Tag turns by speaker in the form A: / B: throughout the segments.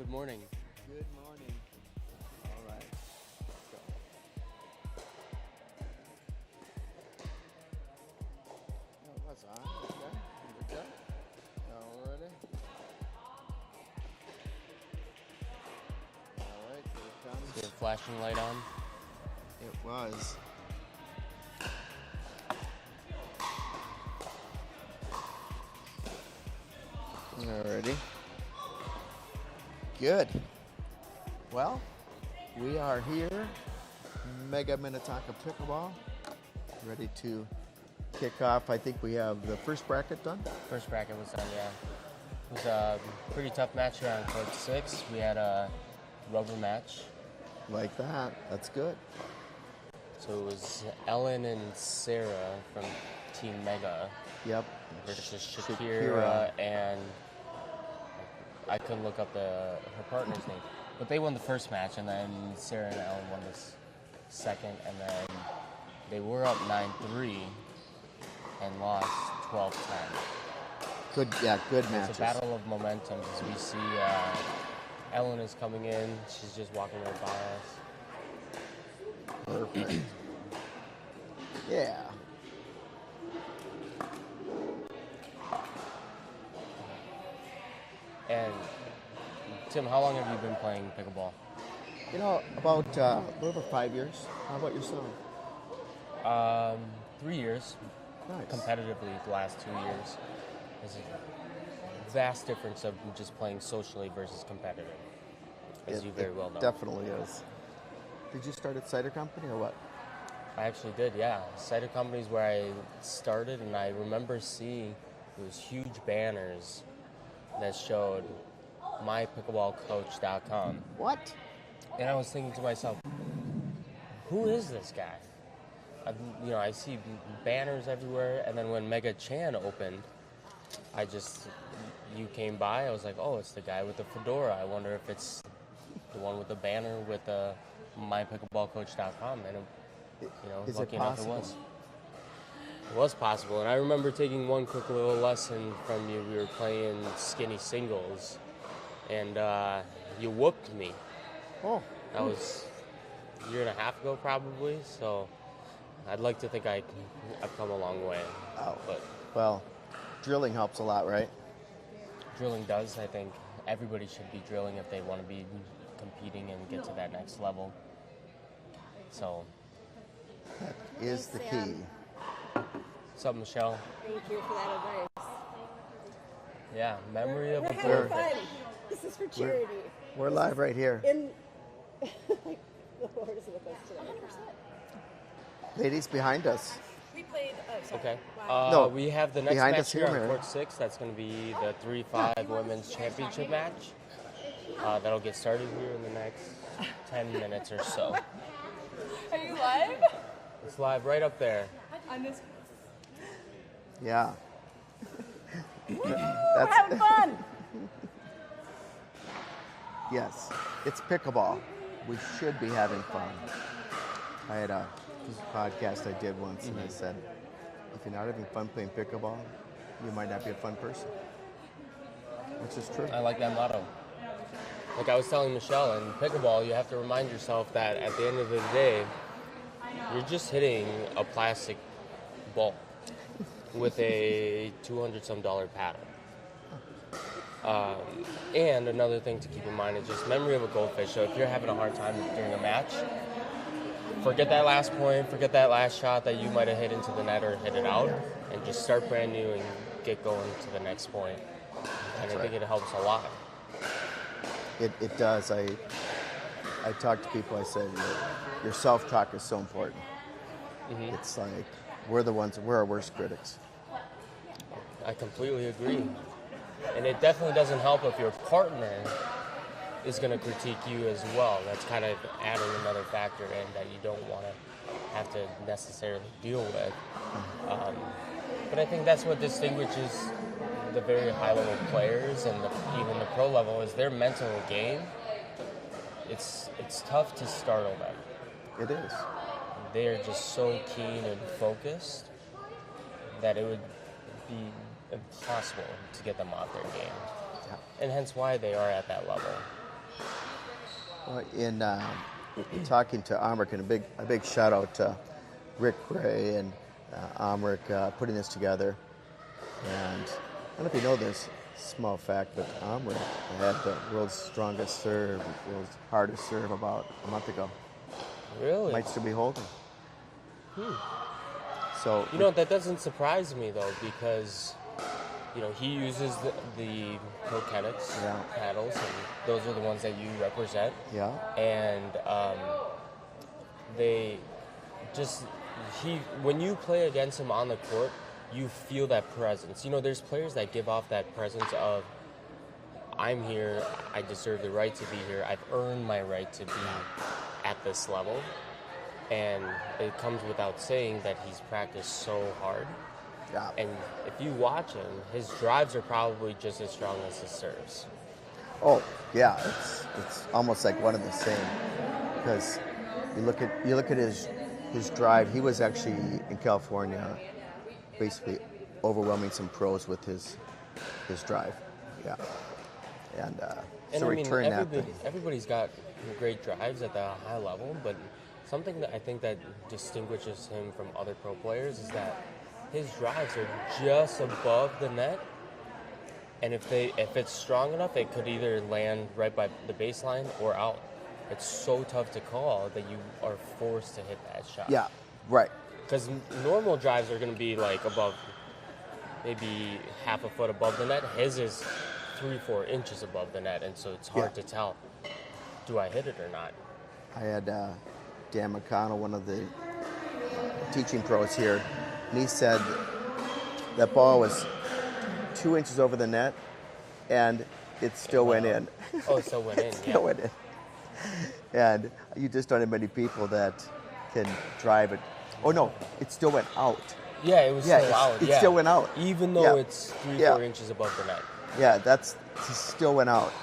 A: Good morning.
B: Good morning. All right. Let's go. Oh, that's on. Okay. Here we go. All righty. All right. Here it comes.
A: Is your flashing light on?
B: It was. Alrighty. Good. Well, we are here, Mega Minnetonka Pickleball, ready to kick off. I think we have the first bracket done.
A: First bracket was done, yeah. It was a pretty tough match here on court 6. We had a rubber match.
B: Like that. That's good.
A: So it was Ellen and Sarah from Team Mega
B: Yep.
A: versus Shakira and I couldn't look up her partner's name. But they won the first match, and then Sarah and Ellen won this second, and then they were up 9-3 and lost 12-10.
B: Good, yeah, good matches.
A: It's a battle of momentum as we see Ellen is coming in. She's just walking right by us.
B: Perfect. Yeah.
A: And Tim, how long have you been playing pickleball?
B: You know, about over 5 years. How about yourself?
A: 3 years.
B: Nice.
A: Competitively the last 2 years. There's a vast difference of just playing socially versus competitive, as you very well know.
B: Definitely is. Did you start at Cider Company or what?
A: I actually did, yeah. Cider Company is where I started, and I remember seeing those huge banners that showed mypickleballcoach.com.
B: What?
A: And I was thinking to myself, who is this guy? I see banners everywhere, and then when Mega Chan opened, you came by, I was like, oh, it's the guy with the fedora. I wonder if it's the one with the banner with the mypickleballcoach.com. And,
B: Is
A: lucky
B: it
A: enough
B: possible?
A: it was. It was possible, and I remember taking one quick little lesson from you. We were playing skinny singles, and you whooped me.
B: Oh.
A: That was a year and a half ago, probably, so I'd like to think I've come a long way.
B: Oh.
A: But
B: Well, drilling helps a lot, right?
A: drilling does. I think everybody should be drilling if they want to be competing and get to that next level. So,
B: That is the key.
A: what's up, Michelle?
C: Thank you for that advice.
A: Yeah, memory of
C: We're
A: a
C: having
A: birthday.
C: fun. This is for charity.
B: We're live right here.
C: In like the Lord is with us today. 100%.
B: Ladies behind us.
C: We played. Oh, sorry.
A: Okay.
C: Wow.
B: No,
A: We have the next
B: behind
A: match
B: us
A: here
B: here,
A: on
B: Mary.
A: court 6. That's going to be the 3-5 women's championship match. That'll get started here in the next 10 minutes or so.
D: Are you live?
A: It's live right up there.
D: On this.
B: Yeah.
D: We're
B: That's
D: having fun.
B: yes. It's pickleball. We should be having fun. I had a podcast I did once, and I said, if you're not having fun playing pickleball, you might not be a fun person. Which is true.
A: I like that motto. Like I was telling Michelle, in pickleball, you have to remind yourself that at the end of the day, you're just hitting a plastic ball with a $200-some paddle. And another thing to keep in mind is just memory of a goldfish. So if you're having a hard time during a match, forget that last point, forget that last shot that you might have hit into the net or hit it out, and just start brand new and get going to the next point. And I think it helps a lot.
B: It does. I talk to people, I said, your self-talk is so important.
A: Mm-hmm.
B: It's like, we're our worst critics.
A: I completely agree. And it definitely doesn't help if your partner is going to critique you as well. That's kind of adding another factor in that you don't want to have to necessarily deal with. But I think that's what distinguishes the very high-level players and even the pro level is their mental game. It's tough to startle them.
B: It is.
A: They're just so keen and focused that it would be impossible to get them off their game.
B: Yeah.
A: And hence why they are at that level.
B: Well, in talking to Amrik, and a big shout out to Rick Gray and Amrik putting this together. And I don't know if you know this small fact, but Amrik had the world's strongest serve, world's hardest serve about a month ago.
A: Really?
B: Might still be holding. So
A: You know, that doesn't surprise me though, because he uses the mechanics
B: Yeah.
A: paddles, and those are the ones that you represent.
B: yeah,
A: And they just when you play against him on the court, you feel that presence. There's players that give off that presence of, I'm here, I deserve the right to be here, I've earned my right to be at this level. And it comes without saying that he's practiced so hard.
B: yeah.
A: And if you watch him, his drives are probably just as strong as his serves.
B: Oh, yeah. It's almost like one and the same. Because you look at his drive. He was actually in California, basically overwhelming some pros with his drive. Yeah. And so return that thing.
A: Everybody's got great drives at the high level, but something that I think that distinguishes him from other pro players is that his drives are just above the net, and if it's strong enough, it could either land right by the baseline or out. It's so tough to call that you are forced to hit that shot.
B: Yeah, right.
A: Because normal drives are going to be like above, maybe half a foot above the net. His is 3-4 inches above the net, and so it's hard to tell, do I hit it or not?
B: I had Dan McConnell, one of the teaching pros here, and he said that ball was 2 inches over the net, and it still went in.
A: Oh, it still went in,
B: Still went in. And you just don't have many people that can drive it. Oh no, it still went out.
A: Yeah, it was still out.
B: It still went out.
A: Even though it's 3-4 inches above the net.
B: Yeah, it still went out.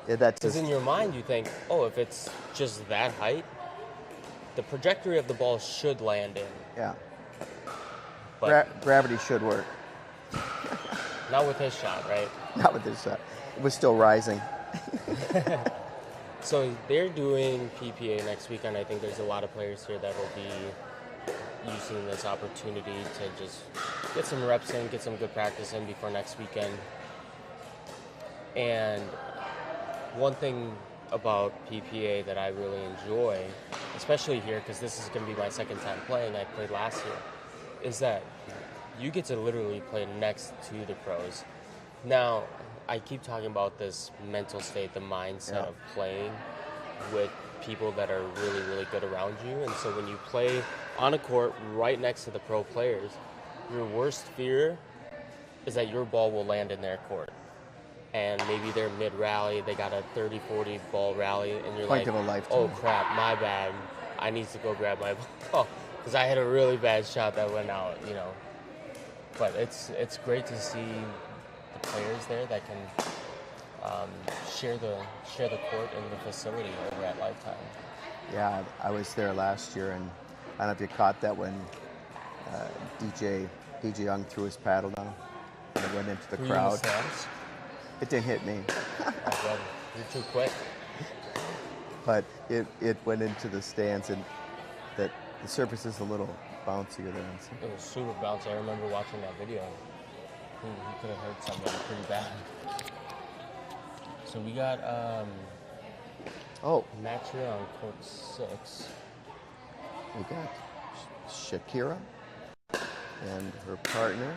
B: Yeah, that's
A: Because in your mind you think, oh, if it's just that height, the trajectory of the ball should land in.
B: Yeah.
A: But
B: Gravity should work.
A: not with his shot, right?
B: Not with this shot. It was still rising.
A: So they're doing PPA next weekend. I think there's a lot of players here that will be using this opportunity to just get some reps in, get some good practice in before next weekend. And one thing about PPA that I really enjoy, especially here, because this is going to be my second time playing, I played last year, is that you get to literally play next to the pros. Now, I keep talking about this mental state, the mindset of playing with people that are really, really good around you. And so when you play on a court right next to the pro players, your worst fear is that your ball will land in their court. And maybe they're mid-rally, they got a 30-40 ball rally, and you're
B: Point
A: like,
B: of a lifetime.
A: oh crap, my bad, I need to go grab my ball. Because I had a really bad shot that went out, But it's great to see the players there that can share the court in the facility over at Lifetime.
B: Yeah, I was there last year, and I don't know if you caught that when DJ Young threw his paddle down and it went into the
A: Were you in
B: crowd.
A: the stands?
B: It didn't hit me,
A: Oh, brother, you're too quick.
B: but it went into the stands, and that the surface is a little bouncier there. And so.
A: It was super bouncy. I remember watching that video. He could have hurt somebody pretty bad. So we got match here on court 6.
B: We got Shakira and her partner.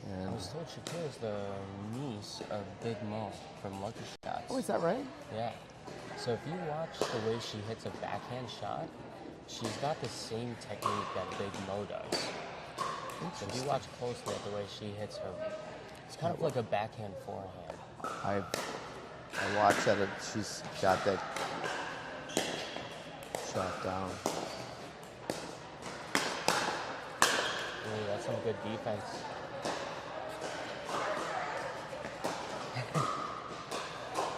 A: I
B: And
A: was told Shakira's the niece of Big Mo from Lucky Shots.
B: oh, is that right?
A: Yeah. So if you watch the way she hits a backhand shot, she's got the same technique that Big Mo does. So if you watch closely at the way she hits her, it's kind of like a backhand forehand.
B: I watched that. She's got that shot down.
A: Ooh, that's some good defense.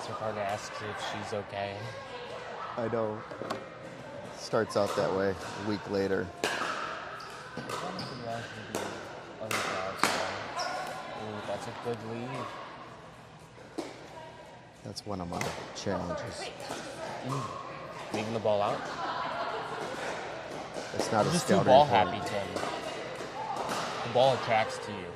A: So her partner asks if she's okay.
B: I know. Starts out that way. A week later.
A: Ooh, that's a good lead.
B: That's one of my challenges.
A: Leaving the ball out.
B: It's not
A: You're
B: a
A: just too
B: scouting
A: ball
B: point.
A: happy, Tim. The ball attracts to you.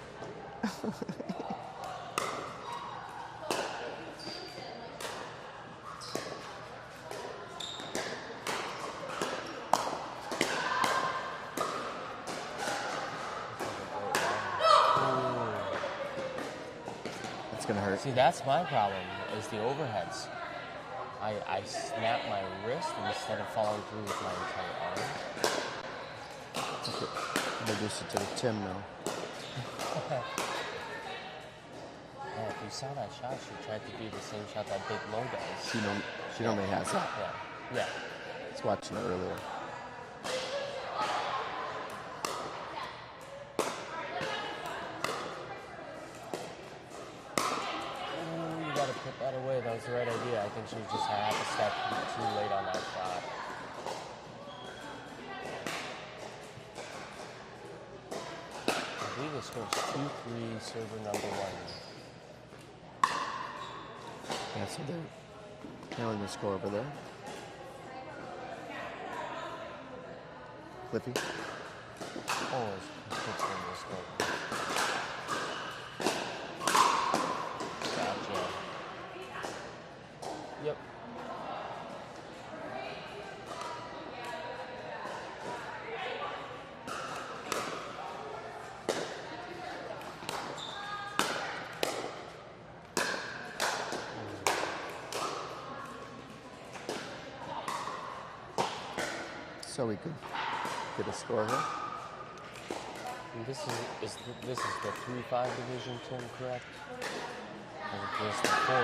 B: It's gonna hurt.
A: See, that's my problem, is the overheads. I snap my wrist instead of following through with my entire arm.
B: Introduce it to the Tim now.
A: Yeah, if you saw that shot, she tried to do the same shot that Big Low does.
B: She normally has that.
A: Yeah.
B: I was watching it earlier.
A: Ooh, you gotta put that away. That was the right idea. I think she was just half a step too late on that shot. I believe the score is 2-3, server number 1.
B: Yeah, so they're nailing the score over there. Cliffy.
A: Oh, it's fixing the score. Gotcha. Yep.
B: So we could get a score here.
A: And this is the 3-5 division, Tim, correct? And just the 4.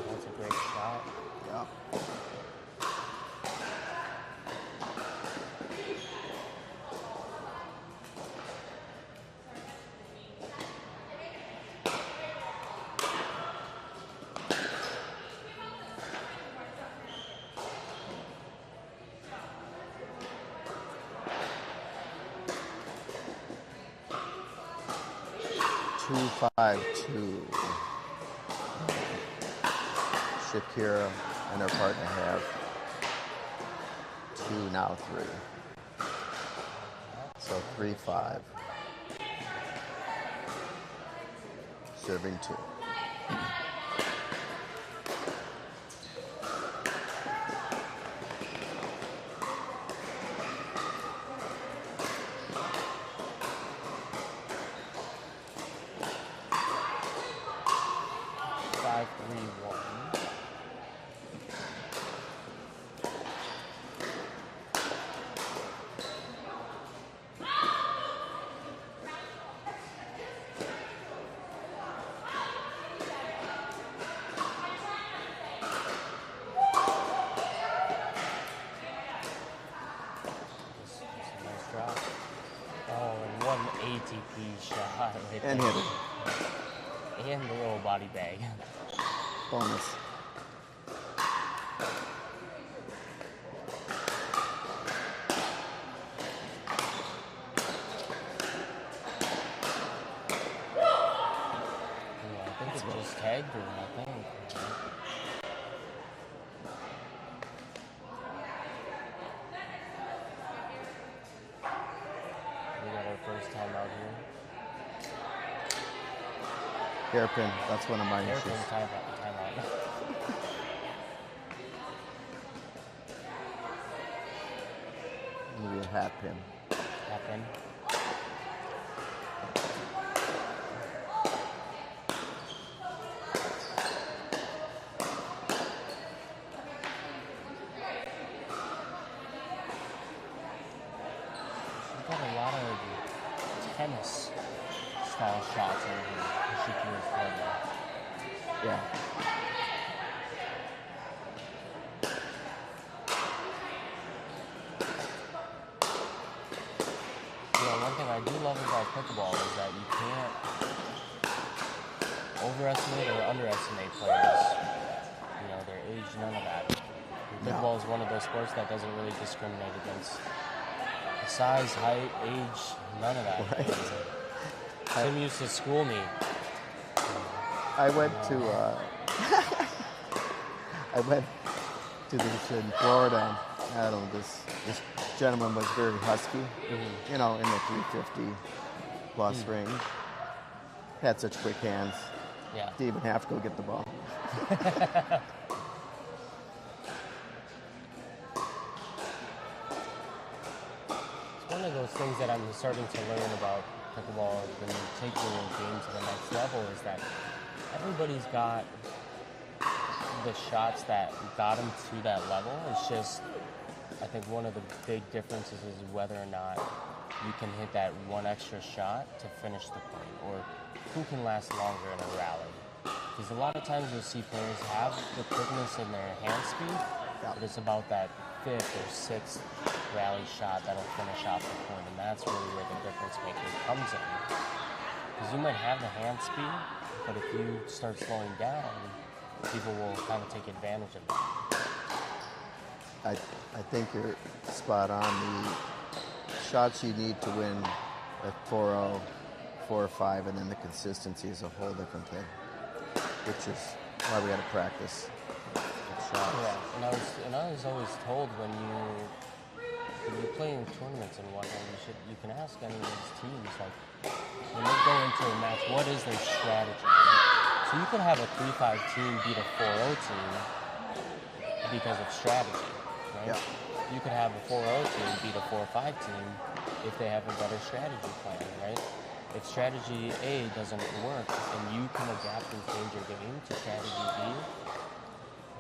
A: That's a great shot.
B: Yeah. Two, 5-2. Shakira and her partner have 2, now 3. So 3-5. Serving 2. ATP shot right And
A: there.
B: hit it.
A: And the little body bag.
B: Bonus.
A: Yeah, I think it just tagged her, I think. We got our first time out here.
B: Hairpin, that's one of my
A: Hairpin
B: issues.
A: time out.
B: Maybe a hat pin.
A: Happen. She's got a lot of tennis style shots over here. Shakira's playing.
B: Yeah.
A: You know, one thing I do love about pickleball is that you can't overestimate or underestimate players. You know, their age, none of that. And pickleball is one of those sports that doesn't really discriminate against size, height, age, none of that.
B: Right.
A: Tim used to school me.
B: I went to I went to this in Florida. I don't know, this gentleman was very husky, you know, in the 350 plus range. Had such quick hands.
A: Yeah.
B: Didn't even have to go get the ball.
A: It's one of those things that I'm starting to learn about pickleball and taking the game to the next level is that everybody's got the shots that got them to that level. It's just, I think one of the big differences is whether or not you can hit that one extra shot to finish the point, or who can last longer in a rally. Because a lot of times you'll see players have the quickness in their hand speed, but it's about that fifth or sixth rally shot that'll finish off the point, and that's really where the difference maker comes in. Because you might have the hand speed, but if you start slowing down, people will kind of take advantage of that.
B: I think you're spot on. The shots you need to win at 4-0, 4-5, and then the consistency is a whole different thing, which is why we got to practice with shots.
A: Yeah, and I was always told when you play in tournaments and whatnot, you can ask any of these teams, like, when they go into a match, what is their strategy? So you could have a 3-5 team beat a 4-0 team because of strategy, right?
B: Yeah.
A: You could have a 4-0 team beat a 4-5 team if they have a better strategy plan, right? If strategy A doesn't work and you can adapt and change your game to strategy B,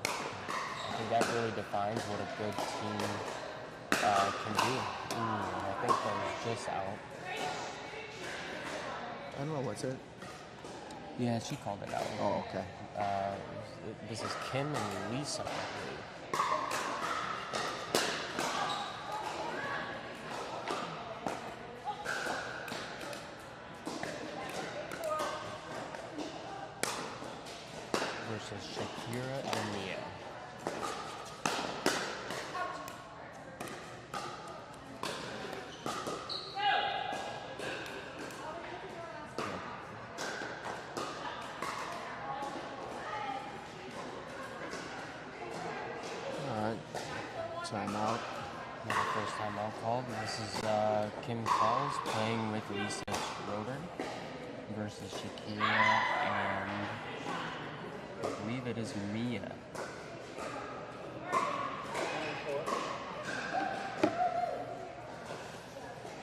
A: I think that really defines what a good team can do. I think that was just out.
B: I don't know, what's it?
A: Yeah, she called it out.
B: Oh, okay.
A: This is Kim and Lisa, I believe. Versus Shakira and Mia.
B: Timeout.
A: Another first time out called. This is Kim Calls playing with Lisa Schroeder versus Shakira and I believe it is Mia.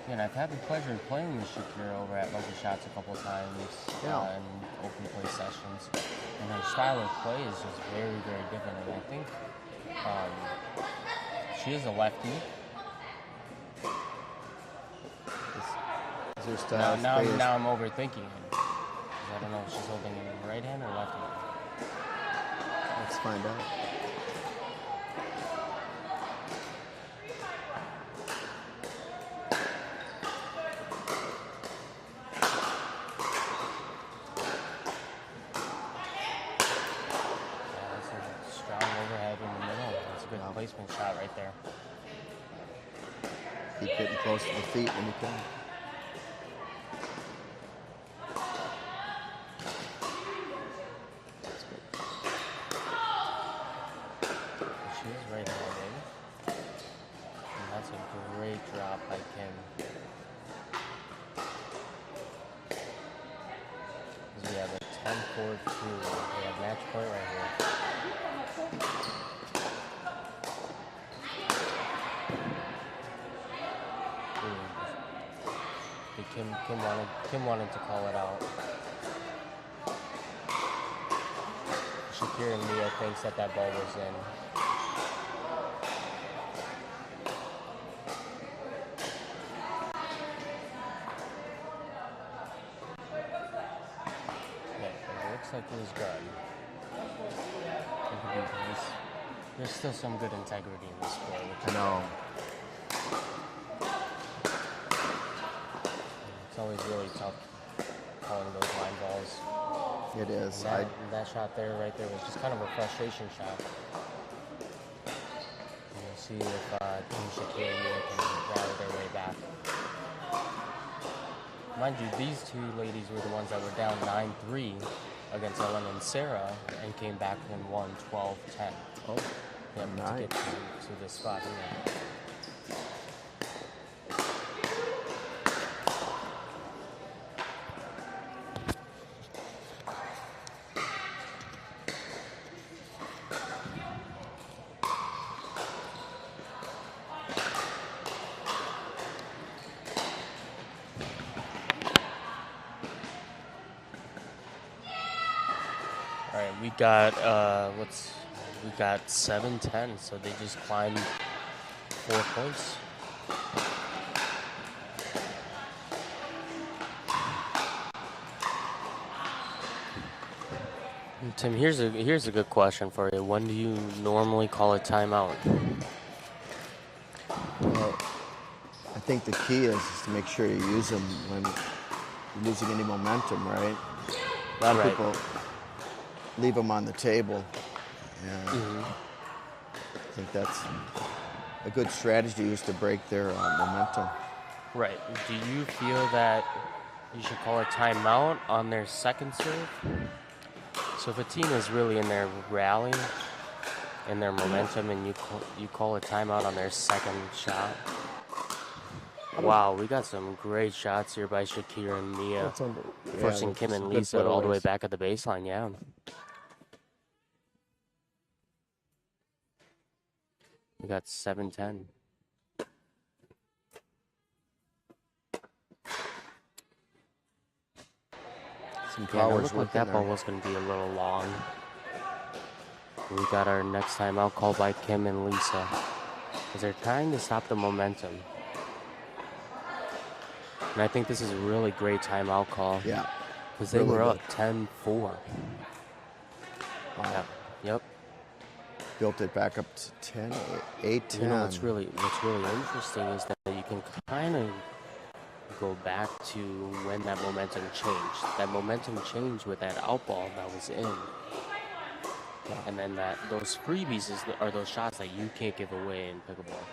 A: And I've had the pleasure of playing with Shakira over at Lucky Shots a couple of times in open play sessions. And her style of play is just very, very different. And I think she is a lefty.
B: Is her style
A: Now I'm overthinking it. I don't know if she's holding it in the right hand or left hand.
B: Let's find out.
A: That's a strong overhead in the middle. That's a good placement shot right there.
B: Keep getting close to the feet when you can. That's good.
A: She is right-handed. And that's a great drop by Kim. Because we have a 10-4-2. We have match point right here. Kim wanted to call it out. Shakira and Mia thinks that ball was in. like it was good. There's still some good integrity in this sport.
B: I know.
A: It's always really tough calling those line balls.
B: It is.
A: And that shot there, right there, was just kind of a frustration shot. And we'll see if Team Shakira can rally their way back. Mind you, these two ladies were the ones that were down 9-3 against Ellen and Sarah and came back and won 12-10.
B: Oh, nice.
A: To get to this spot here. All right, we got 7-10, so they just climbed 4 points. And Tim, here's a good question for you. When do you normally call a timeout?
B: Well, I think the key is to make sure you use them when you're losing any momentum, right? A lot of people leave them on the table. And I think that's a good strategy to use to break their momentum.
A: Right. Do you feel that you should call a timeout on their second serve? So if a team is really in their rally and their momentum and you call a timeout on their second shot. Wow, we got some great shots here by Shakira and Mia. Forcing Kim and Lisa all the way back at the baseline, yeah. We got 7-10.
B: Some
A: Yeah, it
B: powers
A: looked like that ball was going to be a little long. We got our next timeout called by Kim and Lisa, because they're trying to stop the momentum. And I think this is a really great timeout call.
B: Yeah.
A: Because they were up 10-4.
B: Wow.
A: Yeah. Yep.
B: Built it back up to 10, 8-10.
A: You know what's really interesting is that you can kind of go back to when that momentum changed. That momentum changed with that out ball that was in. And then those freebies are those shots that you can't give away in pickleball.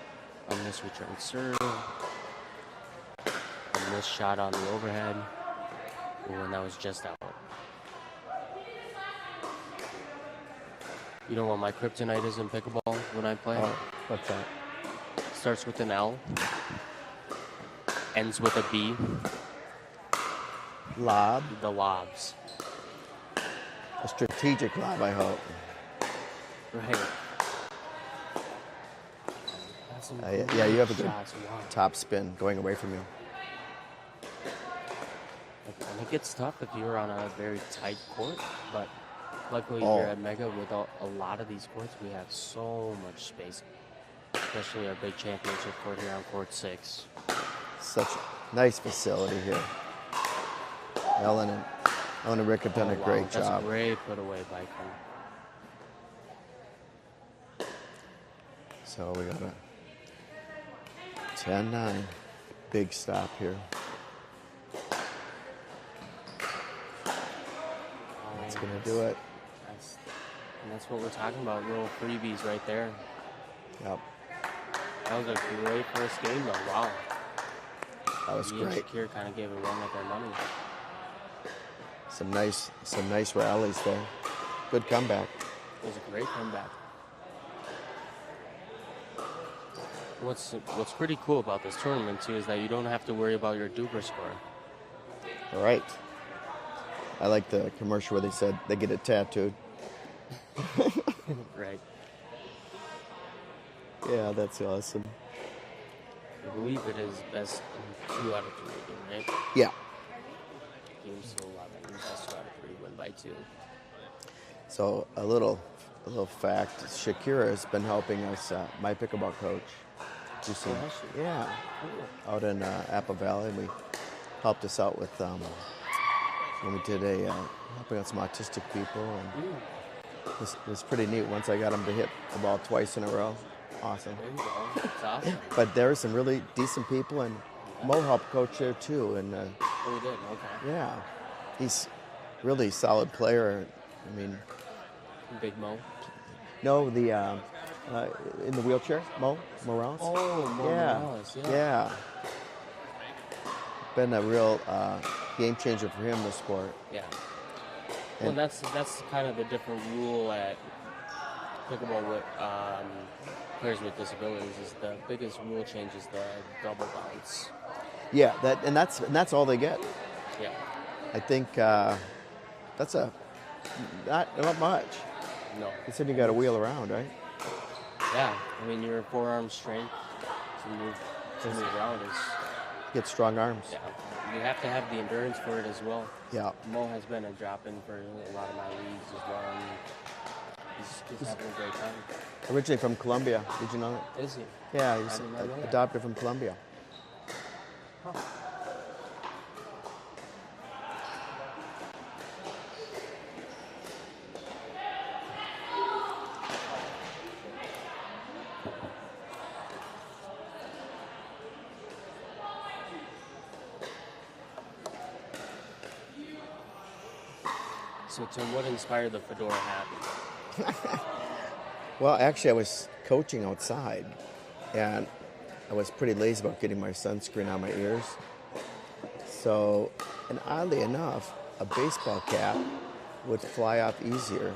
A: On this return serve, on this shot on the overhead, when that was just out. You know what my kryptonite is in pickleball when I play?
B: Oh, what's that?
A: Starts with an L, ends with a B.
B: Lob.
A: The lobs.
B: A strategic lob, I hope.
A: Right.
B: Yeah, you have a good
A: shots. Wow.
B: top spin going away from you.
A: And it gets tough if you're on a very tight court, but luckily here at Mega, with a lot of these courts, we have so much space, especially our big championship court here on court 6.
B: Such a nice facility here. Ellen and Rick have done a great job.
A: That's a great put away by Kim.
B: So we got a 10-9. Big stop here. That's going to do it.
A: That's what we're talking about, little freebies right there.
B: Yep.
A: That was a great first game, though. Wow.
B: That was great.
A: Shakir kind of gave a run at their money.
B: Some nice rallies there. Good comeback.
A: It was a great comeback. What's pretty cool about this tournament, too, is that you don't have to worry about your duper score.
B: All right. I like the commercial where they said they get it tattooed.
A: Right.
B: Yeah, that's awesome.
A: I believe it is best in 2 out of 3, right?
B: Yeah.
A: Games to 11, best 2 out of 3, win by 2.
B: So a little fact: Shakira has been helping us, my pickleball coach. Out in Apple Valley. We helped us out with when we did helping out some autistic people, and it was pretty neat. Once I got them to hit the ball twice in a row, awesome.
A: There you go. It's awesome.
B: But there were some really decent people, and Mo helped coach there too. And
A: Oh, we did. Okay.
B: yeah, he's really solid player. I mean,
A: Big Mo.
B: no, the in the wheelchair, Mo Morales.
A: Oh, Mo Morales, yeah.
B: Yeah. Been a real game changer for him, the sport.
A: Yeah. Well, that's kind of the different rule at pickleball with players with disabilities. Is the biggest rule change is the double bounce.
B: Yeah, that's all they get.
A: Yeah.
B: I think that's not much.
A: No.
B: You said you got to wheel around, right?
A: Yeah. I mean, your forearm strength to move around is.
B: Get strong arms.
A: Yeah. You have to have the endurance for it as well.
B: Yeah.
A: Mo has been a drop-in for a lot of my leagues as well, and he's having a great time.
B: Originally from Colombia. Did you know that?
A: Is he?
B: Yeah, he was
A: I did not know that.
B: adopted from Colombia.
A: Huh. So, Tim, what inspired the fedora hat?
B: Well, actually, I was coaching outside, and I was pretty lazy about getting my sunscreen on my ears. So, and oddly enough, a baseball cap would fly off easier.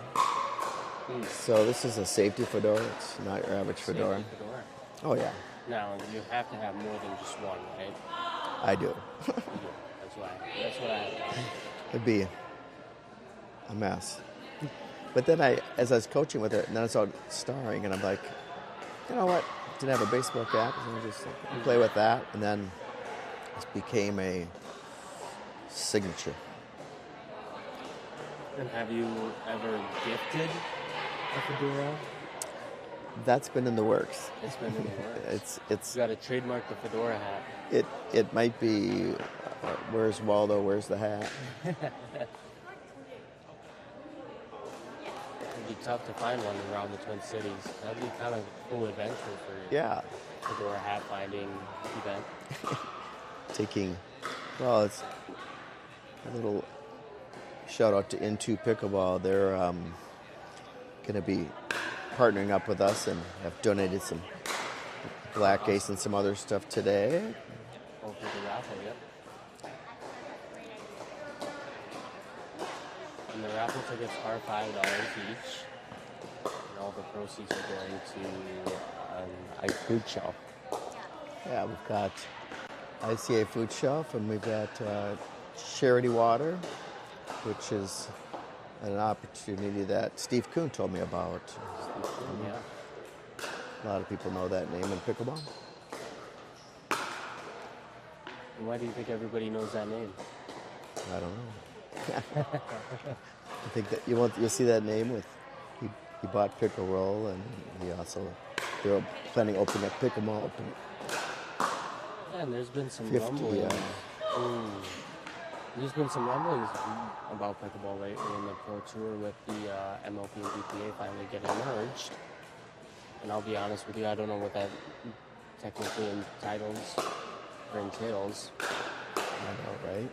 B: So this is a safety fedora. It's not your average fedora.
A: Safety fedora.
B: Oh, yeah.
A: Now, you have to have more than just one, right?
B: I do.
A: You do. That's what I have.
B: It'd be a mess. But then as I was coaching with it, and then I started starring, and I'm like, you know what? Didn't have a baseball cap, so I just play with that, and then it became a signature.
A: And have you ever gifted a fedora?
B: That's been in the works.
A: It's been in the works.
B: It's
A: You got to trademark the fedora hat.
B: it might be where's Waldo, where's the hat?
A: It'd be tough to find one around the Twin Cities. That'd be kind of a cool adventure for
B: Yeah,
A: fedora hat finding event.
B: it's a little shout out to Into Pickleball. They're going to be partnering up with us and have donated some black ace and some other stuff today.
A: Oh, for the raffle, yep. And the raffle tickets are $5 each. And all the proceeds are going to a food shelf.
B: Yeah, we've got ICA Food Shelf, and we've got Charity Water, which is an opportunity that Steve Kuhn told me about.
A: Yeah.
B: A lot of people know that name in pickleball.
A: And why do you think everybody knows that name?
B: I don't know. I think that you'll see that name with he bought Pickle Roll, and they're planning to open up Pickleball.
A: Yeah, and there's been some
B: 50,
A: rumblings. There's been some rumblings about pickleball lately in the Pro Tour with the MLP and BPA finally getting merged. And I'll be honest with you, I don't know what that technically entails.
B: I know, right?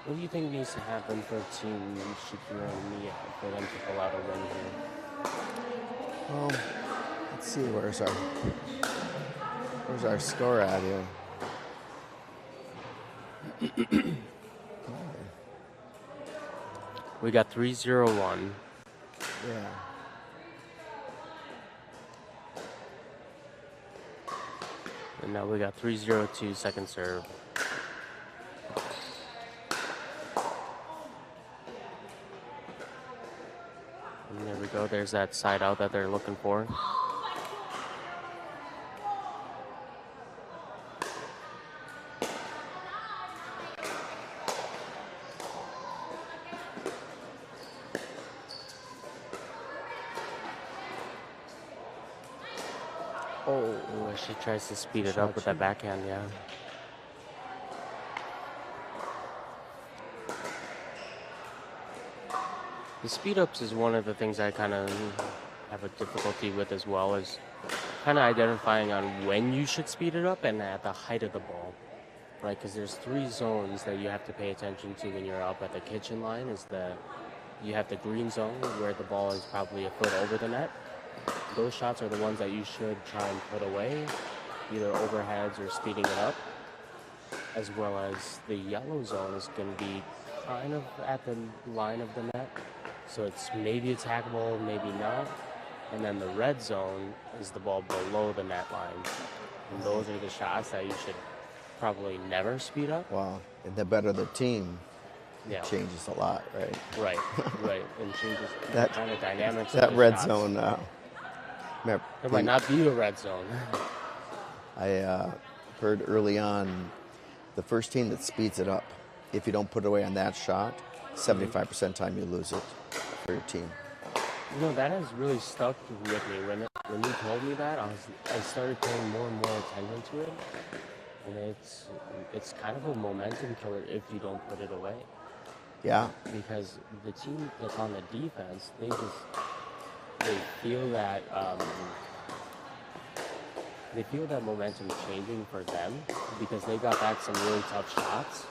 A: What do you think needs to happen for Team Shakira and Mia for them to pull out a win here?
B: Well, let's see, where's our score at here?
A: We got 3-0-1.
B: Yeah.
A: And now we got 3-0-2 second serve. And there we go. There's that side out that they're looking for.
B: Oh.
A: Ooh, she tries to speed it up with that backhand, yeah. The speed ups is one of the things I kind of have a difficulty with as well, is kind of identifying on when you should speed it up and at the height of the ball, right? Because there's 3 zones that you have to pay attention to when you're up at the kitchen line. You have the green zone where the ball is probably a foot over the net. Those shots are the ones that you should try and put away, either overheads or speeding it up, as well as the yellow zone is going to be kind of at the line of the net. So it's maybe attackable, maybe not. And then the red zone is the ball below the net line. And those are the shots that you should probably never speed up.
B: Wow. And the better the team,
A: Yeah.
B: it changes a lot, right?
A: Right. And changes
B: That-
A: kind of dynamics.
B: That
A: of the
B: red
A: shots.
B: zone,
A: There might not be a red zone.
B: I heard early on, the first team that speeds it up, if you don't put it away on that shot, 75% time you lose it for your team.
A: You know, that has really stuck with me. When you told me that, I started paying more and more attention to it. And it's kind of a momentum killer if you don't put it away.
B: Yeah.
A: Because the team that's on the defense, they feel that momentum changing for them because they got back some really tough shots.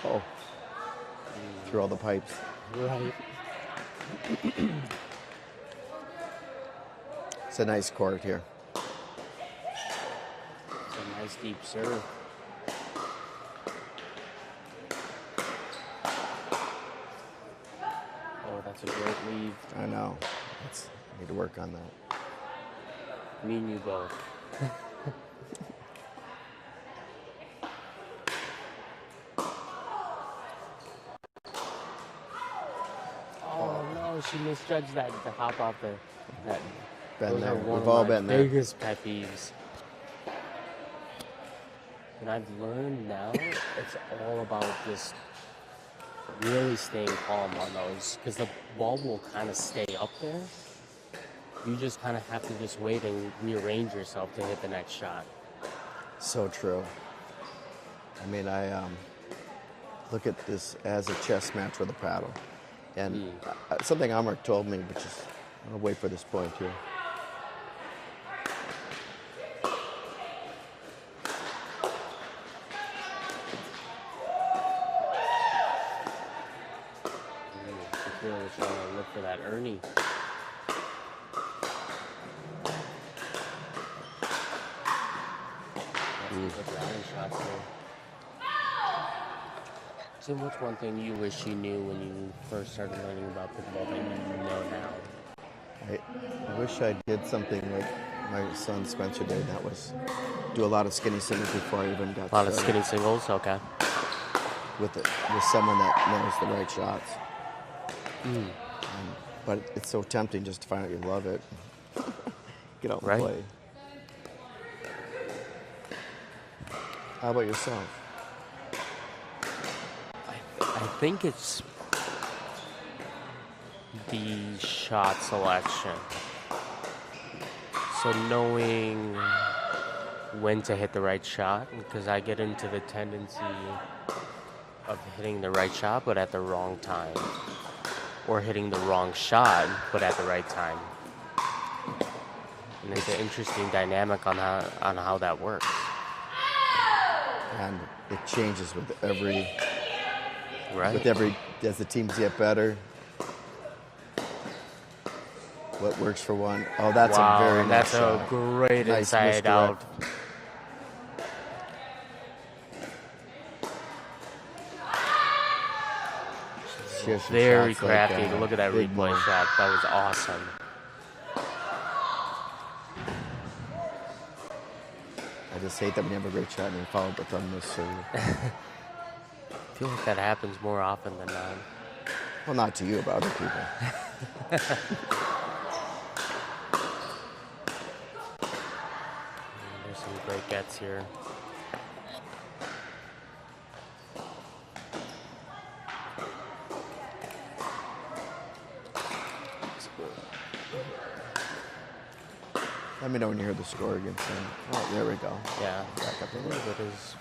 B: Oh. Through all the pipes.
A: Right.
B: It's a nice court here.
A: It's a nice deep serve. Oh, that's a great lead.
B: I know. I need to work on that.
A: Me and you both. Oh no, she misjudged that to hop off that.
B: Been
A: Those
B: there.
A: are one
B: We've
A: of
B: all
A: my
B: been there.
A: biggest pet peeves. And I've learned now it's all about just really staying calm on those, because the ball will kind of stay up there. You just kind of have to just wait and rearrange yourself to hit the next shot.
B: So true. I mean, I look at this as a chess match with a paddle. And something Amar told me, which is, I'm going to wait for this point here.
A: Really trying to look for that Ernie. Good rally shots there. Tim, what's one thing you wish you knew when you first started learning about pickleball that you know now?
B: I wish I did something like my son Spencer did. That was do a lot of skinny singles before I even got started.
A: A lot of skinny singles, okay.
B: With someone that knows the right shots. But it's so tempting just to find out you love it. Get out and
A: Right.
B: play. How about yourself?
A: I think it's the shot selection. So knowing when to hit the right shot, because I get into the tendency of hitting the right shot but at the wrong time, or hitting the wrong shot but at the right time. And it's an interesting dynamic on how that works.
B: And it changes with every
A: Right.
B: as the teams get better. What works for one? Oh, that's
A: wow,
B: a very
A: and
B: nice
A: that's
B: shot.
A: a great
B: Nice
A: inside out.
B: misdirect. She has some
A: Very
B: shots like,
A: crafty. Look at that
B: big
A: replay
B: one.
A: shot. That was awesome.
B: I just hate that we have a great shot and then follow up with on this serve.
A: I feel like that happens more often than not.
B: Well, not to you, but other people.
A: There's some great gets here.
B: Let me know when you hear the score again, Sam. Oh, there we go.
A: Yeah.
B: Back up
A: I
B: a
A: believe
B: little.
A: it is.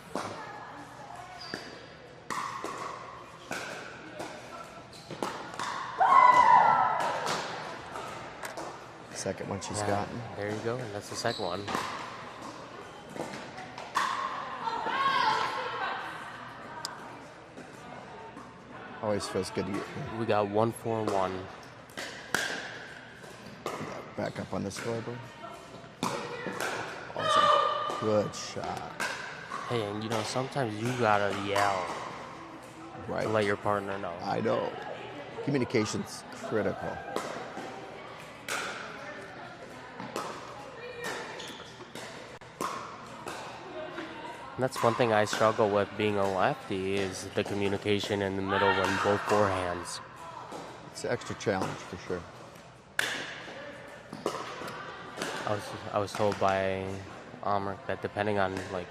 B: Second one she's
A: Yeah,
B: gotten.
A: there you go. And that's the second one.
B: Always feels good to get
A: We got 1-4-1.
B: back up on the scoreboard. Awesome. Good shot.
A: Hey, and you know, sometimes you gotta yell
B: Right.
A: to let your partner know.
B: I know. Communication's critical.
A: And that's one thing I struggle with being a lefty is the communication in the middle when both forehands.
B: It's an extra challenge for sure.
A: I was told by Amrik that depending on like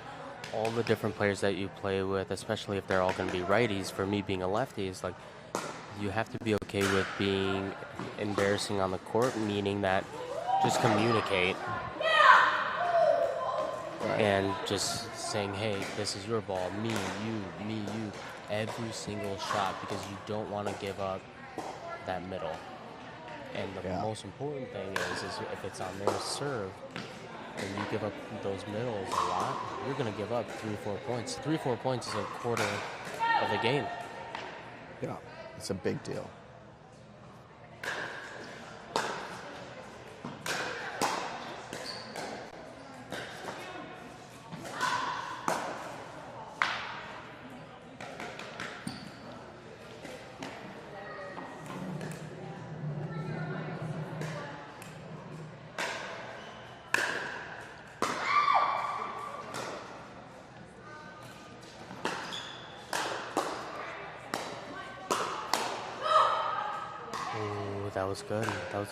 A: all the different players that you play with, especially if they're all going to be righties, for me being a lefty is like you have to be okay with being embarrassing on the court, meaning that just communicate
B: Right.
A: and just saying, hey, this is your ball, me, you, every single shot, because you don't want to give up that middle. And the
B: Yeah.
A: most important thing is if it's on their serve and you give up those middles a lot, you're going to give up 3-4 points. 3-4 points is a quarter of the game.
B: Yeah. It's a big deal.
A: Ooh, that was good. That was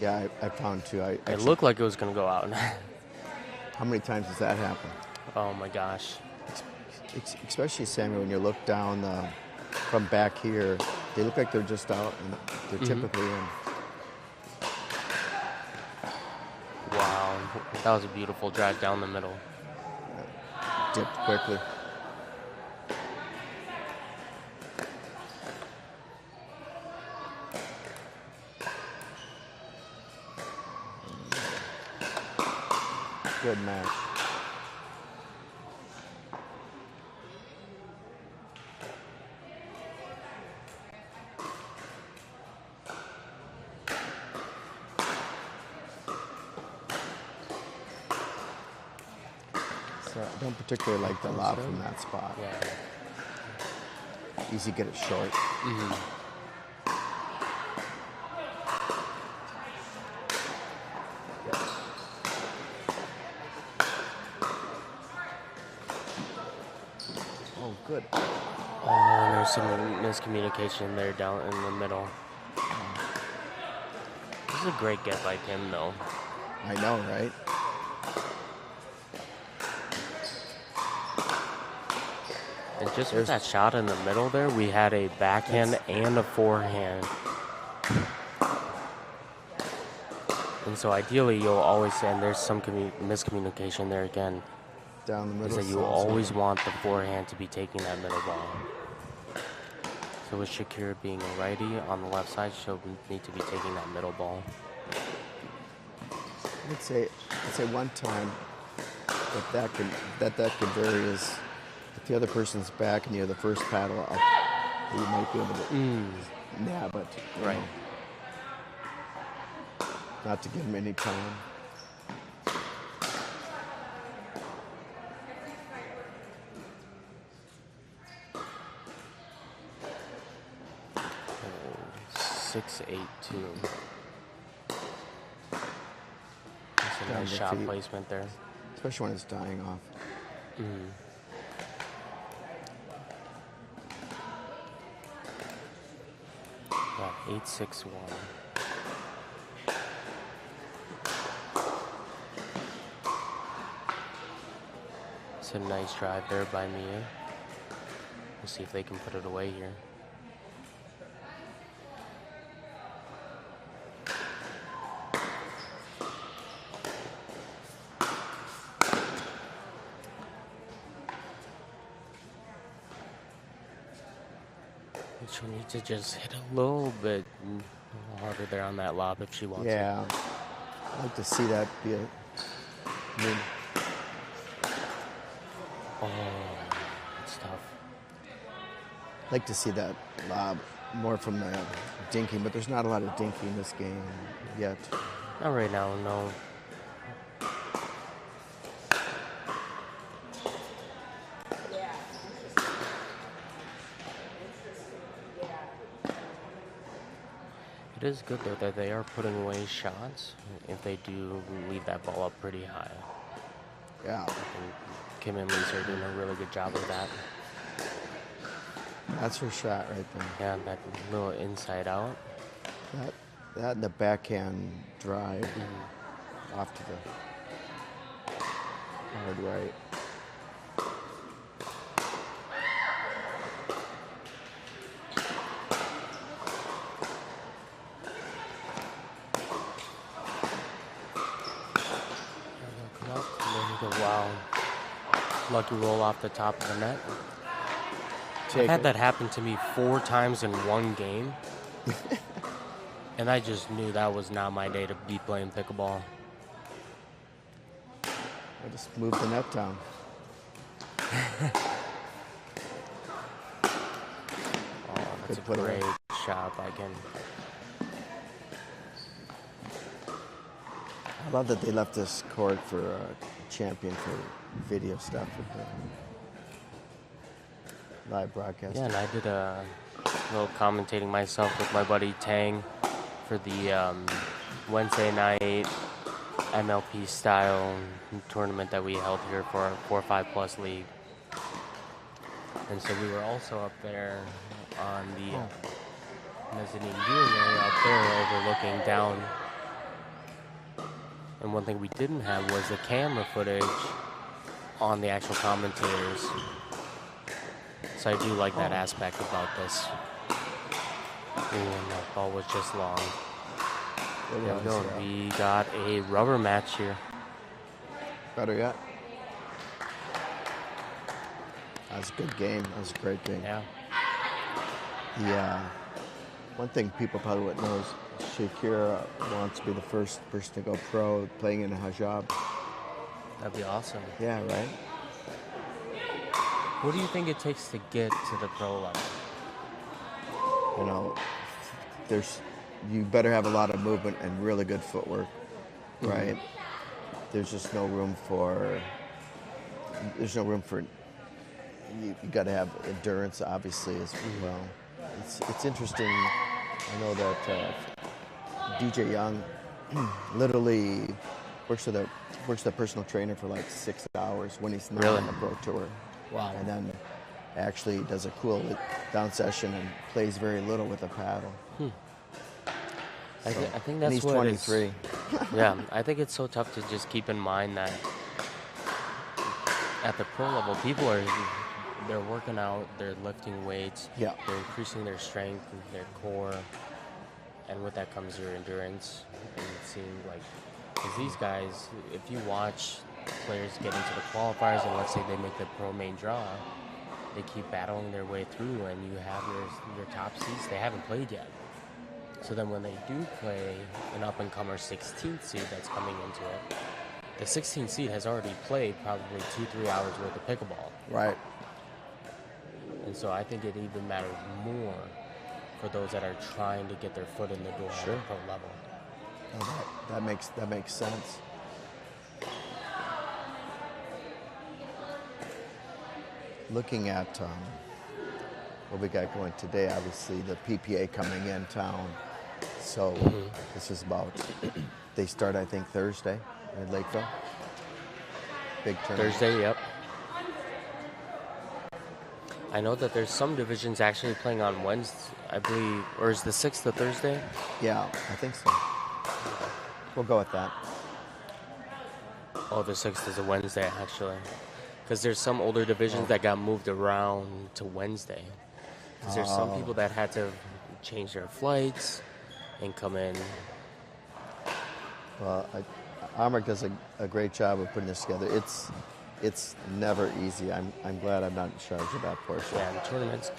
B: Yeah, I found too. I
A: it
B: actually,
A: looked like it was going to go out.
B: how many times does that happen?
A: Oh my gosh.
B: Especially, Samuel, when you look down from back here, they look like they're just out and they're typically in.
A: Wow. That was a beautiful drive down the middle.
B: Dipped quickly. Good match. So I don't particularly like the lob from that spot.
A: Yeah.
B: Easy to get it short. Oh, good.
A: Oh, and there's some miscommunication there down in the middle. This is a great get by Tim, though.
B: I know, right?
A: And just with that shot in the middle there, we had a backhand and a forehand. And so ideally, you'll always, and there's some miscommunication there again,
B: Down the
A: is
B: middle.
A: that you
B: sounds
A: always
B: good.
A: want the forehand to be taking that middle ball. So with Shakira being a righty on the left side, she'll need to be taking that middle ball.
B: I'd say one time that could vary is if the other person's back and you're the first paddle up, you might be able to nab it. you
A: Right.
B: know. Not to give him any time.
A: Oh, 6-8-2. That's a
B: Down
A: nice
B: the
A: shot
B: feet.
A: placement there.
B: Especially when it's dying off.
A: Yeah, 8-6-1. It's a nice drive there by Mia. We'll see if they can put it away here. She'll need to just hit a little bit harder there on that lob if she wants
B: Yeah. I'd like to see that be a. I mean,
A: Oh, it's tough.
B: I'd like to see that lob more from the dinking, but there's not a lot of dinking in this game yet.
A: Not right now, no. It is good, though, that they are putting away shots if they do leave that ball up pretty high.
B: Yeah.
A: I think Kim and Lisa are doing a really good job of that.
B: That's her shot right there.
A: Yeah, that little inside out.
B: That and the backhand drive off to the hard right.
A: Come up, and then you go, wow. Lucky roll off the top of the net. I've had that happen to me 4 times in one game. And I just knew that was not my day to be playing pickleball.
B: I just moved the net down.
A: Oh, that's
B: Good
A: a
B: play.
A: great shot by Kim.
B: I love that they left this court for a champion for video stuff with the live broadcast.
A: Yeah, and I did a little commentating myself with my buddy Tang for the Wednesday night MLP style tournament that we held here for our 4-5 plus league. And so we were also up there on the mezzanine viewing area up there overlooking down. And one thing we didn't have was the camera footage on the actual commentators. So I do like that aspect about this. Ooh, and that ball was just long. There we go. We got a rubber match here.
B: Better yet. That was a good game. That was a great game.
A: Yeah.
B: Yeah. One thing people probably wouldn't know is Shakira wants to be the first person to go pro playing in a hijab.
A: That'd be awesome.
B: Yeah, right?
A: What do you think it takes to get to the pro level?
B: You know, you better have a lot of movement and really good footwork, right? There's just no room for you got to have endurance, obviously, as well. It's interesting. I know that DJ Young literally works with a personal trainer for like 6 hours when he's not
A: Really?
B: on the pro tour.
A: Wow.
B: And then actually does a cool down session and plays very little with a paddle.
A: I think
B: And
A: that's
B: he's
A: what
B: 23.
A: Yeah, I think it's so tough to just keep in mind that at the pro level, people they're working out, they're lifting weights,
B: Yeah.
A: they're increasing their strength, their core, and with that comes your endurance. And it seems like, because these guys, if you watch players get into the qualifiers and let's say they make the pro main draw, they keep battling their way through, and you have your top seeds, they haven't played yet. So then when they do play an up-and-comer 16th seed that's coming into it, the 16th seed has already played probably 2-3 hours worth of pickleball.
B: Right.
A: And so I think it even matters more for those that are trying to get their foot in the door at the pro level.
B: Oh, that makes sense. Looking at what we got going today, obviously the PPA coming in town. So this is about, they start I think Thursday in Lakeville. Big tournament.
A: Thursday, yep. I know that there's some divisions actually playing on Wednesday, I believe, or is the 6th the Thursday?
B: Yeah, I think so. We'll go with that.
A: Oh, the 6th is a Wednesday, actually. Because there's some older divisions that got moved around to Wednesday. Because there's some people that had to change their flights and come in.
B: Well, Amrik does a great job of putting this together. It's never easy. I'm glad I'm not in charge of that portion.
A: Yeah, and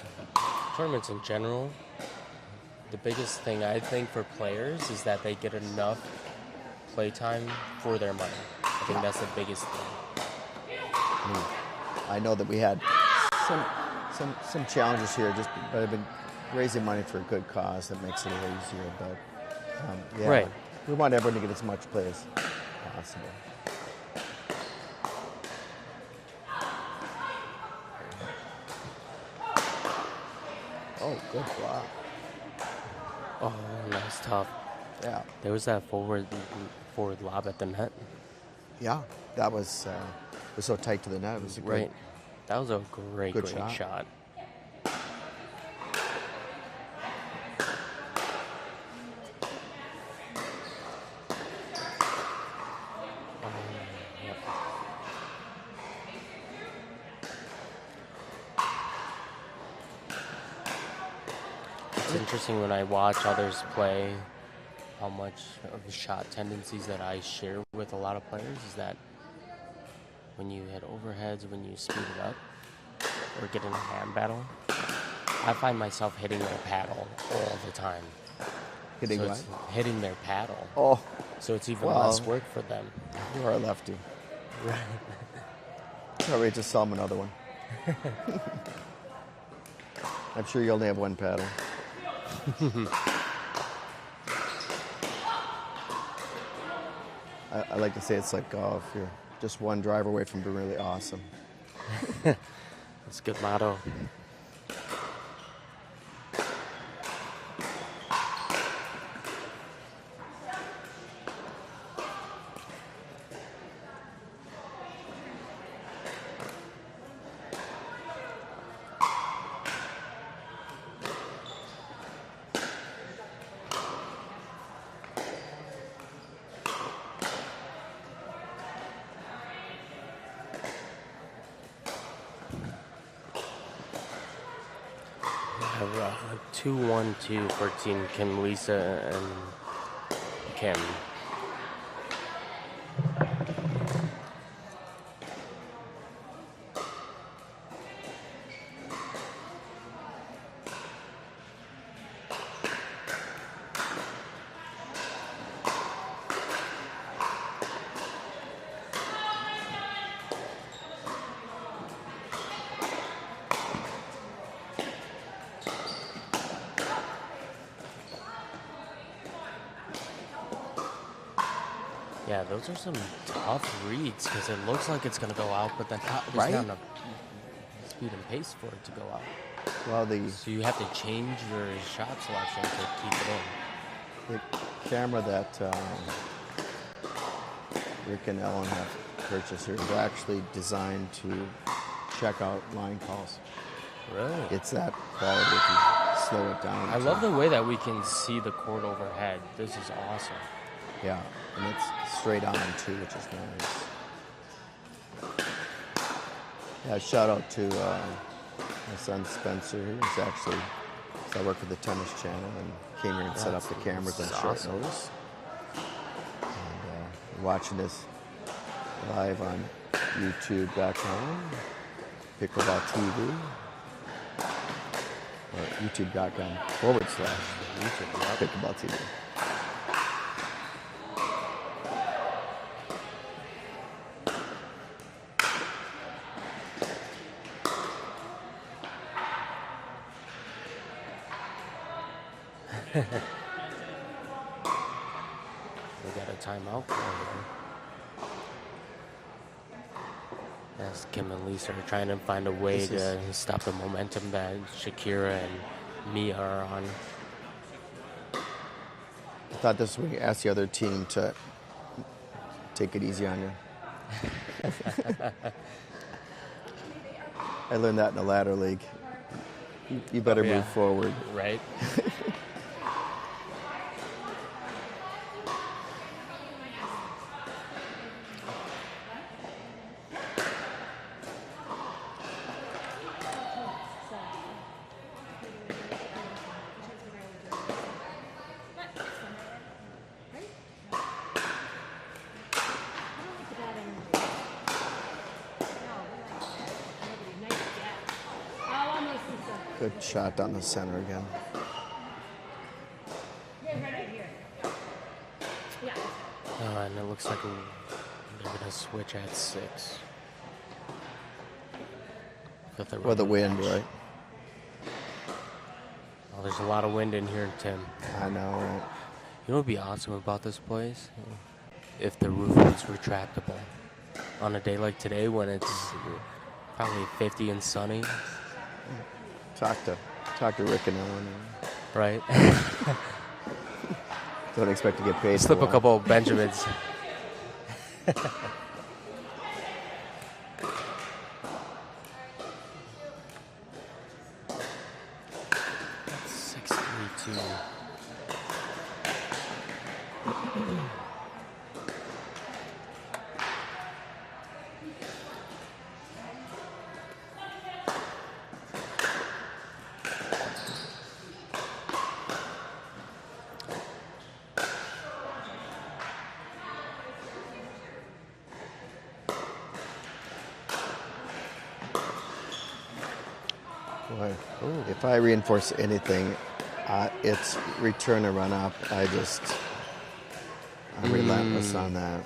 A: tournaments in general, the biggest thing I think for players is that they get enough playtime for their money. I think that's the biggest thing.
B: I know that we had some challenges here, but I've been raising money for a good cause that makes it a little easier. But yeah,
A: Right.
B: we want everyone to get as much play as possible. Oh, good block.
A: Oh, nice tough.
B: Yeah,
A: There was that forward lob at the net.
B: yeah, that was so tight to the net. It was a great.
A: Right. That was a great
B: Good
A: shot.
B: shot.
A: It's interesting when I watch others play how much of the shot tendencies that I share with a lot of players is that when you hit overheads, when you speed it up, or get in a hand battle, I find myself hitting their paddle all the time.
B: Hitting
A: so
B: what?
A: it's hitting their paddle.
B: Oh,
A: So it's even
B: Well.
A: less work for them.
B: you are a lefty.
A: Right.
B: Sorry, just saw him another one. I'm sure you only have one paddle. I like to say it's like golf. You're just one driver away from being really awesome.
A: That's a good motto. I have 2-1-2 for Team Kim, Lisa, and Kim. Yeah, those are some tough reads because it looks like it's going to go out, but then there's
B: Right?
A: not enough speed and pace for it to go out.
B: Well,
A: So you have to change your shot selection to keep it in.
B: the camera that Rick and Ellen have purchased here is actually designed to check out line calls.
A: Really?
B: It's that quality if you slow it down.
A: I love the way that we can see the court overhead. This is awesome.
B: Yeah, and it's straight on too, which is nice. Yeah, shout out to my son Spencer, who's actually, so I work for the Tennis Channel and came here and set up the cameras on
A: That's
B: short
A: awesome.
B: notice. And we're watching this live on YouTube.com, Pickleball TV, or YouTube.com/YouTube Pickleball TV.
A: We got a timeout for him. As Kim and Lisa are trying to find a way
B: This
A: to stop the momentum that Shakira and Mia are on.
B: I thought this would ask the other team to take it easy on you. I learned that in the ladder league. You better
A: Yeah.
B: move forward.
A: Right?
B: Good shot down the center again.
A: And it looks like they're going to switch at 6.
B: For the wind, right?
A: Oh, there's a lot of wind in here, Tim.
B: I know, right?
A: You know what would be awesome about this place? If the roof was retractable. On a day like today when it's probably 50 and sunny.
B: Talk to Rick and Ellen.
A: Right?
B: Don't expect to get paid.
A: Slip
B: for
A: a couple of Benjamins. 6-3-2.
B: Boy, if I reinforce anything, it's return and run up. I'm relentless on that.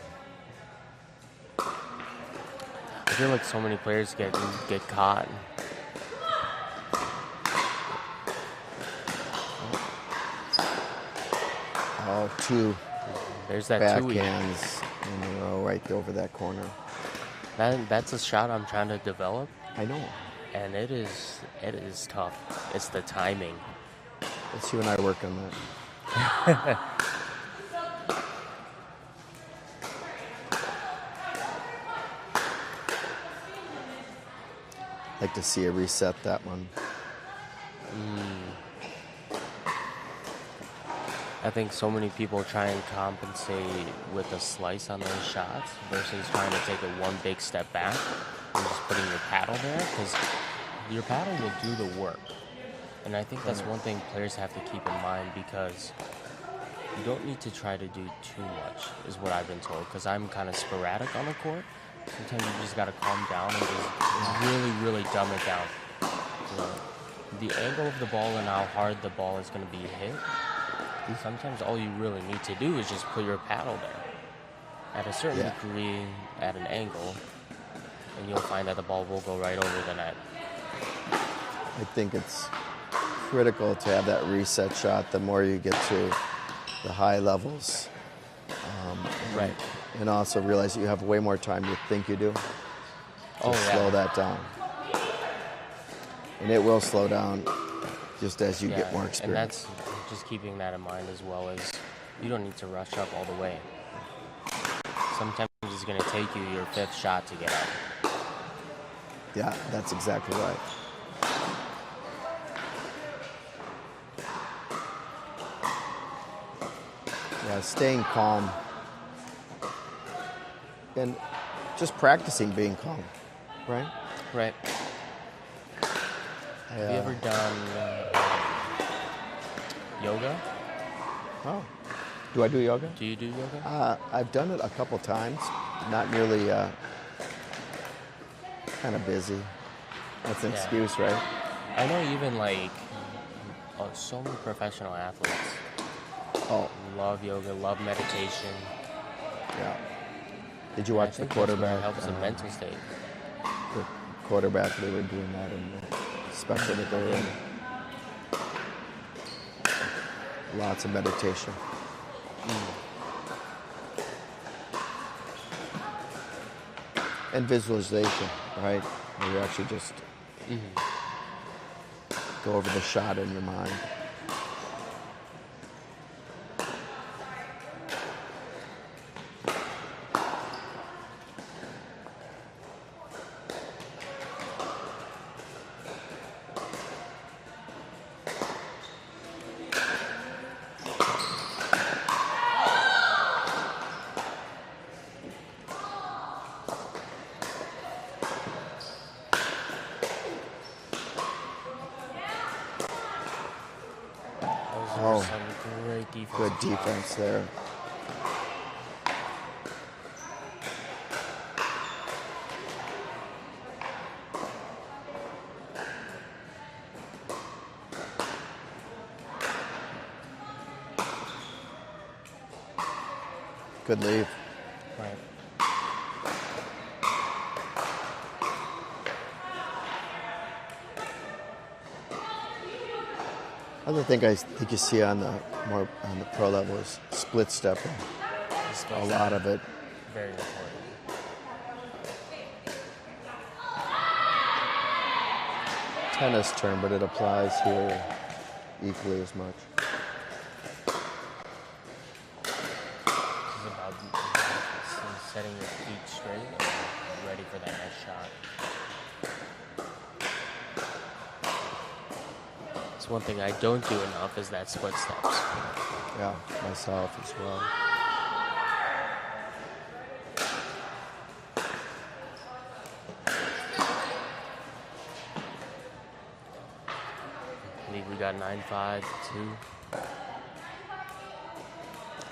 A: I feel like so many players get caught.
B: Oh, 2
A: There's that
B: backhands in a row right over that corner.
A: That's a shot I'm trying to develop,
B: I know.
A: and it is tough. It's the timing.
B: Let's you and I work on that. Like to see a reset that one.
A: I think so many people try and compensate with a slice on those shots versus trying to take it one big step back and just putting your paddle there, because your paddle will do the work. And I think that's one thing players have to keep in mind, because you don't need to try to do too much, is what I've been told, because I'm kind of sporadic on the court. Sometimes you just got to calm down and just really, really dumb it down. You know, the angle of the ball and how hard the ball is going to be hit, sometimes all you really need to do is just put your paddle there at a certain degree at an angle, and you'll find that the ball will go right over the net.
B: I think it's critical to have that reset shot the more you get to the high levels.
A: Right.
B: And also realize you have way more time than you think you do. Slow that down. And it will slow down just as you get more experience.
A: And that's just keeping that in mind, as well as you don't need to rush up all the way. Sometimes it's going to take you your 5th shot to get up.
B: Yeah, that's exactly right. Yeah, staying calm and just practicing being calm, right?
A: Right. Have you ever done yoga?
B: Oh, do I do yoga?
A: Do you do yoga?
B: I've done it a couple times. Not really. Kind of busy. That's an excuse, right?
A: I know even so many professional athletes love yoga, love meditation.
B: Yeah. Did you watch the quarterback?
A: It helps the mental state.
B: The quarterback, they were doing that in the special that they were in. Lots of meditation. And visualization, right? Where you actually just go over the shot in your mind.
A: Some great defense.
B: Good defense there. Good leave.
A: Right.
B: Other thing I think you see on the pro level is split stepping. A lot of it.
A: Very important.
B: Tennis term, but it applies here equally as much.
A: This is about setting your feet straight and ready for that next shot. It's one thing I don't do enough is that split steps.
B: Yeah, myself as well.
A: I believe we got 9-5, 2.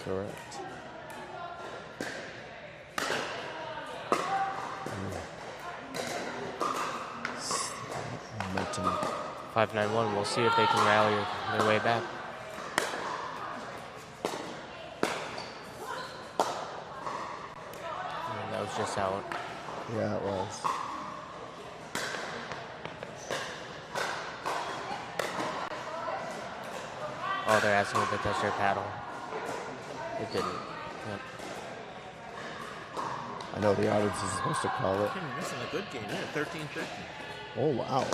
B: Correct. Momentum.
A: 5-9-1. We'll see if they can rally their way back. And that was just out.
B: Yeah, it was.
A: Oh, they're asking if they touch their paddle. It didn't. Yep.
B: I know the audience is supposed to call it.
E: This is a good game, yeah, 13-13.
B: Oh, wow.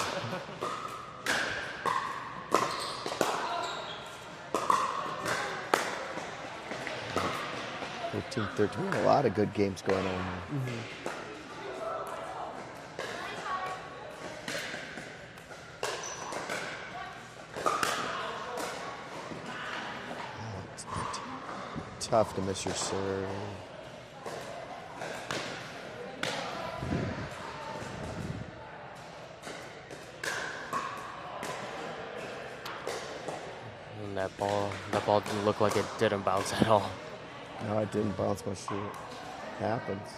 B: We have a lot of good games going on here. It's tough to miss your serve.
A: And that ball didn't look like it didn't bounce at all.
B: No, it didn't bounce much. It happens.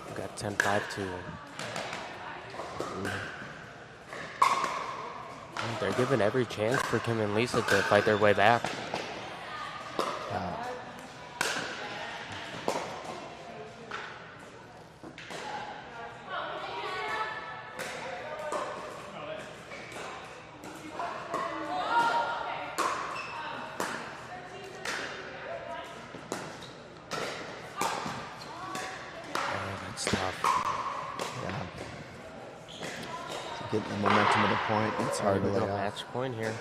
A: We got 10-5-2. They're giving every chance for Kim and Lisa to fight their way back. That's tough.
B: Yeah. Getting the momentum of the point, it's hard to
A: Here we
B: lay
A: go,
B: off.
A: match point here.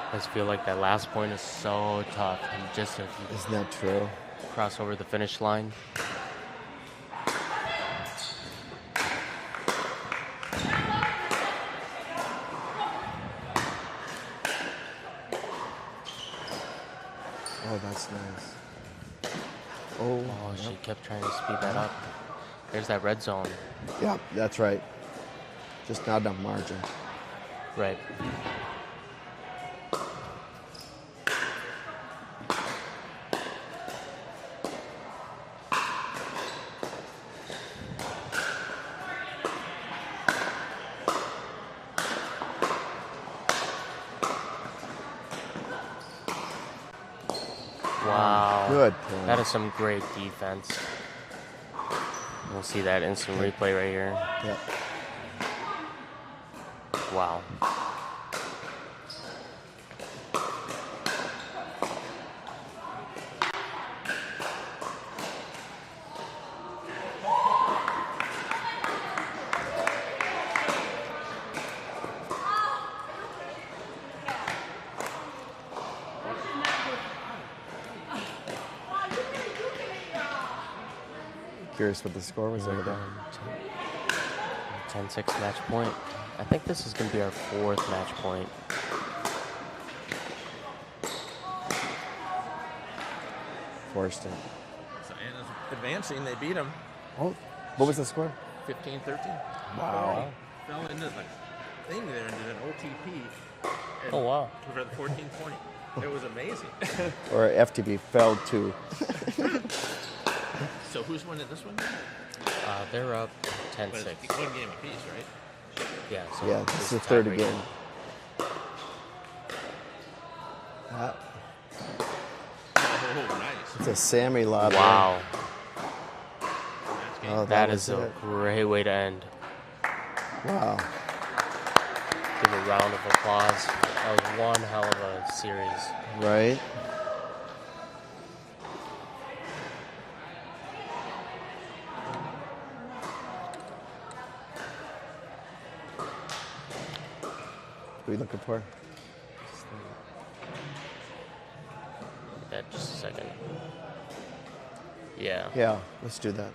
A: I just feel like that last point is so tough. And just if you
B: Isn't that true?
A: cross over the finish line.
B: Oh, that's nice. Oh,
A: Oh, she kept trying to speed that up. There's that red zone.
B: yeah, that's right. Just not enough margin.
A: Right. Wow.
B: Good point.
A: That is some great defense. We'll see that instant replay right here.
B: Yep.
A: Wow.
B: Curious what the score was over there.
A: 10-6 match point. I think this is going to be our 4th match point.
B: Forced it.
E: So Anna's advancing, they beat them
B: Oh, what was the score?
E: 15-13.
B: Wow.
E: Fell into the thing there and did an OTP. And
A: Oh, wow.
E: For the 14-20. It was amazing.
B: or FTB failed to.
E: So who's winning this one?
A: They're up
E: But
A: 10-6.
E: it's one game apiece, right?
A: Yeah, so
B: Yeah, this is the
A: it's
B: third
A: tiebreaker.
B: again. Ah,
E: Oh, nice.
B: it's a Sammy lob.
A: Wow,
E: That's game.
B: Oh,
A: that
B: was
A: is a
B: it.
A: great way to end.
B: Wow.
A: Give a round of applause. That was one hell of a series.
B: Right? What are you looking for?
A: Yeah, just a second. Yeah.
B: Yeah, let's do that.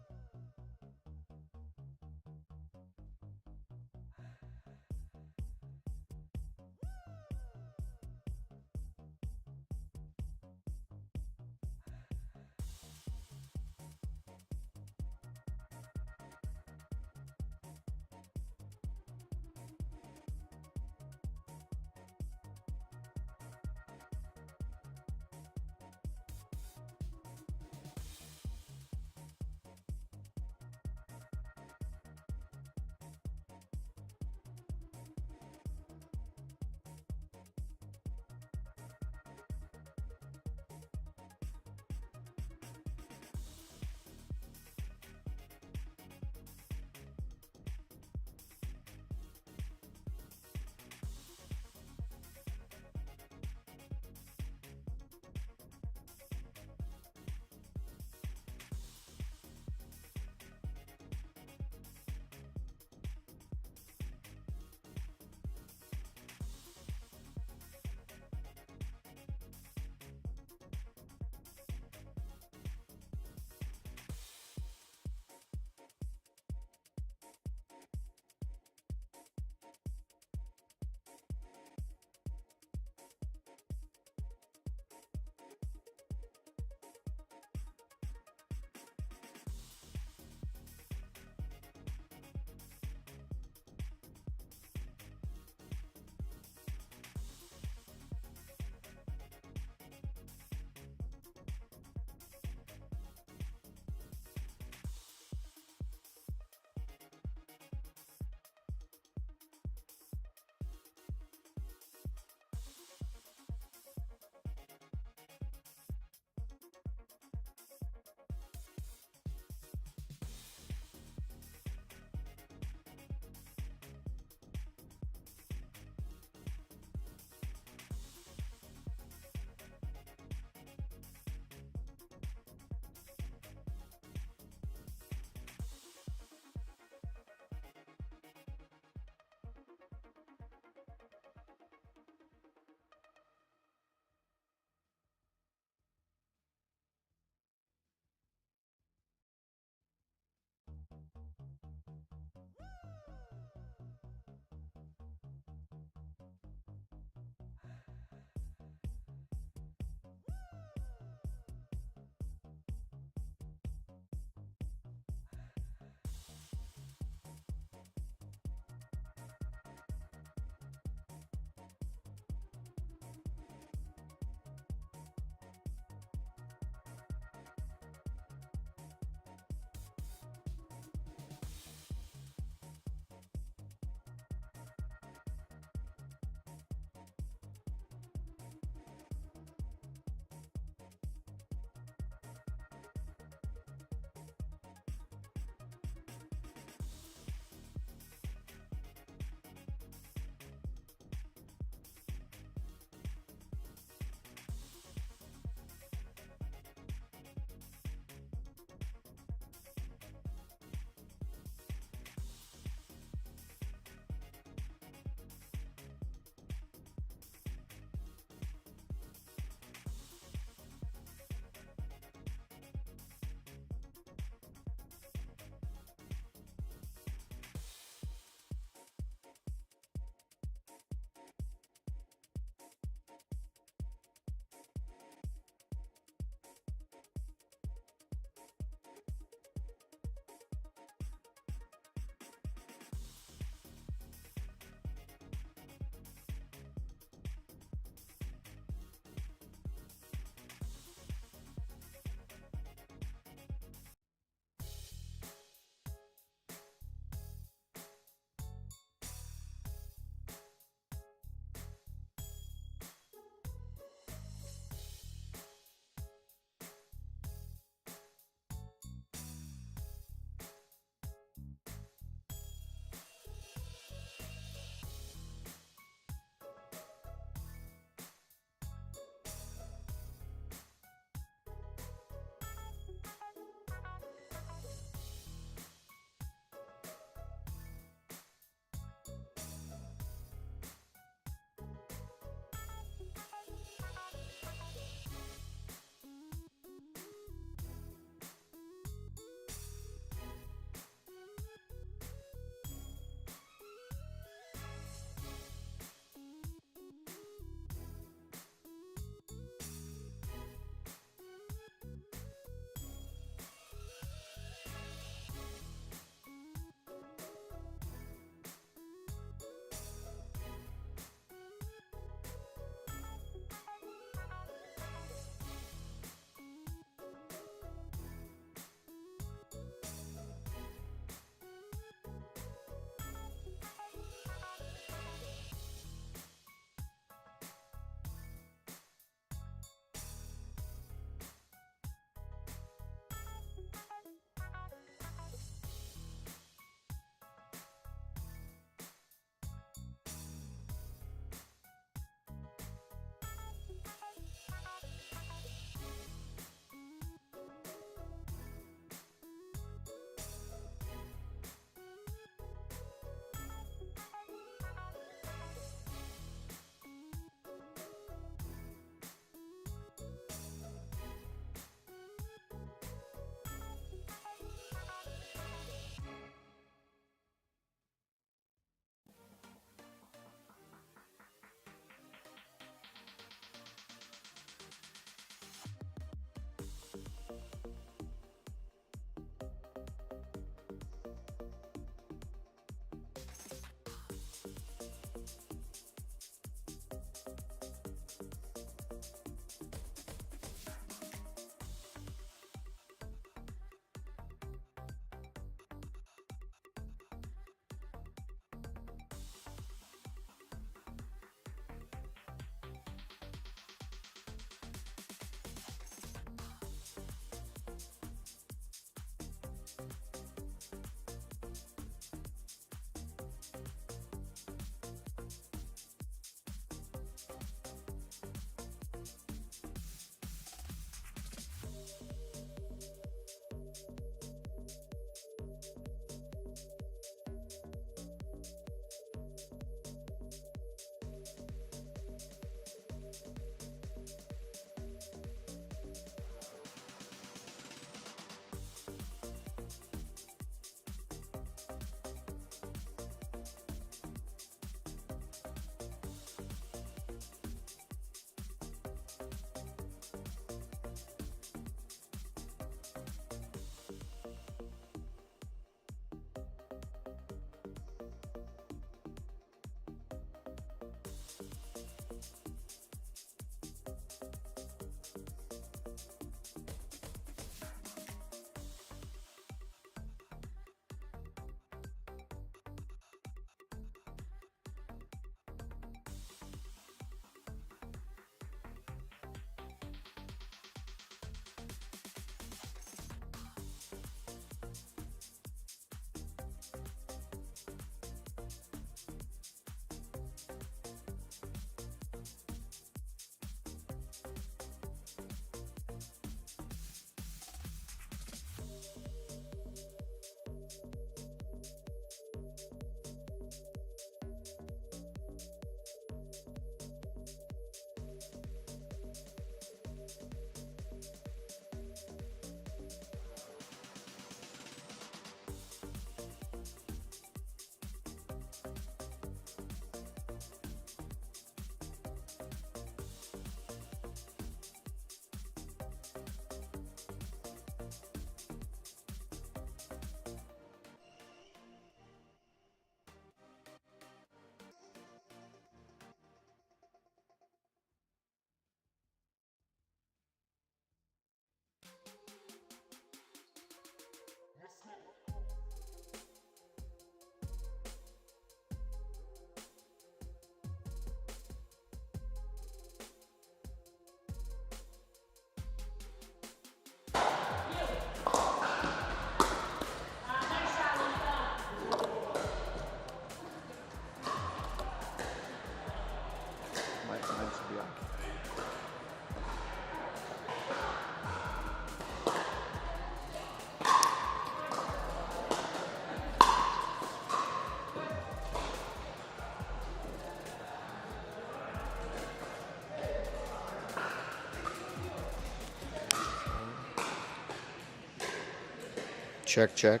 B: Check, check.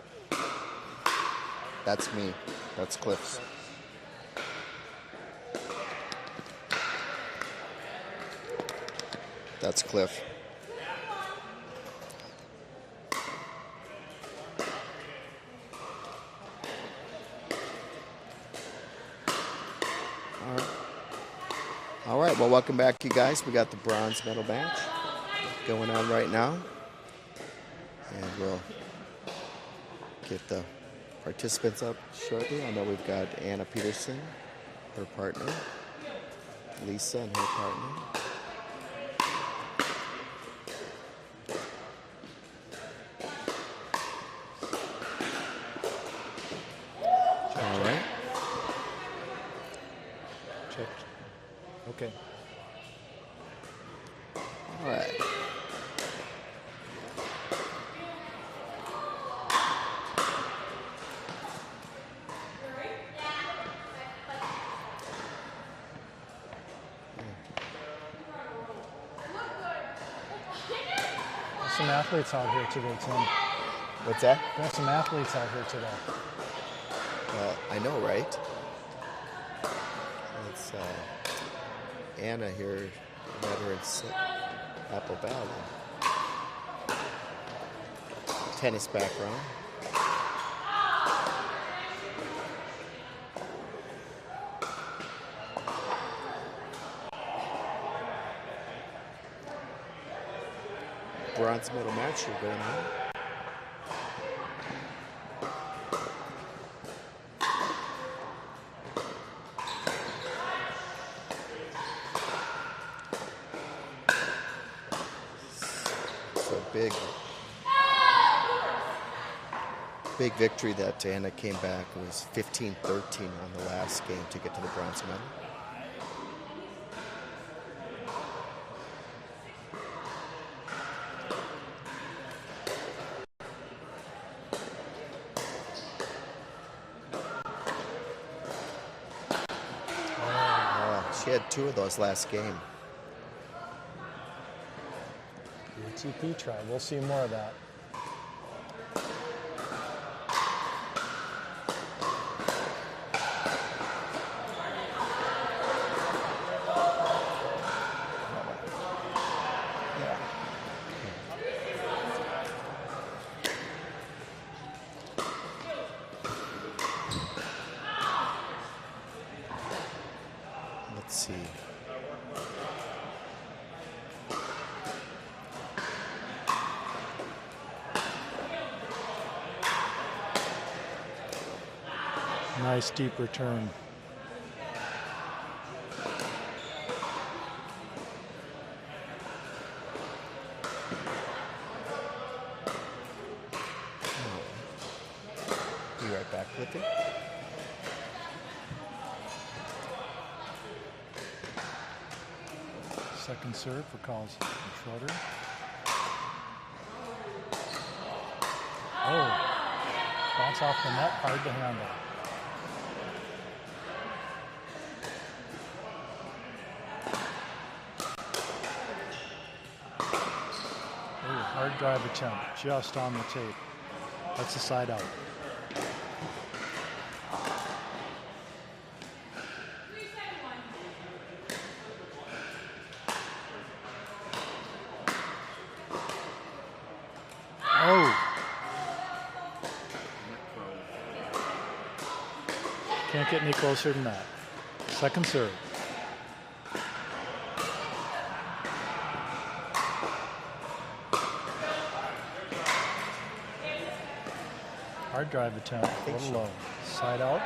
B: That's me. That's Cliff's. That's Cliff. All right, well, welcome back, you guys. We got the bronze medal match going on right now. And we'll get the participants up shortly. I know we've got Anna Peterson, her partner, Lisa and her partner. All right.
F: Check. Okay.
B: All right.
F: Some athletes out here today, Tim.
B: What's that?
F: There's some athletes out here today.
B: I know, right? It's Anna here, met her in Apple Valley. Tennis background. Bronze medal match here going on. Big victory that Anna came back. It was 15-13 on the last game to get to the bronze medal. She had 2 of those last game.
F: UTP try. We'll see more of that.
B: Let's see.
F: Nice deep return.
B: Be right back with it.
F: Second serve for Collins and Schroeder. Oh, bounce off the net, hard to handle. Oh, hard drive attempt, just on the tape. That's the side out. Can't get any closer than that. Second serve. Hard drive attempt, a little low. Side out.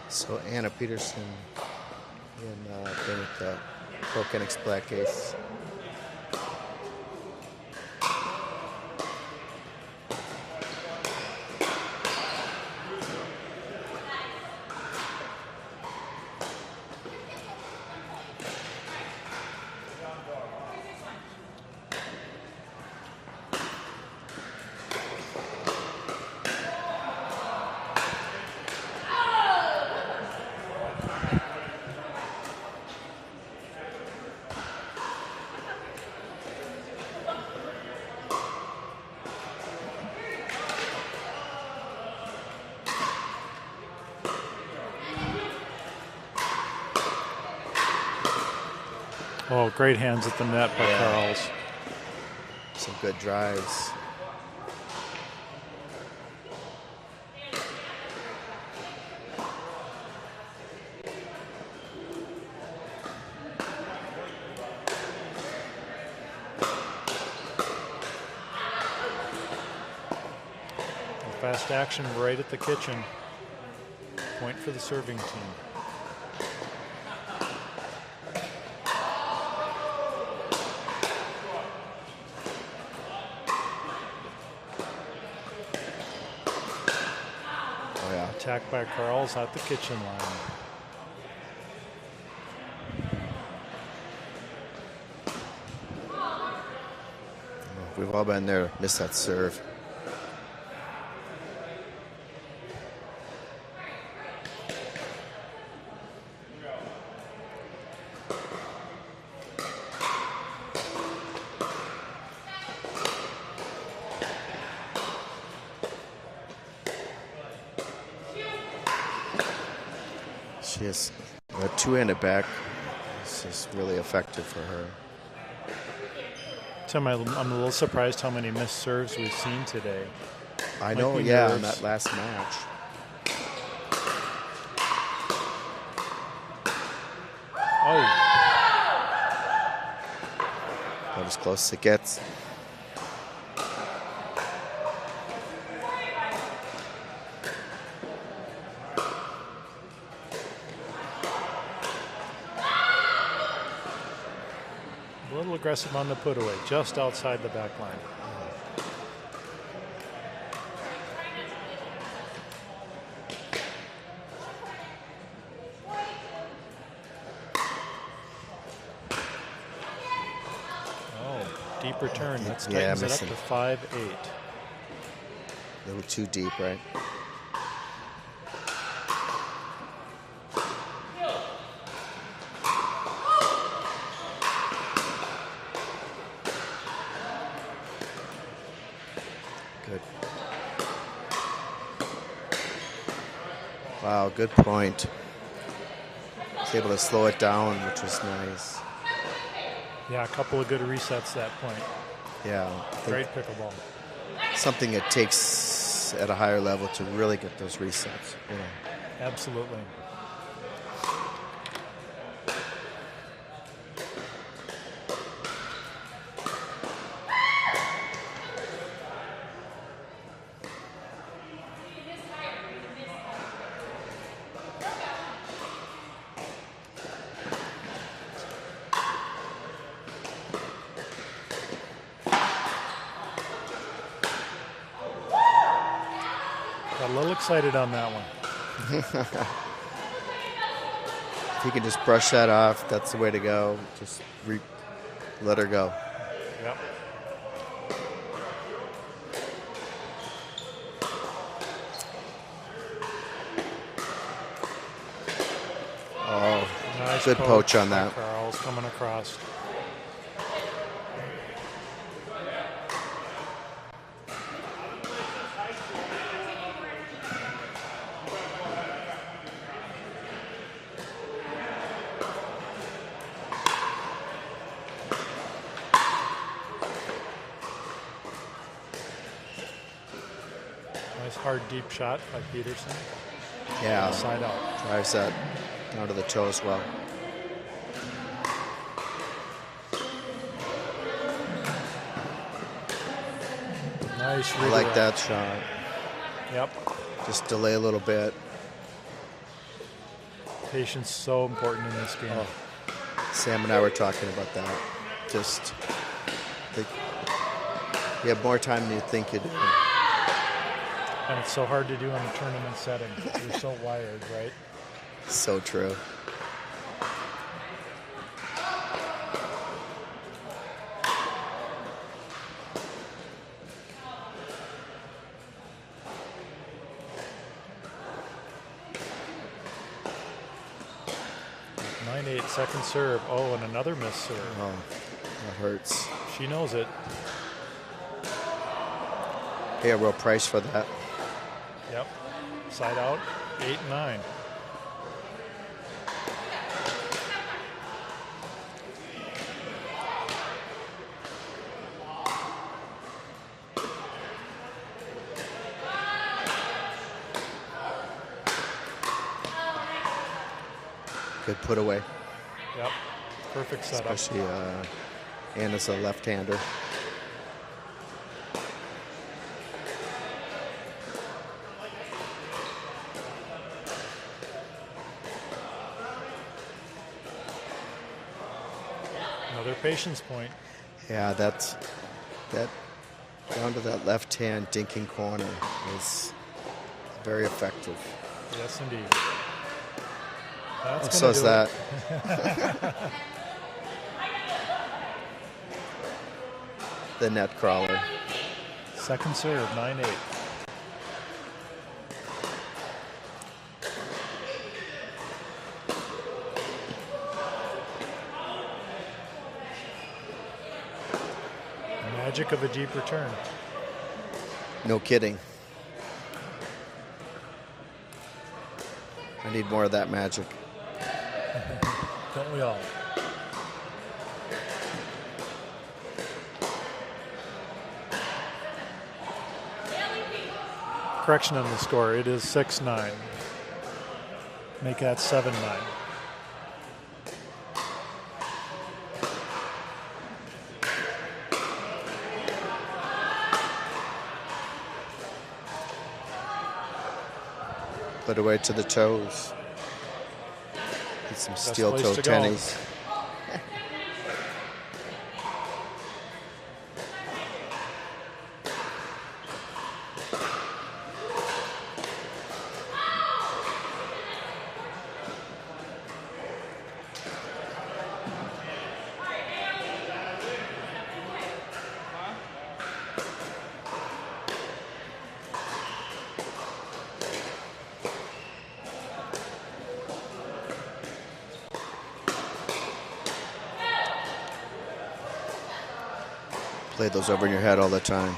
B: So Anna Peterson been with the Pro-Kenix Black Ace.
F: Oh, great hands at the net by
B: Yeah.
F: Carls.
B: Some good drives.
F: Fast action right at the kitchen. Point for the serving team.
B: Oh yeah.
F: Attack by Carls at the kitchen line.
B: We've all been there. Missed that serve. She has a two-handed back. This is really effective for her.
F: Tim, I'm a little surprised how many missed serves we've seen today.
B: I
F: Might
B: know,
F: be
B: yeah,
F: nerves.
B: in that last match.
F: Oh,
B: About as close as it gets.
F: a little aggressive on the put away, just outside the back line. Oh, deep return. That
B: Yeah,
F: tightens it up
B: missing.
F: to 5-8.
B: A little too deep, right? Good. Wow, good point. Was able to slow it down, which was nice.
F: Yeah, a couple of good resets that point.
B: Yeah, I think
F: Great pickleball.
B: something it takes at a higher level to really get those resets. You know.
F: Absolutely. Got a little excited on that one.
B: If you can just brush that off, that's the way to go. Just let her go.
F: Yep.
B: Oh,
F: Nice
B: good poach on
F: by
B: that.
F: Carl's coming across. Nice hard deep shot by Peterson.
B: Yeah,
F: Side out.
B: drives that down to the toe as well.
F: Nice
B: I like
F: redirect.
B: that shot.
F: Yep.
B: Just delay a little bit.
F: Patience so important in this game.
B: Oh, Sam and I were talking about that. Just think you have more time than you think you do.
F: And it's so hard to do in a tournament setting. You're so wired, right?
B: So true.
F: Second serve. Oh, and another miss serve.
B: Oh, that hurts.
F: She knows it.
B: Pay a real price for that.
F: Yep. Side out. 8-9.
B: Good put away.
F: Yep. Perfect setup.
B: Especially Anna's a left-hander.
F: Another patience point.
B: Yeah, that down to that left-hand dinking corner is very effective.
F: Yes, indeed. That's
B: So
F: gonna
B: is
F: do
B: that.
F: it.
B: The net crawler.
F: Second serve, 9-8. Magic of a deep return.
B: No kidding. I need more of that magic.
F: Don't we all? Correction on the score. It is 6-9. Make that 7-9.
B: Put away to the toes. Get some
F: Best
B: steel
F: place
B: toe
F: to go.
B: tennies. Play those over in your head all the time.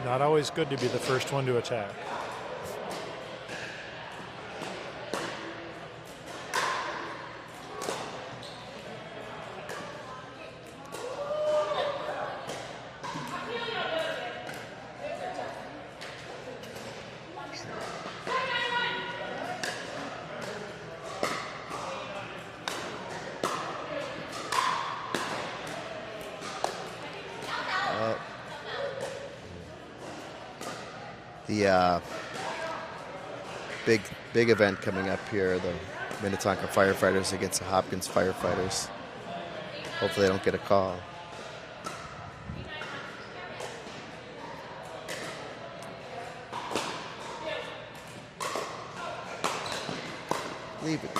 F: Not always good to be the first one to attack.
B: The big event coming up here, the Minnetonka Firefighters against the Hopkins Firefighters. Hopefully they don't get a call. Leave it.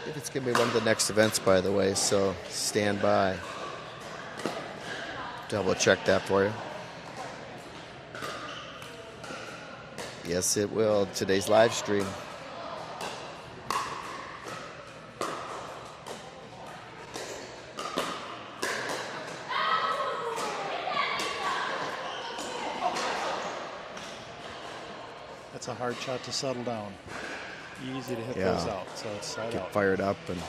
B: If it's going to be one of the next events, by the way, so stand by. Double check that for you. Yes, it will. Today's live stream.
F: That's a hard shot to settle down. Easy to hit
B: Yeah.
F: those out, so it's side
B: Get
F: out.
B: fired up and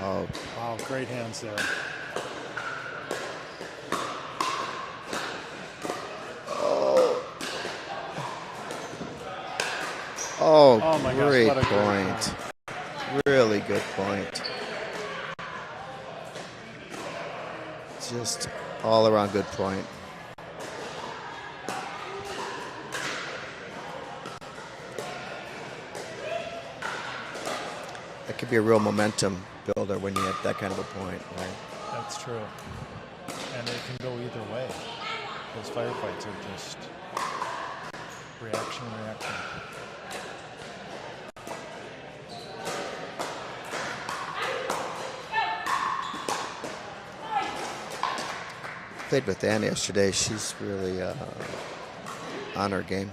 B: oh,
F: Wow, great hands there.
B: oh,
F: my gosh,
B: great
F: what a great
B: point. Really good point. Just all around good point. That could be a real momentum builder when you have that kind of a point, right?
F: That's true. And it can go either way. Those firefights are just reaction.
B: Played with Anna yesterday. She's really on her game.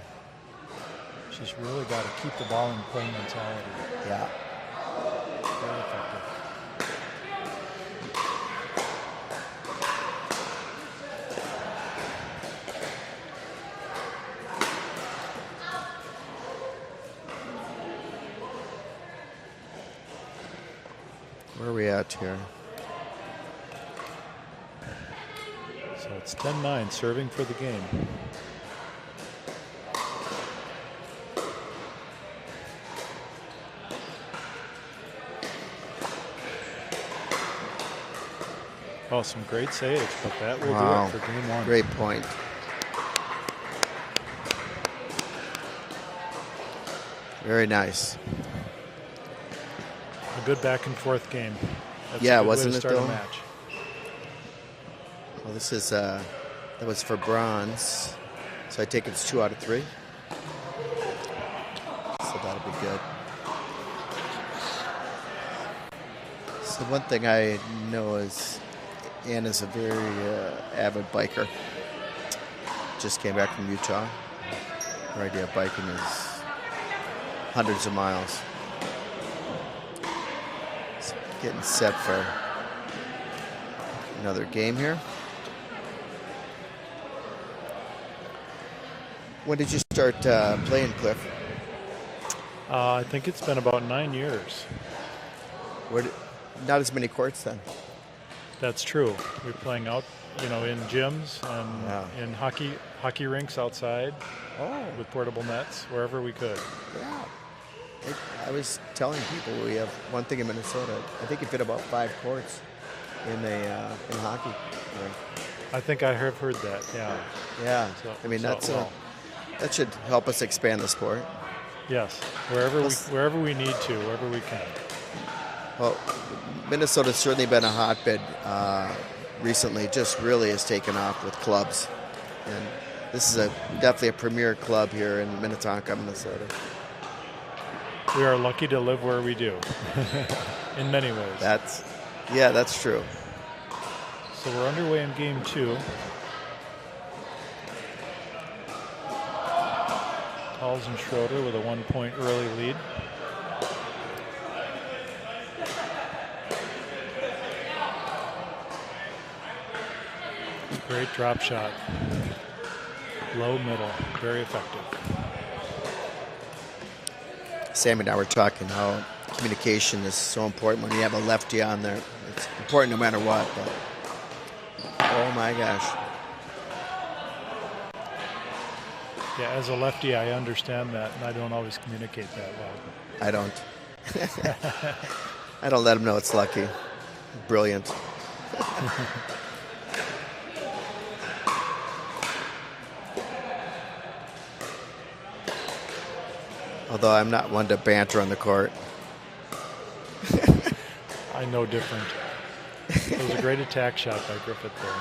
F: She's really got to keep the ball in play mentality.
B: Yeah.
F: Very effective.
B: Where are we at here?
F: So it's 10-9, serving for the game. Oh, some great saves, but that will
B: Wow.
F: do it for game one.
B: Great point. Very nice.
F: A good back and forth game. That's
B: Yeah,
F: a good way
B: wasn't
F: to
B: it,
F: start
B: though?
F: a match.
B: Well, this is that was for bronze, so I take it's 2 out of 3. So that'll be good. So one thing I know is Anna's a very avid biker. Just came back from Utah. Her idea of biking is hundreds of miles. So getting set for another game here. When did you start playing, Cliff?
F: I think it's been about 9 years.
B: Not as many courts then.
F: That's true. We're playing out, in gyms and
B: Yeah.
F: in hockey rinks outside with portable nets, wherever we could.
B: Yeah. I was telling people we have one thing in Minnesota. I think you fit about 5 courts in hockey rink.
F: I think I have heard that, yeah.
B: Yeah.
F: So-
B: I mean,
F: so-
B: that should help us expand the sport.
F: Yes, wherever we need to, wherever we can.
B: Well, Minnesota's certainly been a hotbed recently. Just really has taken off with clubs, and this is definitely a premier club here in Minnetonka, Minnesota.
F: We are lucky to live where we do, in many ways.
B: That's true.
F: So we're underway in game 2. Halls and Schroeder with a 1-point early lead. Great drop shot. Low middle, very effective.
B: Sammy and I were talking how communication is so important when you have a lefty on there. It's important no matter what, but oh my gosh.
F: Yeah, as a lefty, I understand that, and I don't always communicate that well.
B: I don't. I don't let him know it's lucky. Brilliant. Although I'm not one to banter on the court.
F: I know different. It was a great attack shot by Griffith there.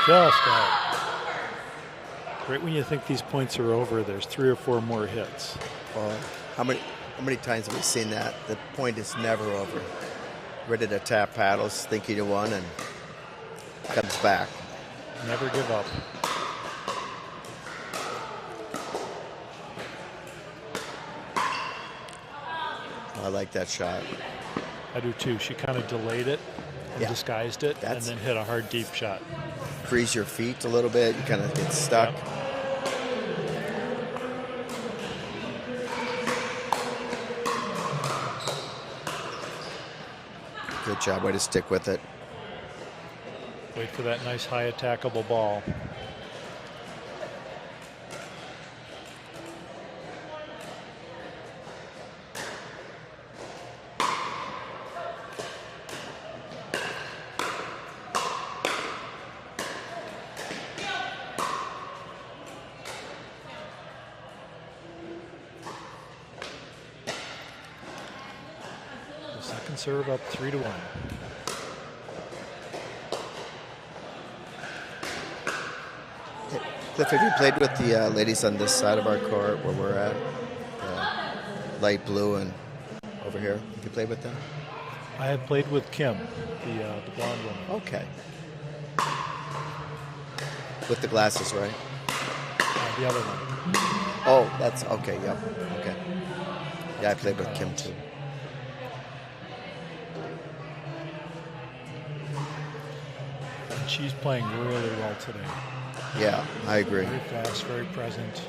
F: Just out. Right when you think these points are over, there's 3 or 4 more hits.
B: Well, how many times have we seen that? The point is never over. Ready to tap paddles, think you won, and comes back.
F: Never give up.
B: I like that shot.
F: I do too. She kind of delayed it and
B: Yeah.
F: disguised it, and
B: That's-
F: then hit a hard deep shot.
B: Freeze your feet a little bit. You kind of get stuck.
F: Yep.
B: Good job. Way to stick with it.
F: Wait for that nice high attackable ball. The second serve up 3-1.
B: Cliff, have you played with the ladies on this side of our court where we're at? Light blue and over here. Have you played with them?
F: I have played with Kim, the blonde woman.
B: Okay. With the glasses, right?
F: The other one.
B: Oh, that's okay. Yep. Okay. Yeah, I played with Kim too.
F: And she's playing really well today.
B: Yeah, I agree.
F: Very fast, very present.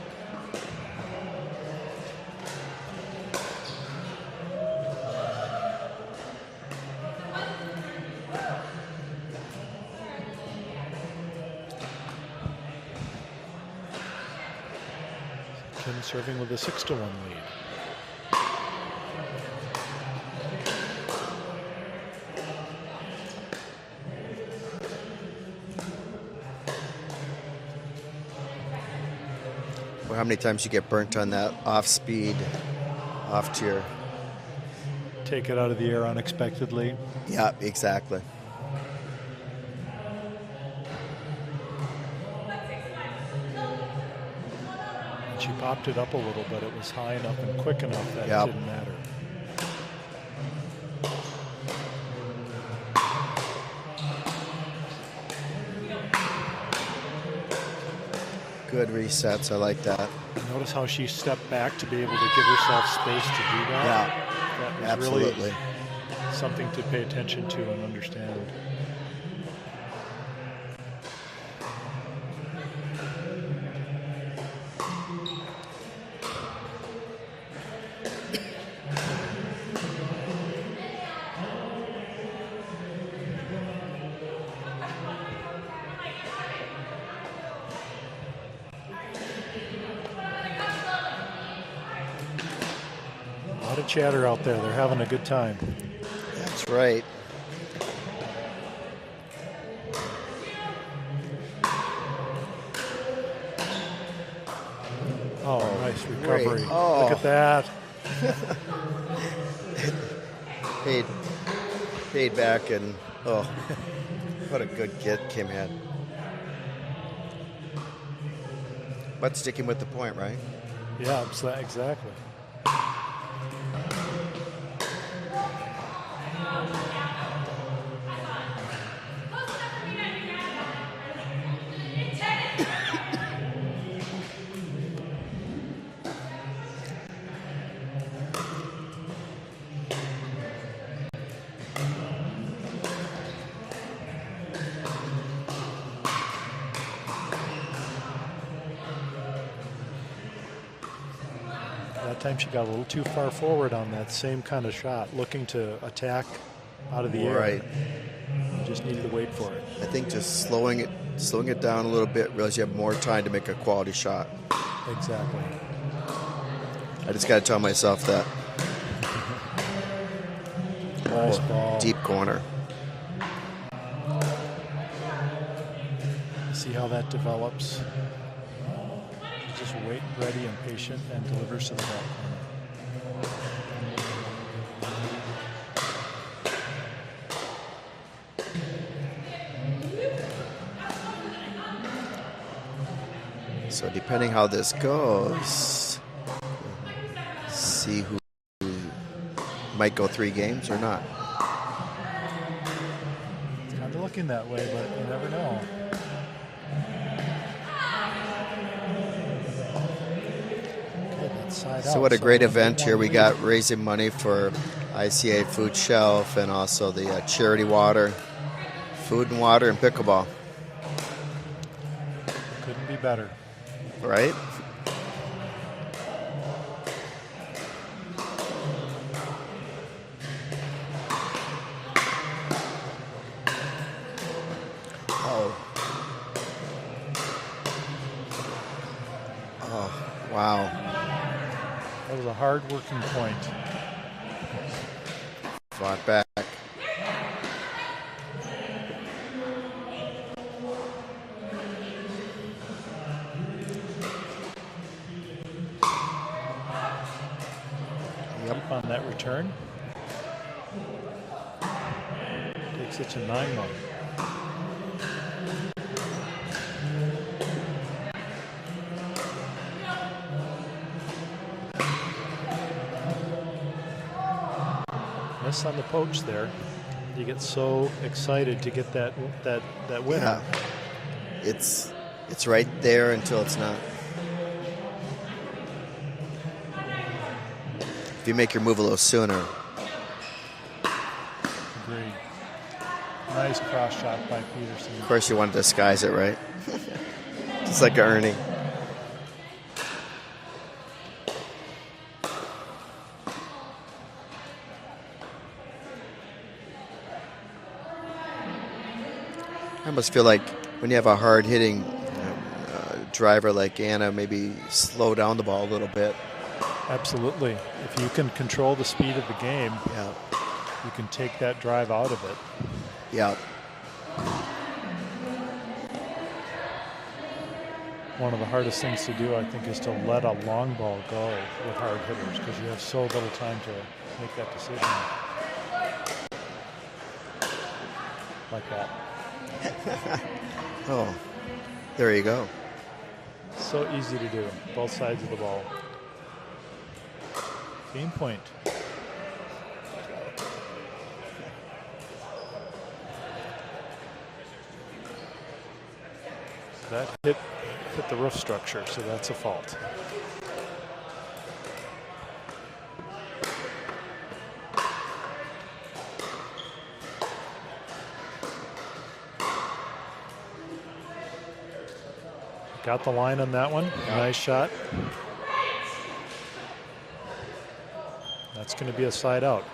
F: Kim serving with a 6-1 lead.
B: Well, how many times you get burnt on that off speed, off tier?
F: Take it out of the air unexpectedly.
B: Yeah, exactly.
F: And she popped it up a little, but it was high enough and quick enough that
B: Yep.
F: it didn't matter.
B: Good resets. I like that.
F: Notice how she stepped back to be able to give herself space to do that.
B: Yeah,
F: That was
B: absolutely.
F: really something to pay attention to and understand. A lot of chatter out there. They're having a good time.
B: That's right.
F: Oh, nice recovery.
B: Great. Oh.
F: Look at that.
B: Paid back, and oh, what a good kid Kim had. But sticking with the point, right?
F: Yeah, exactly. That time she got a little too far forward on that same kind of shot, looking to attack out of the air.
B: Right.
F: You just needed to wait for it.
B: I think just slowing it down a little bit, realize you have more time to make a quality shot.
F: Exactly.
B: I just got to tell myself that.
F: Nice ball.
B: Deep corner.
F: See how that develops. Just wait, ready, and patient, and delivers to the back corner.
B: So depending how this goes, see who might go 3 games or not.
F: It's kind of looking that way, but you never know.
B: So what a great event here. We got raising money for ICA Food Shelf and also the charity water, food and water, and pickleball.
F: Couldn't be better.
B: Right? Oh. Oh, wow.
F: That was a hard working point.
B: Fought back.
F: Yep. On that return. Takes it to 9-1. Miss on the poach there. You get so excited to get that win.
B: Yeah. It's right there until it's not. if you make your move a little sooner.
F: Agreed. Nice cross shot by Peterson.
B: Of course, you want to disguise it, right? Just like Ernie. I almost feel like when you have a hard-hitting driver like Anna, maybe slow down the ball a little bit.
F: Absolutely. If you can control the speed of the game,
B: Yeah.
F: you can take that drive out of it.
B: Yeah.
F: One of the hardest things to do, I think, is to let a long ball go with hard hitters because you have so little time to make that decision. Like that.
B: Oh, there you go.
F: So easy to do, both sides of the ball. Game point. That hit the roof structure, so that's a fault. Got the line on that one.
B: Yeah.
F: Nice shot. That's going to be a side out.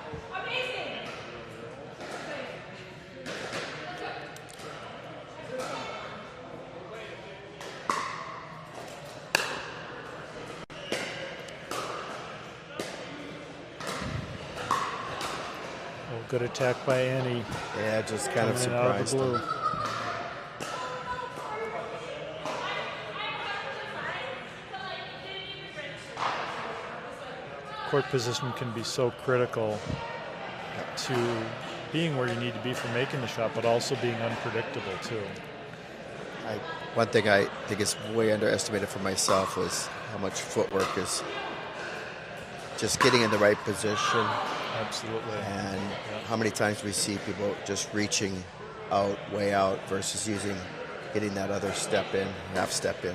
F: Oh, good attack by Annie.
B: Yeah, just kind of
F: Coming out of the
B: surprised
F: blue.
B: him.
F: Court position can be so critical to being where you need to be for making the shot, but also being unpredictable too.
B: One thing I think is way underestimated for myself was how much footwork is just getting in the right position,
F: Absolutely.
B: and how many times we see people just reaching out, way out, versus getting that other step in, half step in.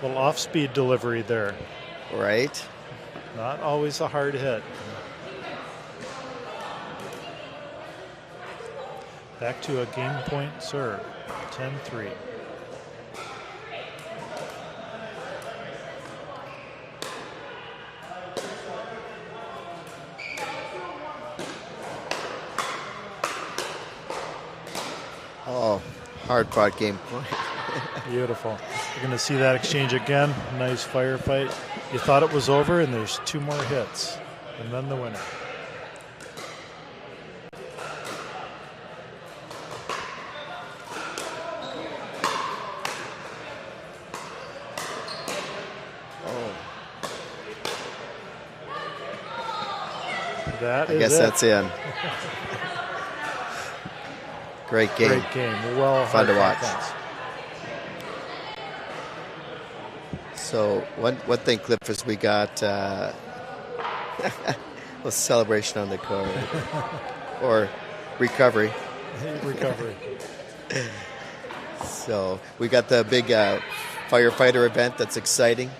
F: Little off-speed delivery there.
B: Right?
F: Not always a hard hit. Back to a game point serve. 10-3.
B: Oh, hard-fought game point.
F: Beautiful. You're going to see that exchange again. Nice firefight. You thought it was over, and there's two more hits. And then the winner. That
B: I
F: is
B: guess
F: it.
B: that's in. Great game.
F: Great game. Well,
B: Fun to
F: hard
B: watch.
F: offense.
B: So one thing, Cliff, is we got a celebration on the court, or recovery.
F: Recovery.
B: So we got the big firefighter event that's exciting.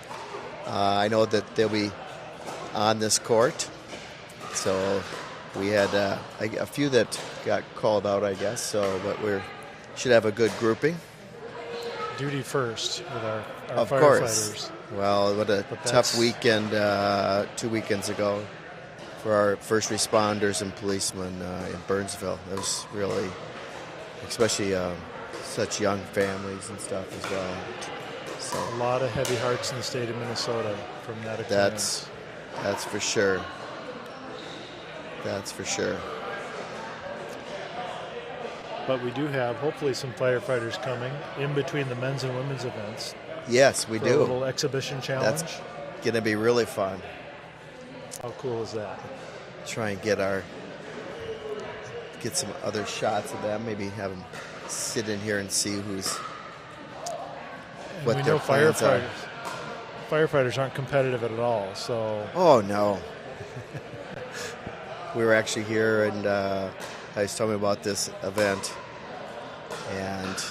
B: I know that they'll be on this court. So we had a few that got called out, I guess. So, but we should have a good grouping.
F: Duty first with our
B: Of
F: firefighters.
B: course. Well, what a
F: But
B: tough
F: that's-
B: weekend 2 weekends ago for our first responders and policemen in Burnsville. It was really, especially such young families and stuff as well. So
F: A lot of heavy hearts in the state of Minnesota from that occurrence.
B: that's for sure. That's for sure.
F: But we do have hopefully some firefighters coming in between the men's and women's events.
B: Yes, we
F: for a
B: do.
F: little exhibition challenge.
B: That's going to be really fun.
F: How cool is that?
B: Try and get some other shots of them. Maybe have them sit in here and see
F: And
B: what
F: we
B: their
F: know
B: plans are.
F: firefighters aren't competitive at all. So
B: Oh no. We were actually here, and I was telling me about this event, and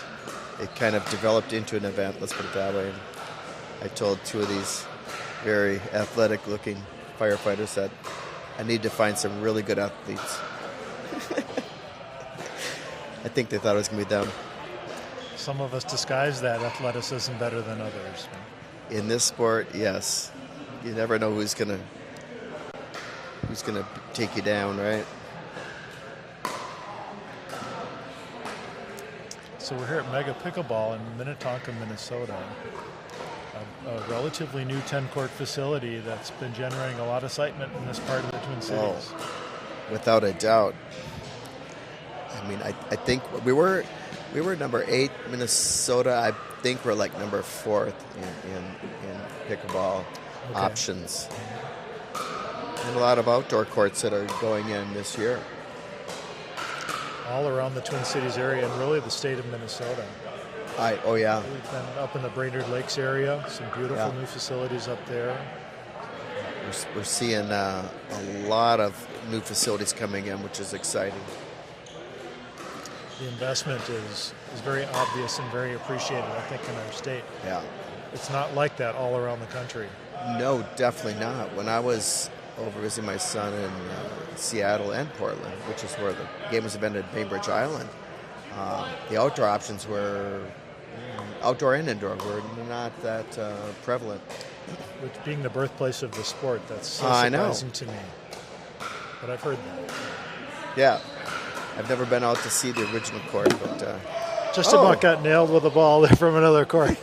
B: it kind of developed into an event, let's put it that way. And I told two of these very athletic-looking firefighters that I need to find some really good athletes. I think they thought it was going to be them.
F: Some of us disguise that athleticism better than others.
B: In this sport, yes. You never know who's gonna take you down, right?
F: So we're here at Mega Pickleball in Minnetonka, Minnesota. A relatively new 10-court facility that's been generating a lot of excitement in this part of the Twin Cities.
B: Oh, without a doubt. I mean, I think we were number 8, Minnesota. I think we're like number 4th in pickleball options. And a lot of outdoor courts that are going in this year.
F: All around the Twin Cities area and really the state of Minnesota.
B: Oh yeah.
F: We've been up in the Brainerd Lakes area, some beautiful new facilities up there.
B: We're seeing a lot of new facilities coming in, which is exciting.
F: The investment is very obvious and very appreciated, I think, in our state.
B: Yeah.
F: It's not like that all around the country.
B: No, definitely not. When I was over visiting my son in Seattle and Portland, which is where the game was invented at Bainbridge Island, the outdoor options were outdoor and indoor were not that prevalent.
F: Which, being the birthplace of the sport, that's so
B: I know.
F: surprising to me. But I've heard that.
B: Yeah. I've never been out to see the original court, but...
F: Just about got nailed with a ball there from another court.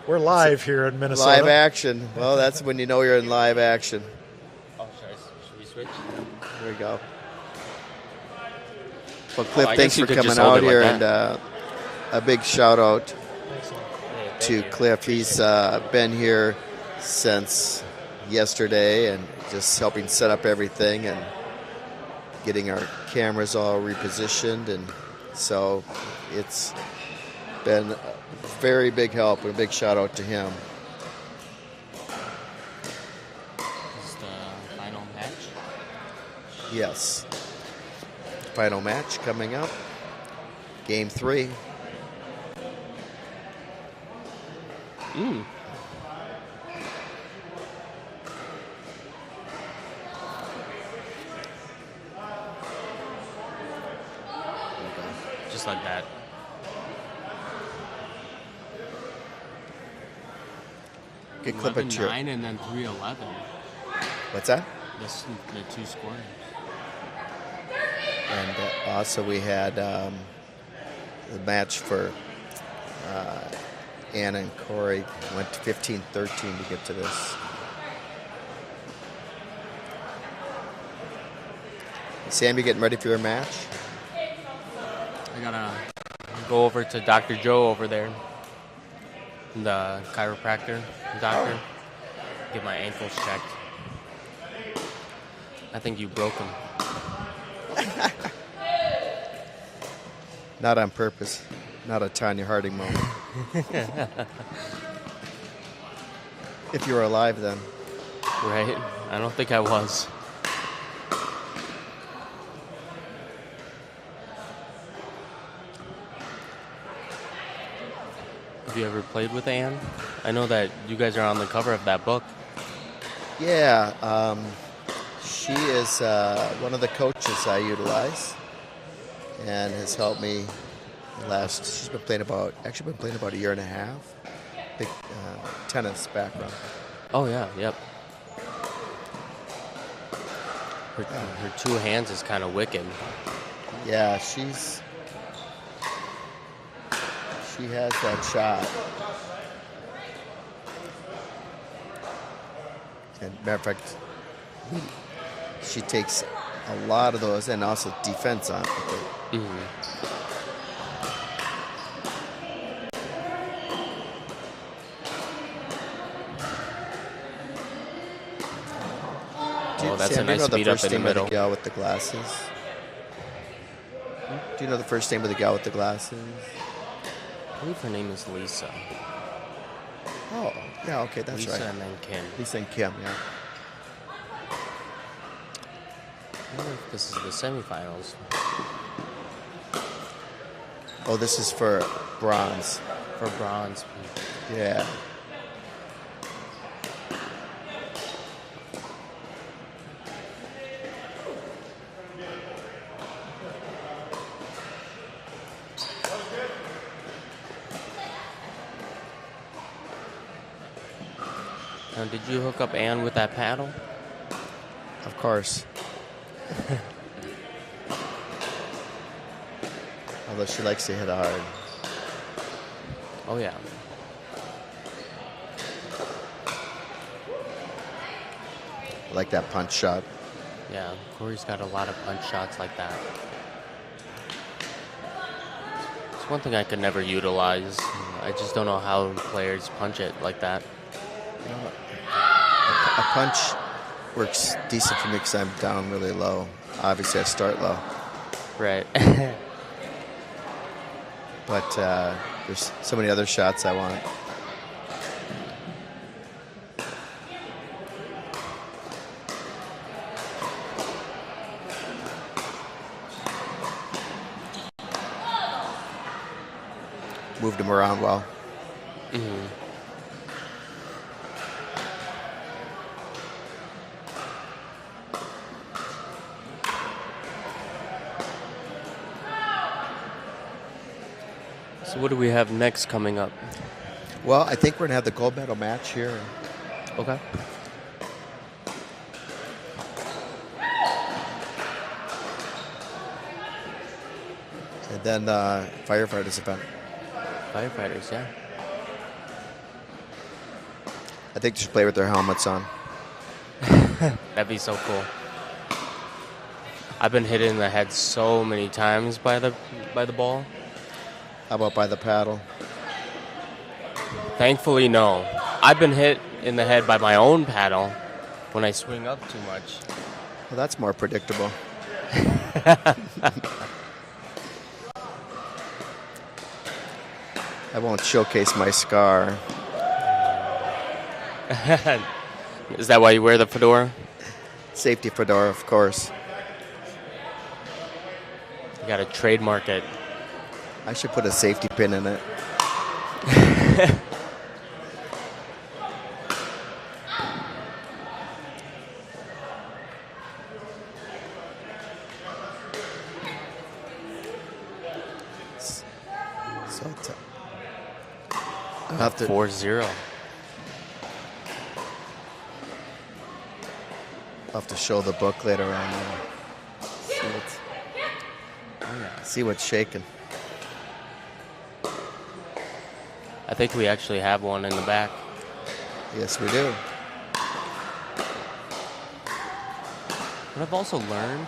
F: We're live here in Minnesota.
B: Live action. Well, that's when you know you're in live action.
A: Oh, should we switch?
B: There we go. Well, Cliff,
A: I
B: thanks
A: guess you
B: for
A: could just
B: coming
A: hold
B: out
A: it like
B: here,
A: that.
B: and a big shout out
A: Hey, thank
B: to
A: you.
B: Cliff. He's been here since yesterday and just helping set up everything and getting our cameras all repositioned, and so it's been a very big help and a big shout out to him.
A: Is the final match?
B: Yes. Final match coming up. Game 3.
A: Just like that.
B: Good clip of cheer.
A: 11-9 and then 3-11.
B: What's that?
A: The two scorers.
B: And also we had the match for Anna and Corey. Went to 15-13 to get to this. Sam, you getting ready for your match?
A: I gotta go over to Dr. Joe over there, the chiropractor doctor, get my ankles checked. I think you broke them.
B: Not on purpose. Not a Tanya Harding moment. If you were alive then.
A: Right? I don't think I was. Have you ever played with Anne? I know that you guys are on the cover of that book.
B: Yeah, she is one of the coaches I utilize and has helped me she's been playing about a year and a half. Big tennis background.
A: Oh, yeah, yep. Her two hands is kind of wicked.
B: Yeah, she has that shot. And matter of fact, she takes a lot of those and also defense on it.
A: Oh, that's
B: Sam,
A: a nice
B: do you know
A: beat up in the middle.
B: The gal with the glasses? Do you know the first name of the gal with the glasses?
A: I believe her name is Lisa.
B: Oh, yeah, okay, that's
A: Lisa
B: right.
A: and then Kim.
B: Lisa and Kim, yeah.
A: I wonder if this is the semifinals.
B: Oh, this is for bronze.
A: For bronze.
B: Yeah.
A: Now, did you hook up Ann with that paddle?
B: Of course. Although she likes to hit hard.
A: Oh, yeah.
B: I like that punch shot.
A: Yeah, Corey's got a lot of punch shots like that. It's one thing I could never utilize. I just don't know how players punch it like that.
B: A punch works decent for me because I'm down really low. Obviously, I start low.
A: Right.
B: But there's so many other shots I want. Moved him around well.
A: Mm-hmm. So what do we have next coming up?
B: Well, I think we're going to have the gold medal match here.
A: Okay.
B: And then Firefighters event.
A: Firefighters, yeah.
B: I think they should play with their helmets on.
A: That'd be so cool. I've been hit in the head so many times by the ball.
B: How about by the paddle?
A: Thankfully, no. I've been hit in the head by my own paddle when I swing up too much.
B: Well, that's more predictable. I won't showcase my scar.
A: Is that why you wear the fedora?
B: Safety fedora, of course.
A: You gotta trademark it.
B: I should put a safety pin in it. I'll have to
A: 4-0.
B: I'll have to show the book later on. See what's shaking.
A: I think we actually have one in the back.
B: Yes, we do.
A: What I've also learned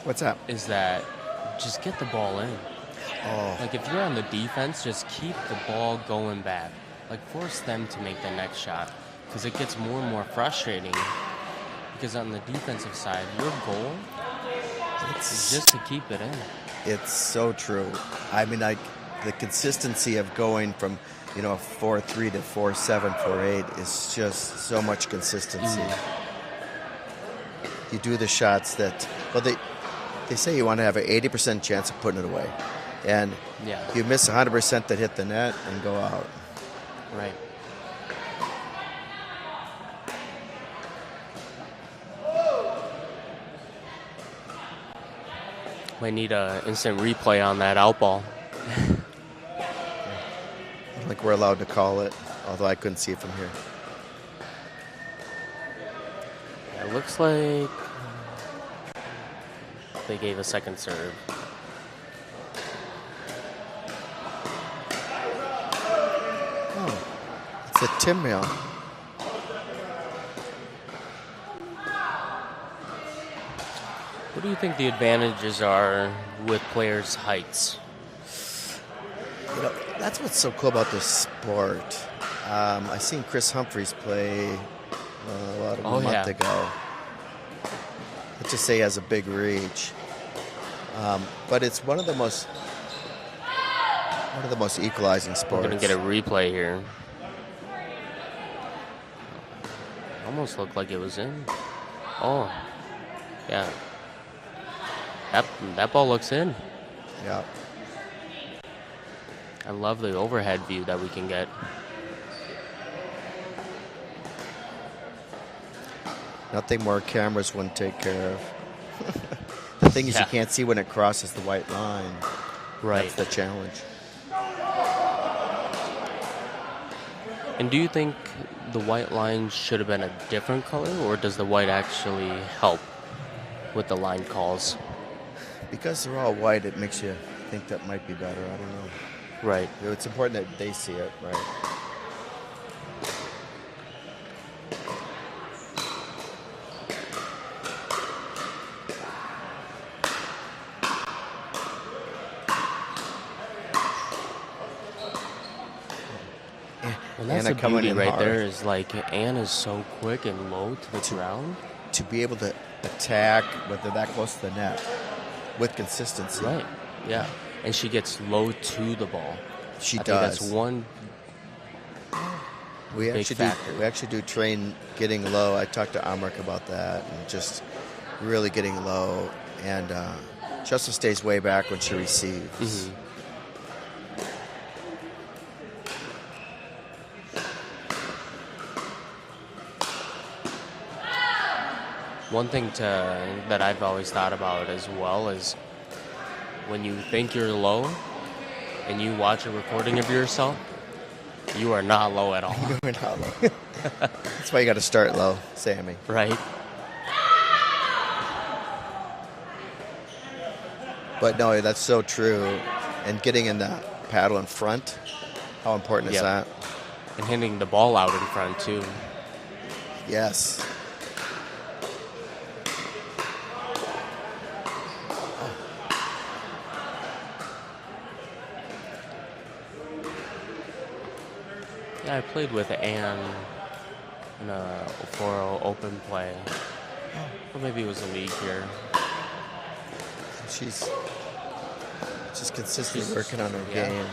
B: What's that?
A: is that just get the ball in.
B: Oh,
A: Like, if you're on the defense, just keep the ball going back. Like, force them to make the next shot. Because it gets more and more frustrating. Because on the defensive side, your goal is just to keep it in.
B: it's so true. I mean, the consistency of going from, 4-3 to 4-7, 4-8 is just so much consistency. You do the shots that, well, they say you want to have an 80% chance of putting it away. And
A: Yeah.
B: you miss 100% that hit the net and go out.
A: Right. Might need a instant replay on that out ball.
B: Like we're allowed to call it, although I couldn't see it from here.
A: It looks like they gave a second serve.
B: Oh, it's a Tim Mill.
A: What do you think the advantages are with players' heights?
B: That's what's so cool about this sport. I seen Chris Humphreys play about a month ago. Let's just say he has a big reach. But it's one of the most equalizing sports.
A: We're gonna get a replay here. Almost looked like it was in. Oh, yeah. That ball looks in.
B: Yeah.
A: I love the overhead view that we can get.
B: Nothing more cameras wouldn't take care of. The thing is,
A: Yeah.
B: you can't see when it crosses the white line.
A: Right.
B: That's the challenge.
A: And do you think the white line should have been a different color, or does the white actually help with the line calls?
B: Because they're all white, it makes you think that might be better. I don't know.
A: Right.
B: It's important that they see it, right?
A: And that's
B: Anna
A: the
B: coming
A: beauty
B: in
A: right
B: hard.
A: there is like Anne is so quick and low to the ground.
B: To be able to attack when they're that close to the net with consistency.
A: Right. Yeah. And she gets low to the ball.
B: She
A: I
B: does.
A: think that's one
B: We
A: big
B: actually
A: factor.
B: do. We actually do train getting low. I talked to Amrik about that, and just really getting low. And she also stays way back when she receives.
A: Mhm. One thing that I've always thought about as well is when you think you're low and you watch a recording of yourself, you are not low at all.
B: You're not low. That's why you got to start low, Sammy.
A: Right?
B: But no, that's so true. And getting in the paddle in front, how important is
A: Yep.
B: that?
A: And hitting the ball out in front too.
B: Yes.
A: Yeah, I played with Anne in a 4-0 open play. Or maybe it was a league here.
B: She's consistently
A: She's-
B: working on her
A: yeah.
B: game.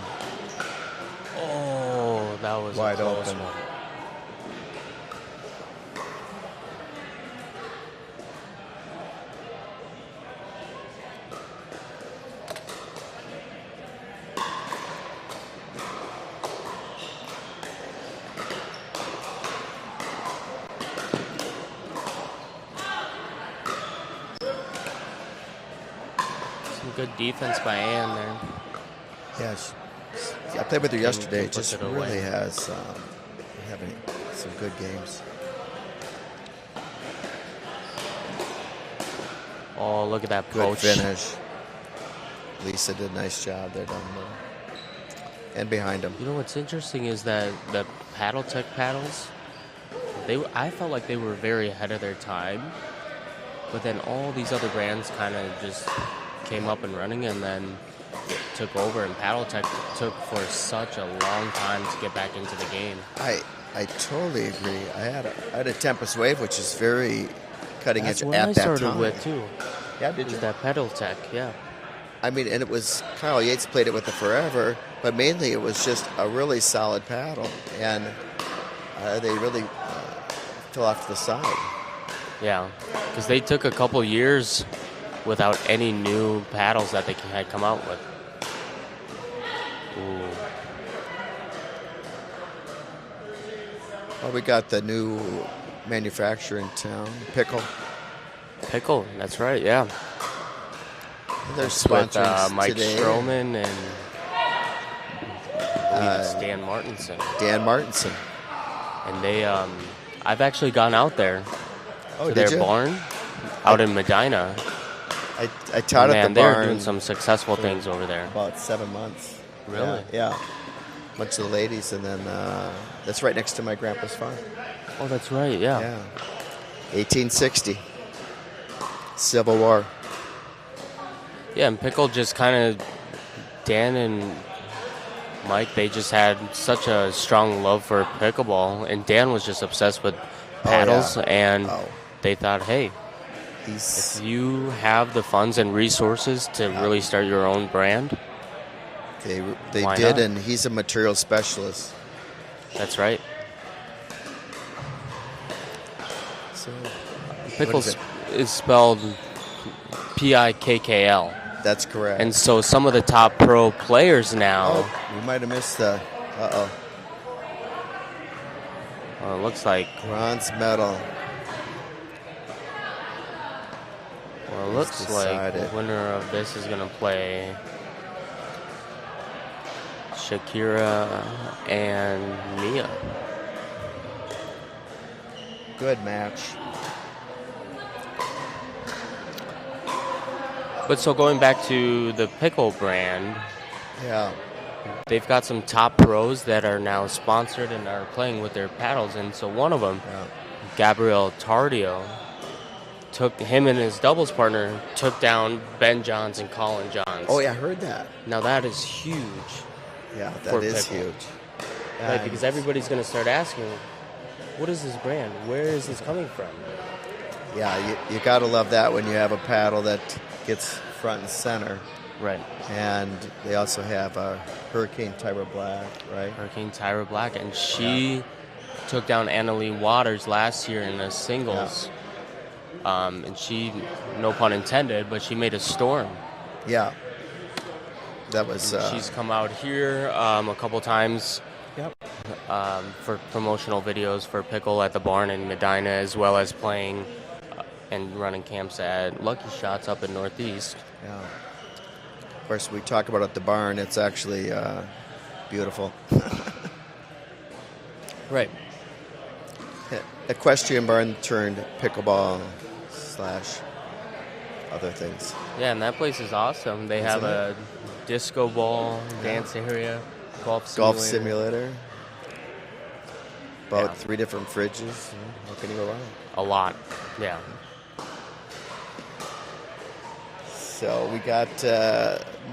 A: Oh, that was
B: Wide
A: a close
B: open.
A: one. Some good defense by Anne there.
B: Yeah, I played with her yesterday.
A: push
B: Just
A: it away.
B: really has having some good games.
A: Oh, look at that
B: Good
A: poach.
B: finish. Lisa did a nice job there down the middle. And behind him.
A: You know what's interesting is that the Paddle Tech paddles, I felt like they were very ahead of their time, but then all these other brands kind of just came up and running and then took over, and Paddle Tech took for such a long time to get back into the game.
B: I totally agree. I had a Tempest Wave, which is very cutting
A: That's
B: edge
A: what
B: at
A: I
B: that
A: started
B: time.
A: with too.
B: Yeah, did
A: Is
B: you?
A: that Paddle Tech? Yeah.
B: I mean, and it was Kyle Yates played it with it forever, but mainly it was just a really solid paddle, and they really fell off to the side.
A: Yeah, because they took a couple years without any new paddles that they had come out with. Ooh.
B: Well, we got the new manufacturer in town,
A: Pickle, that's right, yeah.
B: They're
A: With
B: sponsoring
A: Mike
B: today.
A: Stroman and I believe it's Dan Martinson.
B: Dan Martinson.
A: And they, I've actually gone out there
B: Oh,
A: to
B: did
A: their
B: you?
A: barn out in Medina.
B: I taught at
A: Man,
B: the
A: they're
B: barn
A: doing some successful things over there.
B: about 7 months.
A: Really?
B: Yeah. Bunch of the ladies, and then that's right next to my grandpa's farm.
A: Oh, that's right, yeah.
B: Yeah. 1860. Civil War.
A: Yeah, and Pickle just kind of, Dan and Mike, they just had such a strong love for pickleball, and Dan was just obsessed with paddles, and
B: Oh.
A: they thought, hey,
B: He's
A: if you have the funds and resources to really start your own brand,
B: they
A: Why
B: did,
A: not?
B: and he's a material specialist.
A: that's right.
B: So
A: Pickle
B: is it?
A: is spelled Pickl.
B: That's correct.
A: And so some of the top pro players now,
B: oh, we might have missed the.
A: it looks like,
B: Bronze medal.
A: well, it looks like
B: decided.
A: the winner of this is going to play Shakira and Mia.
B: Good match.
A: But so going back to the Pickle brand,
B: Yeah.
A: they've got some top pros that are now sponsored and are playing with their paddles. And so one of them,
B: Yeah.
A: Gabriel Tardio, took him and his doubles partner took down Ben Johns and Colin Johns.
B: Oh, yeah, I heard that.
A: Now that is huge,
B: Yeah,
A: For
B: that is
A: Pickle.
B: huge.
A: right? Because everybody's going to start asking, what is this brand? Where is this coming from?
B: Yeah, you got to love that when you have a paddle that gets front and center.
A: Right.
B: And they also have Hurricane Tyra Black, right?
A: Hurricane Tyra Black, and she took down Annalie Waters last year in the singles. And she, no pun intended, but she made a storm.
B: Yeah. That was.
A: She's come out here a couple times
B: Yep.
A: for promotional videos for Pickle at the barn in Medina, as well as playing and running camps at Lucky Shots up in Northeast.
B: Yeah. Of course, we talk about at the barn. It's actually beautiful.
A: Right.
B: Equestrian barn turned pickleball / other things.
A: Yeah, and that place is awesome. They have a disco ball dance area, golf
B: Simulator. About
A: Yeah.
B: 3 different fridges. How can you go wrong?
A: A lot, yeah.
B: So we got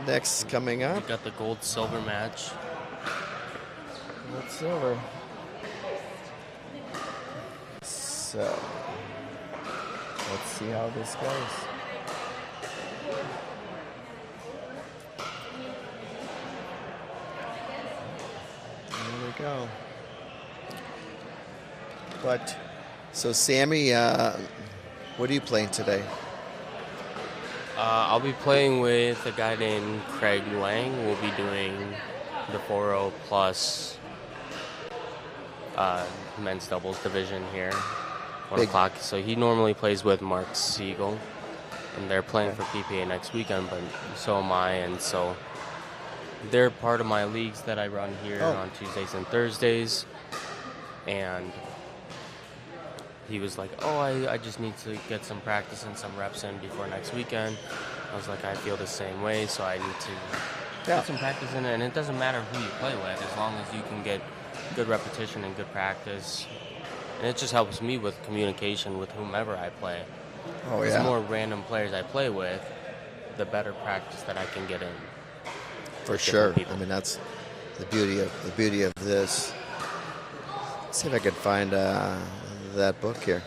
B: next coming up.
A: We got the gold-silver match.
B: Gold silver. So let's see how this goes. There we go. But so Sammy, what are you playing today?
A: I'll be playing with a guy named Craig Lang. We'll be doing the 4-0 plus men's doubles division here, 1
B: Big.
A: o'clock. So he normally plays with Mark Siegel, and they're playing for PPA next weekend, but so am I, and so they're part of my leagues that I run here on Tuesdays and Thursdays, and he was like, oh, I just need to get some practice and some reps in before next weekend. I was like, I feel the same way, so I need to get some practice in, and it doesn't matter who you play with, as long as you can get good repetition and good practice. And it just helps me with communication with whomever I play.
B: Oh,
A: The
B: yeah.
A: more random players I play with, the better practice that I can get in.
B: For
A: with
B: sure.
A: different people.
B: I mean, that's the beauty of this. Let's see if I could find that book here.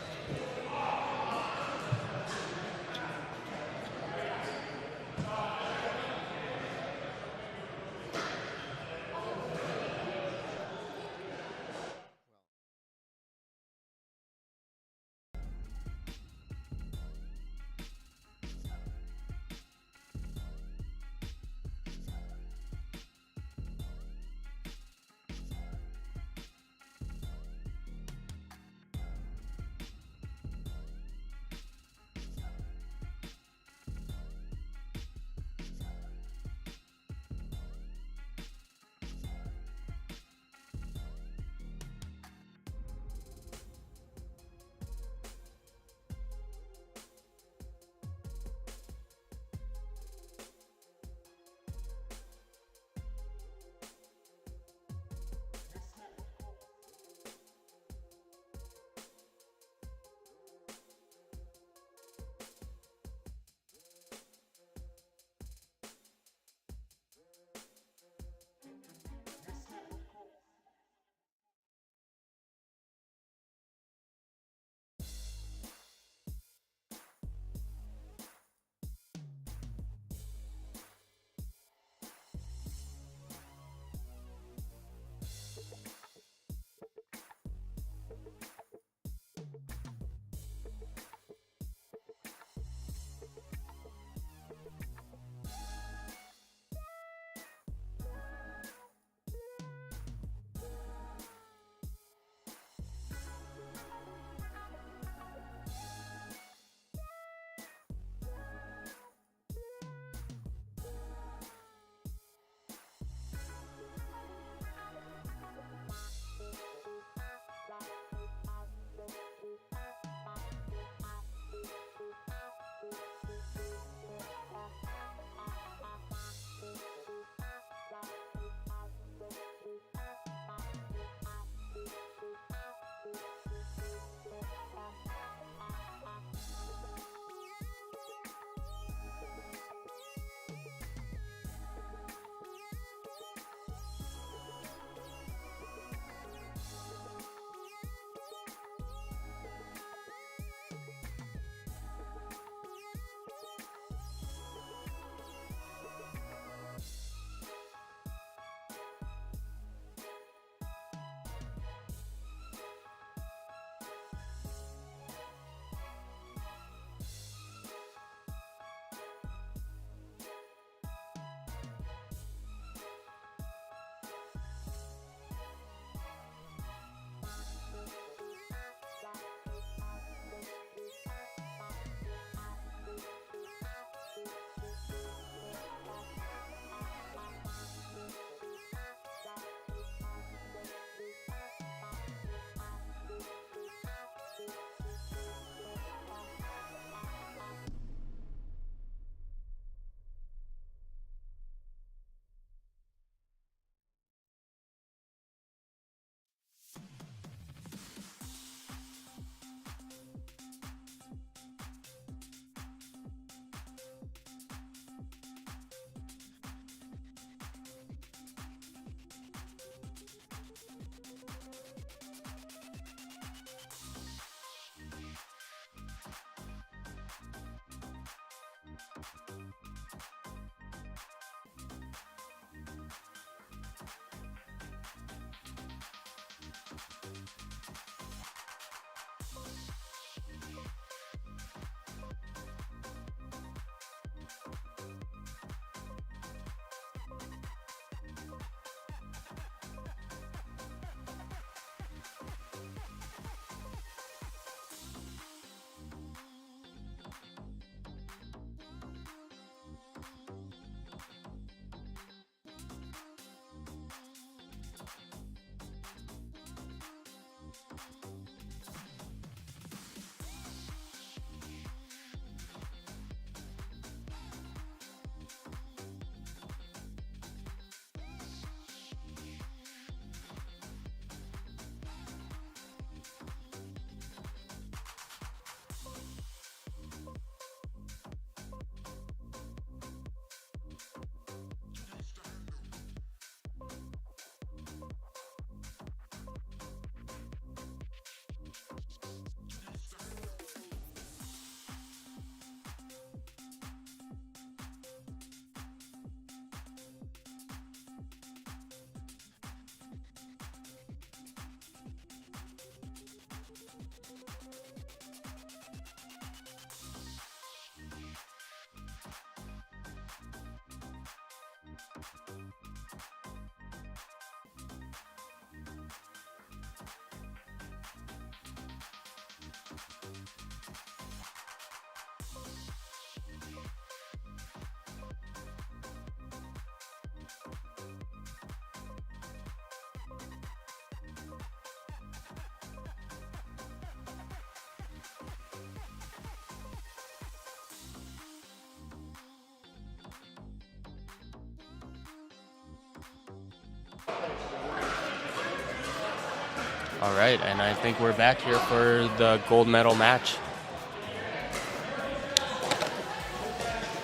A: All right, and I think we're back here for the gold medal match.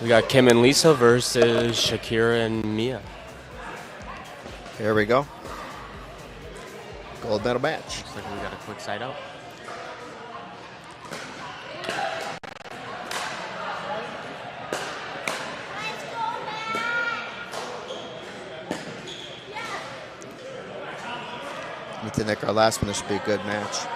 A: We got Kim and Lisa versus Shakira and Mia.
B: Here we go. Gold medal match.
A: Looks like we got a quick side out.
B: I think our last one, this should be a good match.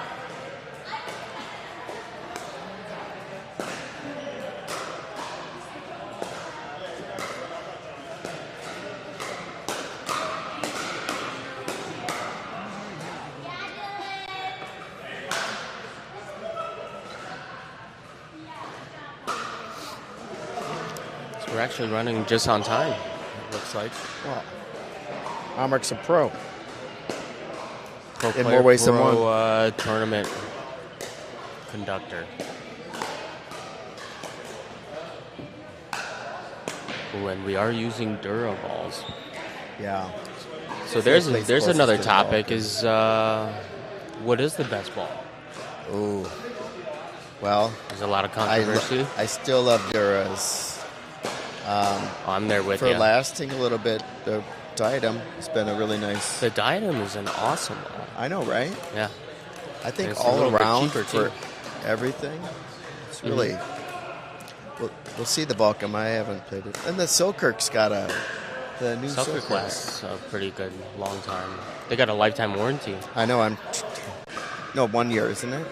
A: So we're actually running just on time, it looks like.
B: Well, Amark's a pro.
A: Pro
B: In
A: player,
B: more ways than
A: pro,
B: one.
A: Tournament conductor. Ooh, and we are using Dura balls.
B: Yeah.
A: So there's
B: closest
A: another
B: to the ball.
A: topic is what is the best ball?
B: Ooh. Well,
A: There's a lot of controversy.
B: I still love Duras.
A: I'm there with
B: For
A: you.
B: lasting a little bit, the Diadem has been a really nice.
A: The Diadem is an awesome ball.
B: I know, right?
A: Yeah.
B: I think
A: It's a
B: all
A: little bit
B: around
A: cheaper,
B: for
A: too.
B: everything, it's really. We'll see the Balkan. I haven't played it. And the Selkirk's got the new
A: Selkirk
B: Selkirk.
A: lasts a pretty good long time. They got a lifetime warranty.
B: I know. No, 1 year, isn't it?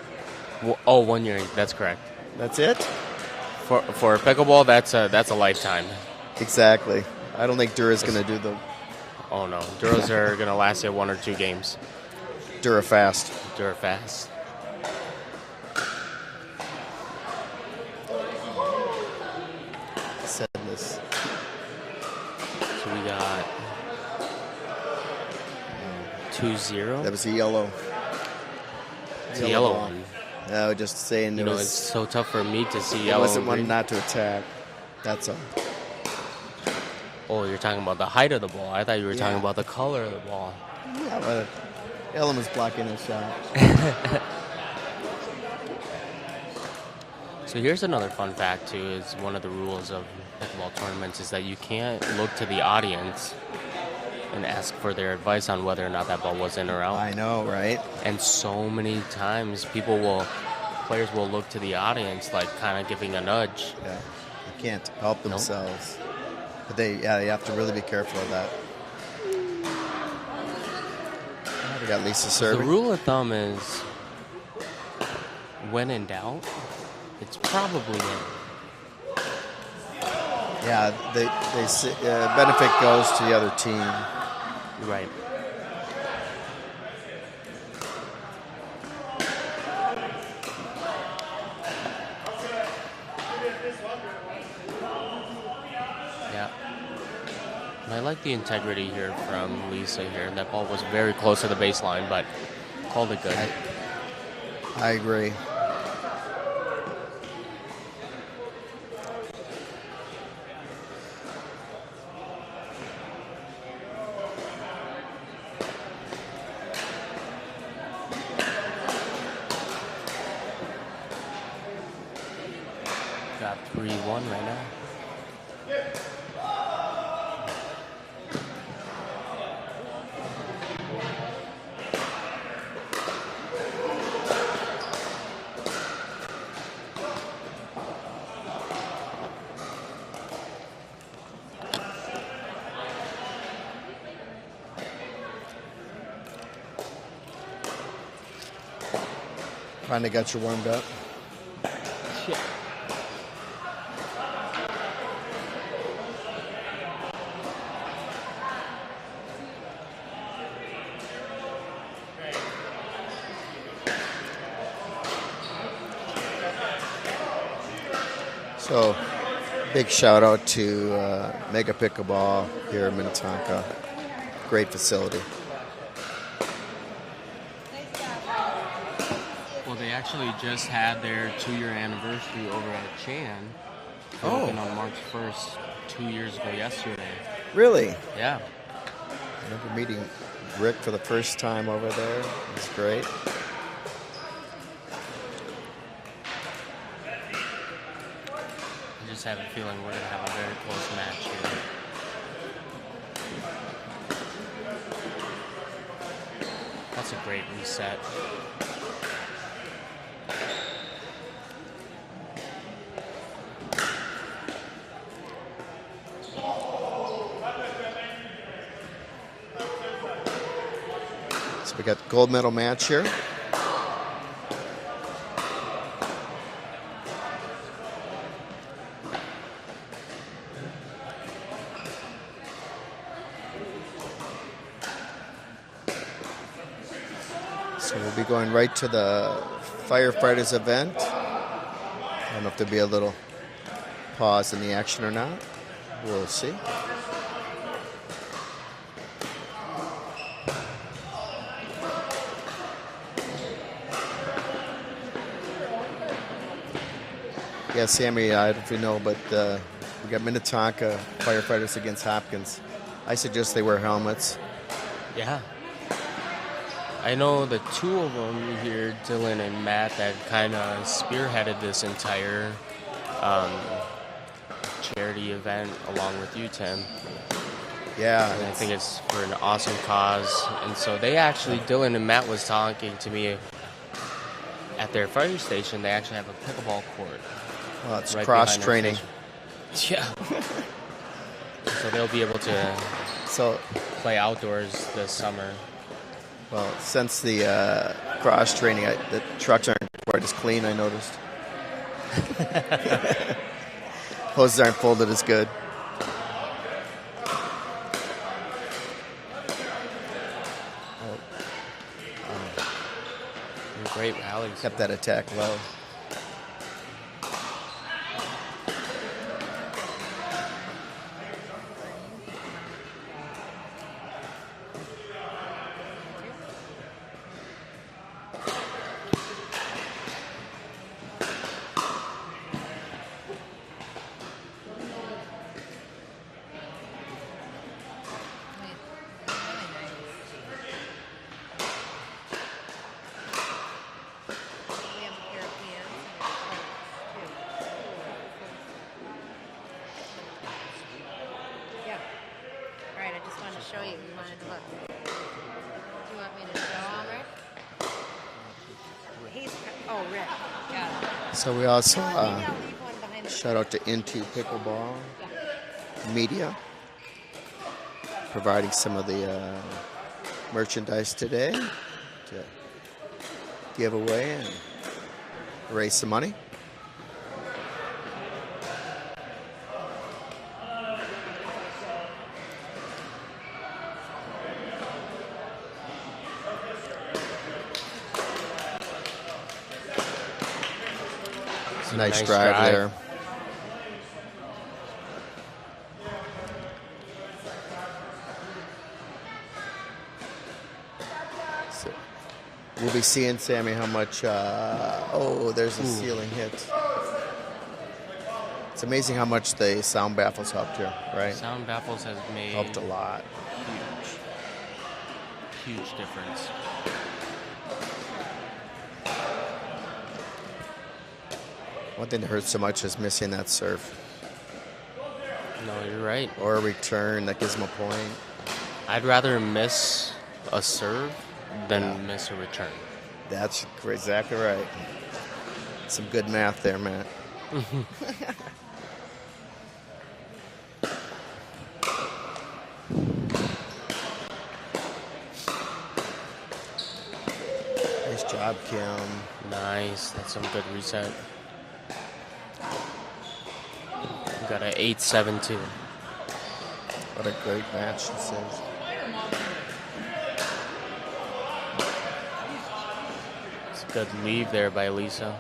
A: Oh, 1 year. That's correct.
B: That's it.
A: For a pickleball, that's a lifetime.
B: Exactly. I don't think Dura's going to do the
A: Oh no, Duros are gonna last you 1 or 2 games.
B: Dura fast.
A: Dura fast.
B: Said this.
A: So we got 2-0.
B: That was a yellow.
A: It's a yellow
B: ball.
A: one.
B: No, just saying
A: You
B: it
A: know,
B: was.
A: it's so tough for me to see
B: It
A: yellow.
B: wasn't
A: and
B: one
A: green.
B: not to attack. That's all.
A: Oh, you're talking about the height of the ball. I thought you were talking
B: Yeah.
A: about the color of the ball.
B: Yeah, but Ellen was blocking his shot.
A: So here's another fun fact too: is one of the rules of pickleball tournaments is that you can't look to the audience and ask for their advice on whether or not that ball was in or out.
B: I know, right?
A: And so many times players will look to the audience like kind of giving a nudge.
B: Yeah, they can't help themselves. But they have to really be careful of that. We got Lisa
A: The
B: serving.
A: rule of thumb is when in doubt, it's probably in.
B: Yeah, benefit goes to the other team.
A: Right. Yeah. And I like the integrity here from Lisa here. That ball was very close to the baseline, but called it good.
B: I agree.
A: Got 3-1 right now.
B: Finally got you warmed up.
A: Shit.
B: So, big shout out to Mega Pickleball here in Minnetonka. Great facility.
A: Well, they actually just had their 2-year anniversary over at Chan. They
B: Oh.
A: opened on March 1st, 2 years ago yesterday.
B: Really?
A: Yeah.
B: I remember meeting Rick for the first time over there. That's great.
A: I just have a feeling we're going to have a very close match here. That's a great reset.
B: So we got the gold medal match here. So we'll be going right to the Firefighters event. I don't know if there'll be a little pause in the action or not. We'll see. Yeah, Sammy, I don't know if you know, but we got Minnetonka Firefighters against Hopkins. I suggest they wear helmets.
A: Yeah. I know the two of them here, Dylan and Matt, that kind of spearheaded this entire charity event along with you, Tim.
B: Yeah.
A: And I think it's for an awesome cause. And so they actually, Dylan and Matt was talking to me at their fire station. They actually have a pickleball court.
B: Well, it's
A: right
B: cross
A: behind their
B: training.
A: station. Yeah. So they'll be able to play outdoors this summer.
B: Well, since the cross training, the trucks aren't quite as clean, I noticed. Hoses aren't folded as good.
A: Great rallies.
B: Kept that attack low.
G: Show you. You wanted to look. Do you want me to show him, Rick? He's Rick. Got it.
B: So we also
G: Maybe I'll leave one behind the
B: shout out to Into Pickleball Media, providing some of the merchandise today to give away and raise some money. Nice drive there. So we'll be seeing, Sammy, how much... there's a ceiling hit. It's amazing how much the sound baffles helped here, right?
A: Sound baffles has made...
B: Helped a lot.
A: Huge difference.
B: One thing that hurts so much is missing that serve.
A: No, you're right.
B: Or a return that gives them a point.
A: I'd rather miss a serve than miss a return.
B: That's exactly right. Some good math there, Matt. Nice job, Kim.
A: Nice. That's some good reset. We got an 8-7-2.
B: What a great match this is.
A: It's a good leave there by Lisa.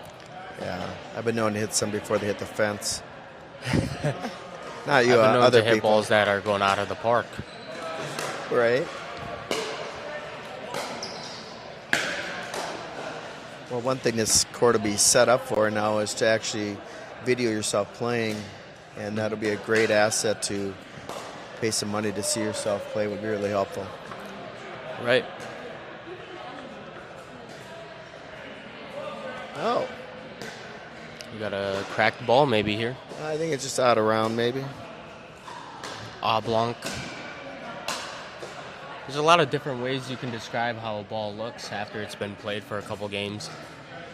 B: Yeah, I've been known to hit some before they hit the fence. Not you,
A: I've been known
B: other
A: to hit
B: people.
A: balls that are going out of the park.
B: Right. Well, one thing this court will be set up for now is to actually video yourself playing, and that'll be a great asset to pay some money to see yourself play. Would be really helpful.
A: Right.
B: Oh,
A: You got a cracked ball maybe here.
B: I think it's just out of round, maybe.
A: Oblong. There's a lot of different ways you can describe how a ball looks after it's been played for a couple games.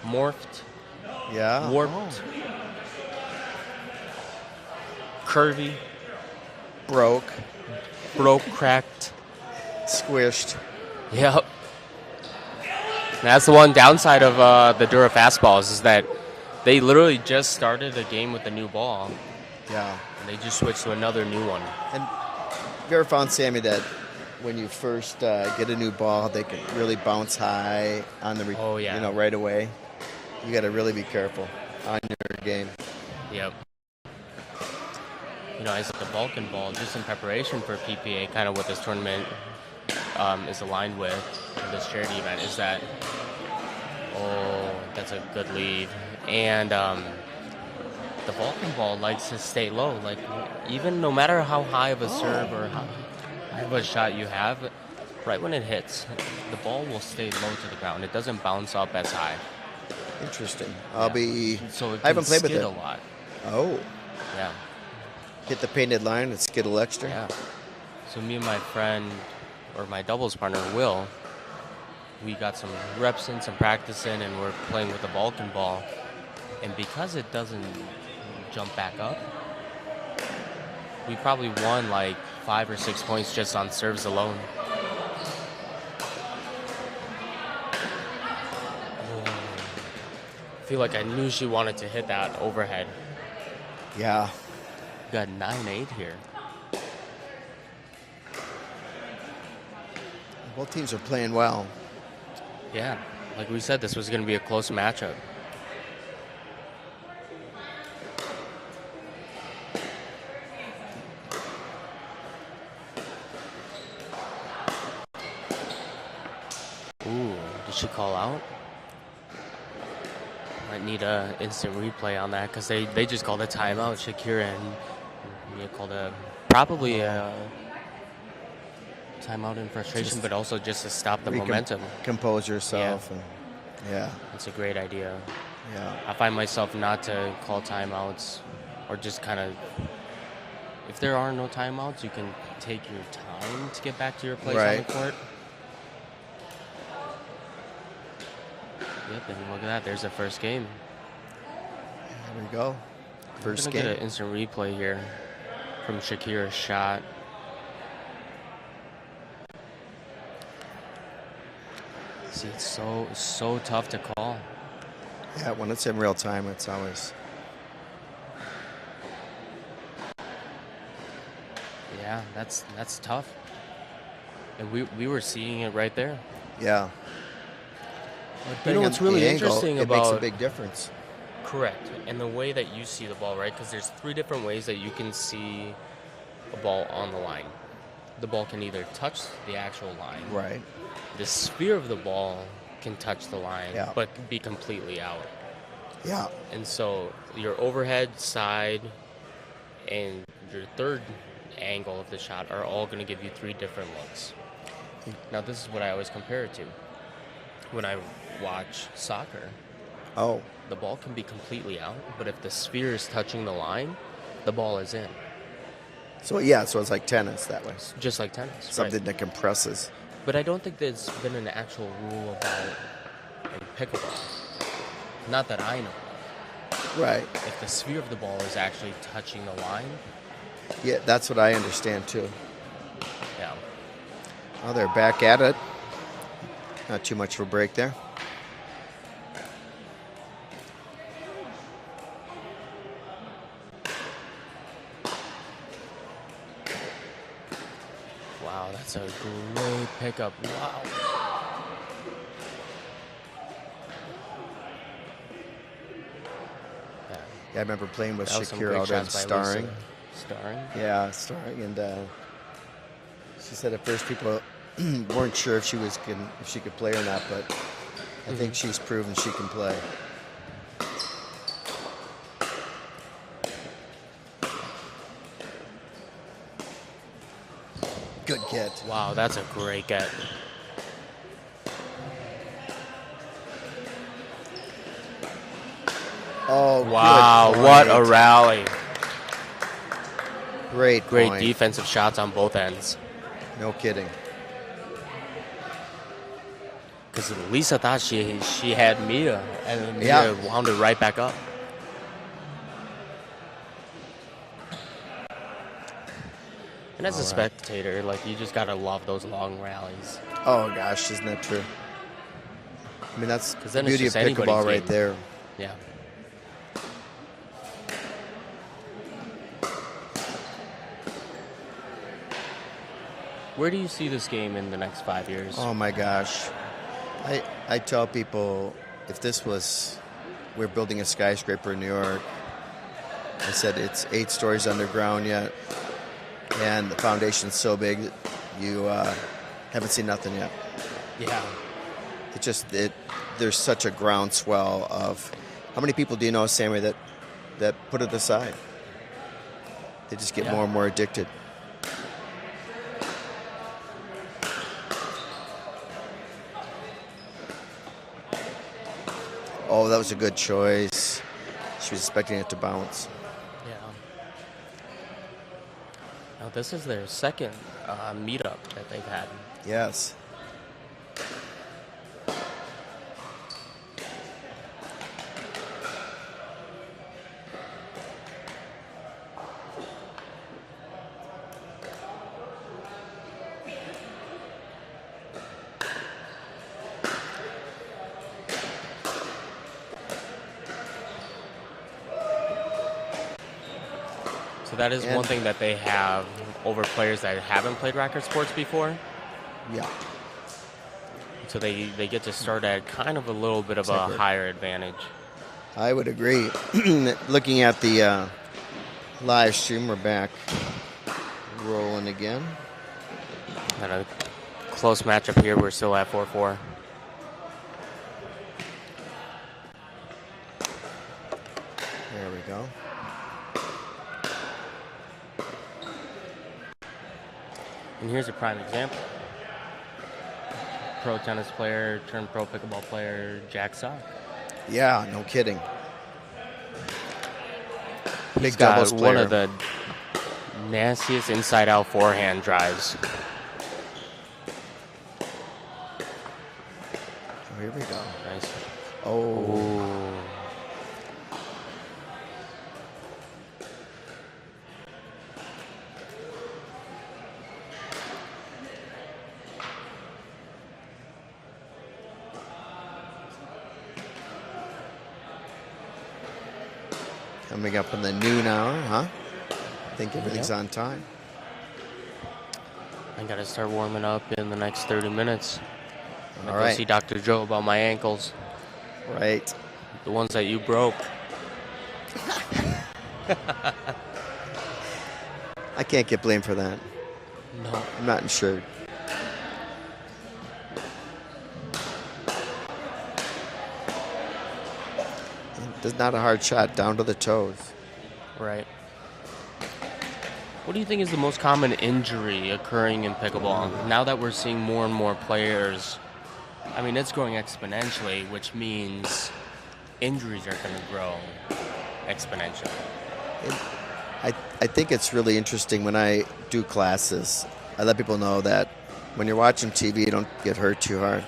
A: Morphed,
B: Yeah.
A: warped, curvy,
B: Broke,
A: broke, cracked.
B: squished.
A: Yep. That's the one downside of the Dura fastballs is that they literally just started a game with a new ball,
B: Yeah.
A: and they just switched to another new one.
B: And have you ever found, Sammy, that when you first get a new ball, they can really bounce high on the,
A: Oh, yeah.
B: right away? You got to really be careful on your game.
A: Yep. I said the Balkan ball, just in preparation for PPA, kind of what this tournament is aligned with, this charity event, is that, that's a good lead. And the Balkan ball likes to stay low. Like, even no matter how high of a serve or how high of a shot you have, right when it hits, the ball will stay low to the ground. It doesn't bounce up as high.
B: Interesting.
A: So it
B: I haven't
A: can
B: played with
A: skid
B: it.
A: a lot.
B: Oh,
A: Yeah.
B: hit the painted line and skittle extra.
A: Yeah. So me and my friend, or my doubles partner, Will, we got some reps in, some practice in, and we're playing with the Balkan ball. And because it doesn't jump back up, we probably won like 5 or 6 points just on serves alone. I feel like I knew she wanted to hit that overhead.
B: Yeah.
A: We got 9-8 here.
B: Both teams are playing well.
A: Yeah, like we said, this was going to be a close matchup. Ooh, did she call out? Might need a instant replay on that because they just called a timeout, Shakira, and they called probably a timeout in frustration, but also just to stop the momentum.
B: Compose yourself.
A: Yeah.
B: And, yeah.
A: It's a great idea.
B: Yeah.
A: I find myself not to call timeouts or just kind of, if there are no timeouts, you can take your time to get back to your place on the court. Yep, and look at that. There's the first game.
B: There we go. First game.
A: Get an instant replay here from Shakira's shot. See, it's so tough to call.
B: Yeah, when it's in real time, it's always.
A: Yeah, that's tough. And we were seeing it right there.
B: Yeah.
A: You know what's really interesting
B: it
A: about...
B: makes a big difference.
A: Correct. And the way that you see the ball, right? Because there's 3 different ways that you can see a ball on the line. The ball can either touch the actual line.
B: Right.
A: The sphere of the ball can touch the line,
B: Yeah.
A: but be completely out.
B: Yeah.
A: And so your overhead, side, and your third angle of the shot are all going to give you 3 different looks. Now, this is what I always compare it to. When I watch soccer, the ball can be completely out, but if the sphere is touching the line, the ball is in.
B: So it's like tennis that way.
A: Just like tennis.
B: Something
A: right.
B: that compresses.
A: But I don't think there's been an actual rule about in pickleball. Not that I know of.
B: Right.
A: If the sphere of the ball is actually touching the line.
B: Yeah, that's what I understand too.
A: Yeah.
B: Oh, they're back at it. Not too much of a break there.
A: Wow, that's a great pickup. Wow.
B: Yeah, I remember playing with
A: That was some
B: Shakira
A: great
B: out in
A: shots by
B: Starring.
A: Lisa. Starring?
B: Yeah, Starring, and she said at first people weren't sure if she could play or not, but I think she's proven she can play. Good get.
A: Wow, that's a great get.
B: Oh,
A: Wow,
B: good
A: what a
B: point.
A: rally.
B: Great point.
A: Defensive shots on both ends.
B: No kidding.
A: Because Lisa thought she had Mia, and then Mia
B: Yeah.
A: wound it right back up. And as a
B: All right.
A: spectator, like, you just gotta love those long rallies.
B: Oh gosh, isn't that true? I mean, that's
A: 'Cause
B: the
A: then it's
B: beauty of
A: just anybody's
B: pickleball right
A: game.
B: there.
A: Yeah. Where do you see this game in the next 5 years?
B: Oh my gosh. I tell people if this was, we're building a skyscraper in New York, I said it's 8 stories underground yet, and the foundation's so big that you haven't seen nothing yet.
A: Yeah.
B: There's such a groundswell of, how many people do you know, Sammy, that put it aside? They just get
A: Yeah.
B: more and more addicted. Oh, that was a good choice. She was expecting it to bounce.
A: Yeah. Now this is their second meetup that they've had.
B: Yes.
A: So that is
B: And-
A: one thing that they have over players that haven't played racket sports before.
B: Yeah.
A: So they get to start at kind of a little bit of a
B: Separate.
A: higher advantage.
B: I would agree. Looking at the live stream, we're back rolling again.
A: And a close matchup here. We're still at 4-4.
B: There we go.
A: And here's a prime example. Pro tennis player turned pro pickleball player, Jack Sock.
B: Yeah, no kidding.
A: He's
B: Big
A: got
B: doubles player.
A: one of the nastiest inside-out forehand drives.
B: Oh, here we go.
A: Nice.
B: Oh,
A: Ooh.
B: coming up in the noon hour, huh? I think everything's
A: Yep.
B: on time.
A: I gotta start warming up in the next 30 minutes. I'm
B: All
A: gonna go
B: right.
A: see Dr. Joe about my ankles,
B: Right.
A: the ones that you broke.
B: I can't get blamed for that.
A: No.
B: I'm not insured. It's not a hard shot, down to the toes.
A: Right. What do you think is the most common injury occurring in pickleball? Now that we're seeing more and more players, I mean, it's growing exponentially, which means injuries are going to grow exponentially.
B: I think it's really interesting when I do classes. I let people know that when you're watching TV, you don't get hurt too hard.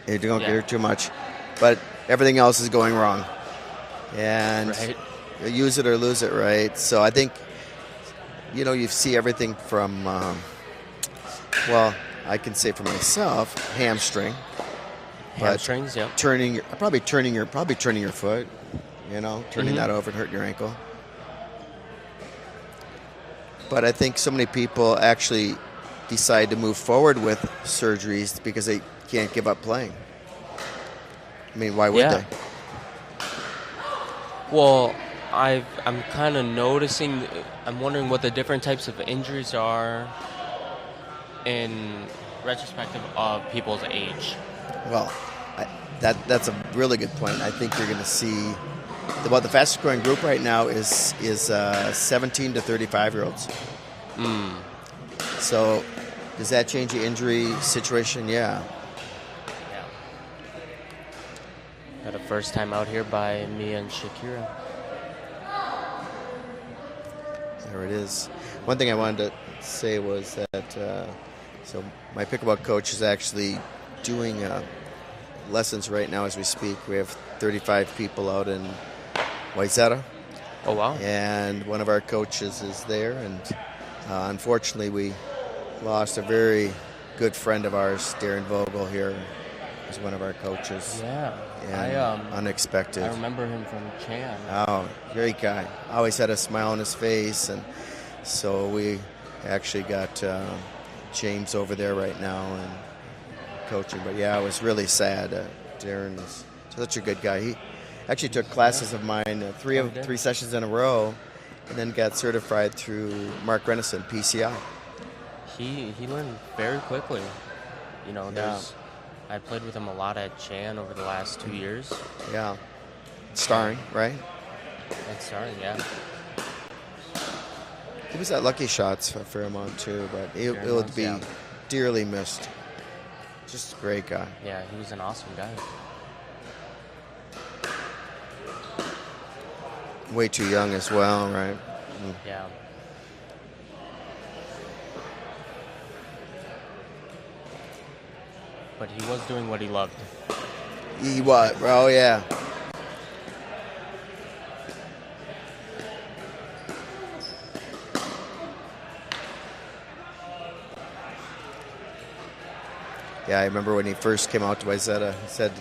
B: You don't get
A: Yeah.
B: hurt too much. But everything else is going wrong. And
A: Right.
B: you use it or lose it, right? So I think, you see everything from, well, I can say for myself, hamstring. But
A: Hamstrings, yep.
B: probably turning your foot, turning
A: Mhm.
B: that over and hurting your ankle. But I think so many people actually decide to move forward with surgeries because they can't give up playing. I mean, why would
A: Yeah.
B: they?
A: Well, I'm kind of noticing, I'm wondering what the different types of injuries are in retrospective of people's age.
B: Well, that's a really good point. I think you're going to see about the fastest growing group right now is 17 to 35-year-olds. So does that change the injury situation? Yeah.
A: Got a first time out here by Mia and Shakira.
B: There it is. One thing I wanted to say was that so my pickleball coach is actually doing lessons right now as we speak. We have 35 people out in Wayzata.
A: Oh, wow.
B: And one of our coaches is there. And unfortunately, we lost a very good friend of ours, Darren Vogel, here as one of our coaches.
A: Yeah.
B: And unexpected.
A: I remember him from Chan.
B: Oh, great guy. Always had a smile on his face. And so we actually got James over there right now and coaching. But yeah, it was really sad. Darren is such a good guy. He actually took classes of mine, three sessions in a row, and then got certified through Mark Renison, PCI.
A: He learned very quickly. You know, I played with him a lot at Chan over the last 2 years.
B: Yeah. Starring, right?
A: And starring, yeah.
B: He was at Lucky Shots a fair amount too, but it would be dearly missed. Just a great guy.
A: Yeah, he was an awesome guy.
B: Way too young as well, right?
A: Yeah. But he was doing what he loved.
B: He was, bro, yeah. Yeah, I remember when he first came out to Wayzata, he said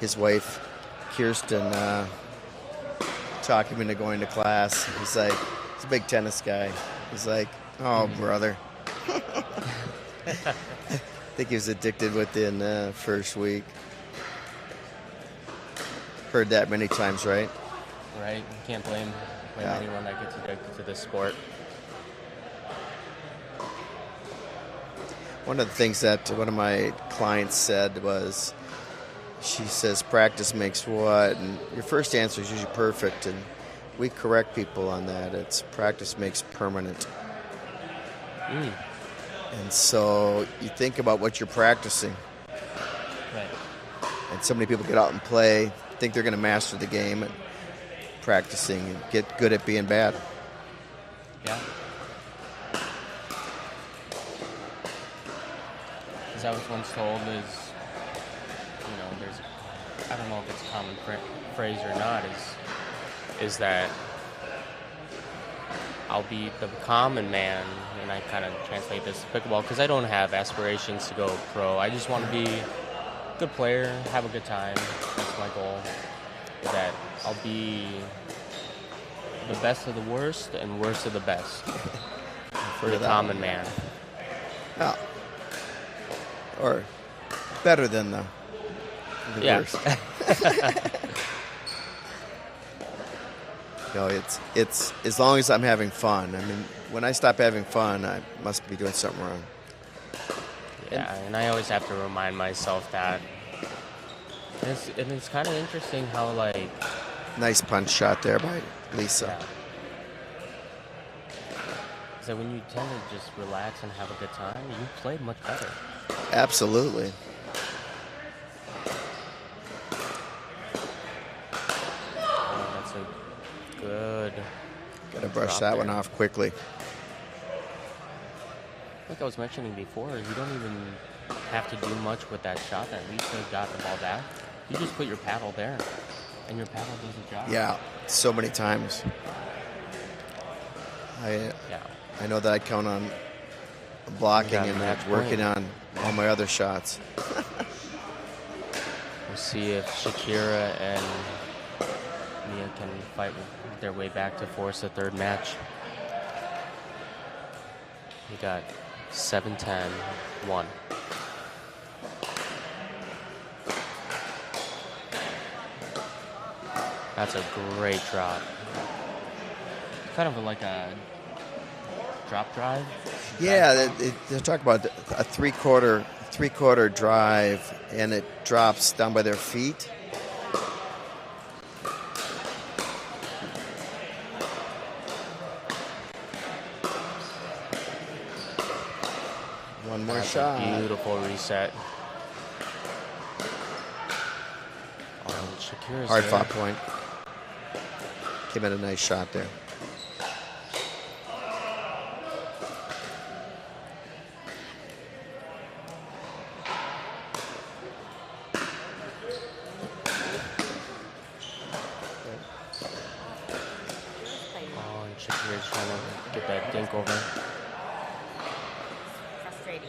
B: his wife, Kirsten, talked him into going to class. He's like, he's a big tennis guy. He's like, oh, brother. I think he was addicted within the first week. Heard that many times, right?
A: Right? You can't blame anyone that gets addicted to this sport.
B: One of the things that one of my clients said was, she says, practice makes what? And your first answer is usually perfect, and we correct people on that. It's practice makes permanent. And so you think about what you're practicing.
A: Right.
B: And so many people get out and play, think they're going to master the game, and practicing and get good at being bad.
A: Yeah. As I was once told, there's, I don't know if it's a common phrase or not, is that I'll be the common man, and I kind of translate this to pickleball because I don't have aspirations to go pro. I just want to be a good player, have a good time. That's my goal. That I'll be the best of the worst and worst of the best for the common man.
B: Oh. Or better than the worst. No, it's as long as I'm having fun. I mean, when I stop having fun, I must be doing something wrong.
A: Yeah, and I always have to remind myself that. And it's kind of interesting how, like...
B: Nice punch shot there by Lisa.
A: Yeah. So when you tend to just relax and have a good time, you play much better.
B: Absolutely.
A: Oh, that's a good...
B: Gotta brush that one off quickly.
A: Like I was mentioning before, you don't even have to do much with that shot that Lisa got the ball back. You just put your paddle there, and your paddle does the job.
B: Yeah, so many times. I know that I count on blocking and working on all my other shots.
A: We'll see if Shakira and Mia can fight their way back to force the third match. We got 7-10, 1. That's a great drop. Kind of like a drop drive.
B: Yeah, they talk about a three-quarter drive, and it drops down by their feet. One more shot.
A: Beautiful reset. Shakira's
B: Hard
A: there.
B: fought point. Came in a nice shot there.
A: Oh, and Shakira's trying to get that dink over.
G: Frustrating.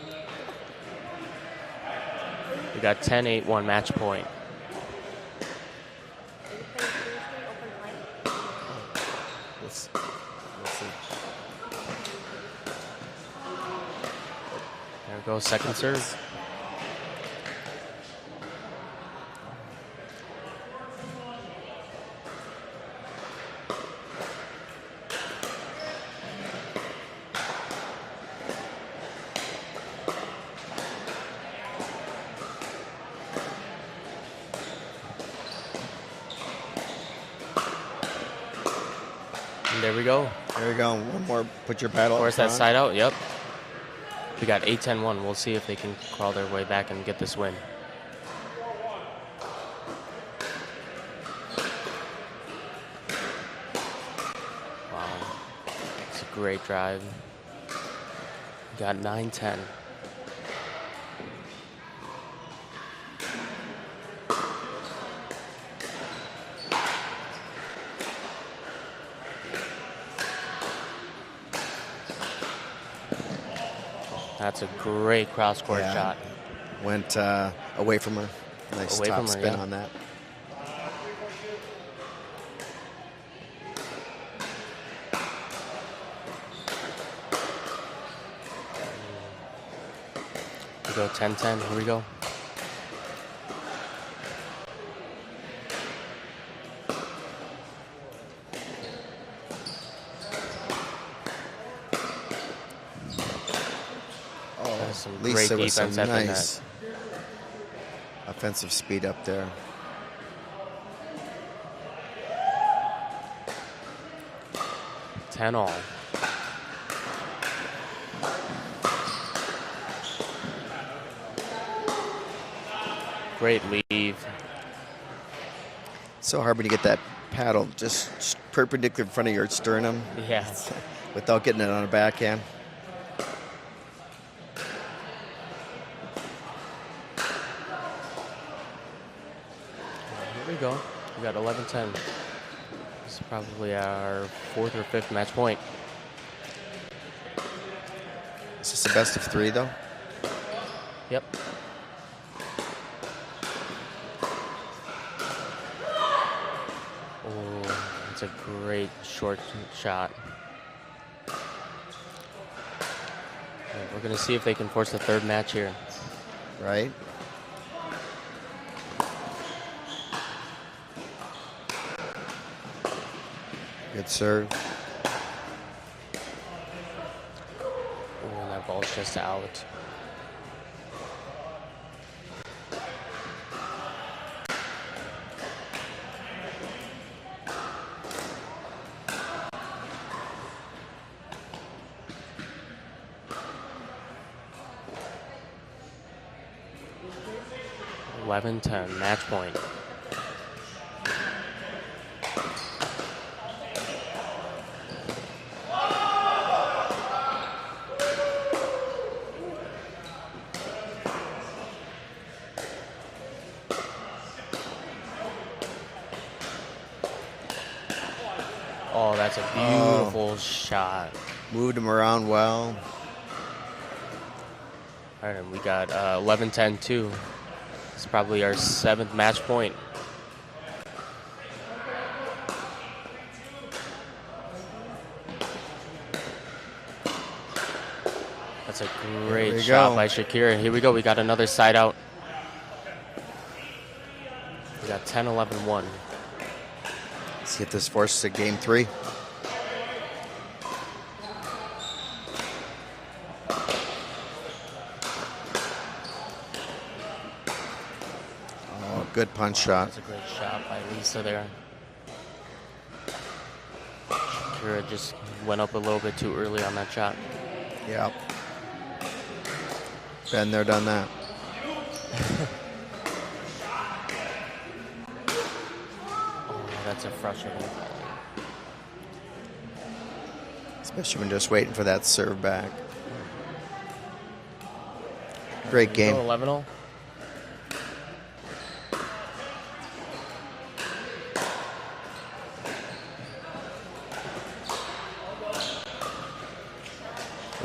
A: We got 10-8-1 match point.
B: Let's see.
A: There we go, second serve. And there we go.
B: There you go. One more. Put your paddle.
A: Force that
B: front.
A: side out, yep. We got 8-10-1. We'll see if they can crawl their way back and get this win. Wow. It's a great drive. We got 9-10. That's a great cross-court
B: Yeah.
A: shot.
B: Went away from her. Nice
A: Away
B: top
A: from her,
B: spin
A: yeah.
B: on that.
A: We go 10-10. Here we go. Some great
B: Lisa with some
A: defense at the net.
B: nice offensive speed up there.
A: Ten all. Great leave.
B: So hard when you get that paddle just perpendicular in front of your sternum
A: Yeah.
B: without getting it on a backhand.
A: Here we go. We got 11-10. This is probably our fourth or fifth match point.
B: Is this the best of three, though?
A: Yep. Oh, it's a great short shot. Yeah, we're going to see if they can force the third match here.
B: Right? Good serve.
A: Oh, and that ball's just out. (11-10) match point. Oh, that's a beautiful shot.
B: Moved him around well.
A: All right, and we got 11-10 too. It's probably our seventh match point. That's a great shot by Shakira. Here we go. We got another side out. We got 10-11-1.
B: Let's get this forced to game three. Oh, good punch shot.
A: That's a great shot by Lisa there. Shakira just went up a little bit too early on that shot.
B: Yep. Been there, done that.
A: that's a frustrating penalty.
B: Especially when just waiting for that serve back. Great game.
A: 11-0.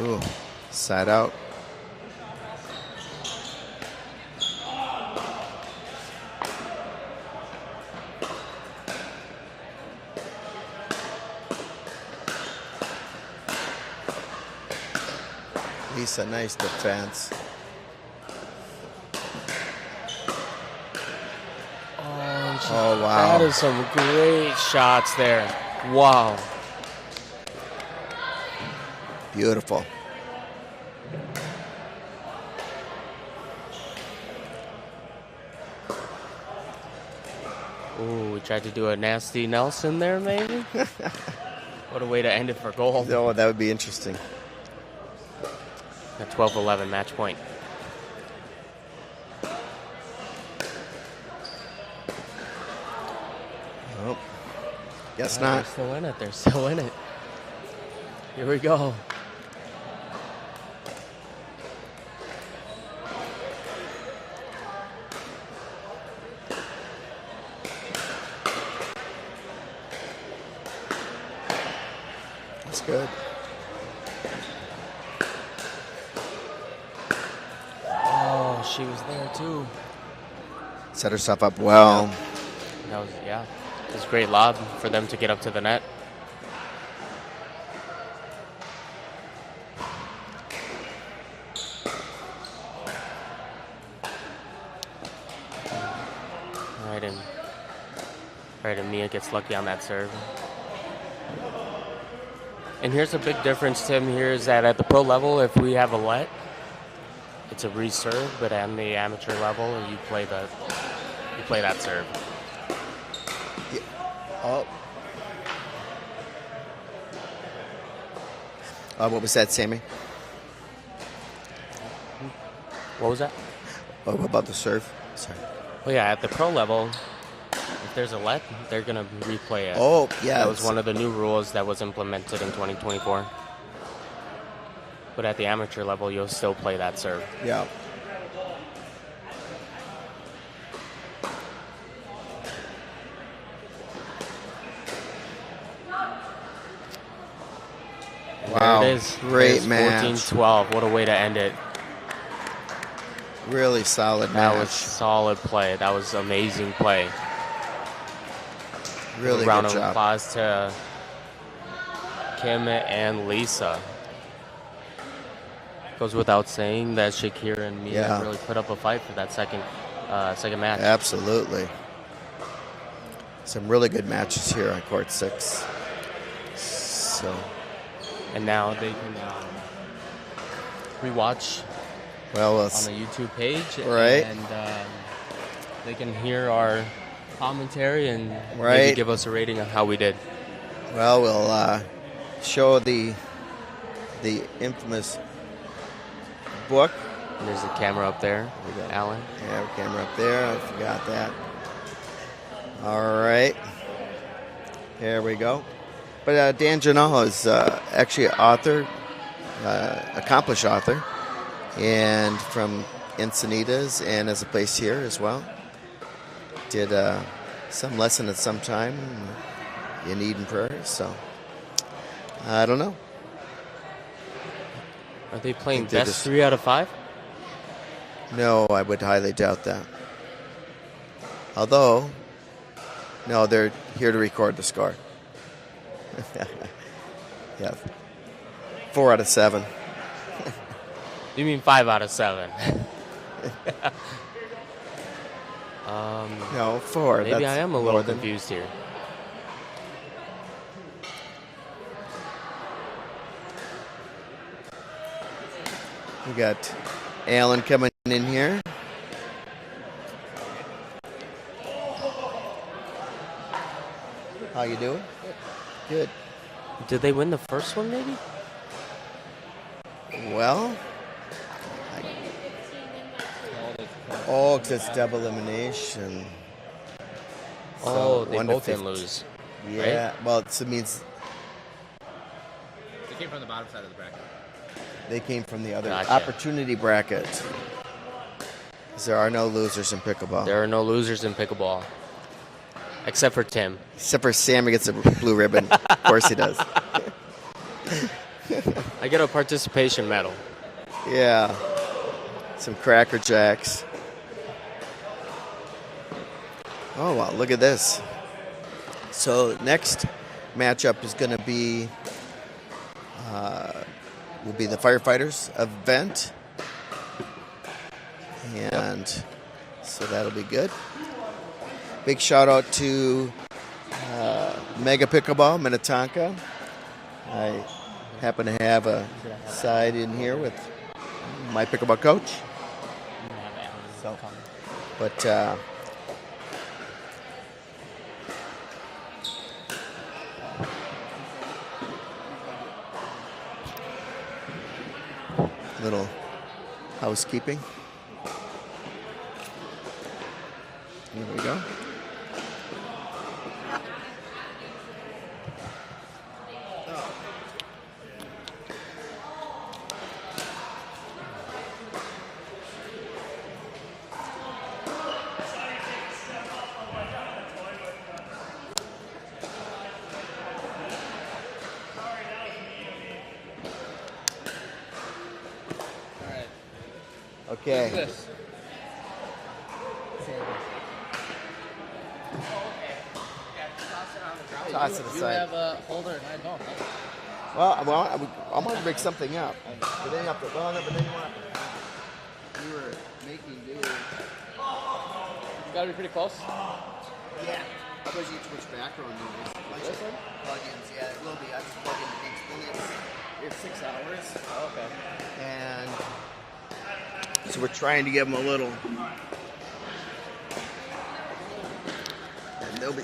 B: Ooh, side out. Lisa, nice defense. Oh, wow.
A: That is some great shots there. Wow.
B: Beautiful.
A: Ooh, we tried to do a nasty Nelson there, maybe? What a way to end it for goal.
B: Oh, that would be interesting.
A: A 12-11 match point.
B: Oh, guess
A: They're
B: not.
A: still in it. They're still in it. Here we go.
B: That's good.
A: Oh, she was there too.
B: Set herself up well.
A: That was, yeah. It was a great lob for them to get up to the net. Right, and Mia gets lucky on that serve. And here's a big difference, Tim, here is that at the pro level, if we have a let, it's a reserve, but on the amateur level, you play that serve.
B: Yeah. Oh. What was that, Sammy?
A: What was that?
B: Oh, what about the serve? Sorry.
A: Well, yeah, at the pro level, if there's a let, they're going to replay it.
B: Oh, yeah.
A: That was one of the new rules that was implemented in 2024. But at the amateur level, you'll still play that serve.
B: Yeah. Wow.
A: There it is.
B: Great match.
A: 14-12. What a way to end it.
B: Really solid match.
A: That was solid play. That was amazing play.
B: Really
A: round
B: good
A: of
B: job.
A: applause to Kim and Lisa. Goes without saying that Shakira and Mia really put up a fight for that second match.
B: Absolutely. Some really good matches here on court 6. So.
A: And now they can rewatch on the YouTube page.
B: Right.
A: And they can hear our commentary and maybe give us a rating of how we did.
B: Well, we'll show the infamous book.
A: And there's the camera up there, Alan.
B: Yeah, camera up there. I forgot that. All right. Here we go. But Dan Janal is actually an author, accomplished author, and from Encinitas and has a place here as well. Did some lesson at some time in Eden Prairie, so I don't know.
A: Are they playing best 3 out of 5?
B: No, I would highly doubt that. Although, no, they're here to record the score. Yeah, 4 out of 7.
A: You mean 5 out of 7?
B: No, 4.
A: Maybe I am a little confused here.
B: We got Alan coming in here. How you doing? Good.
A: Did they win the first one, maybe?
B: Well, because it's double elimination.
A: Oh, they
B: 1 to
A: both didn't
B: 15.
A: lose.
B: Yeah. Well, it means
E: They came from the bottom side of the bracket.
B: they came from the other
A: Gotcha.
B: opportunity bracket. 'Cause there are no losers in pickleball.
A: There are no losers in pickleball. Except for Tim.
B: Except for Sammy gets a blue ribbon. Of course he does.
A: I get a participation medal.
B: Yeah. Some Cracker Jacks. Oh, wow. Look at this. So next matchup is going to be will be the Firefighters event. And so that'll be good. Big shout out to Mega Pickleball, Minnetonka. I happen to have a side in here with my pickleball coach. So, but little housekeeping. Here we go. Okay. Toss it
E: You
B: aside.
E: have a holder and I don't.
B: I want to break something up. But then you have to, well, no, but then you want to, you were making do.
E: You gotta be pretty close.
B: Yeah. Otherwise you need to switch background noise. This one? Plugins, yeah, it will be. I just plug in the things. It's 6 hours.
E: Oh, okay.
B: And so we're trying to give them a little. And they'll be.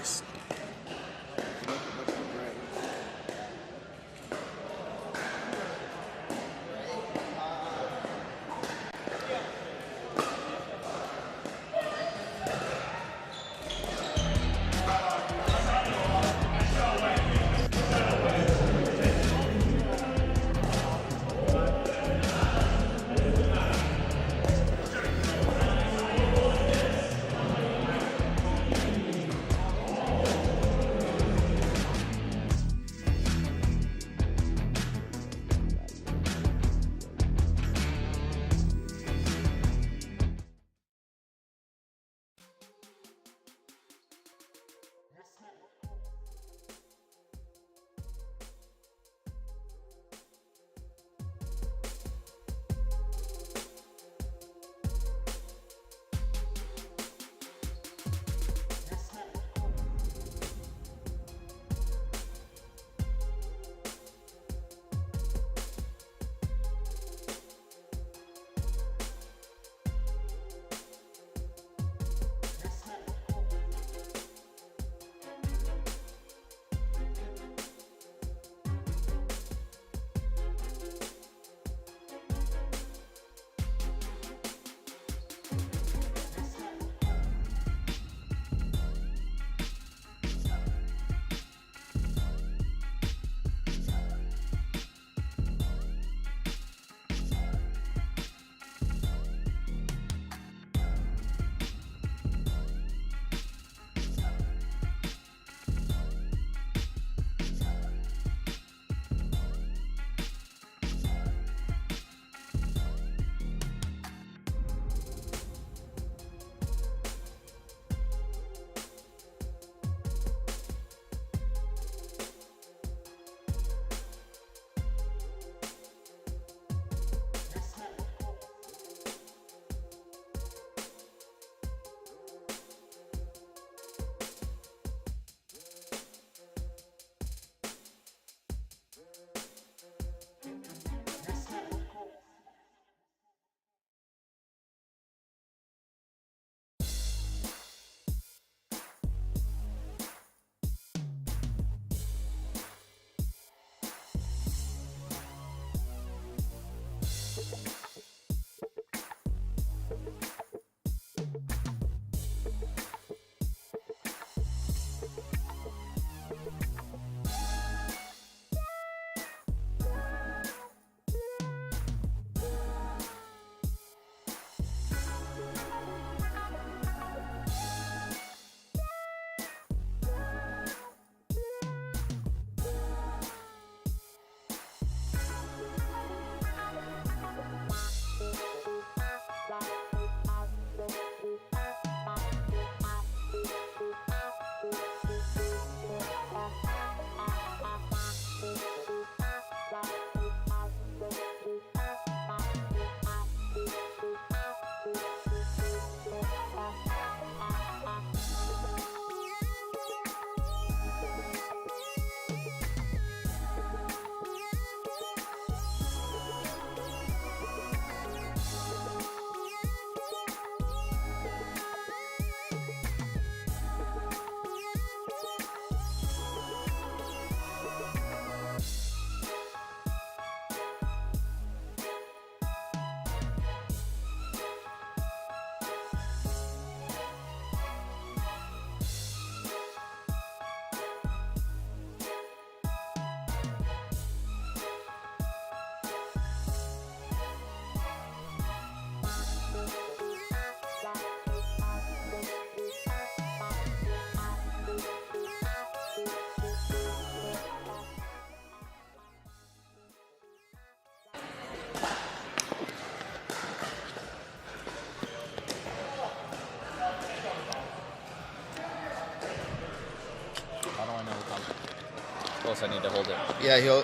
E: close I need to hold it?
B: Yeah, he'll.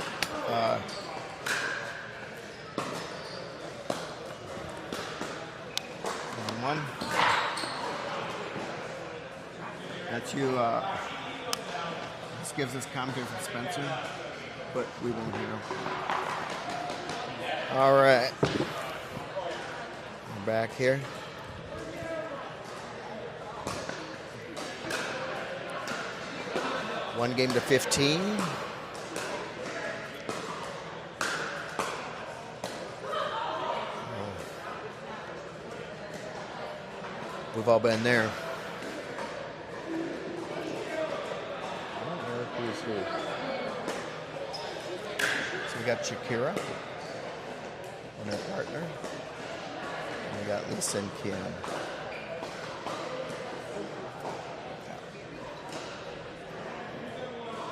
B: One. That's you. This gives us commentary from Spencer, but we won't hear him. All right. We're back here. One game to 15. We've all been there. So we got Shakira and her partner. And we got Lisa and Kim.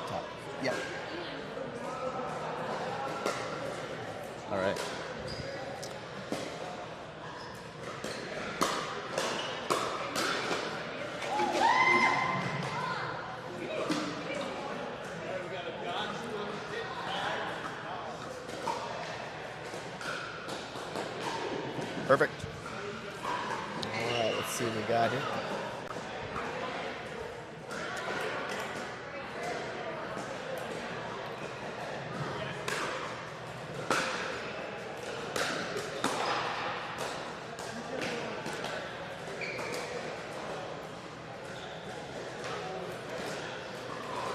B: Top. Yep.
E: All right.
B: Perfect. All right, let's see what we got here.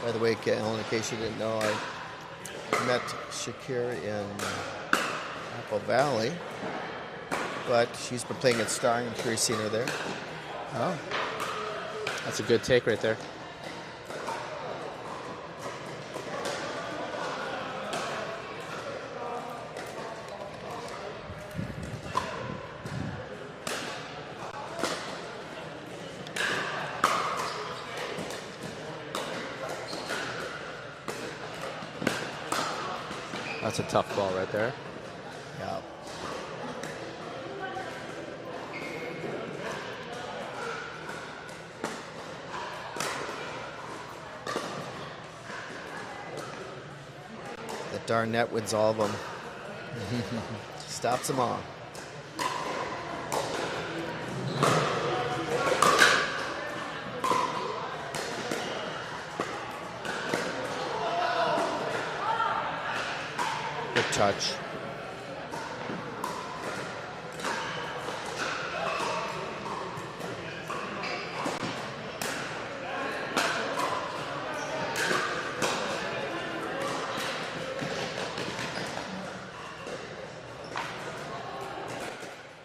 B: By the way, Ellen, in case you didn't know, I met Shakira in Apple Valley. But she's been playing at Star. I'm sure you've seen her there.
E: Oh. That's a good take right there. That's a tough ball right there.
B: Yeah. The darn net wins all of them. Stops them all. Good touch.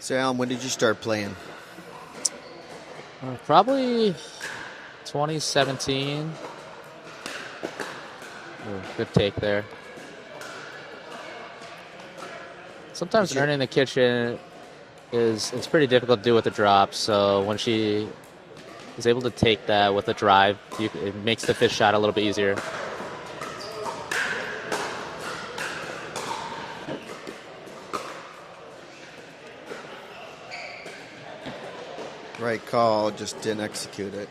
B: So, Alan, when did you start playing?
E: Probably 2017. Ooh, good take there. Sometimes learning in the kitchen it's pretty difficult to do with the drop. So when she is able to take that with a drive, it makes the fish shot a little bit easier.
B: Right call, just didn't execute it.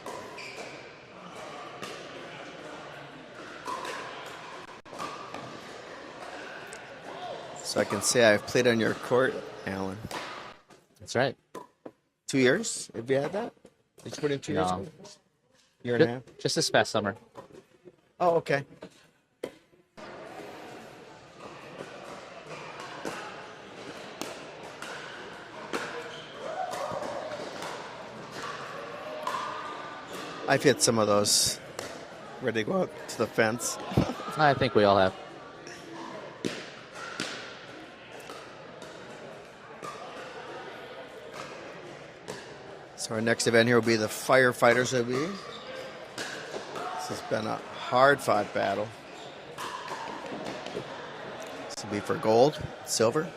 B: So I can say I've played on your court, Alan.
E: That's right.
B: 2 years? Have you had that? Did you put in 2 years?
E: No.
B: Year and a half?
E: Just this past summer.
B: Oh, okay. I've hit some of those where they go out to the fence.
E: I think we all have.
B: So our next event here will be the Firefighters. This has been a hard-fought battle. This will be for gold, silver.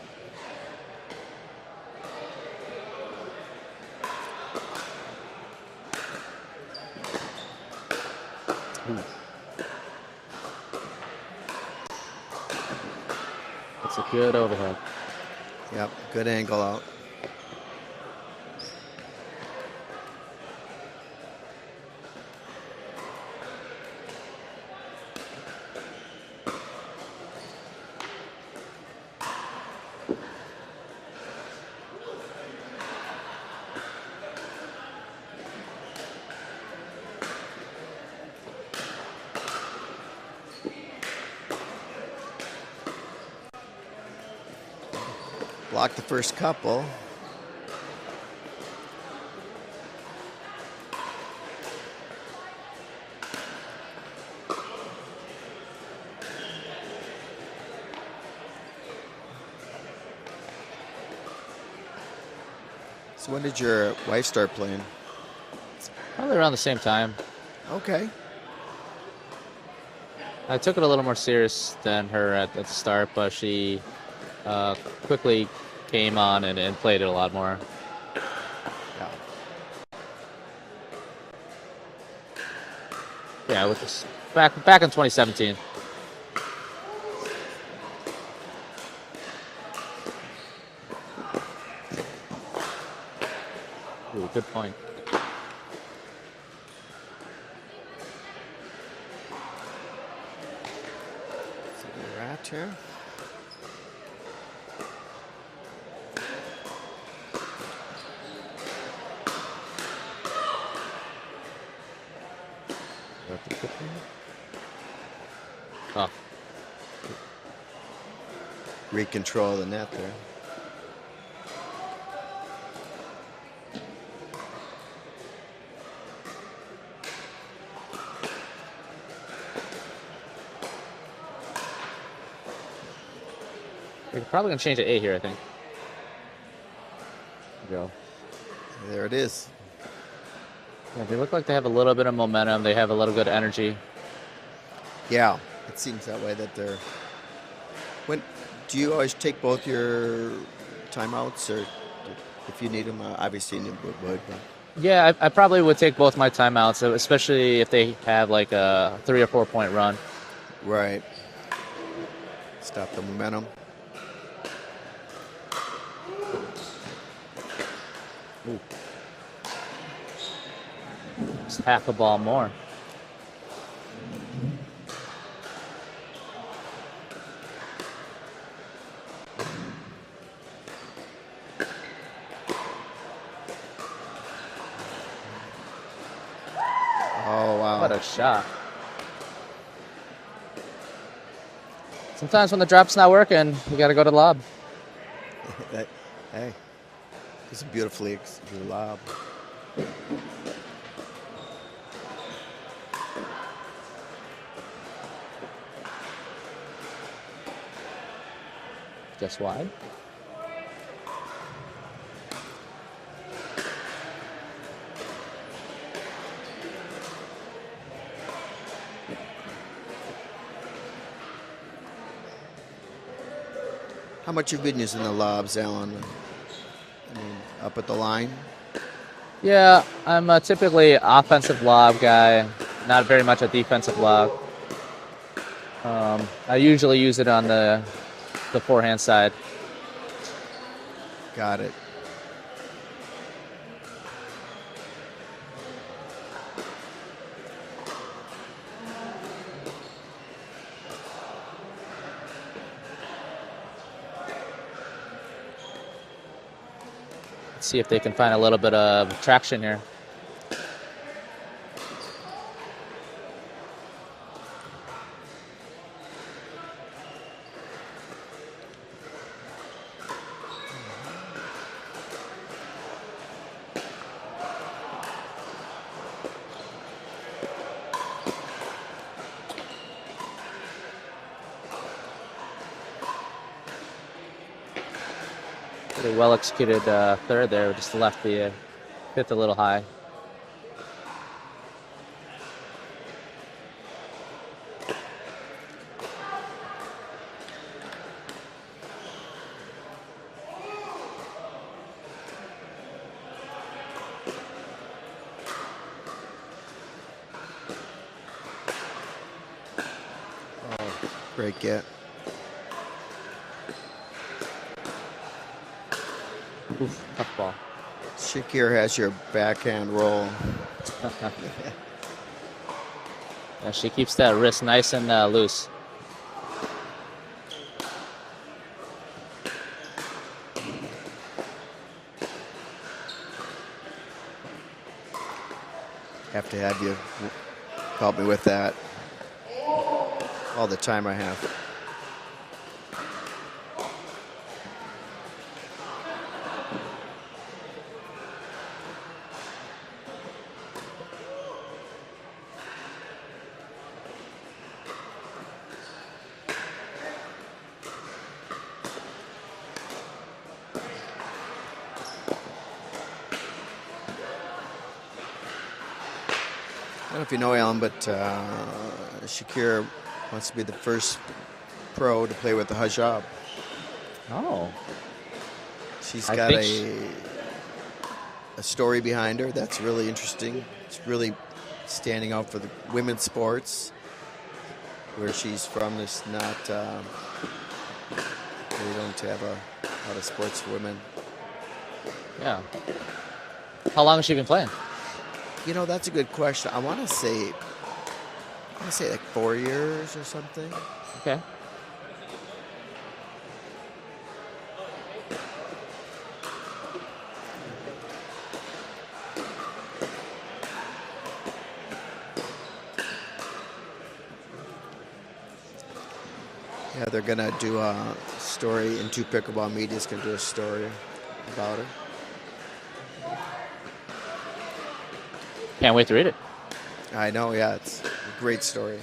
E: It's a good overhead.
B: Yep, good angle out. Blocked the first couple. So when did your wife start playing?
E: Probably around the same time.
B: Okay.
E: I took it a little more serious than her at the start, but she quickly came on and played it a lot more.
B: Yeah.
E: Yeah, with this back in 2017. Ooh, good point.
B: So we're at here.
E: Oh,
B: Recontrol the net there.
E: we're probably gonna change to 8 here, I think. There we go.
B: There it is.
E: Yeah, they look like they have a little bit of momentum. They have a little good energy.
B: Yeah, it seems that way that they're. When do you always take both your timeouts, or if you need them? Obviously, you would. But.
E: Yeah, I probably would take both my timeouts, especially if they have like a 3 or 4 point run.
B: Right. Stop the momentum.
E: Ooh. Just half a ball more.
B: Oh, wow.
E: What a shot. Sometimes when the drop's not working, you got to go to the lob.
B: Hey, it's a beautifully executed lob.
E: Just wide.
B: How much you've been using the lobs, Alan? I mean, up at the line?
E: Yeah, I'm a typically offensive lob guy, not very much a defensive lob. I usually use it on the forehand side.
B: Got it.
E: Let's see if they can find a little bit of traction here. Pretty well executed third there, just left the fifth a little high.
B: Great get.
E: Oof, tough ball.
B: Shakir has your backhand roll.
E: Yeah, she keeps that wrist nice and loose.
B: Have to have you help me with that. All the time I have. don't know if you know, Alan, but Shakira wants to be the first pro to play with the hijab.
E: Oh.
B: She's
E: I
B: got
E: think
B: a story behind her that's really interesting. It's really standing out for the women's sports. Where she's from, there's not, they don't have a lot of sports for women.
E: Yeah. How long has she been playing?
B: You know, that's a good question. I want to say like 4 years or something.
E: Okay.
B: Yeah, they're going to do a story, Into Pickleball Media is going to do a story about her.
E: Can't wait to read it.
B: I know, yeah, it's a great story.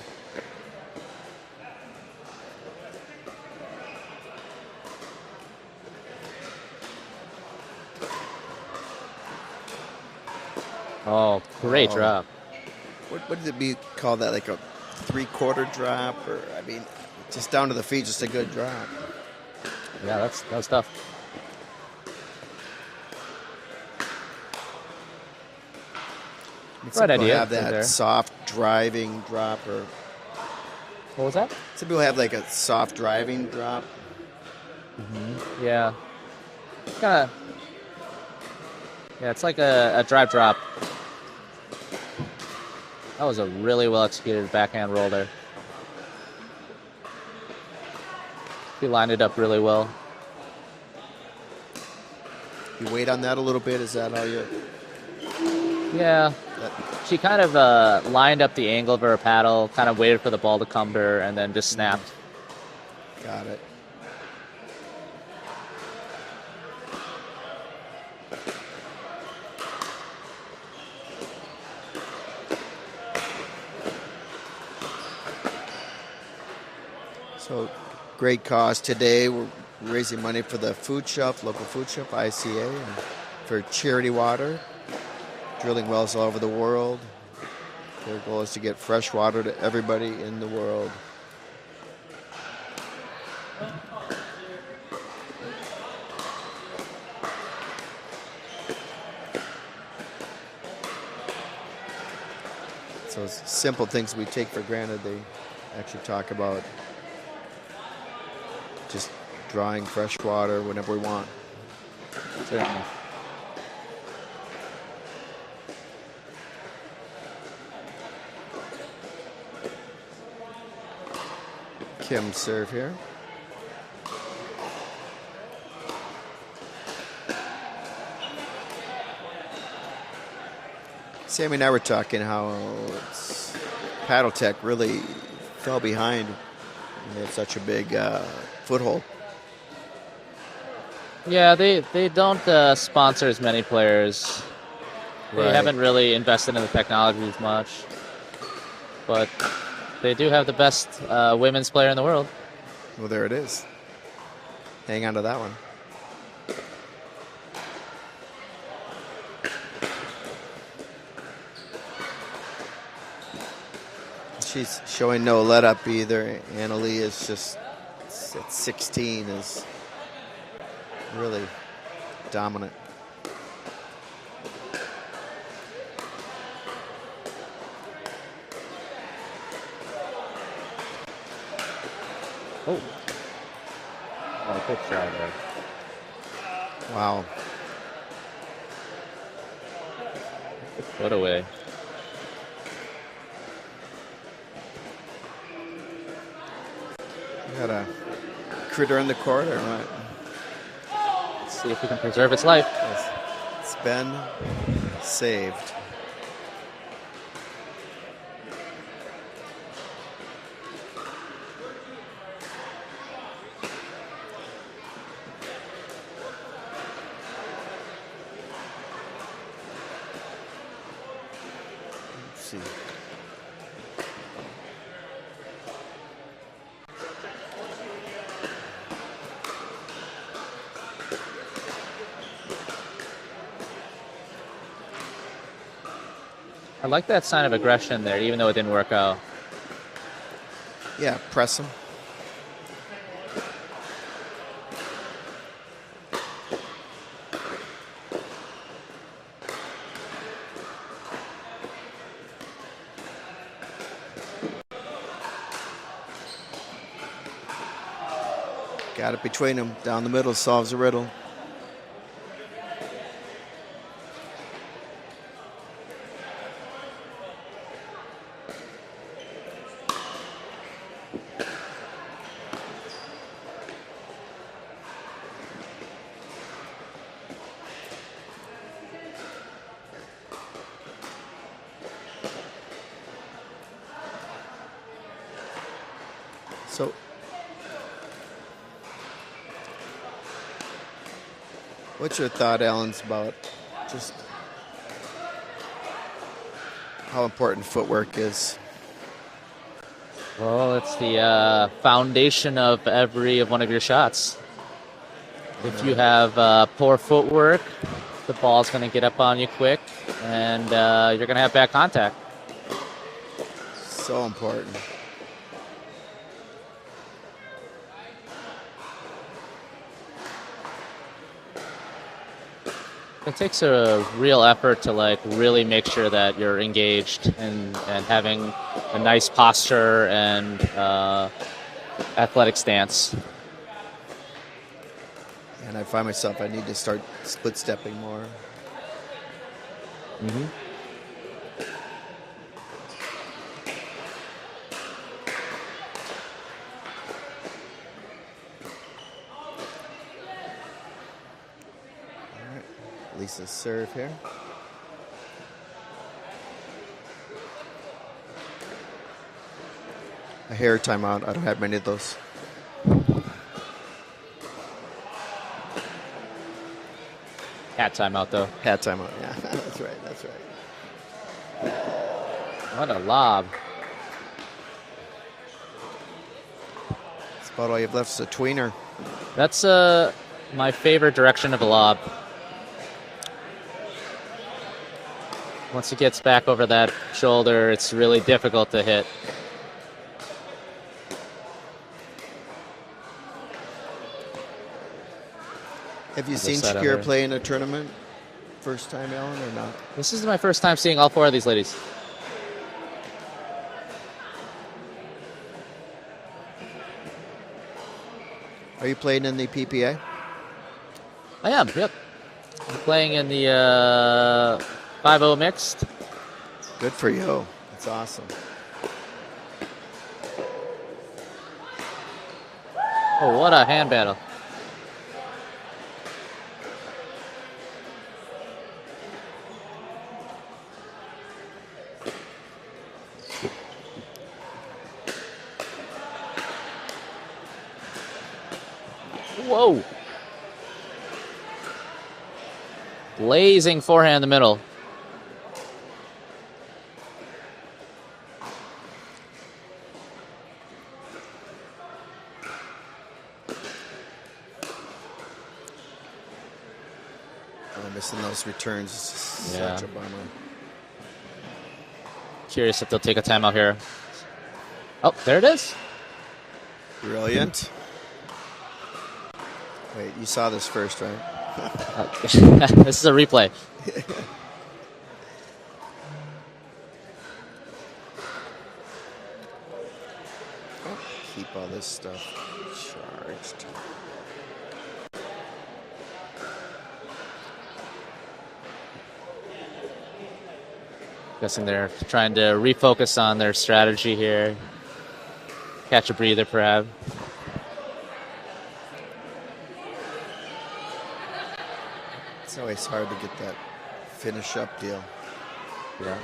E: Oh, great
B: Oh.
E: drop.
B: What did it be called? That like a 3/4 drop, or I mean, just down to the feet, just a good drop.
E: Yeah, that was tough.
B: Some
E: Right
B: people
E: idea
B: have
E: right
B: that
E: there.
B: soft driving drop, or
E: What was that?
B: some people have like a soft driving drop.
E: Yeah. Kind of. Yeah, it's like a drive drop. That was a really well executed backhand roll there. He lined it up really well.
B: You wait on that a little bit. Is that how you?
E: Yeah.
B: That,
E: She kind of lined up the angle of her paddle, kind of waited for the ball to come to her, and then just snapped.
B: got it. So, great cause today. We're raising money for the food shop, local food shop, ICA, and for charity water, drilling wells all over the world. Their goal is to get fresh water to everybody in the world. So it's simple things we take for granted, they actually talk about just drawing fresh water whenever we want.
E: Certainly.
B: Kim serve here. Sammy and I were talking how Paddle Tech really fell behind. They had such a big foothold.
E: Yeah, they don't sponsor as many players. They
B: Right.
E: haven't really invested in the technology as much. But they do have the best women's player in the world.
B: Well, there it is. Hang on to that one. She's showing no let up either. Annalie is just at 16 is really dominant.
E: Oh. Oh, good try there.
B: Wow.
E: Put away.
B: Got a critter in the court or what?
E: Let's see if we can preserve its life.
B: It's been saved. Let's see.
E: I like that sign of aggression there, even though it didn't work out.
B: Yeah, press them. Got it between them. Down the middle solves the riddle. So, what's your thought, Ellens, about just how important footwork is?
E: Well, it's the foundation of every one of your shots. If you have poor footwork, the ball's going to get up on you quick, and you're going to have bad contact.
B: So important.
E: It takes a real effort to like really make sure that you're engaged and having a nice posture and athletic stance.
B: And I find myself, I need to start split stepping more.
E: Mm-hmm.
B: Lisa's serve here. A hair timeout. I don't have many of those.
E: Hat timeout, though.
B: Hat timeout, yeah. That's right, that's right.
E: What a lob.
B: That's about all you've left is a tweener.
E: That's my favorite direction of a lob. Once it gets back over that shoulder, it's really difficult to hit.
B: Have you seen Shakira play in a tournament? First time, Ellen, or not?
E: This is my first time seeing all four of these ladies.
B: Are you playing in the PPA?
E: I am, yep. I'm playing in the 5-0 mixed.
B: Good for you. That's awesome.
E: Oh, what a hand battle. Whoa. Blazing forehand in the middle.
B: I'm missing those returns. It's such a bummer.
E: Curious if they'll take a timeout here. Oh, there it is.
B: Brilliant. Wait, you saw this first, right?
E: This is a replay.
B: Keep all this stuff charged.
E: Guessing they're trying to refocus on their strategy here. Catch a breather, perhaps.
B: It's always hard to get that finish up deal.
E: Yeah.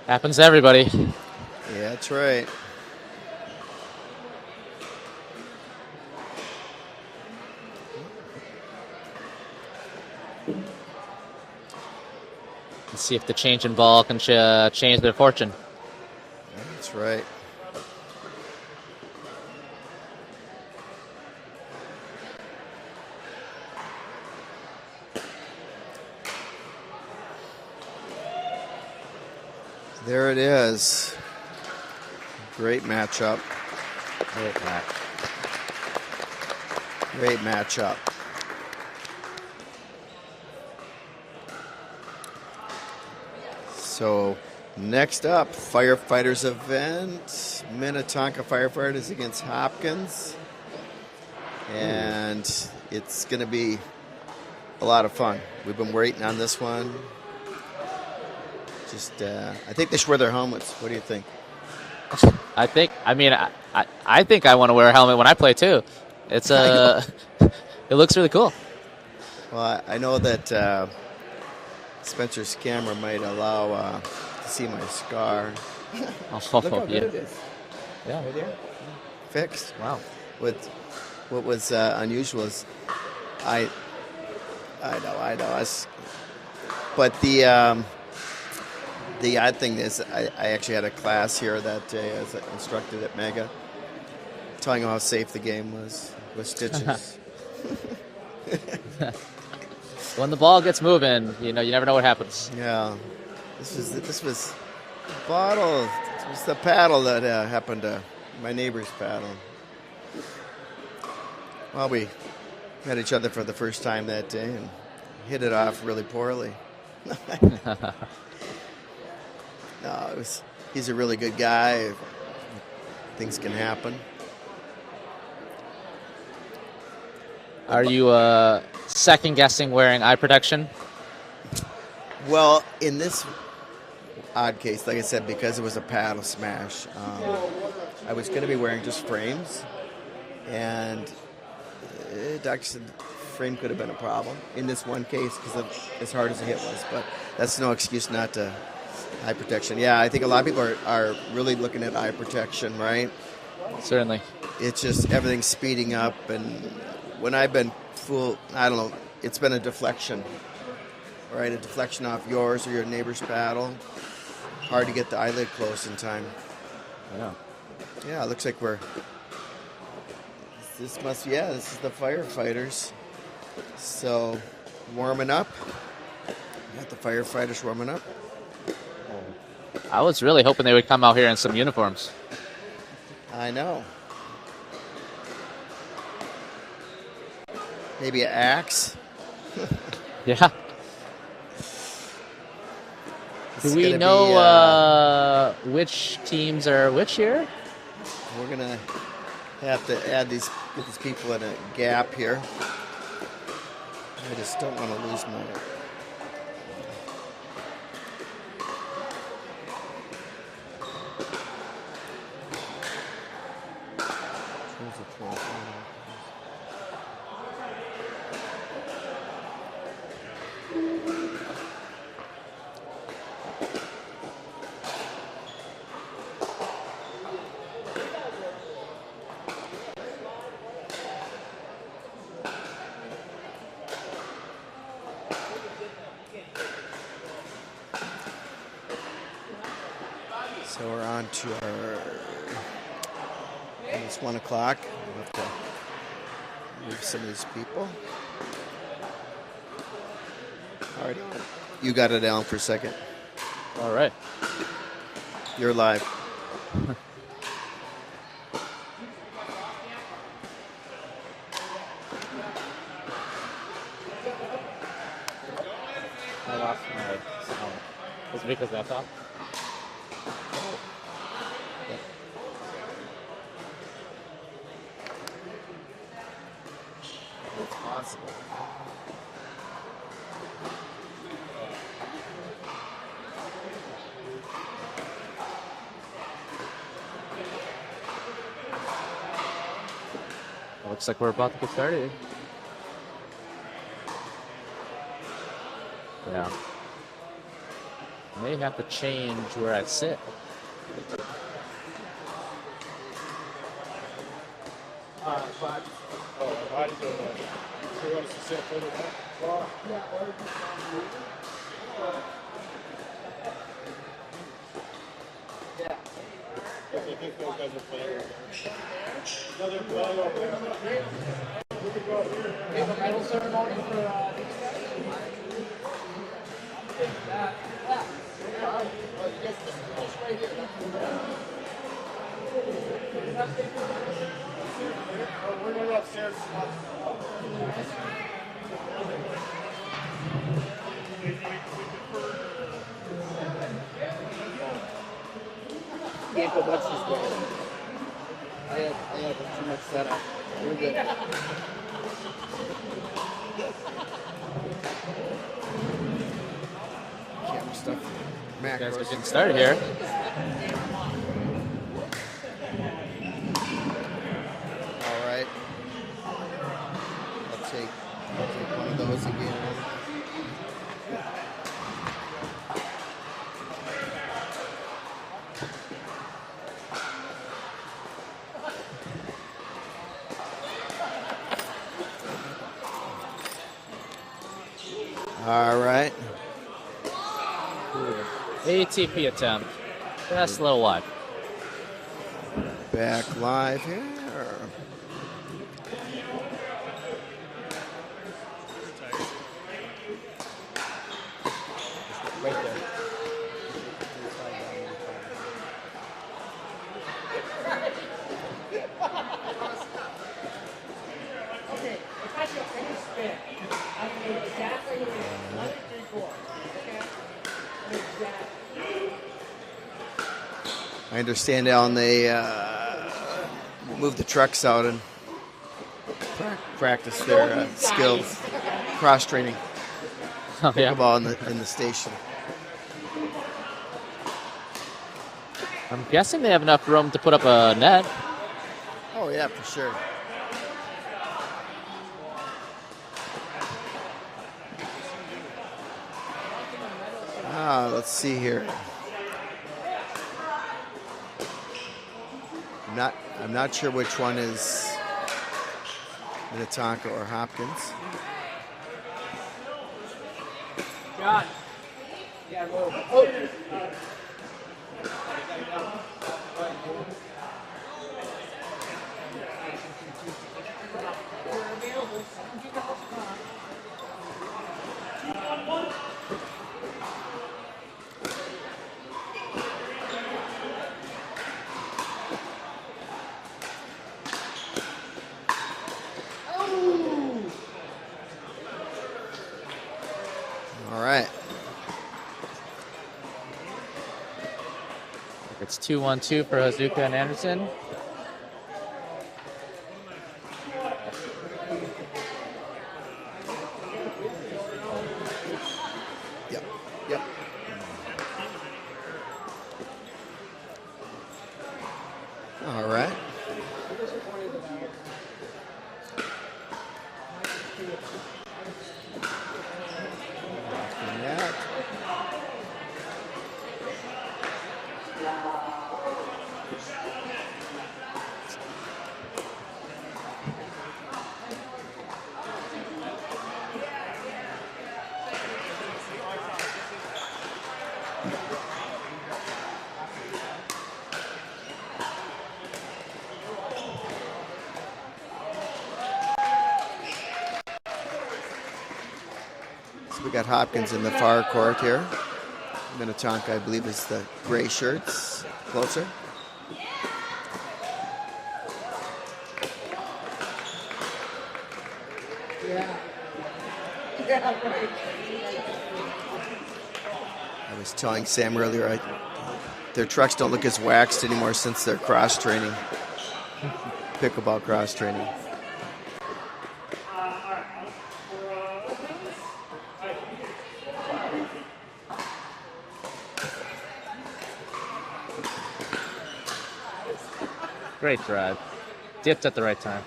E: Happens to everybody.
B: Yeah, that's right.
E: Let's see if the change in ball can change their fortune.
B: That's right. There it is. Great matchup.
E: Great match.
B: Great matchup. So next up, Firefighters event. Minnetonka Firefighters against Hopkins. And it's going to be a lot of fun. We've been waiting on this one. Just, I think they should wear their helmets. What do you think?
E: I think I want to wear a helmet when I play too. It's it looks really cool.
B: Well, I know that Spencer's camera might allow to see my scar.
E: Oh,
B: Look how good
E: yeah.
B: it is.
E: Yeah.
B: Right there. Fixed.
E: Wow.
B: What was unusual is I know. But the odd thing is I actually had a class here that day as an instructor at Mega, telling them how safe the game was with stitches.
E: When the ball gets moving, you never know what happens.
B: Yeah, this was bottle. It was the paddle that happened to my neighbor's paddle. Well, we met each other for the first time that day and hit it off really poorly. No, he's a really good guy. Things can happen.
E: Are you second guessing wearing eye protection?
B: Well, in this odd case, like I said, because it was a paddle smash, I was going to be wearing just frames, and Doctor said frame could have been a problem in this one case because of as hard as the hit was. But that's no excuse not to eye protection. Yeah, I think a lot of people are really looking at eye protection, right?
E: Certainly.
B: It's just everything's speeding up, and when I've been fooled, I don't know, it's been a deflection, right? A deflection off yours or your neighbor's paddle. Hard to get the eyelid close in time.
E: Yeah.
B: Yeah, it looks like this is the Firefighters. So, warming up. Got the Firefighters warming up.
E: I was really hoping they would come out here in some uniforms.
B: I know. Maybe an axe.
E: Yeah. Do we know which teams are which here?
B: We're gonna have to get these people in a gap here. I just don't want to lose my. So we're on to it's 1 o'clock. We'll have to move some of these people. All right, you got it down for a second.
E: All right.
B: You're live.
E: I lost my sound. Is it because that's off?
B: It's possible.
E: Looks like we're about to get started. Yeah. may have to change where I sit.
B: Can't go much this way. I had too much setup. We're good. Camera stuff.
E: Guys are
B: Macros.
E: getting started here.
B: All right. I'll take one of those again. All right.
E: ATP attempt. That's a little wide.
B: Back live here.
A: Right there.
B: I understand, Alan, they move the trucks out and practice their skills, cross training,
E: Oh, yeah.
B: pickleball in the station.
E: I'm guessing they have enough room to put up a net.
B: Oh yeah, for sure. Let's see here. I'm not sure which one is Minnetonka or Hopkins.
A: John. Yeah, move.
B: All right.
E: It's 2-1-2 for Hazuka and Anderson.
B: Yep. Yep. All right. That. So we got Hopkins in the far court here. Minnetonka, I believe, is the gray shirts. Closer. I was telling Sam earlier, their trucks don't look as waxed anymore since they're cross training. Pickleball cross training.
E: Great drive. Dipped at the right time.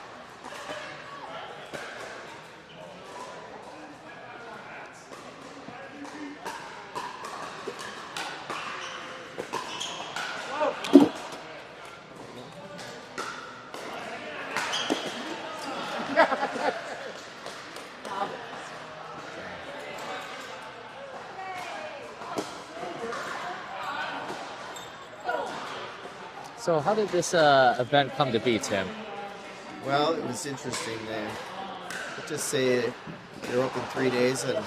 E: So how did this event come to be, Tim?
B: Well, it was interesting. They just say they're open 3 days, and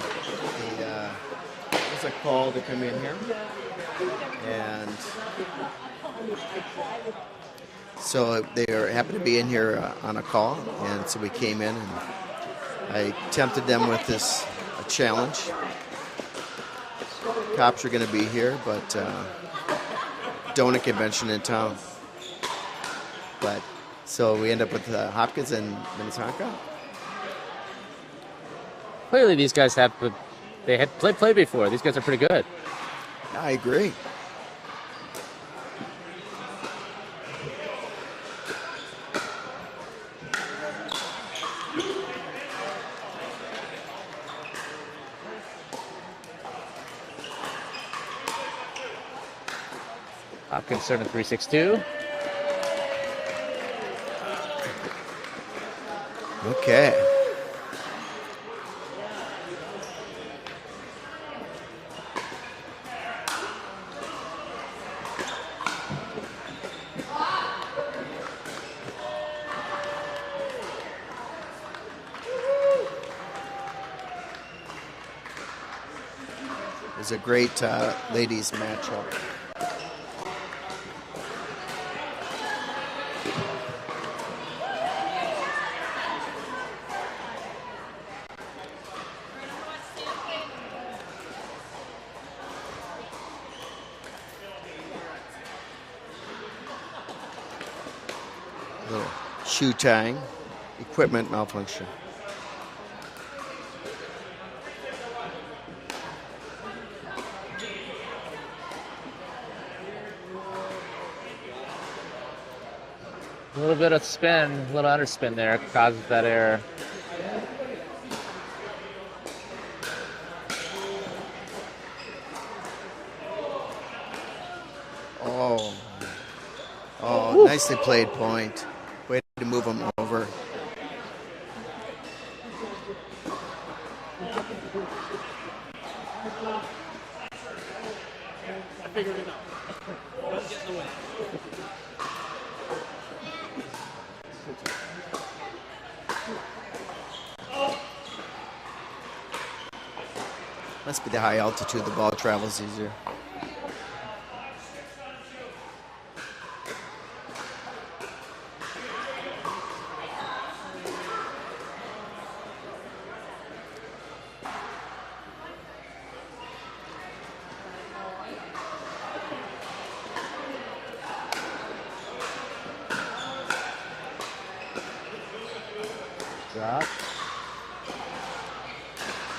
B: there's a call to come in here, and so they happened to be in here on a call, and so we came in, and I tempted them with a challenge. Cops are going to be here, but donut convention in town. But so we end up with Hopkins and Minnetonka.
E: Clearly, these guys had played before. These guys are pretty good.
B: I agree.
E: Hopkins serving 3-6-2.
B: Okay. It was a great ladies matchup. Little shoe tying, equipment malfunction.
E: A little bit of spin, a little underspin there causes that error.
B: Oh, nicely played point. Way to move him over.
H: I figured it out. Don't get in the way.
B: Must be the high altitude. The ball travels easier.
E: Drop.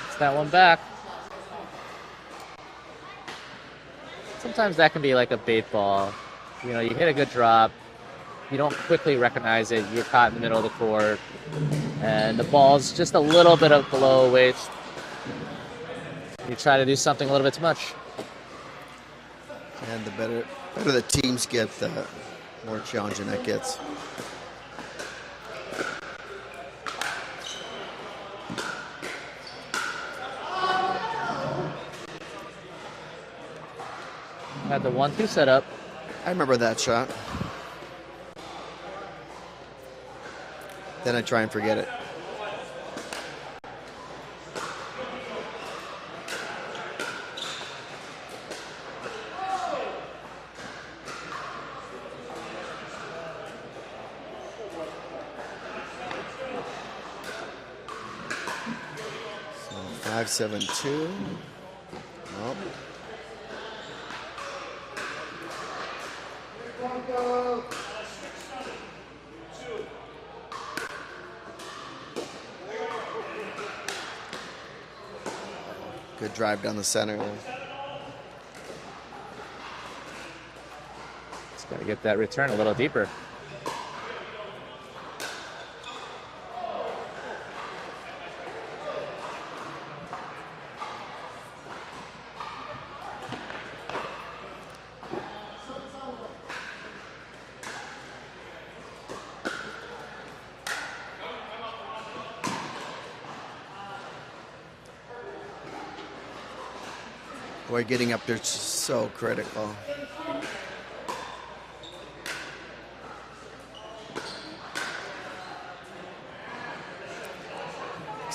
E: It's that one back. Sometimes that can be like a bait ball. You know, you hit a good drop, you don't quickly recognize it, you're caught in the middle of the court, and the ball's just a little bit of below waist. You try to do something a little bit too much.
B: And the better the teams get, the more challenging that gets.
E: Had the 1-2 set up.
B: I remember that shot. Then I try and forget it. So 5-7-2. Nope. Good drive down the center there.
E: Just got to get that return a little deeper.
B: Boy, getting up there is so critical.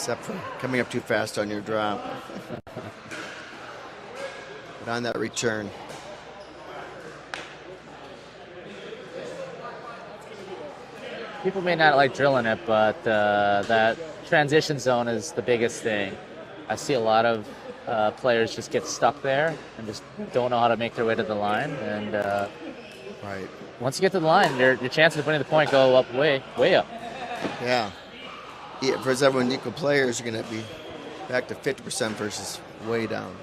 B: Except for coming up too fast on your drop. But on that return.
E: People may not like drilling it, but that transition zone is the biggest thing. I see a lot of players just get stuck there and just don't know how to make their way to the line. And
B: right.
E: Once you get to the line, your chances of winning the point go up way up.
B: Yeah. For everyone equal players, you're going to be back to 50% versus way down.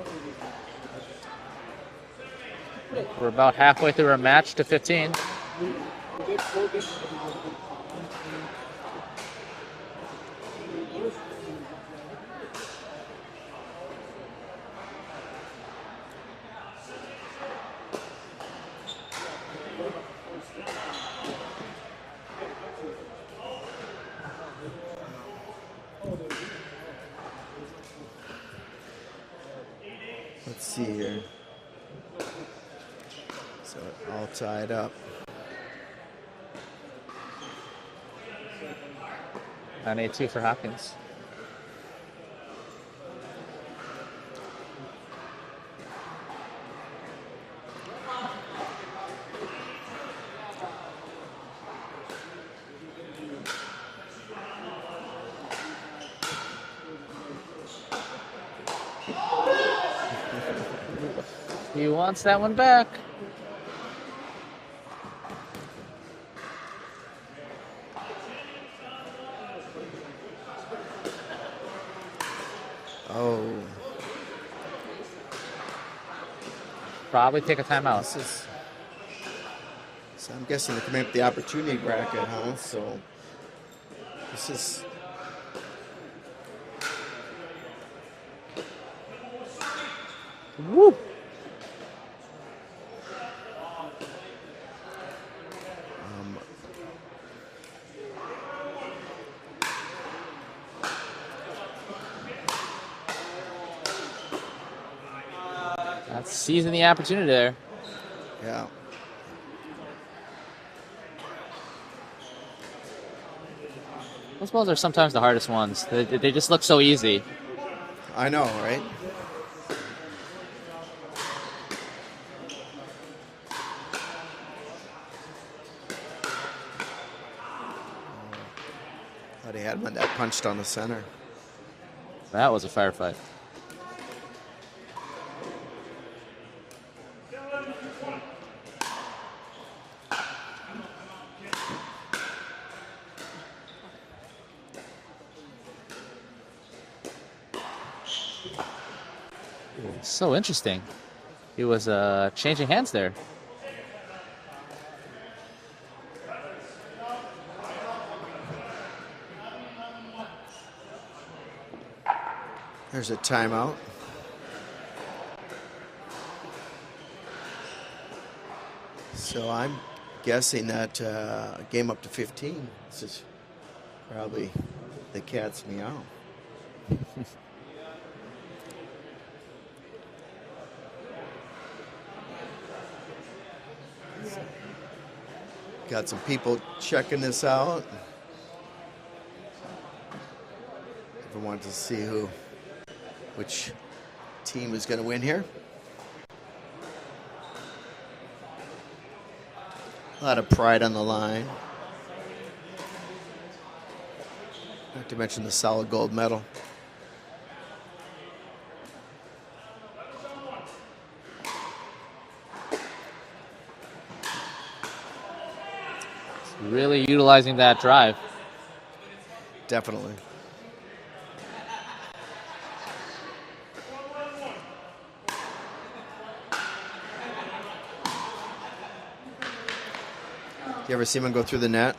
E: We're about halfway through our match to 15.
B: Let's see here. So all tied up.
E: 9-8-2 for Hopkins. He wants that one back.
B: Oh.
E: Probably take a timeout.
B: So I'm guessing they're coming up the opportunity bracket, huh? So this is.
E: Woo! That's seizing the opportunity there.
B: Yeah.
E: Those balls are sometimes the hardest ones. They just look so easy.
B: I know, right? Thought he had one that punched on the center.
E: That was a firefight. So interesting. He was changing hands there.
B: There's a timeout. So I'm guessing that game up to 15. This is probably the cat's meow. Got some people checking this out. Everyone wanted to see which team is going to win here. A lot of pride on the line. Not to mention the solid gold medal.
E: Really utilizing that drive.
B: Definitely. You ever see him go through the net?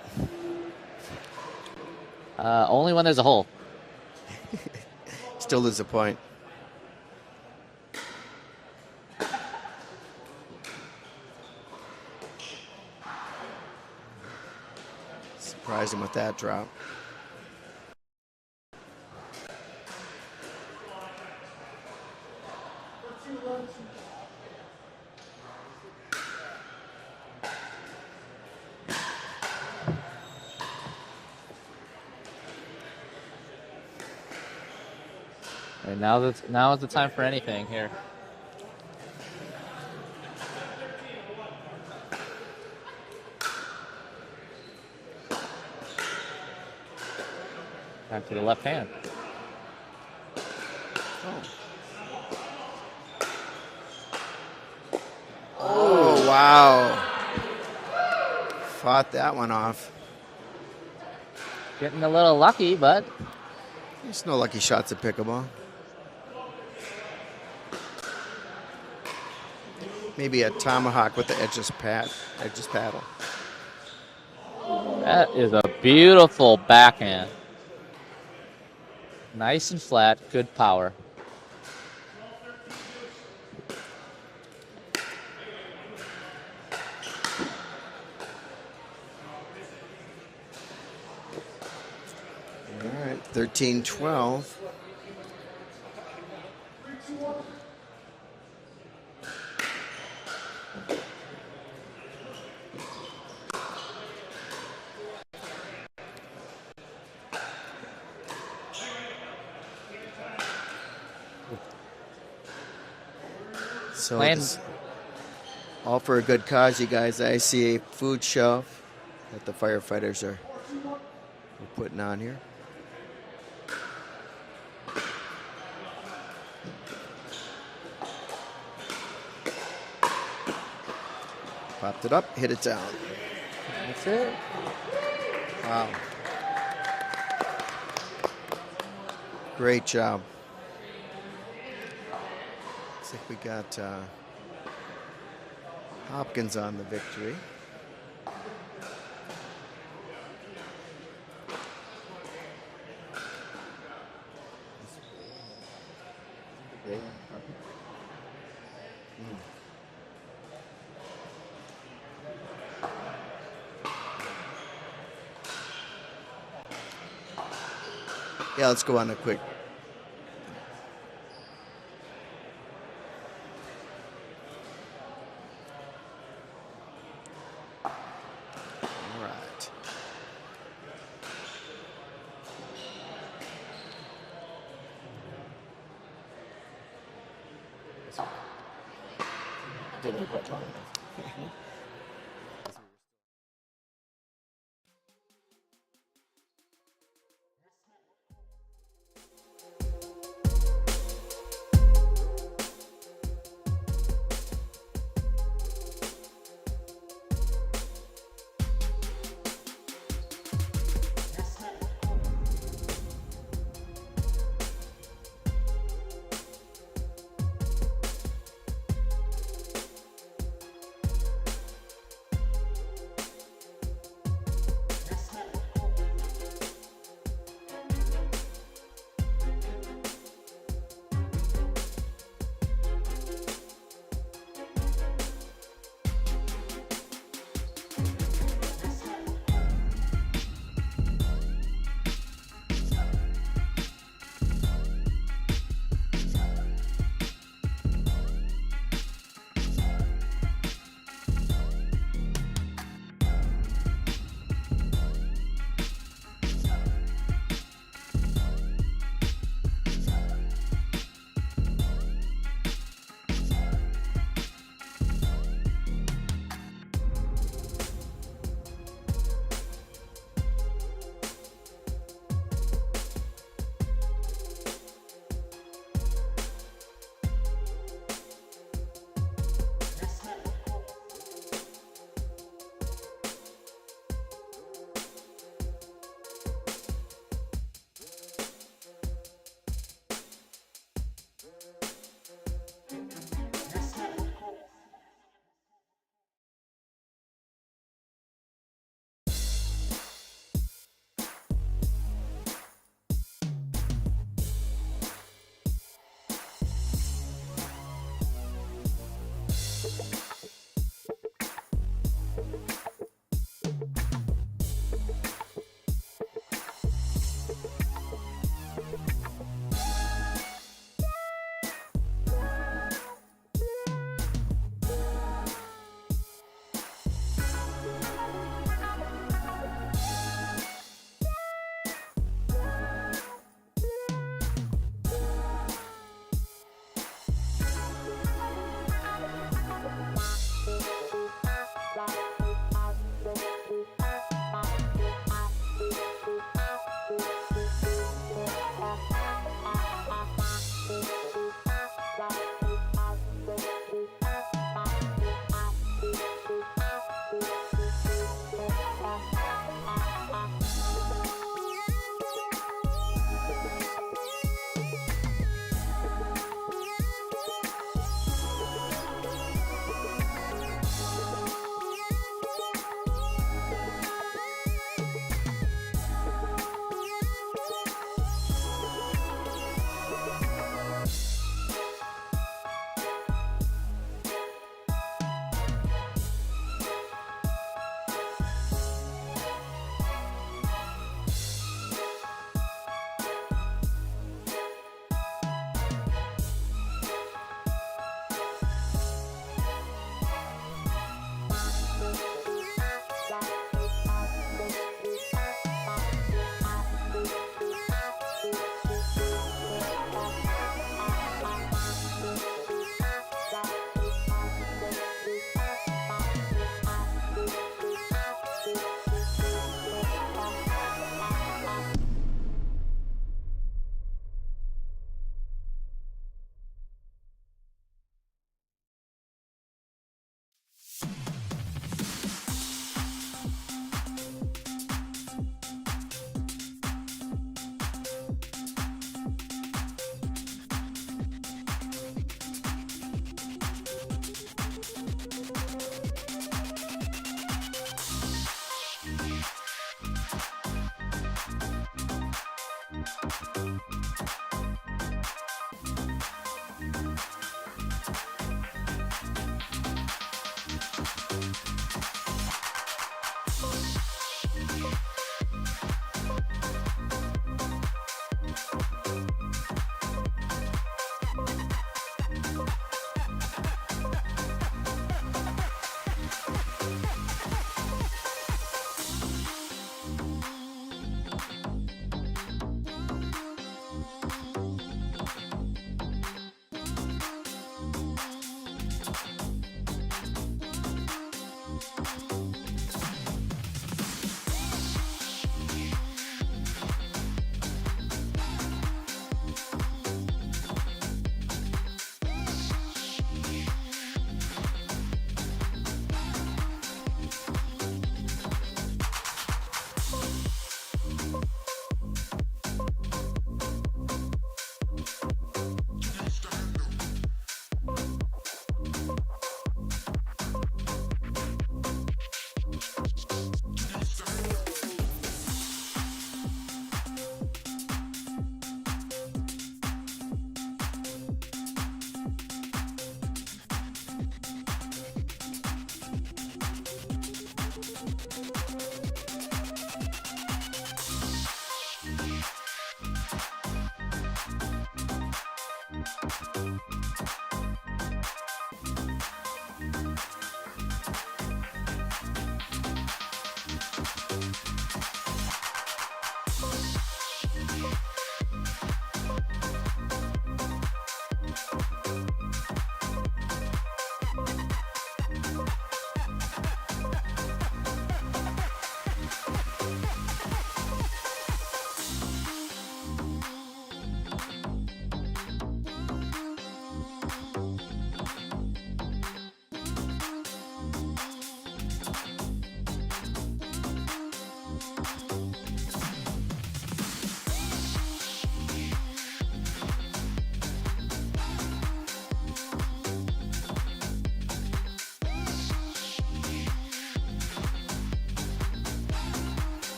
E: Only when there's a hole.
B: Still lose a point. Surprised him with that drop.
E: And now is the time for anything here. Back to the left hand.
B: Oh, wow. Fought that one off.
E: Getting a little lucky, but
B: There's no lucky shots at pickleball. Maybe a tomahawk with the edges paddle.
E: that is a beautiful backhand. Nice and flat, good power.
B: All right, 13-12. So
E: Plan-
B: it's all for a good cause, you guys. I see a food shelf that the firefighters are putting on here. Popped it up, hit it down.
E: That's it.
B: Wow. Great job. Looks like we got Hopkins on the victory. Yeah, let's go on a quick. All right. Didn't quite long enough.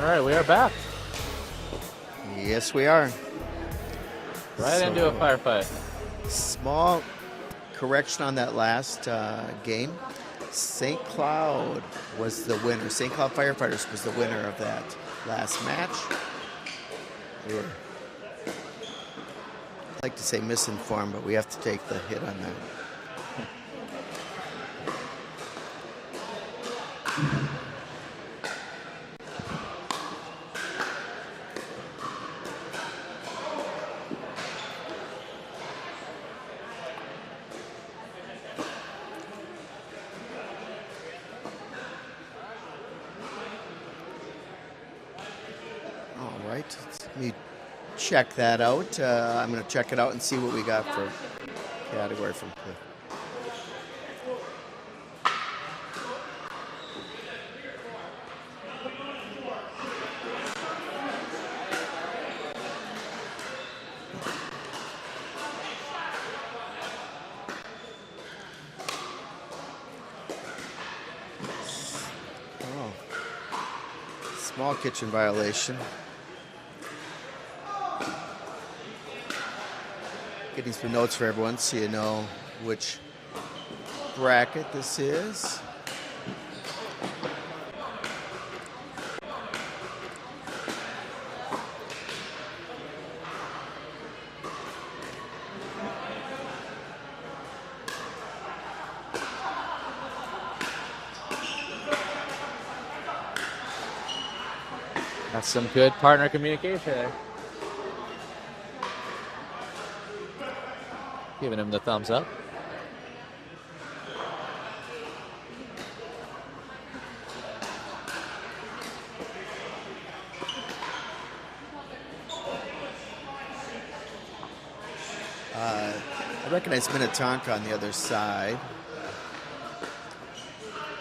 E: All right, we are back.
B: Yes, we are.
E: Right into a firefight.
B: Small correction on that last game. St. Cloud was the winner. St. Cloud Firefighters was the winner of that last match. We were, I'd like to say misinformed, but we have to take the hit on that. All right, let me check that out. I'm going to check it out and see what we got for category from Cliff. Oh, small kitchen violation. Getting some notes for everyone so you know which bracket this is.
E: That's some good partner communication there. Giving him the thumbs up.
B: I recognize Minnetonka on the other side.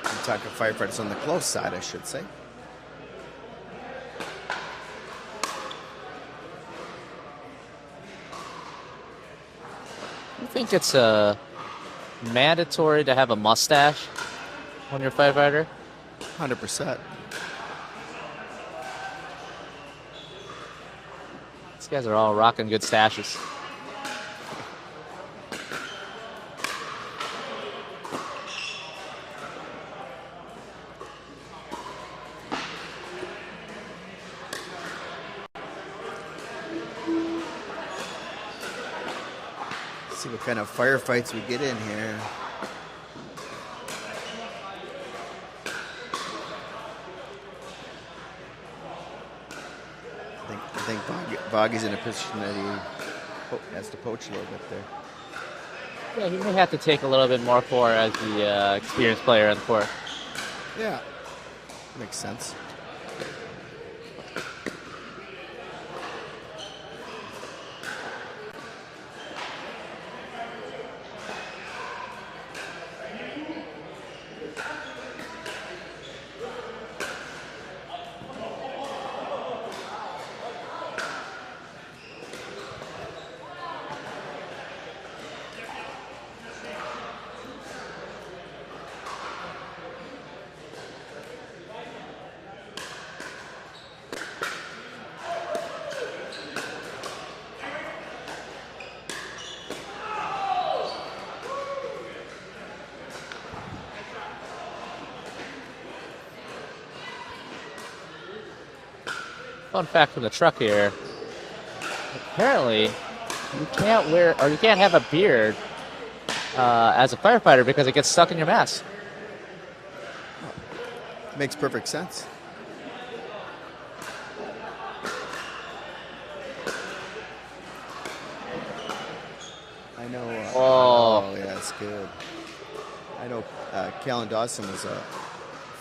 B: Minnetonka Firefighters on the close side, I should say.
E: You think it's mandatory to have a mustache when you're a firefighter?
B: 100%.
E: These guys are all rocking good stashes.
B: See what kind of firefights we get in here. I think Boggy's in a position that he has to poach a little bit there.
E: Yeah, he may have to take a little bit more for as the experienced player on the court.
B: Yeah, makes sense.
E: Fun fact from the truck here. Apparently, you can't wear or you can't have a beard as a firefighter because it gets stuck in your mask.
B: Makes perfect sense. I know. Oh, yeah, that's good. I know Callan Dawson was a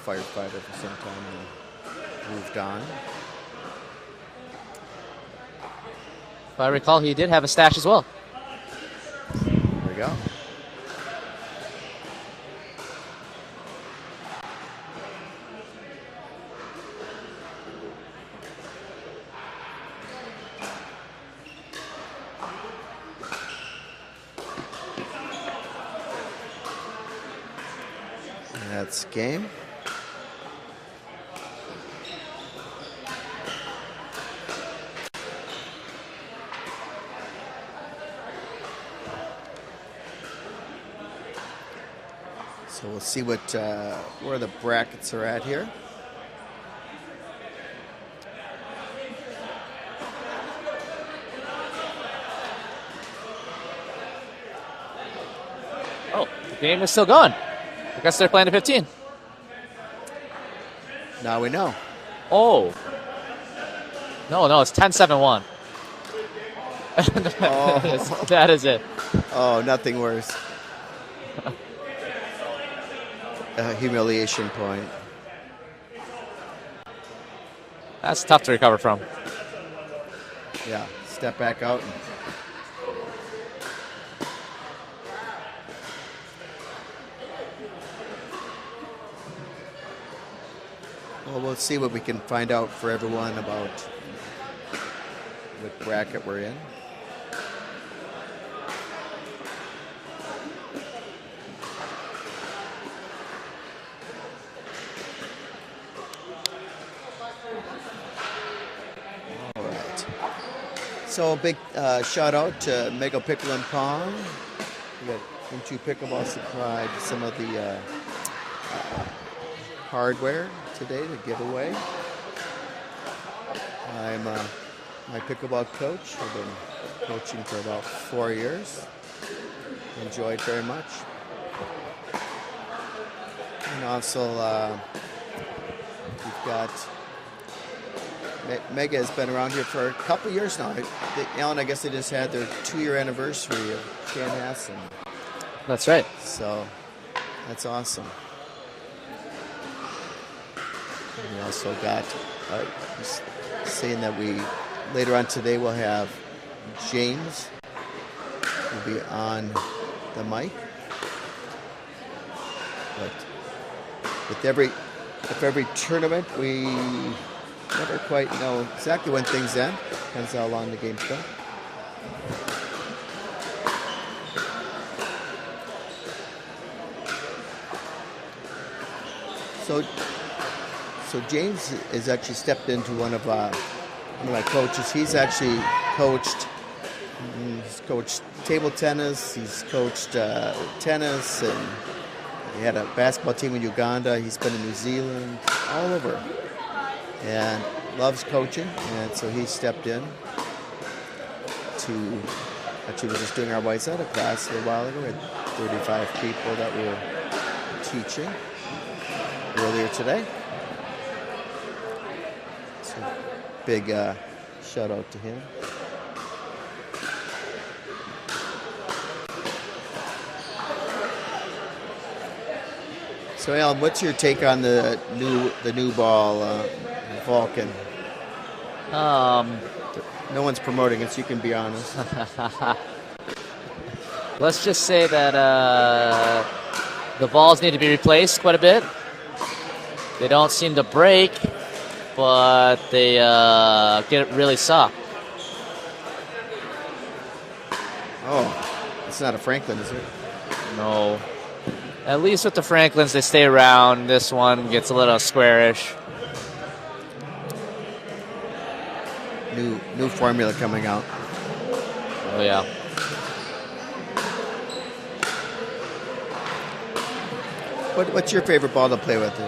B: firefighter for some time and moved on.
E: If I recall, he did have a stash as well.
B: There we go. And that's game. So we'll see what where the brackets are at here.
E: Oh, the game is still going. I guess they're playing to 15.
B: Now we know.
E: Oh. No, it's 10-7-1.
B: Oh.
E: That is it.
B: Oh, nothing worse. A humiliation point.
E: That's tough to recover from.
B: Yeah, step back out. Well, we'll see what we can find out for everyone about what bracket we're in. All right. So a big shout out to Mega Pickle and Pong. We got Into Pickleball supplied some of the hardware today to give away. I'm my pickleball coach. I've been coaching for about 4 years. Enjoyed very much. And also, we've got Mega has been around here for a couple years now. Alan, I guess they just had their 2-year anniversary of Chanhassen.
E: That's right.
B: So that's awesome. We also got saying that we later on today we'll have James will be on the mic. But with every tournament we never quite know exactly when things end. Depends how long the games go. So James has actually stepped into one of my coaches. He's actually coached table tennis. He's coached tennis, and he had a basketball team in Uganda. He's been in New Zealand, all over, and loves coaching. And so he stepped in to. Actually, we were just doing our white side class a little while ago. We had 35 people that we were teaching earlier today. So big shout out to him. So Alan, what's your take on the new ball, Vulcan? No one's promoting it, so you can be honest.
E: Let's just say that the balls need to be replaced quite a bit. They don't seem to break, but they get really soft.
B: Oh, it's not a Franklin, is it?
E: No. At least with the Franklins, they stay around. This one gets a little squarish.
B: New formula coming out.
E: Oh, yeah.
B: What's your favorite ball to play with?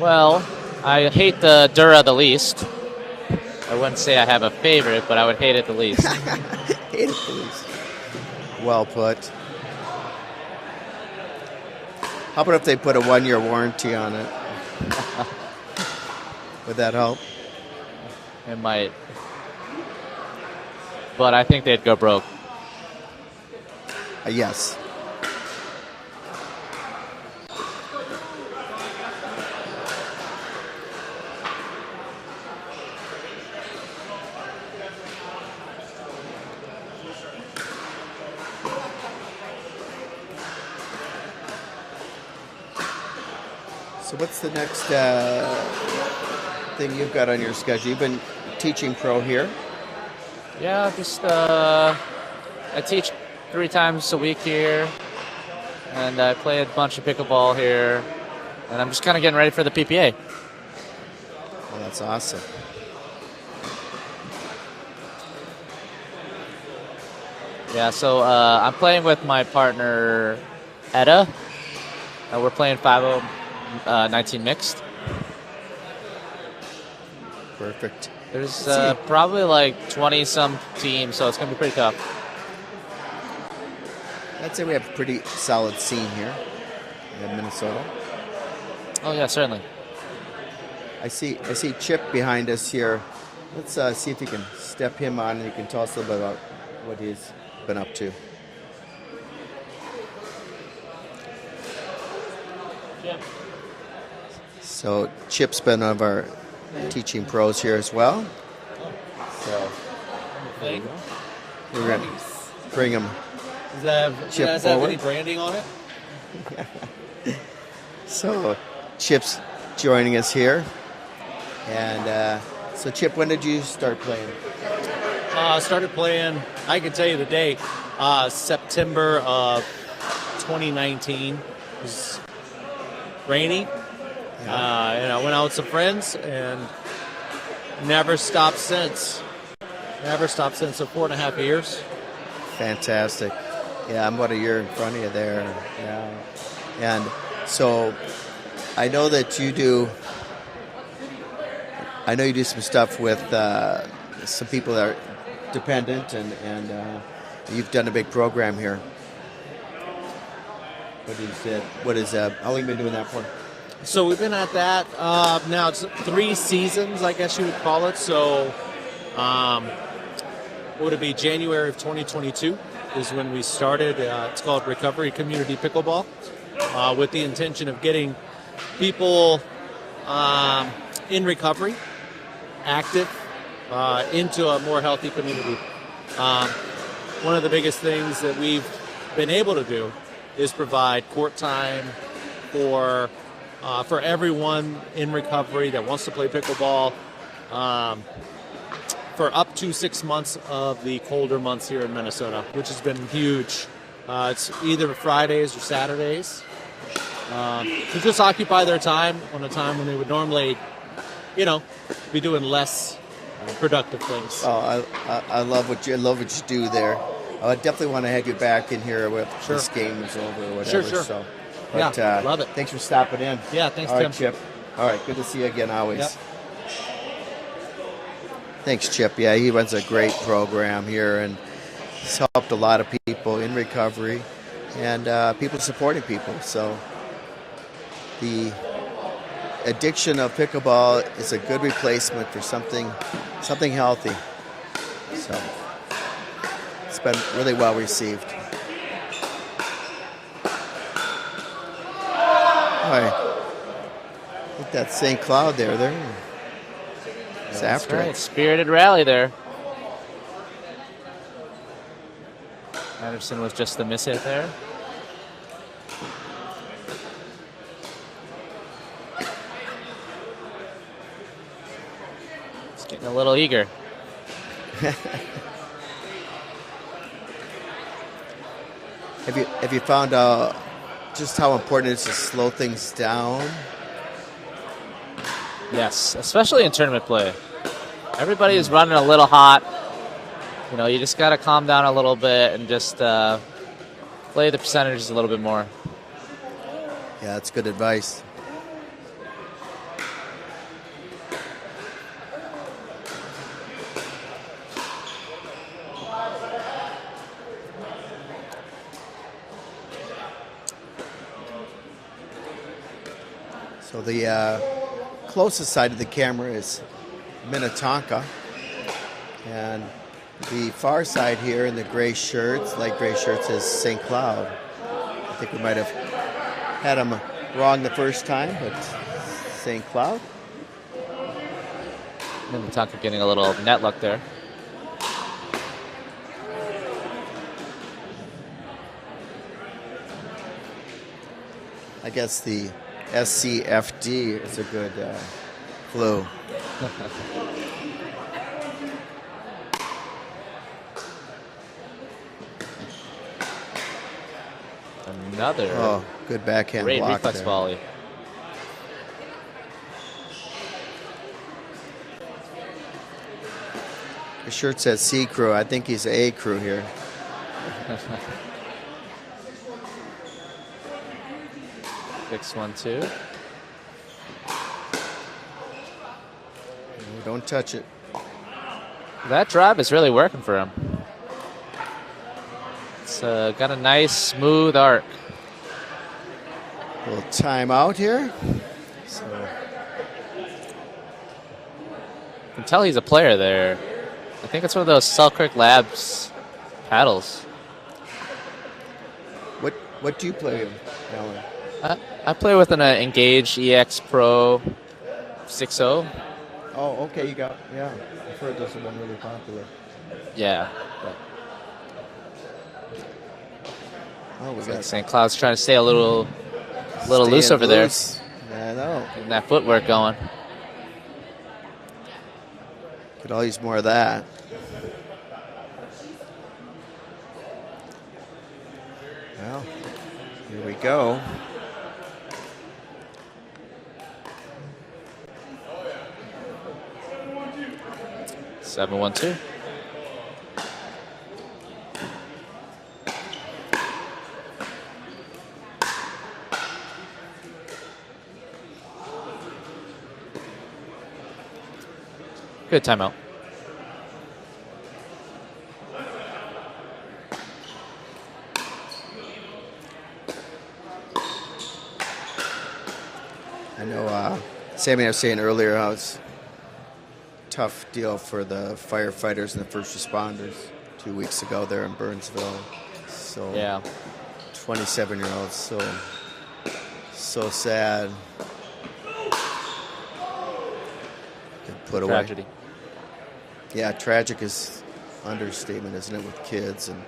E: Well, I hate the Dura the least. I wouldn't say I have a favorite, but I would hate it the least.
B: Hate it the least. Well put. How about if they put a 1-year warranty on it? Would that help?
E: It might. But I think they'd go broke.
B: Yes. So what's the next thing you've got on your schedule? You've been teaching pro here.
E: Yeah, just I teach 3 times a week here, and I play a bunch of pickleball here, and I'm just kind of getting ready for the PPA.
B: Well, that's awesome.
E: Yeah, so I'm playing with my partner Etta, We're playing 5-0, 19 mixed.
B: Perfect.
E: There's
B: Let's see.
E: probably like 20-some teams, so it's going to be pretty tough.
B: I'd say we have a pretty solid scene here in Minnesota.
E: Oh, yeah, certainly.
B: I see Chip behind us here. Let's see if you can step him on and you can tell us a little bit about what he's been up to. So Chip's been one of our teaching pros here as well. So we're going to bring him.
H: Does that have,
B: Chip
H: does that have
B: forward.
H: any branding on it?
B: So Chip's joining us here. And so Chip, when did you start playing?
H: Started playing, I can tell you the date, September of 2019. It was rainy. And I went out with some friends and never stopped since. Never stopped since, so 4.5 years.
B: Fantastic. Yeah, I'm about a year in front of you there. Yeah. And so I know that you do some stuff with some people that are dependent, and you've done a big program here. What is how long have you been doing that for?
H: So we've been at that now. It's 3 seasons, I guess you would call it. So, would it be January of 2022 is when we started. It's called Recovery Community Pickleball, with the intention of getting people in recovery, active, into a more healthy community. One of the biggest things that we've been able to do is provide court time for everyone in recovery that wants to play pickleball for up to 6 months of the colder months here in Minnesota, which has been huge. It's either Fridays or Saturdays to just occupy their time on a time when they would normally, be doing less productive things.
B: Oh, I love what you do there. I definitely want to have you back in here with this game is over or whatever.
H: Sure.
B: So,
H: Yeah, love it.
B: Thanks for stopping in.
H: Yeah, thanks,
B: All right,
H: Tim.
B: Chip. All right, good to see you again always.
H: Yep.
B: Thanks, Chip. Yeah, he runs a great program here and he's helped a lot of people in recovery and people supporting people. So the addiction of pickleball is a good replacement for something healthy. So it's been really well received. All right. I think that's St. Cloud there. It's after
E: Right,
B: it.
E: spirited rally there. Anderson was just the miss hit there. It's getting a little eager.
B: Have you found out just how important it is to slow things down?
E: Yes, especially in tournament play. Everybody is running a little hot. You just got to calm down a little bit and just play the percentages a little bit more.
B: Yeah, that's good advice. So the closest side of the camera is Minnetonka, and the far side here in the gray shirts, light gray shirts, is St. Cloud. I think we might have had them wrong the first time, but St. Cloud.
E: Minnetonka getting a little net luck there.
B: I guess the SCFD is a good clue.
E: Another
B: good backhand
E: great
B: block
E: reflex
B: there.
E: volley.
B: His shirt says C crew. I think he's A crew here.
E: 6-1-2.
B: Don't touch it.
E: That drive is really working for him. It's got a nice, smooth arc.
B: A little timeout here. So
E: You can tell he's a player there. I think it's one of those Selkirk Labs paddles.
B: what do you play with, Alan?
E: I play with an Engage EX Pro 6.0.
B: Oh, okay, yeah. I've heard those have been really popular.
E: Yeah.
B: Oh, we
E: Like
B: got
E: St. Cloud's trying to stay a little loose over there.
B: I know.
E: Getting that footwork going.
B: Could all use more of that. Well, here we go.
E: 7-1-2. Good timeout.
B: I know Sammy and I was saying earlier how it's a tough deal for the firefighters and the first responders 2 weeks ago there in Burnsville. So
E: Yeah.
B: 27-year-olds, so sad. Put away.
E: Tragedy.
B: Yeah, tragic is understatement, isn't it, with kids and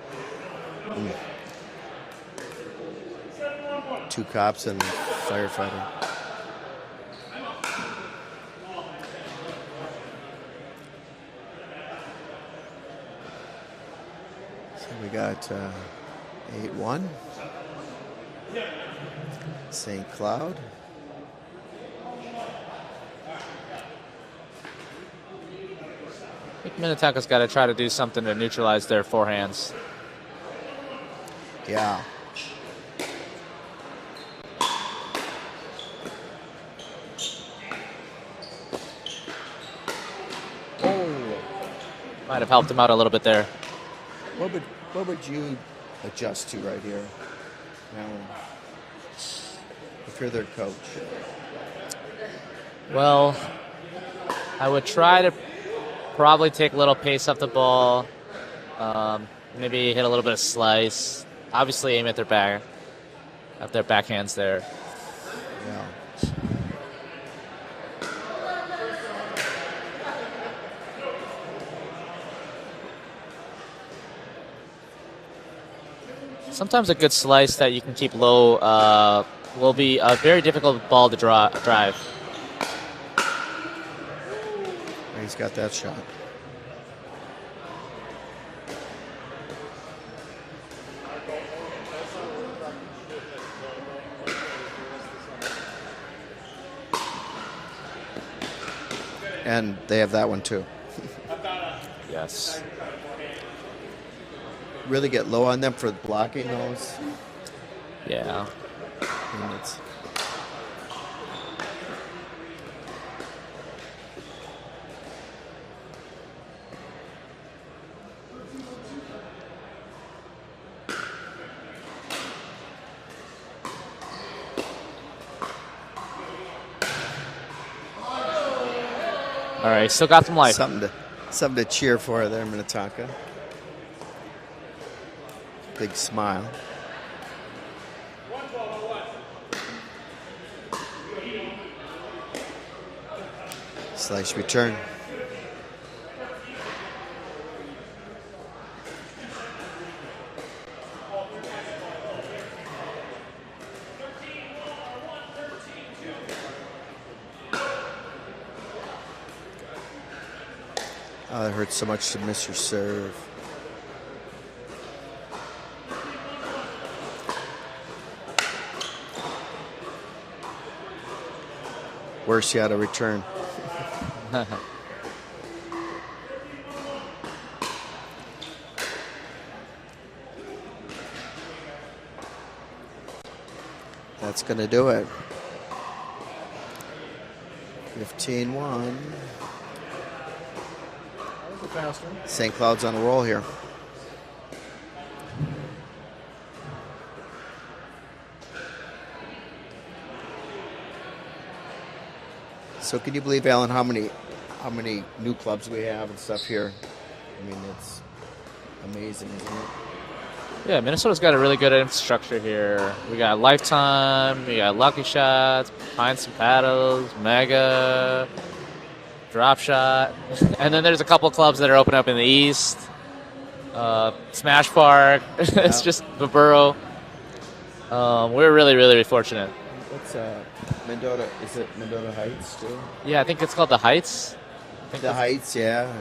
B: two cops and a firefighter. So we got 8-1. St. Cloud.
E: I think Minnetonka's got to try to do something to neutralize their forehands.
B: Yeah.
E: Might have helped him out a little bit there.
B: What would you adjust to right here, Alan, if you're their coach?
E: Well, I would try to probably take a little pace off the ball. Maybe hit a little bit of slice. Obviously aim at their backhands there.
B: Yeah.
E: Sometimes a good slice that you can keep low will be a very difficult ball to drive.
B: He's got that shot. And they have that one too.
E: Yes.
B: Really get low on them for blocking those.
E: Yeah.
B: And it's
E: All right, still got some life.
B: something to cheer for there, Minnetonka. Big smile. Slice return. Oh, it hurts so much to miss your serve. Worse yet, a return. That's going to do it. 15-1. St. Cloud's on a roll here. So can you believe, Alan, how many new clubs we have and stuff here? I mean, it's amazing, isn't it?
E: Yeah, Minnesota's got a really good infrastructure here. We got Lifetime, we got Lucky Shots, Pints and Paddles, Mega, Drop Shot, and then there's a couple clubs that are open up in the east. Smash Park. It's just the borough. We're really, really fortunate.
B: What's Mendota? Is it Mendota Heights too?
E: Yeah, I think it's called the Heights.
B: The Heights, yeah.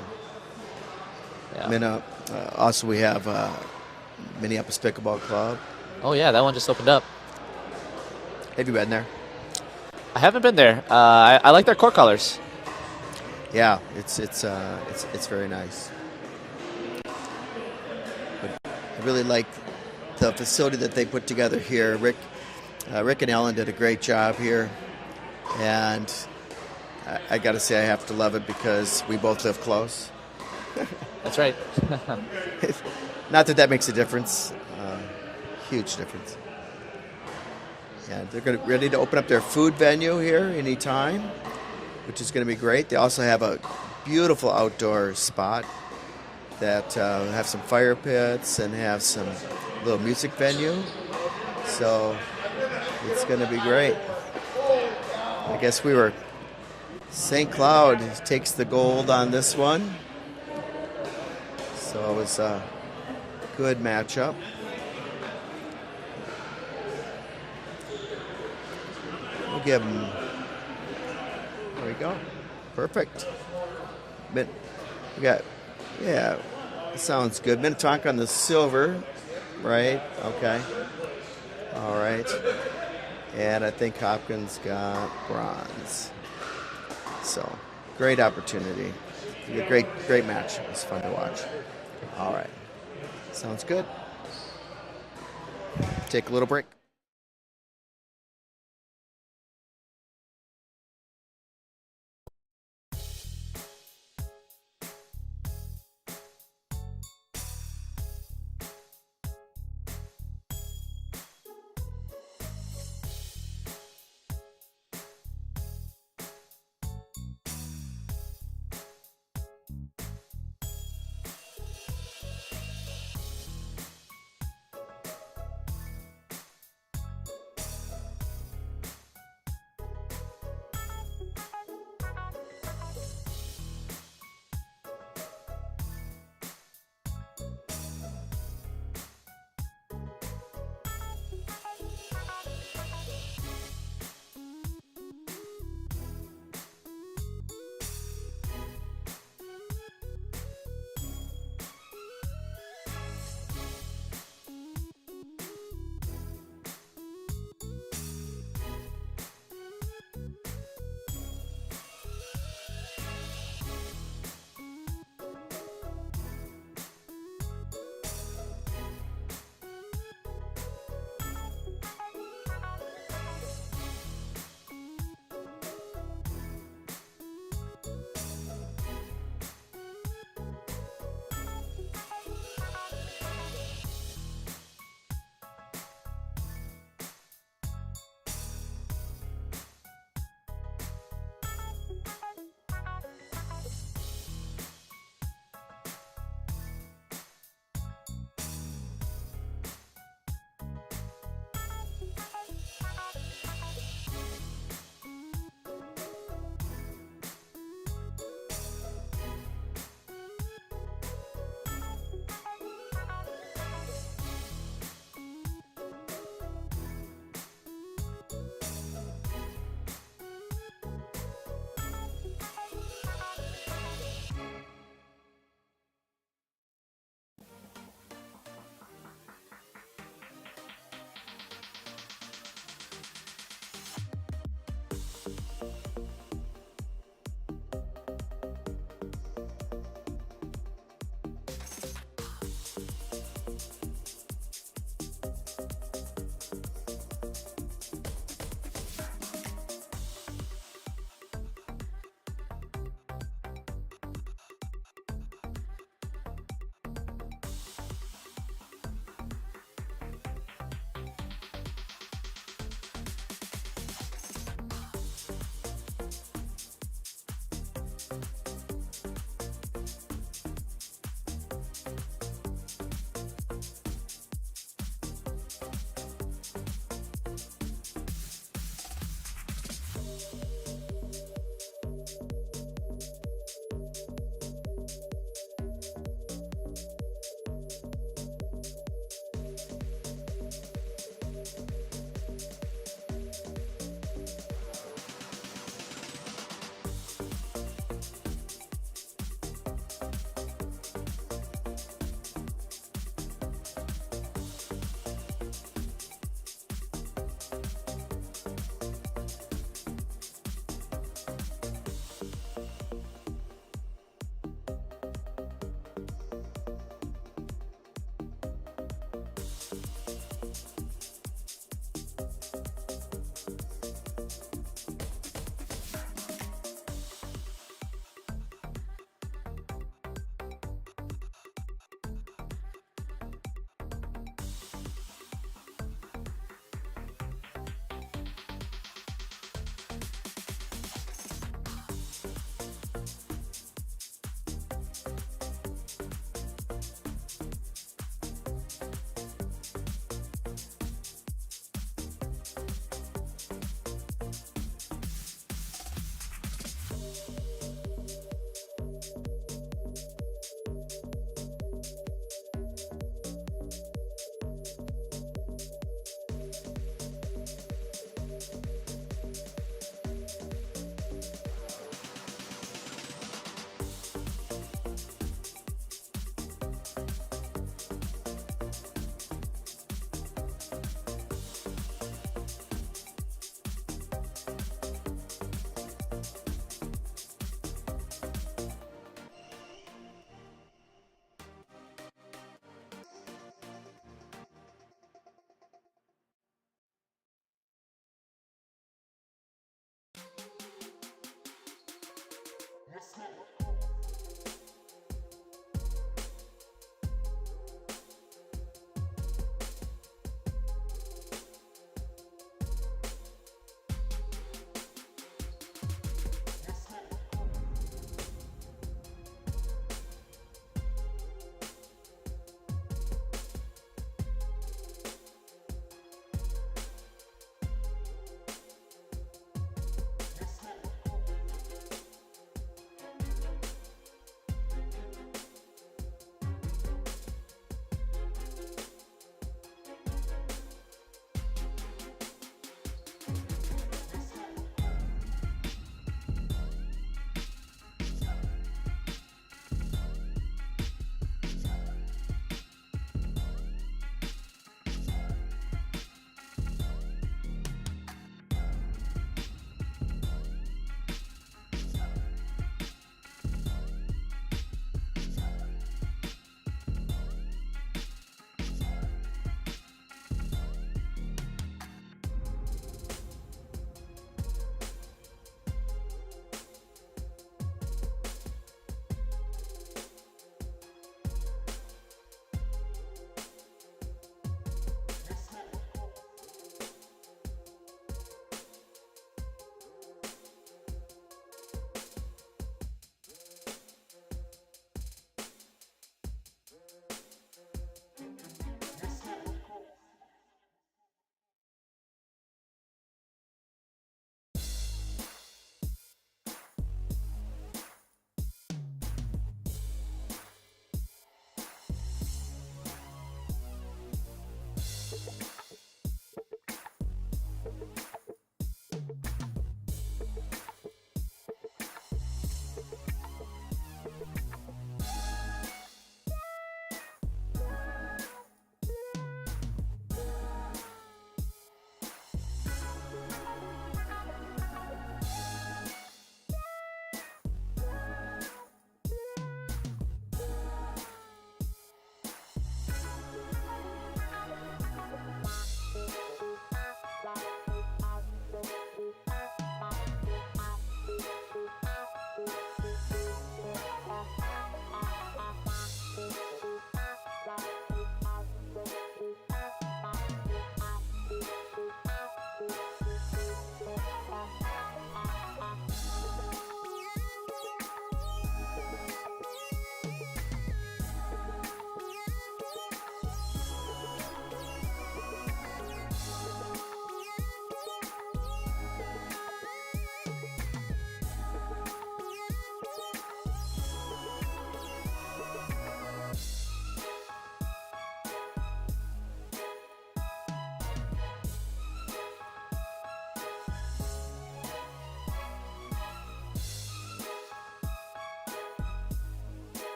E: Yeah.
B: Also, we have Minneapolis Pickleball Club.
E: Oh yeah, that one just opened up.
B: Have you been there?
E: I haven't been there. I like their court colors.
B: Yeah, it's very nice. But I really like the facility that they put together here. Rick and Ellen did a great job here, and I got to say I have to love it because we both live close.
E: That's right.
B: Not that makes a difference. Huge difference. And they're ready to open up their food venue here anytime, which is going to be great. They also have a beautiful outdoor spot that have some fire pits and have some little music venue. So it's going to be great. I guess St. Cloud takes the gold on this one. So it was a good matchup. We'll give them. There we go. Perfect. We got, yeah, sounds good. Minnetonka on the silver, right? Okay. All right. And I think Hopkins got bronze. So, great opportunity. A great match. It was fun to watch. All right. Sounds good. Take a little break.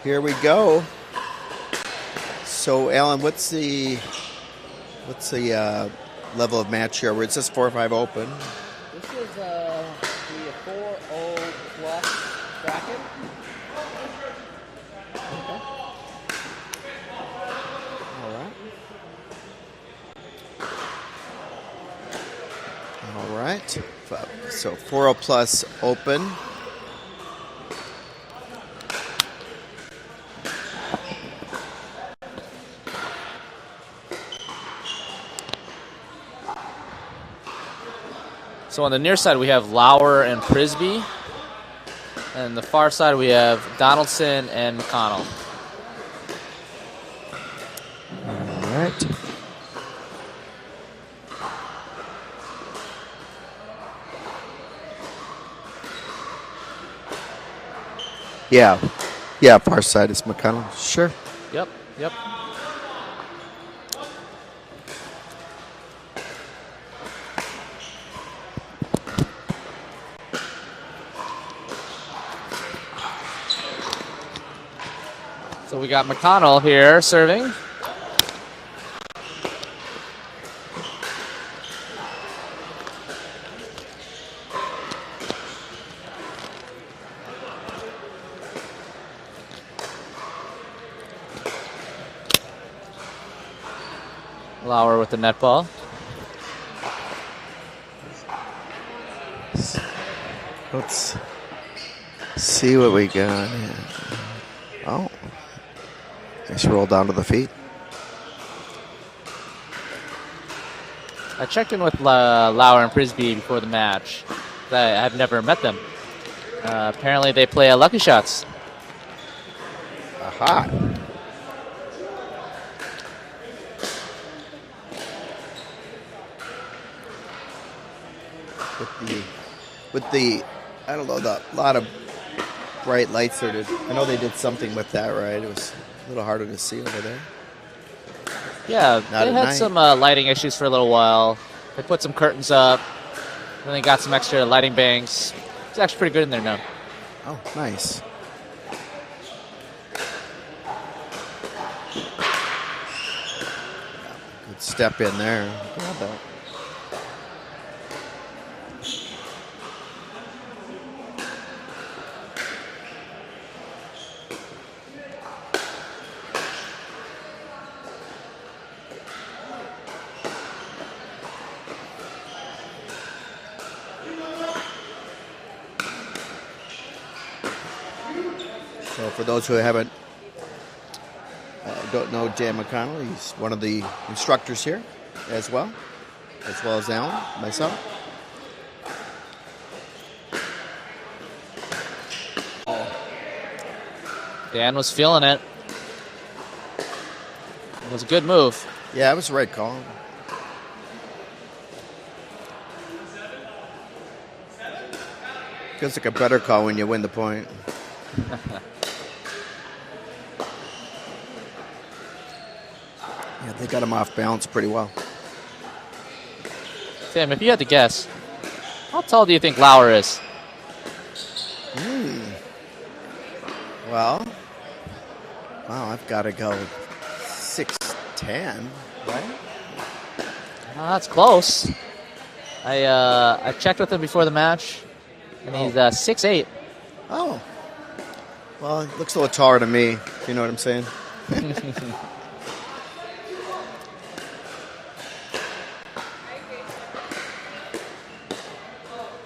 B: Here we go. So, Alan, what's the level of match here? Where it says 4-5 open.
E: This is the 4-0 plus bracket. Okay.
B: All right. So 4-0 plus open.
E: So on the near side, we have Lauer and Prisby. And the far side, we have Donaldson and McConnell.
B: All right. Yeah, far side is McConnell. Sure.
E: Yep. So we got McConnell here serving. Lauer with the net ball.
B: Let's see what we got here. Oh. Nice roll down to the feet.
E: I checked in with Lauer and Prisby before the match. I've never met them. Apparently they play Lucky Shots.
B: Aha. With the I don't know, a lot of bright lights there. I know they did something with that, right? It was a little harder to see over there.
E: Yeah,
B: Not
E: they
B: at
E: had
B: night.
E: some lighting issues for a little while. They put some curtains up. Then they got some extra lighting banks. It's actually pretty good in there now.
B: Oh, nice. Good step in there. Grab that. So for those who don't know Dan McConnell, he's one of the instructors here as well as Alan, myself.
E: Dan was feeling it. It was a good move.
B: Yeah, it was the right call. Feels like a better call when you win the point. Yeah, they got him off balance pretty well.
E: Tim, if you had to guess, how tall do you think Lauer is?
B: Well, wow, I've got to go 6'10", right?
E: That's close. I checked with him before the match, and he's 6'8".
B: Oh. Well, it looks a little taller to me, if you know what I'm saying.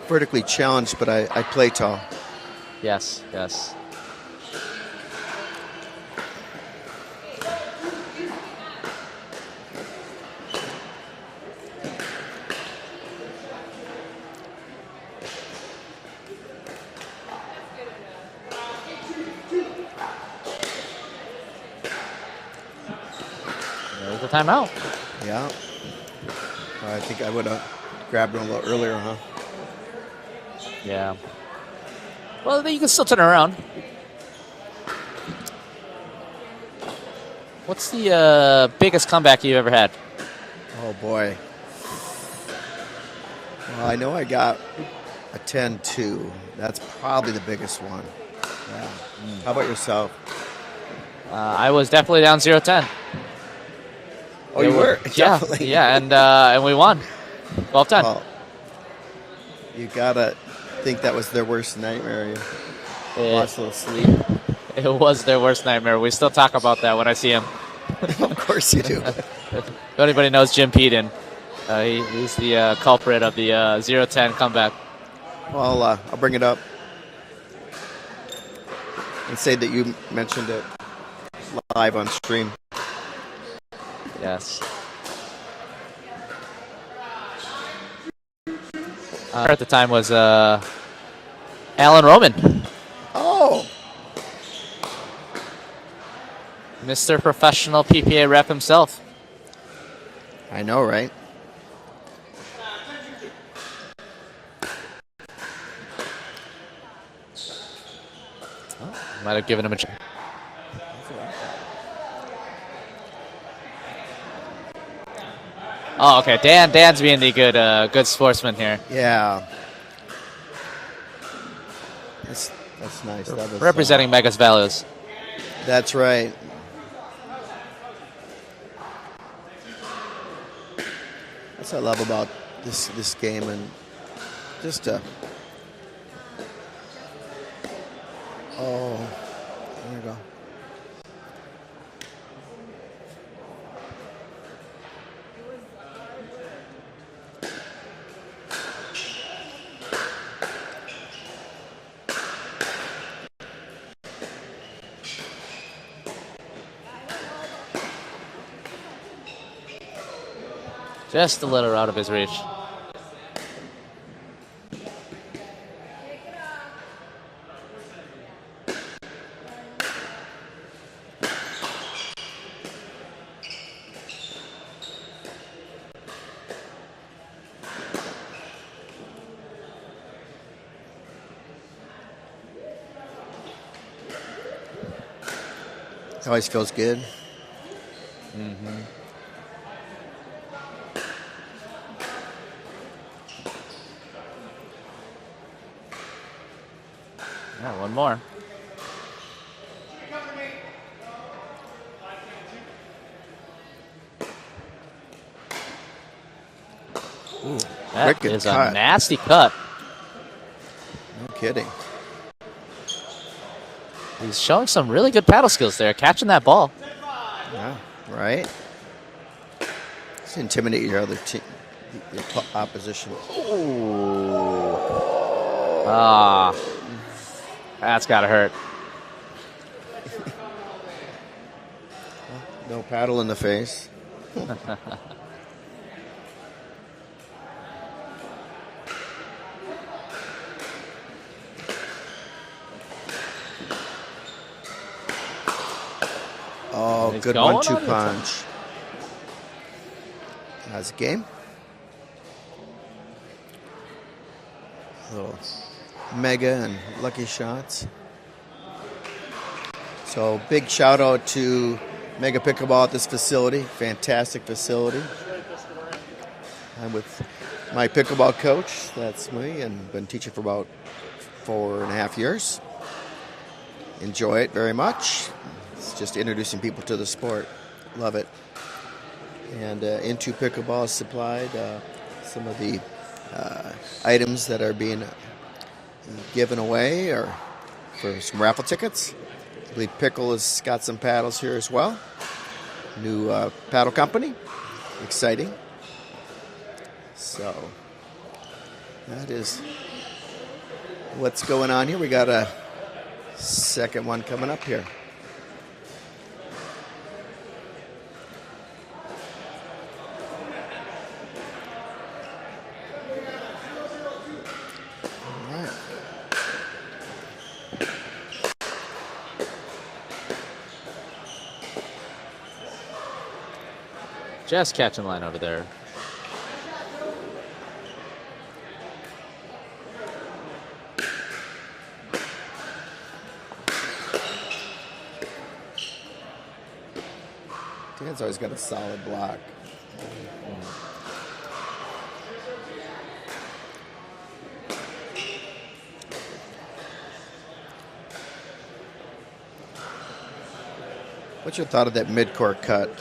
B: Vertically challenged, but I play tall.
E: Yes. There's the timeout.
B: Yeah. I think I would have grabbed him a little earlier, huh?
E: Yeah. Well, you can still turn around. What's the biggest comeback you've ever had?
B: Oh, boy. Well, I know I got a 10-2. That's probably the biggest one. Yeah. How about yourself?
E: I was definitely down 0-10.
B: Oh, you were?
E: Yeah,
B: Definitely.
E: yeah, and we won 12-10.
B: Well, you gotta think that was their worst nightmare. You lost a little sleep.
E: It was their worst nightmare. We still talk about that when I see him.
B: Of course you do.
E: If anybody knows Jim Peden, he's the culprit of the 0-10 comeback.
B: Well, I'll bring it up and say that you mentioned it live on stream.
E: Yes. At the time was Alan Roman.
B: Oh.
E: Mr. Professional PPA rep himself.
B: I know, right?
E: Might have given him a chance. Oh, okay. Dan's being the good sportsman here.
B: Yeah. That's nice. That was,
E: representing Mega's values.
B: That's right. That's what I love about this game, and just oh, there you go.
E: Just a little out of his reach.
B: Always feels good.
E: Mm-hmm. Yeah, one more.
B: Ooh,
E: that is
B: cut.
E: A nasty cut.
B: No kidding.
E: He's showing some really good paddle skills there, catching that ball.
B: Yeah, right. Just intimidate your other team, your opposition. Oh.
E: Ah, that's gotta hurt.
B: No paddle in the face. Oh, good 1-2 punch. That's a game. Little mega and lucky shots. So big shout out to Mega Pickleball at this facility. Fantastic facility. I'm with my pickleball coach. That's me, and been teaching for about 4.5 years. Enjoy it very much. It's just introducing people to the sport. Love it. And Into Pickleball has supplied some of the items that are being given away or for some raffle tickets. I believe Pickle has got some paddles here as well. New paddle company. Exciting. So that is what's going on here. We got a second one coming up here.
E: Just catching line over there.
B: Dan's always got a solid block. What's your thought of that mid-court cut?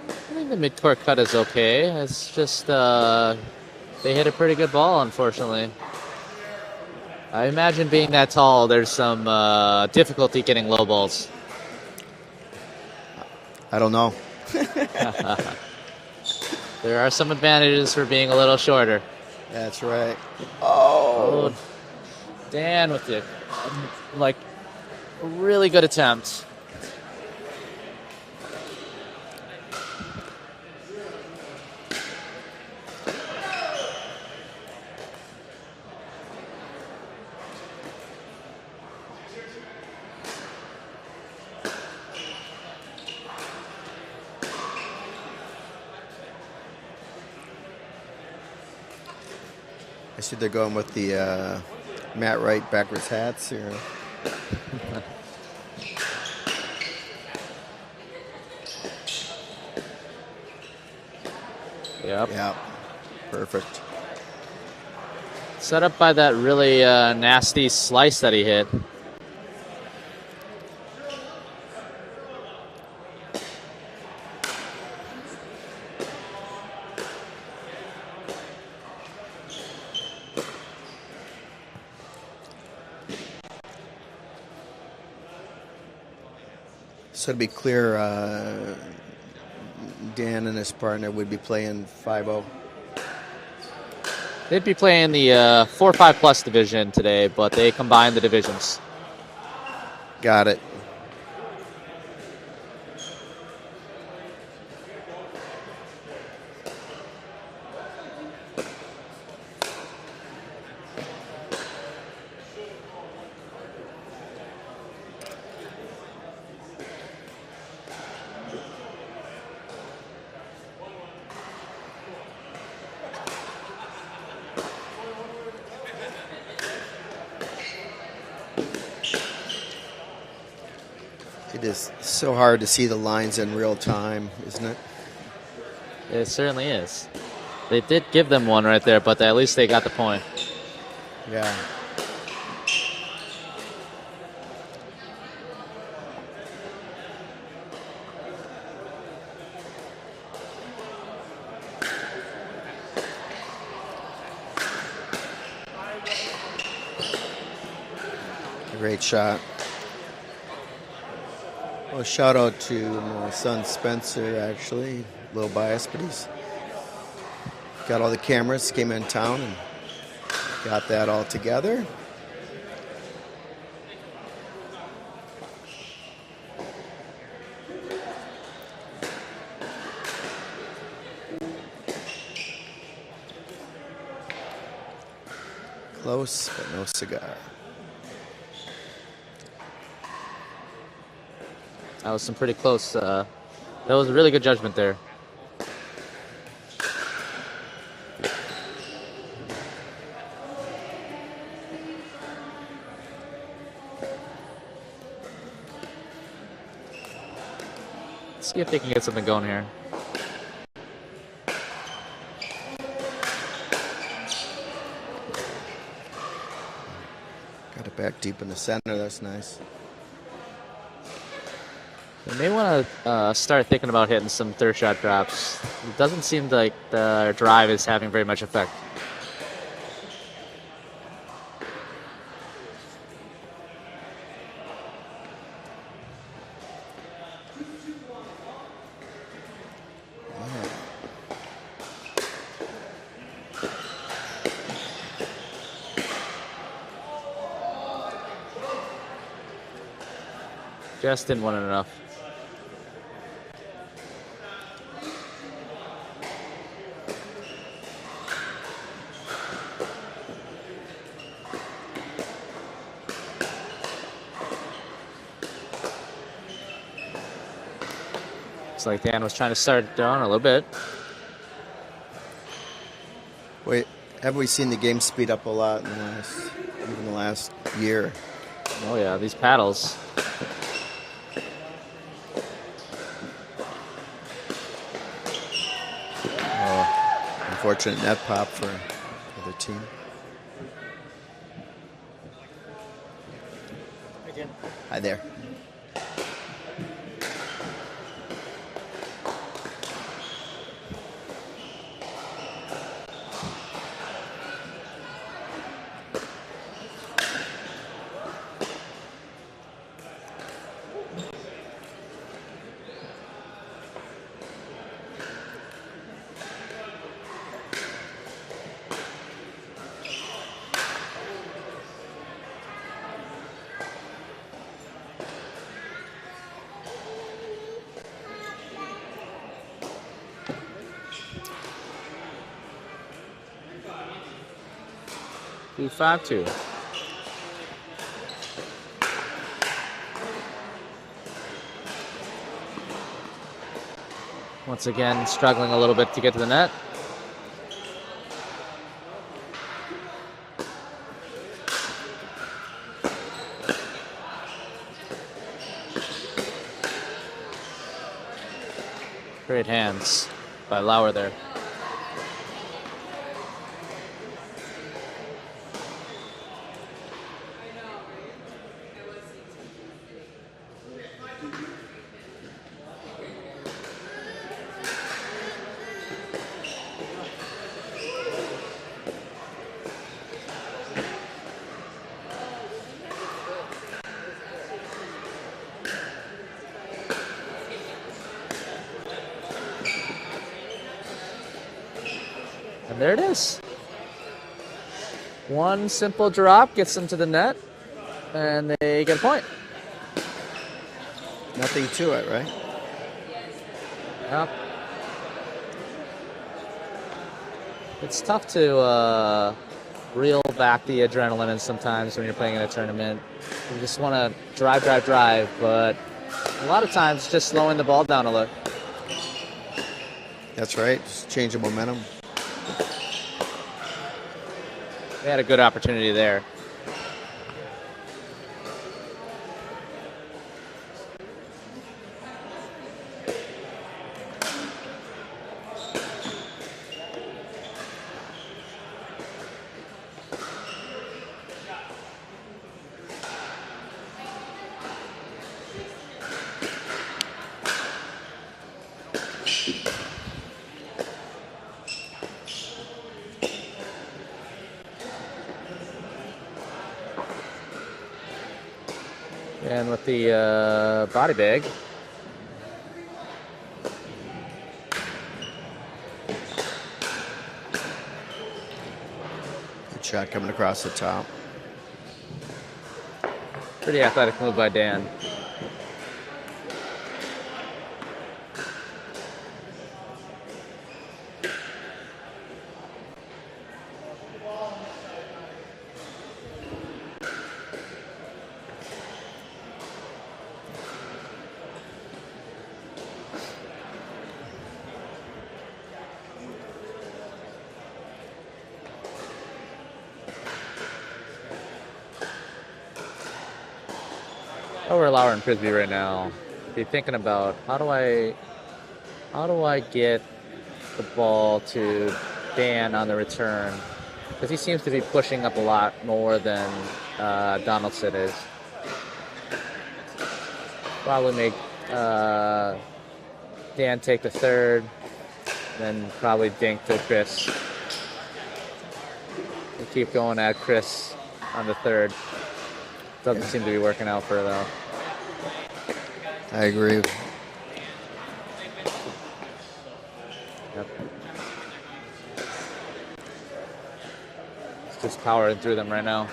E: I think the mid-court cut is okay. It's just they hit a pretty good ball, unfortunately. I imagine being that tall, there's some difficulty getting low balls.
B: I don't know.
E: There are some advantages for being a little shorter.
B: That's right.
E: Oh, Dan with the really good attempt.
B: I see they're going with the Matt Wright backwards hats here.
E: Yep.
B: Yeah. Perfect.
E: Set up by that really nasty slice that he hit.
B: So to be clear, Dan and his partner would be playing 5-0.
E: They'd be playing the 4-5 plus division today, but they combined the divisions.
B: Got it. It is so hard to see the lines in real time, isn't it?
E: It certainly is. They did give them one right there, but at least they got the point.
B: Yeah. Great shot. Well, shout out to my son Spencer, actually. A little biased, but he's got all the cameras, came in town and got that all together. Close, but no cigar.
E: That was some pretty close. That was a really good judgment there. Let's see if they can get something going here.
B: Got it back deep in the center. That's nice.
E: They may want to start thinking about hitting some third shot drops. It doesn't seem like the drive is having very much effect. Just didn't want it enough. Looks like Dan was trying to start it down a little bit.
B: Wait, have we seen the game speed up a lot in the last year?
E: Oh yeah, these paddles.
B: Unfortunate net pop for the other team. Hi there.
E: 2-5-2. Once again, struggling a little bit to get to the net. Great hands by Lauer there. And there it is. One simple drop gets them to the net, and they get a point.
B: Nothing to it, right?
E: Yep. It's tough to reel back the adrenaline in sometimes when you're playing in a tournament. You just want to drive, but a lot of times just slowing the ball down a little.
B: That's right. Just change the momentum.
E: They had a good opportunity there. And with the body bag.
B: Good shot coming across the top.
E: Pretty athletic move by Dan. Over Lauer and Frisbee right now. Be thinking about how do I get the ball to Dan on the return, because he seems to be pushing up a lot more than Donaldson is. Probably make Dan take the third, then probably dink to Chris. We keep going at Chris on the third. Doesn't seem to be working out for her, though.
B: I agree.
E: Yep. It's just powering through them right now.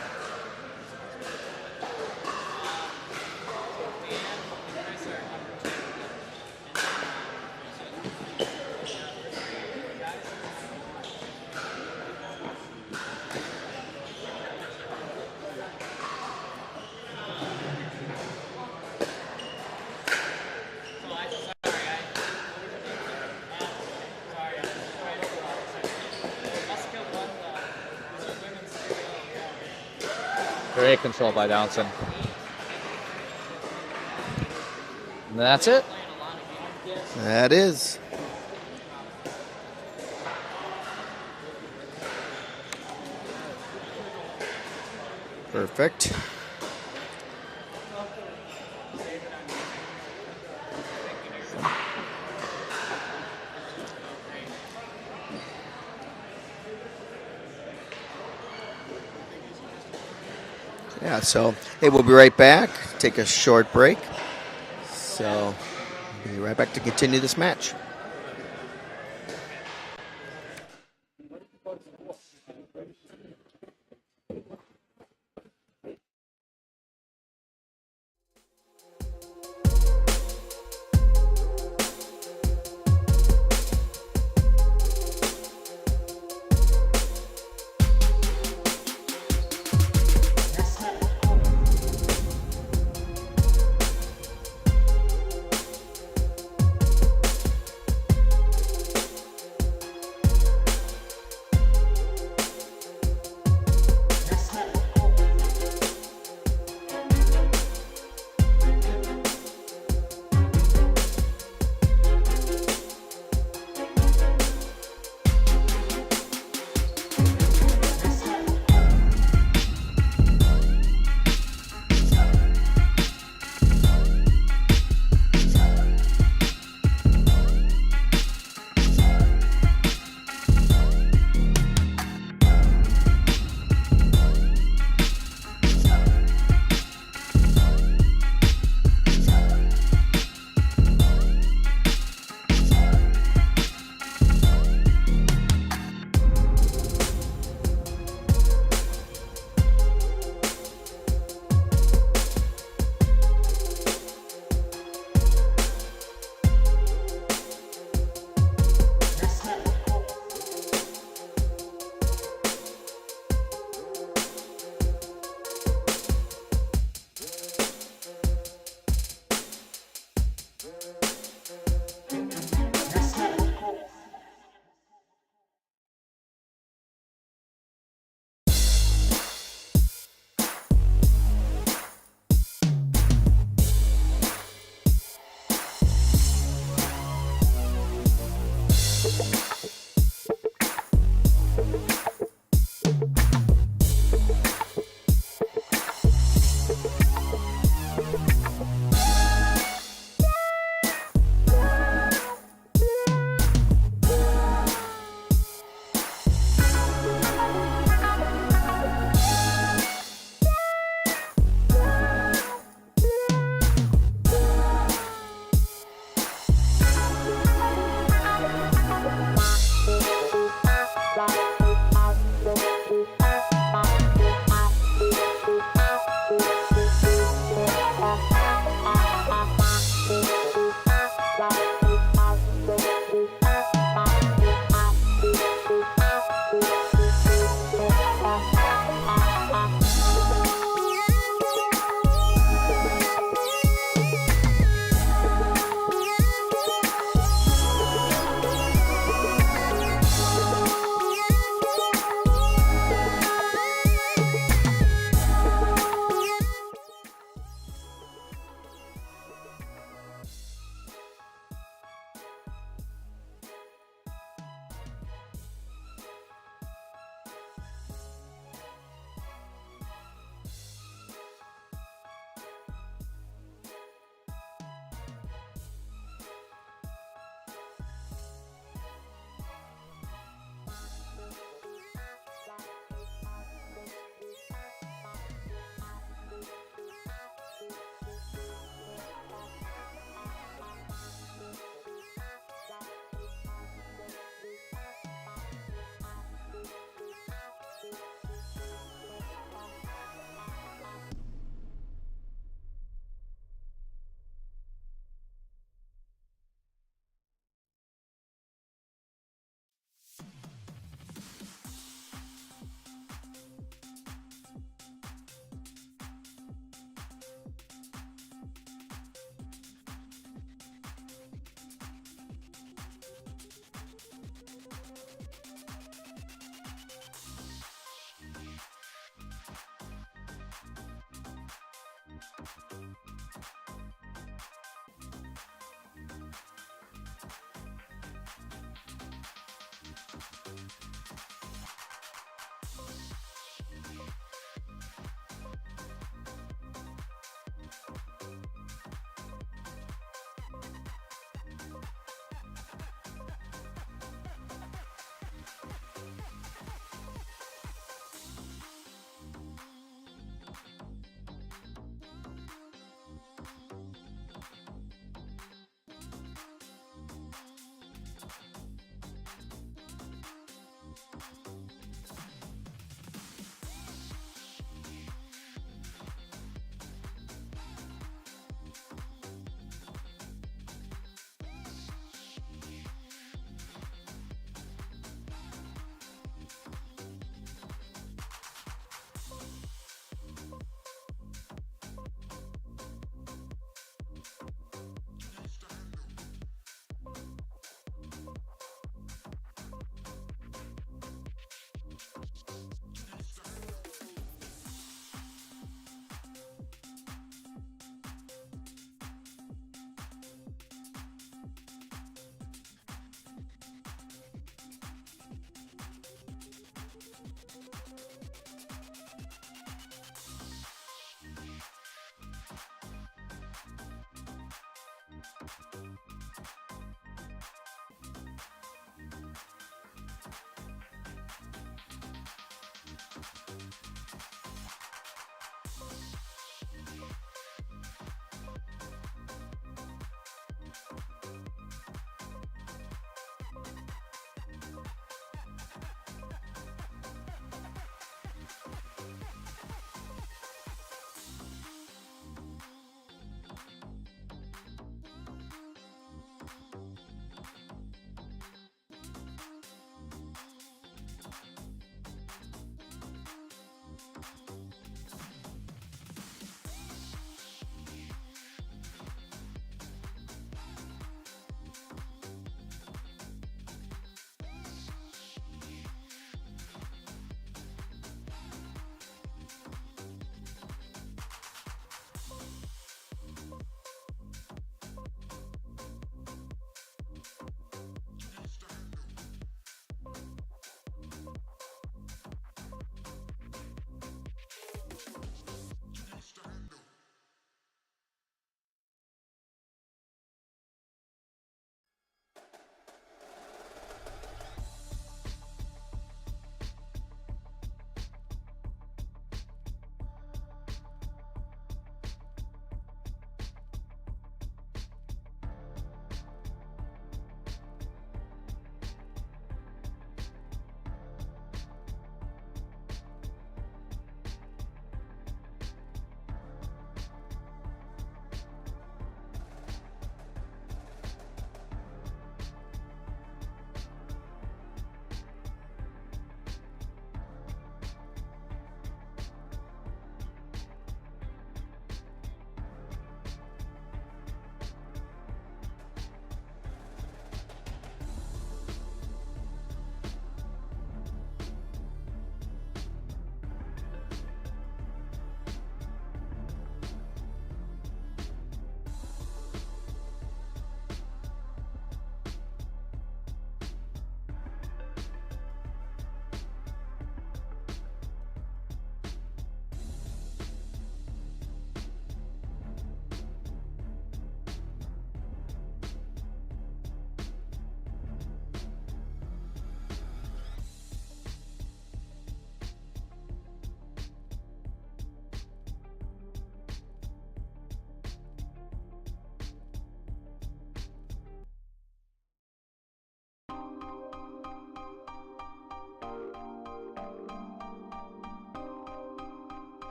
E: Great control by Downson. And that's it.
B: That is. Perfect. Yeah, so, hey, we'll be right back. Take a short break. So, we'll be right back to continue this match.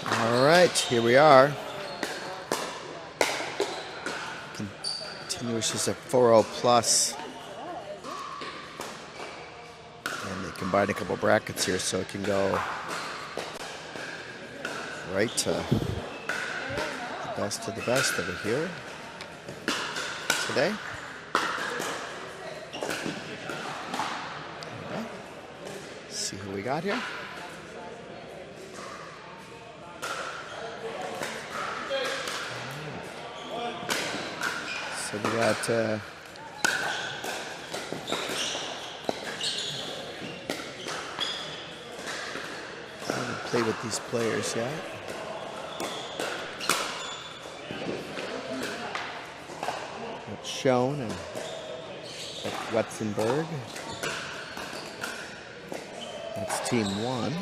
B: All right, here we are. Continuous is a 4-0 plus. And they combine a couple brackets here so it can go right to the best of the best over here today. Okay. See who we got here. So we got I haven't played with these players yet. That's Schoen and that's Wetzenberg. That's team 1.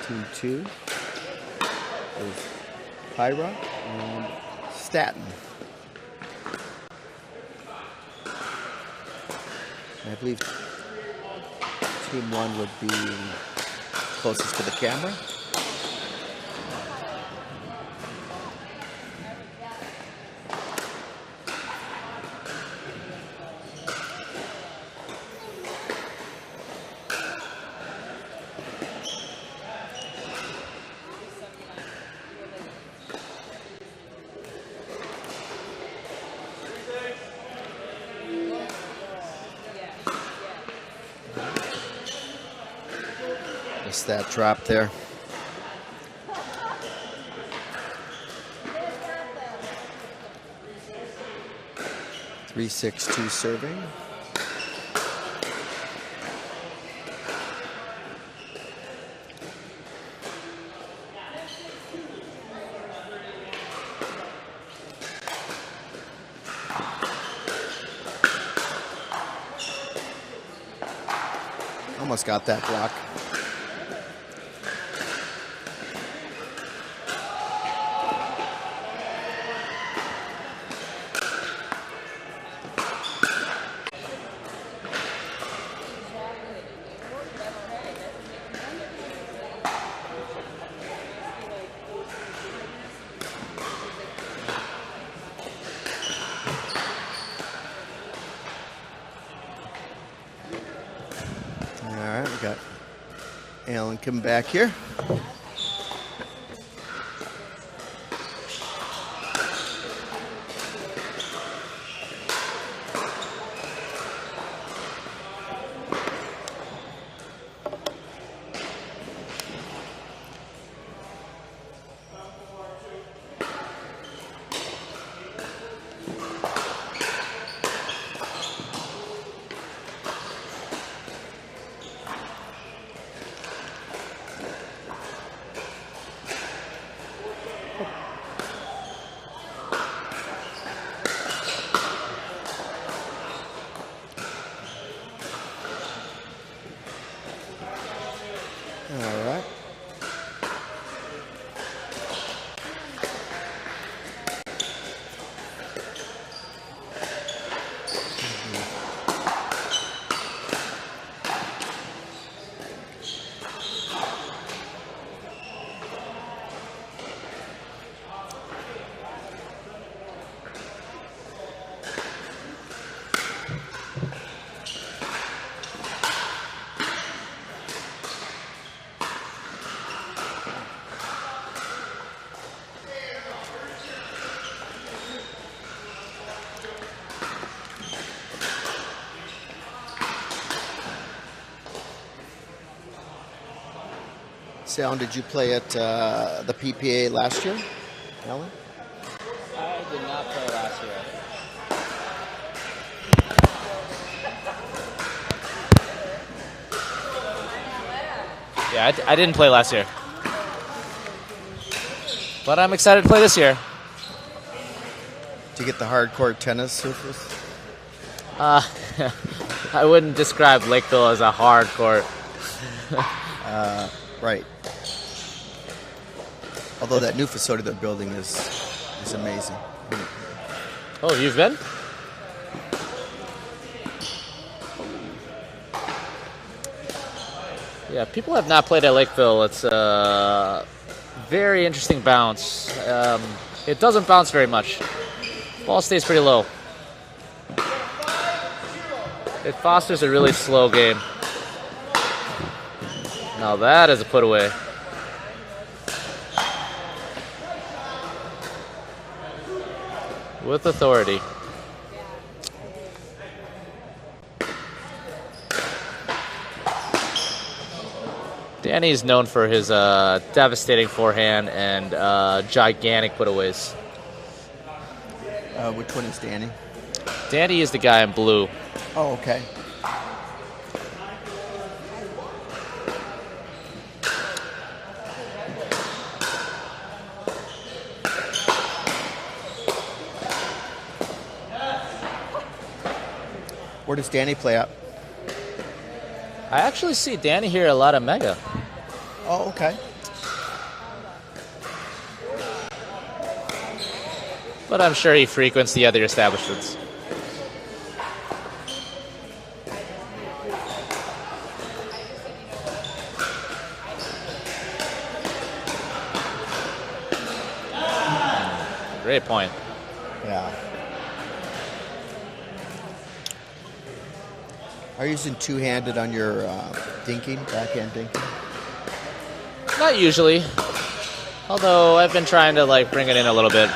B: Team 2 is Pyra and Staten. And I believe team 1 would be closest to the camera. Missed that drop there. Three, 6-2 serving. Almost got that block. Got Alan coming back here. All right. Sal, did you play at the PPA last year, Alan?
E: I did not play last year. Yeah, I didn't play last year. But I'm excited to play this year.
B: Did you get the hardcore tennis surface?
E: I wouldn't describe Lakeville as a hard court.
B: Right. Although that new facility they're building is amazing.
E: Oh, you've been? Yeah, people have not played at Lakeville. It's a very interesting bounce. It doesn't bounce very much. Ball stays pretty low. It fosters a really slow game. Now that is a put away. With authority. Danny is known for his devastating forehand and gigantic putaways.
B: Which one is Danny?
E: Danny is the guy in blue.
B: Oh, okay. Where does Danny play at?
E: I actually see Danny here a lot at Mega.
B: Oh, okay.
E: But I'm sure he frequents the other establishments. Great point.
B: Yeah. Are you using two-handed on your dinking, backhand dinking?
E: Not usually. Although I've been trying to bring it in a little bit.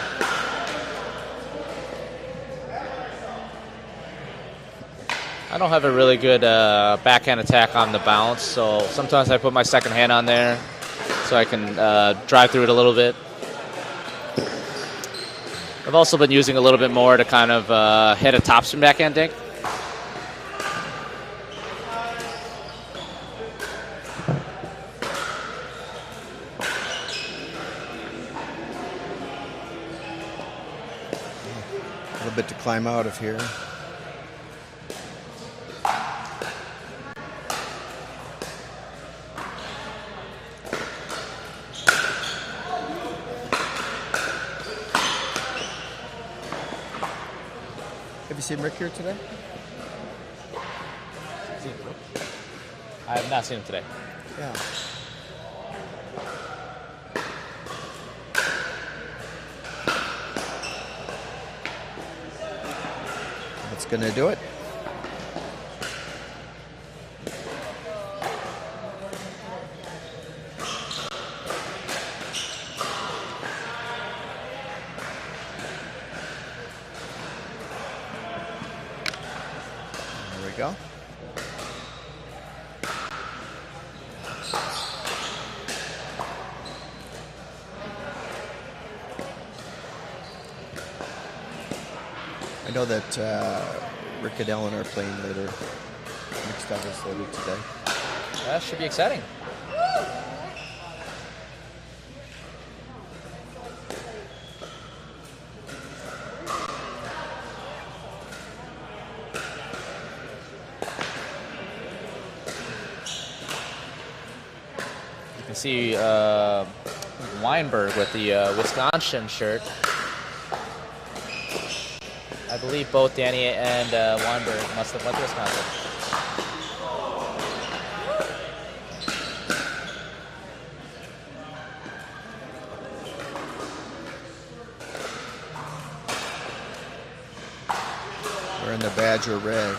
E: I don't have a really good backhand attack on the bounce, so sometimes I put my second hand on there so I can drive through it a little bit. I've also been using a little bit more to kind of hit a topspin backhand dink.
B: A little bit to climb out of here. Have you seen Rick here today?
E: I have not seen him today.
B: Yeah. That's going to do it. There we go. I know that Rick and Ellen are playing later. Mixed doubles later today.
E: That should be exciting. You see Weinberg with the Wisconsin shirt. I believe both Danny and Weinberg must have went to Wisconsin.
B: We're in the Badger red.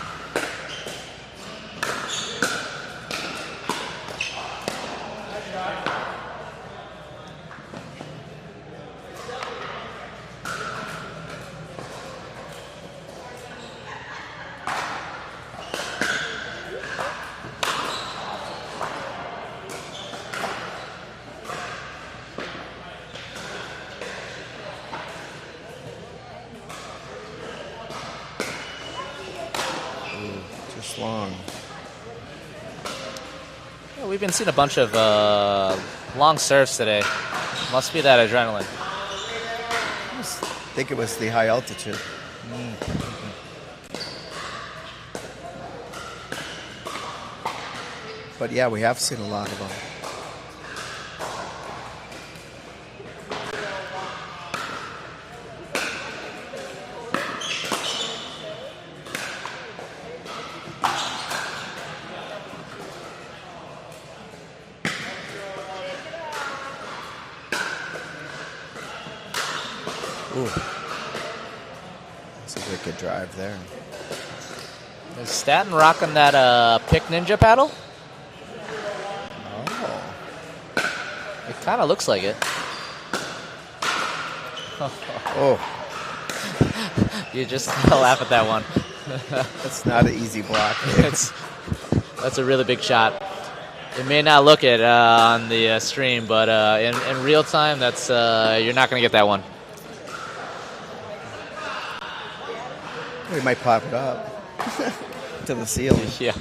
B: Long.
E: Yeah, we've been seeing a bunch of long serves today. Must be that adrenaline.
B: I think it was the high altitude. But yeah, we have seen a lot of them. That's a wicked drive there.
E: Is Stanton rocking that Pick Ninja paddle?
B: Oh.
E: It kind of looks like it.
B: Oh.
E: You just laugh at that one.
B: That's not an easy block.
E: That's a really big shot. You may not look it on the stream, but in real time, that's you're not going to get that one.
B: We might pop it up to the ceiling.
E: Yeah.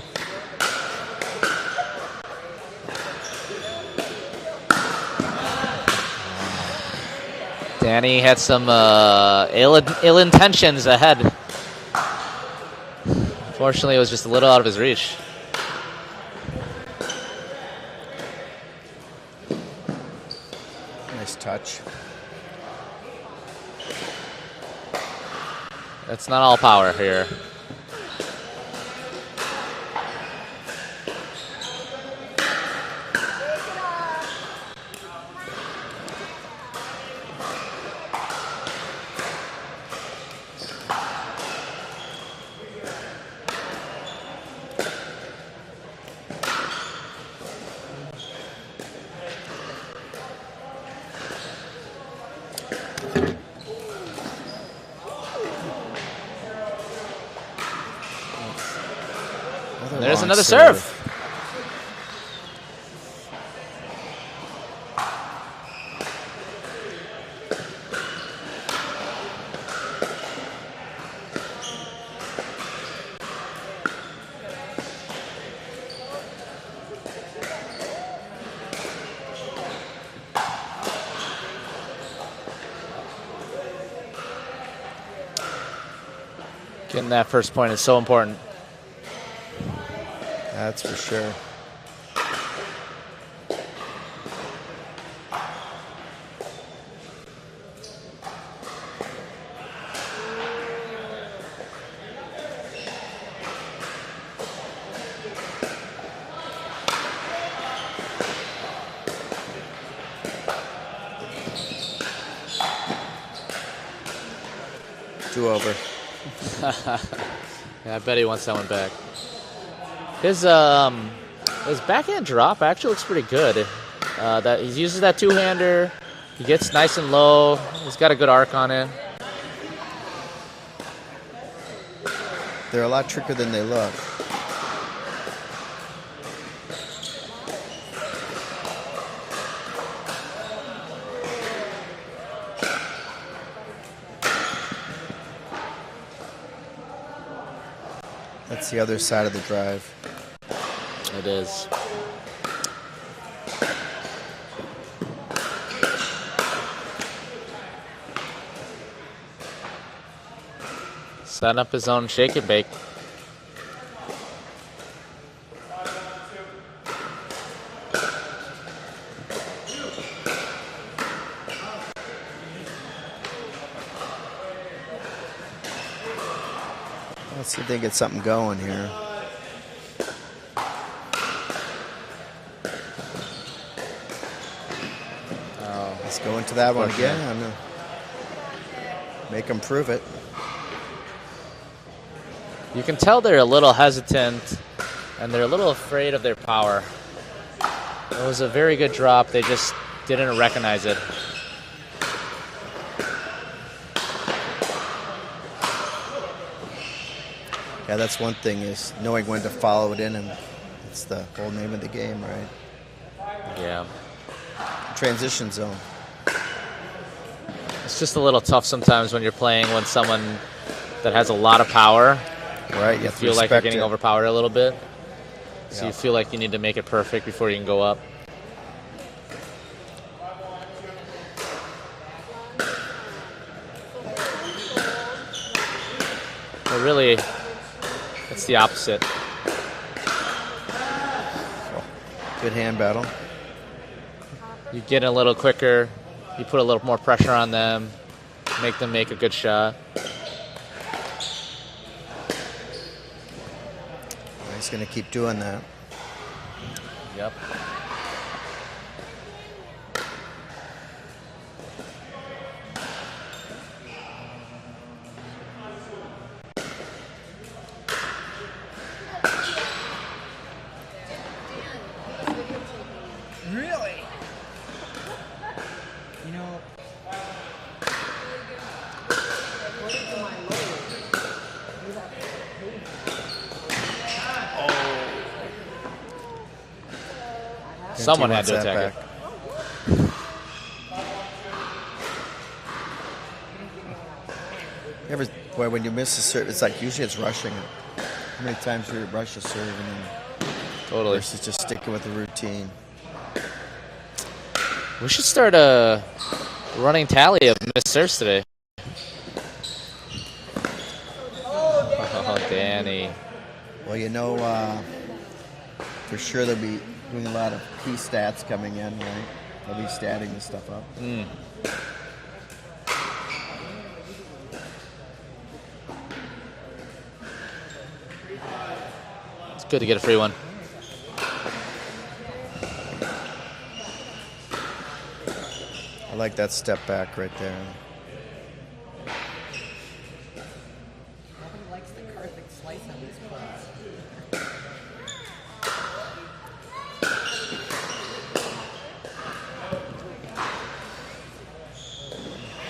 E: Danny had some ill intentions ahead. Fortunately, it was just a little out of his reach.
B: Nice touch.
E: It's not all power here. There's another serve. Getting that first point is so important.
B: That's for sure. Two over.
E: Yeah, I bet he wants that one back. His backhand drop actually looks pretty good. That he uses that two-hander. He gets nice and low. He's got a good arc on it.
B: They're a lot trickier than they look. That's the other side of the drive.
E: It is. Setting up his own shake and bake.
B: Let's see if they get something going here. Let's go into that one again. Make them prove it.
E: You can tell they're a little hesitant and they're a little afraid of their power. It was a very good drop. They just didn't recognize it.
B: Yeah, that's one thing, is knowing when to follow it in, and it's the whole name of the game, right?
E: Yeah.
B: Transition zone.
E: It's just a little tough sometimes when you're playing when someone that has a lot of power.
B: Right, you have to
E: feel like you're
B: respect
E: getting
B: it.
E: overpowered a little bit. So
B: Yeah.
E: you feel like you need to make it perfect before you can go up. But really, it's the opposite.
B: Good hand battle.
E: You get a little quicker, you put a little more pressure on them, make them make a good shot.
B: He's going to keep doing that.
E: Yep.
I: Really? You know,
E: Someone
B: He
E: had
B: wants
E: to
B: that
E: attack
B: back. Boy, when you miss a serve, it's like usually it's rushing it. How many times do you rush a serve and then
E: Totally.
B: versus just sticking with the routine?
E: We should start a running tally of missed serves today. Oh, Danny.
B: Well, you know, for sure they'll be doing a lot of key stats coming in, right? They'll be statting this stuff up.
E: It's good to get a free one.
B: I like that step back right there.
I: nobody likes the Karthik slice on these plays.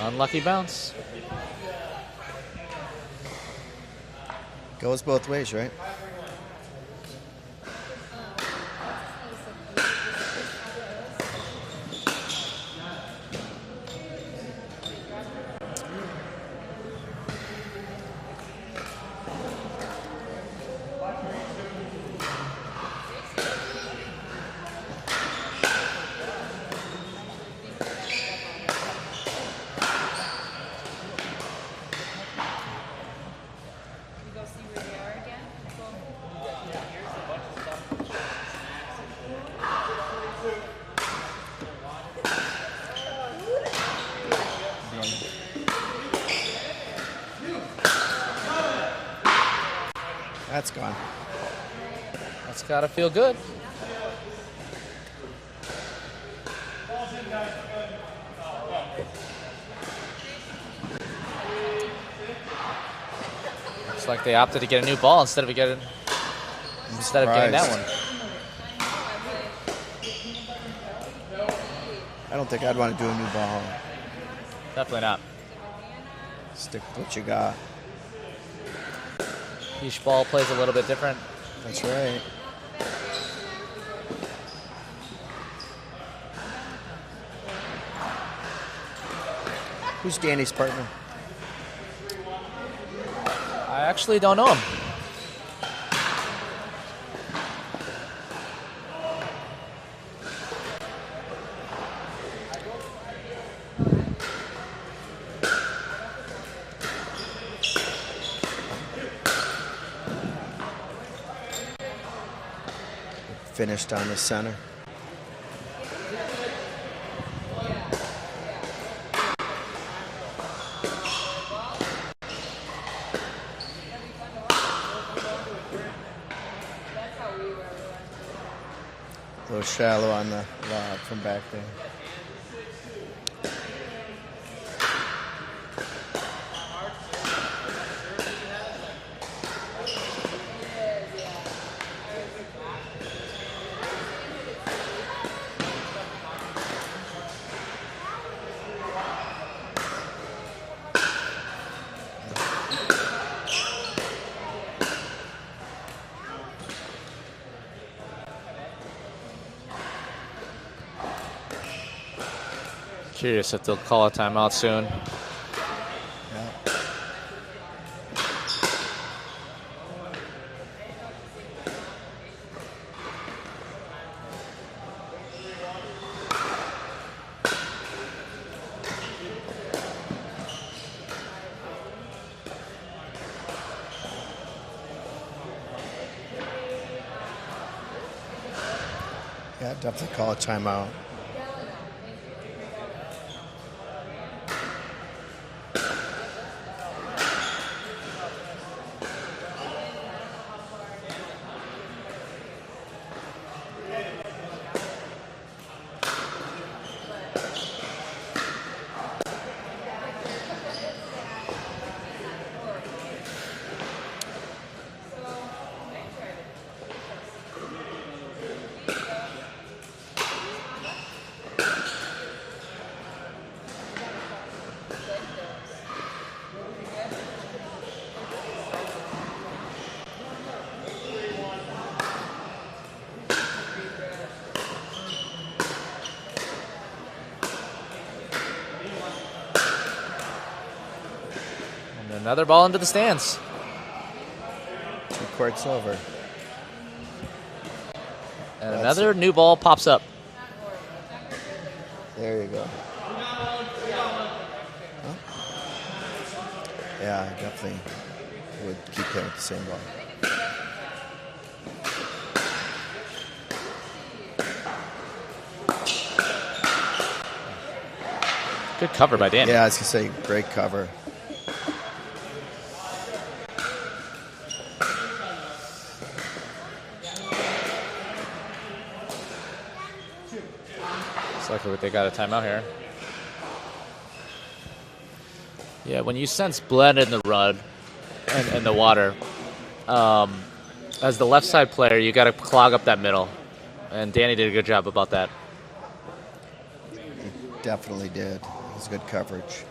E: Unlucky bounce.
B: Goes both ways, right?
D: You go see where they are again?
B: That's gone.
E: That's gotta feel good. Looks like they opted to get a new ball instead of getting that one.
B: I don't think I'd want to do a new ball.
E: Definitely not.
B: Stick with what you got.
E: Each ball plays a little bit different.
B: That's right. Who's Danny's partner?
E: I actually don't know him.
B: Finished on the center. A little shallow on the log from back there.
E: Curious if they'll call a timeout soon.
B: Yeah, definitely call a timeout.
E: Another ball into the stands.
B: 2 courts over.
E: And another new ball pops up.
B: There you go. Oh. Yeah, I definitely would keep playing with the same ball.
E: Good cover by Danny.
B: Yeah, I was going to say, great cover.
E: Looks like they got a timeout here. Yeah, when you sense blend in the rod and the water, as the left side player, you got to clog up that middle. And Danny did a good job about that.
B: He definitely did. It was good coverage.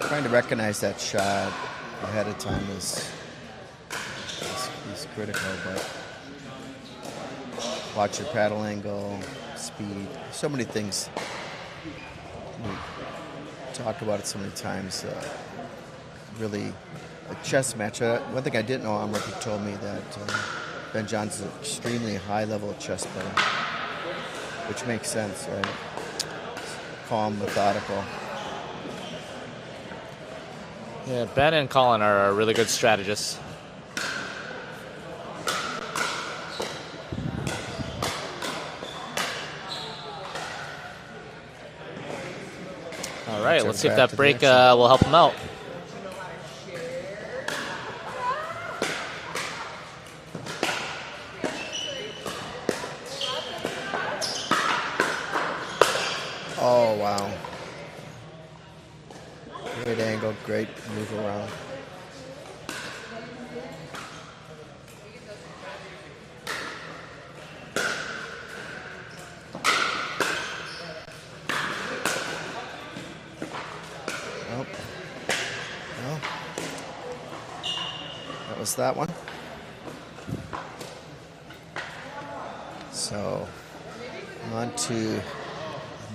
B: Trying to recognize that shot ahead of time is critical, but watch your paddle angle, speed, so many things. We talk about it so many times. Really, a chess match. One thing I didn't know, Ricky told me that Ben Johnson's an extremely high-level chess player, which makes sense, right? Calm, methodical.
E: Yeah, Ben and Colin are really good strategists. All right, let's see if that break will help him out.
B: Oh, wow. Great angle, great move around. That one. So on to the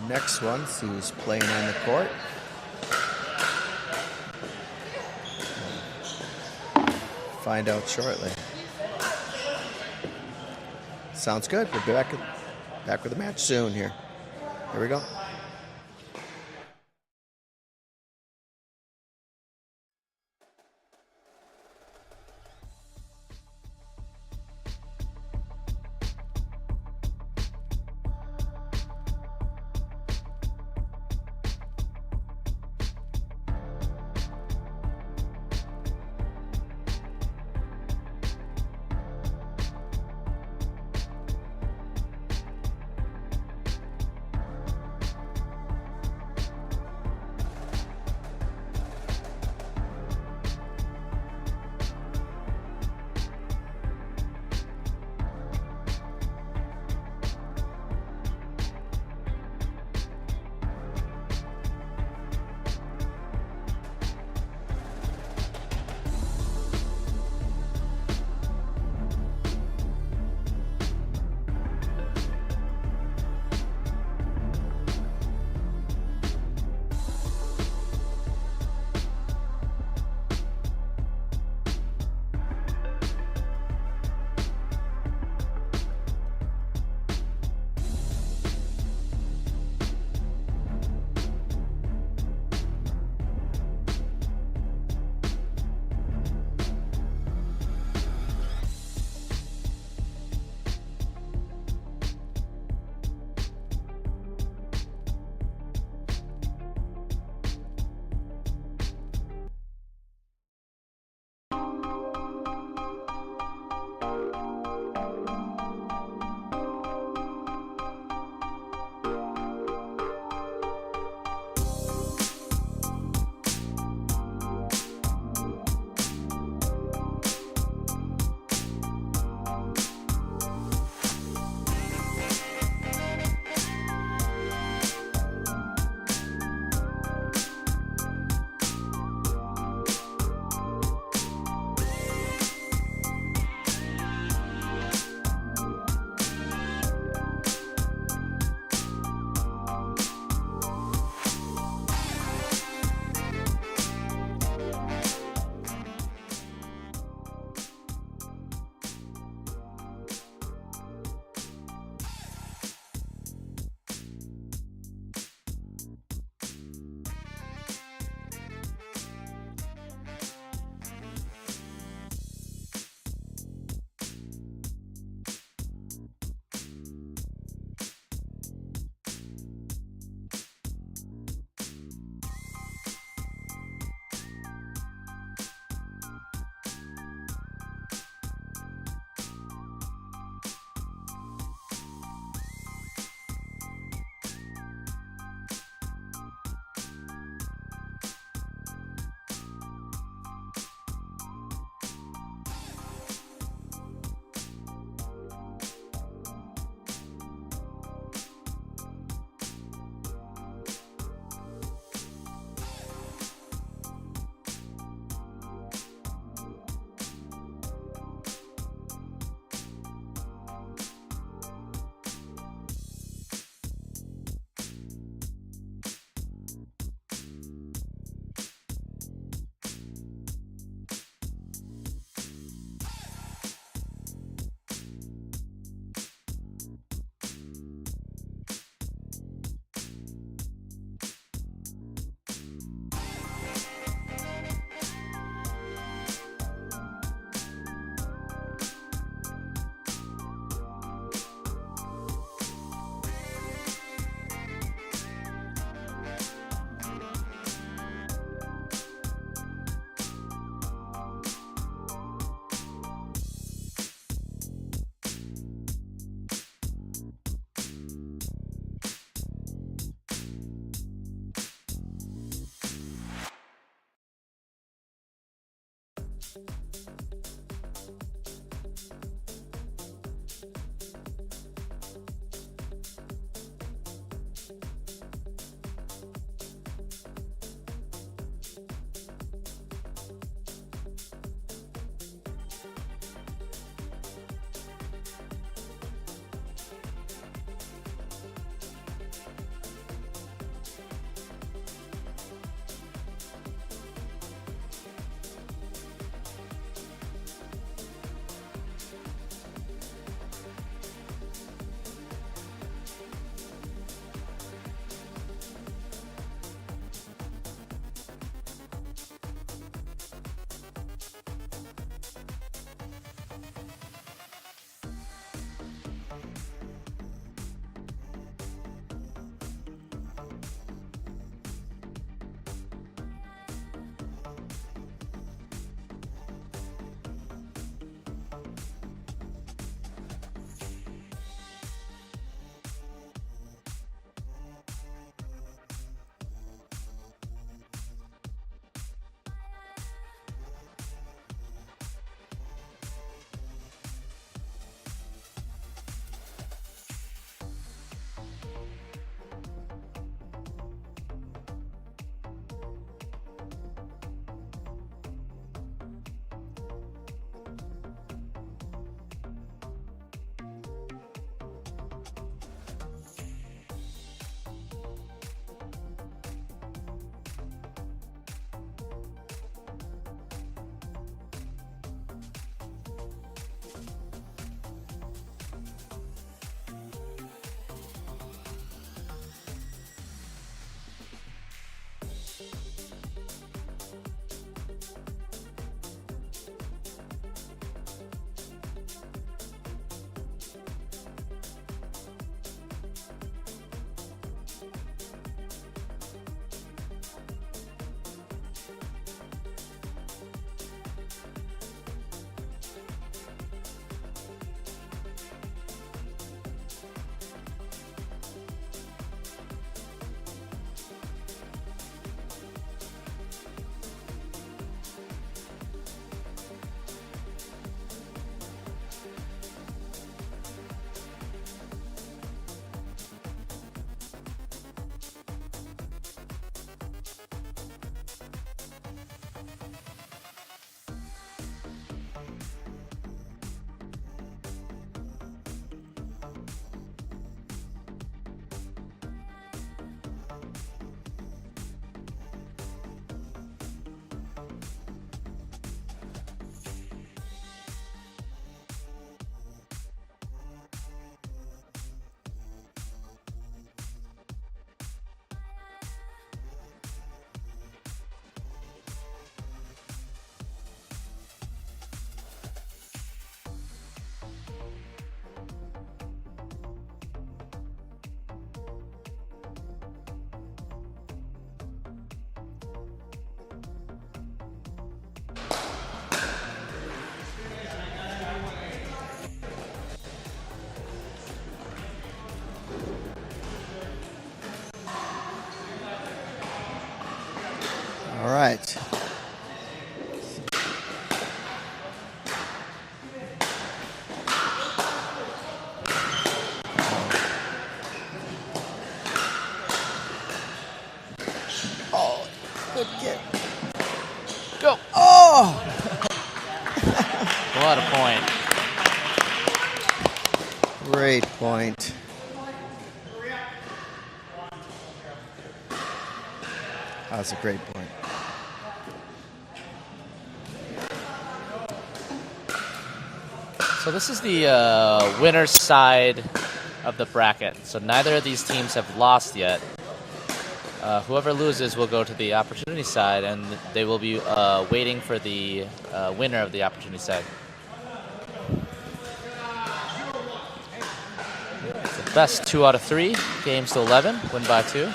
B: next one. See who's playing on the court. Find out shortly. Sounds good. We'll be back with the match soon here. Here we go. All right. Oh, good kick.
E: Go.
B: Oh!
E: What a point.
B: Great point. That's a great point.
E: So this is the winner's side of the bracket. So neither of these teams have lost yet. Whoever loses will go to the opportunity side, and they will be waiting for the winner of the opportunity side. The best 2 out of 3, games to 11, win by 2.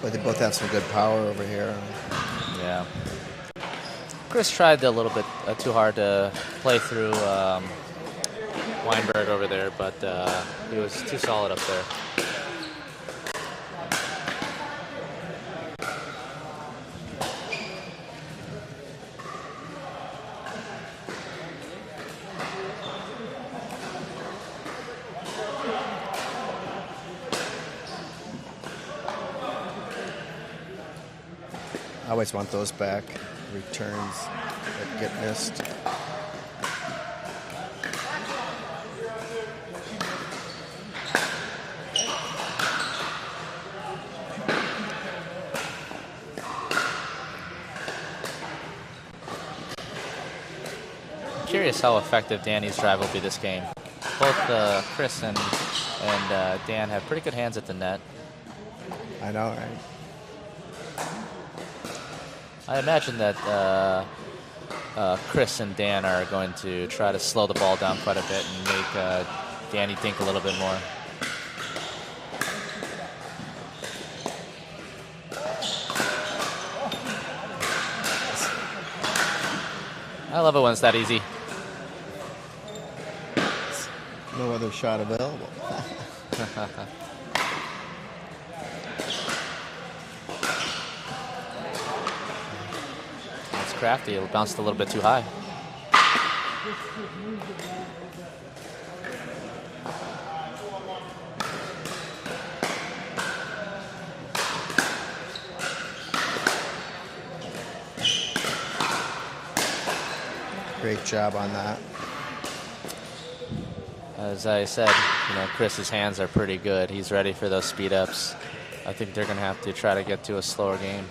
B: But they both have some good power over here.
E: Yeah. Chris tried a little bit too hard to play through Weinberg over there, but he was too solid up there.
B: I always want those back. Returns that get missed.
E: Curious how effective Danny's drive will be this game. Both Chris and Dan have pretty good hands at the net.
B: I know, right?
E: I imagine that Chris and Dan are going to try to slow the ball down quite a bit and make Danny think a little bit more. I love it when it's that easy.
B: No other shot available.
E: It's crafty. It bounced a little bit too high.
B: Great job on that.
E: As I said, Chris's hands are pretty good. He's ready for those speed ups. I think they're going to have to try to get to a slower game.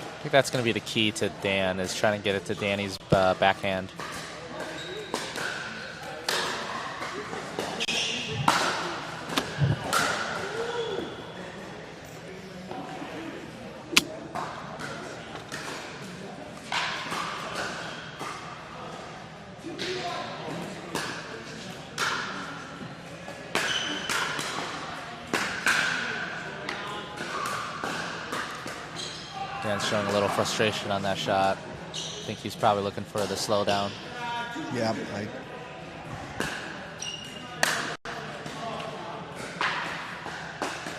E: I think that's going to be the key to Dan, is trying to get it to Danny's backhand. Dan's showing a little frustration on that shot. I think he's probably looking for the slowdown.
B: Yeah,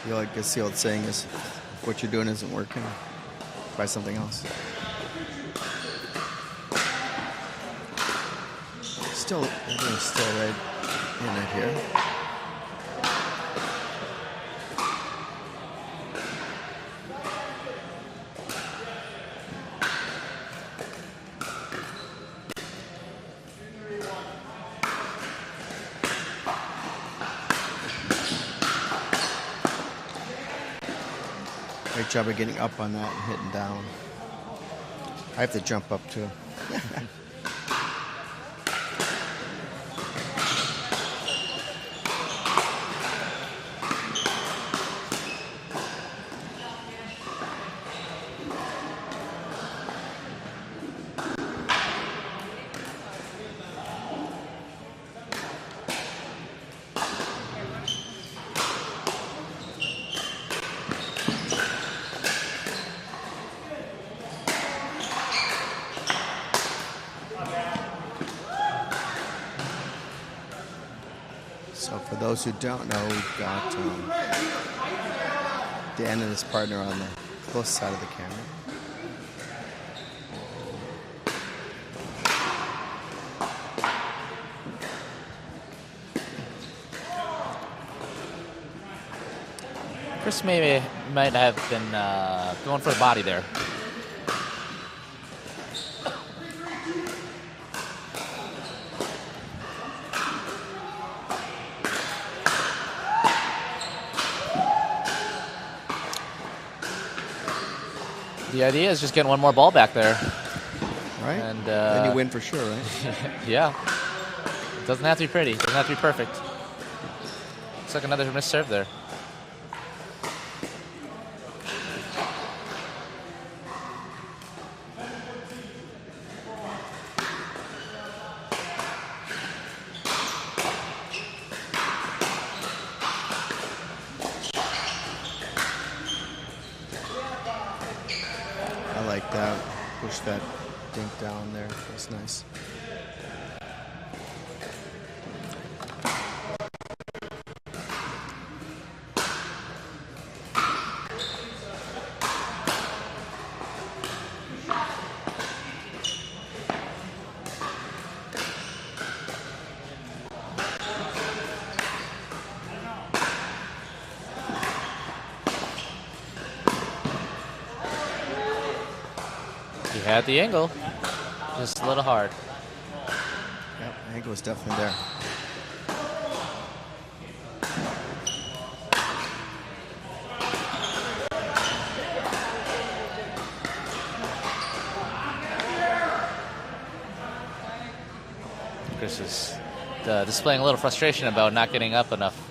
B: I guess the old saying is, if what you're doing isn't working, try something else. Everything's still right in it here. Great job of getting up on that and hitting down. I have to jump up too. So for those who don't know, we've got Dan and his partner on the close side of the camera.
E: Chris might have been going for a body there. The idea is just getting one more ball back there.
B: Right?
E: And
B: then you win for sure, right?
E: Yeah. It doesn't have to be pretty. It doesn't have to be perfect. Looks like another missed serve there.
B: on there. That's nice.
E: He had the angle, just a little hard.
B: Yep, the angle was definitely there.
E: Chris is displaying a little frustration about not getting up enough.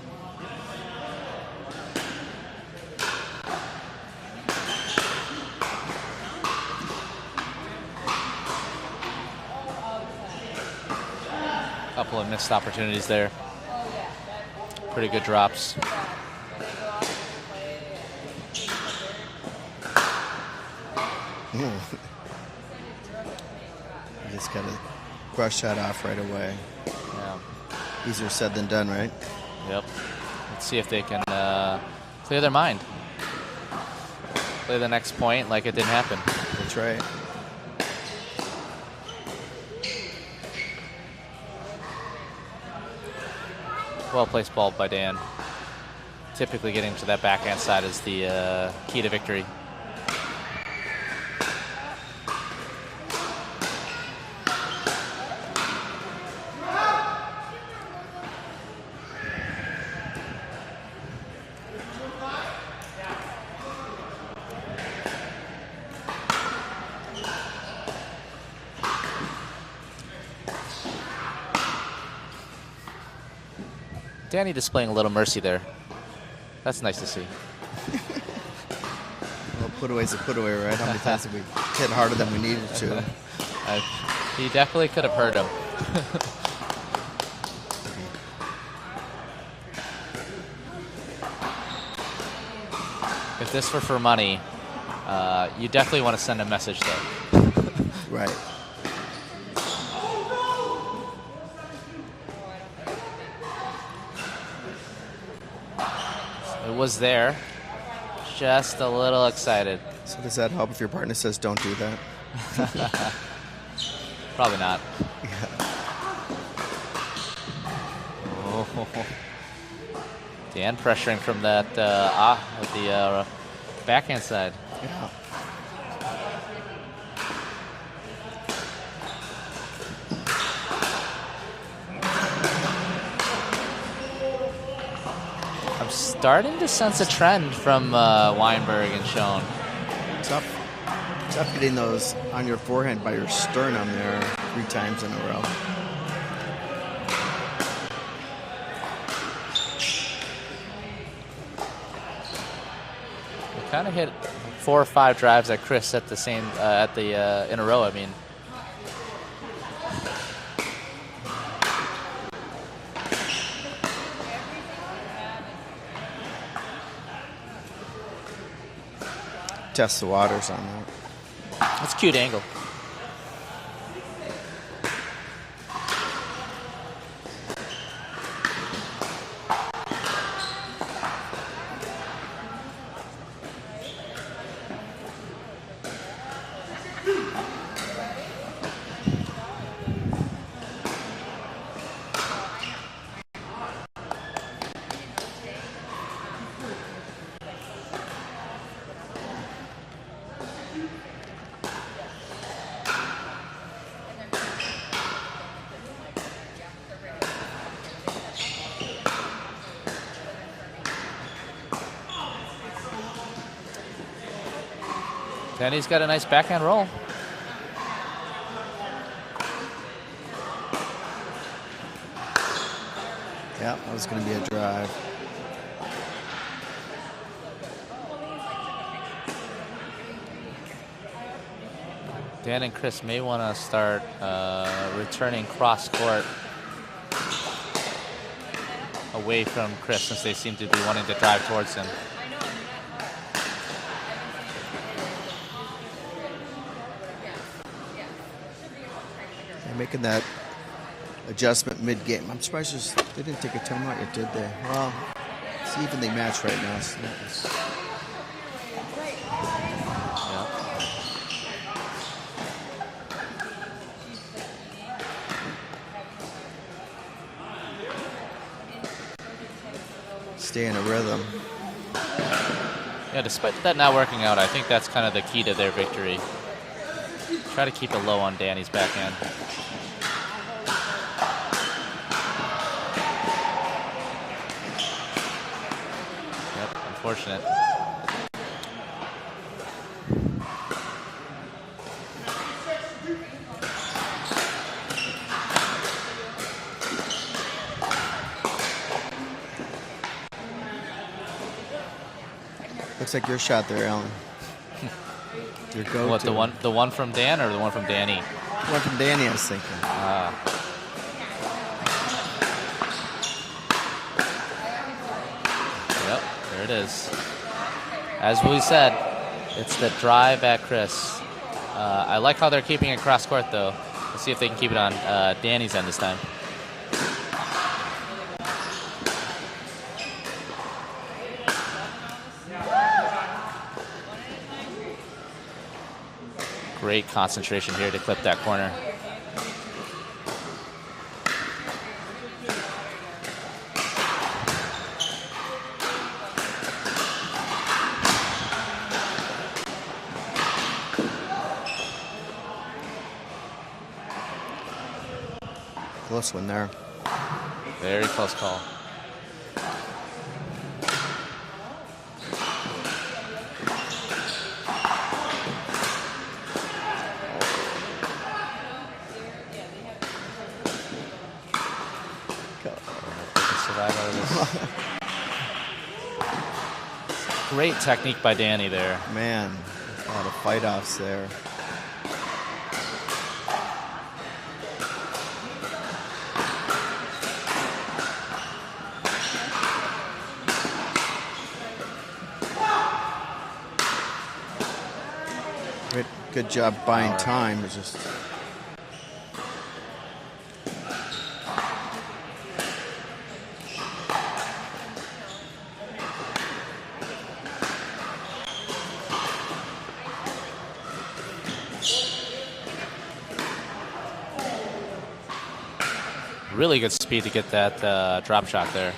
E: Couple of missed opportunities there. Pretty good drops.
B: You just got to brush that off right away.
E: Yeah.
B: Easier said than done, right?
E: Yep. Let's see if they can clear their mind. Play the next point like it didn't happen.
B: That's right.
E: Well-placed ball by Dan. Typically getting to that backhand side is the key to victory. Danny displaying a little mercy there. That's nice to see.
B: Well, put away's a put away, right? How many times have we hit harder than we needed to?
E: He definitely could have hurt him. If this were for money, you definitely want to send a message though.
B: Right.
E: It was there. Just a little excited.
B: So does that help if your partner says don't do that?
E: Probably not.
B: Yeah.
E: Oh. Dan pressuring from that the backhand side.
B: Yeah.
E: I'm starting to sense a trend from Weinberg and Schoen.
B: Tough getting those on your forehand by your sternum there 3 times in a row.
E: We kind of hit 4 or 5 drives at Chris at the same in a row. I mean.
B: Test the waters on that.
E: That's a cute angle. Danny's got a nice backhand roll.
B: Yeah, that was going to be a drive.
E: Dan and Chris may want to start returning cross court away from Chris since they seem to be wanting to drive towards him.
B: making that adjustment mid-game. I'm surprised they didn't take a timeout yet, did they? Well, it's evenly matched right now. So stay in a rhythm.
E: Yeah, despite that not working out, I think that's kind of the key to their victory. Try to keep it low on Danny's backhand. Yep, unfortunate.
B: Looks like your shot there, Alan. Your go-to.
E: What, the one from Dan or the one from Danny?
B: The one from Danny, I was thinking.
E: Yep, there it is. As we said, it's the drive at Chris. I like how they're keeping it cross court, though. Let's see if they can keep it on Danny's end this time. Great concentration here to clip that corner.
B: Close one there.
E: Very close call. Great technique by Danny there.
B: Man, a lot of fight-offs there. Good job buying time. It's just
E: really good speed to get that drop shot there.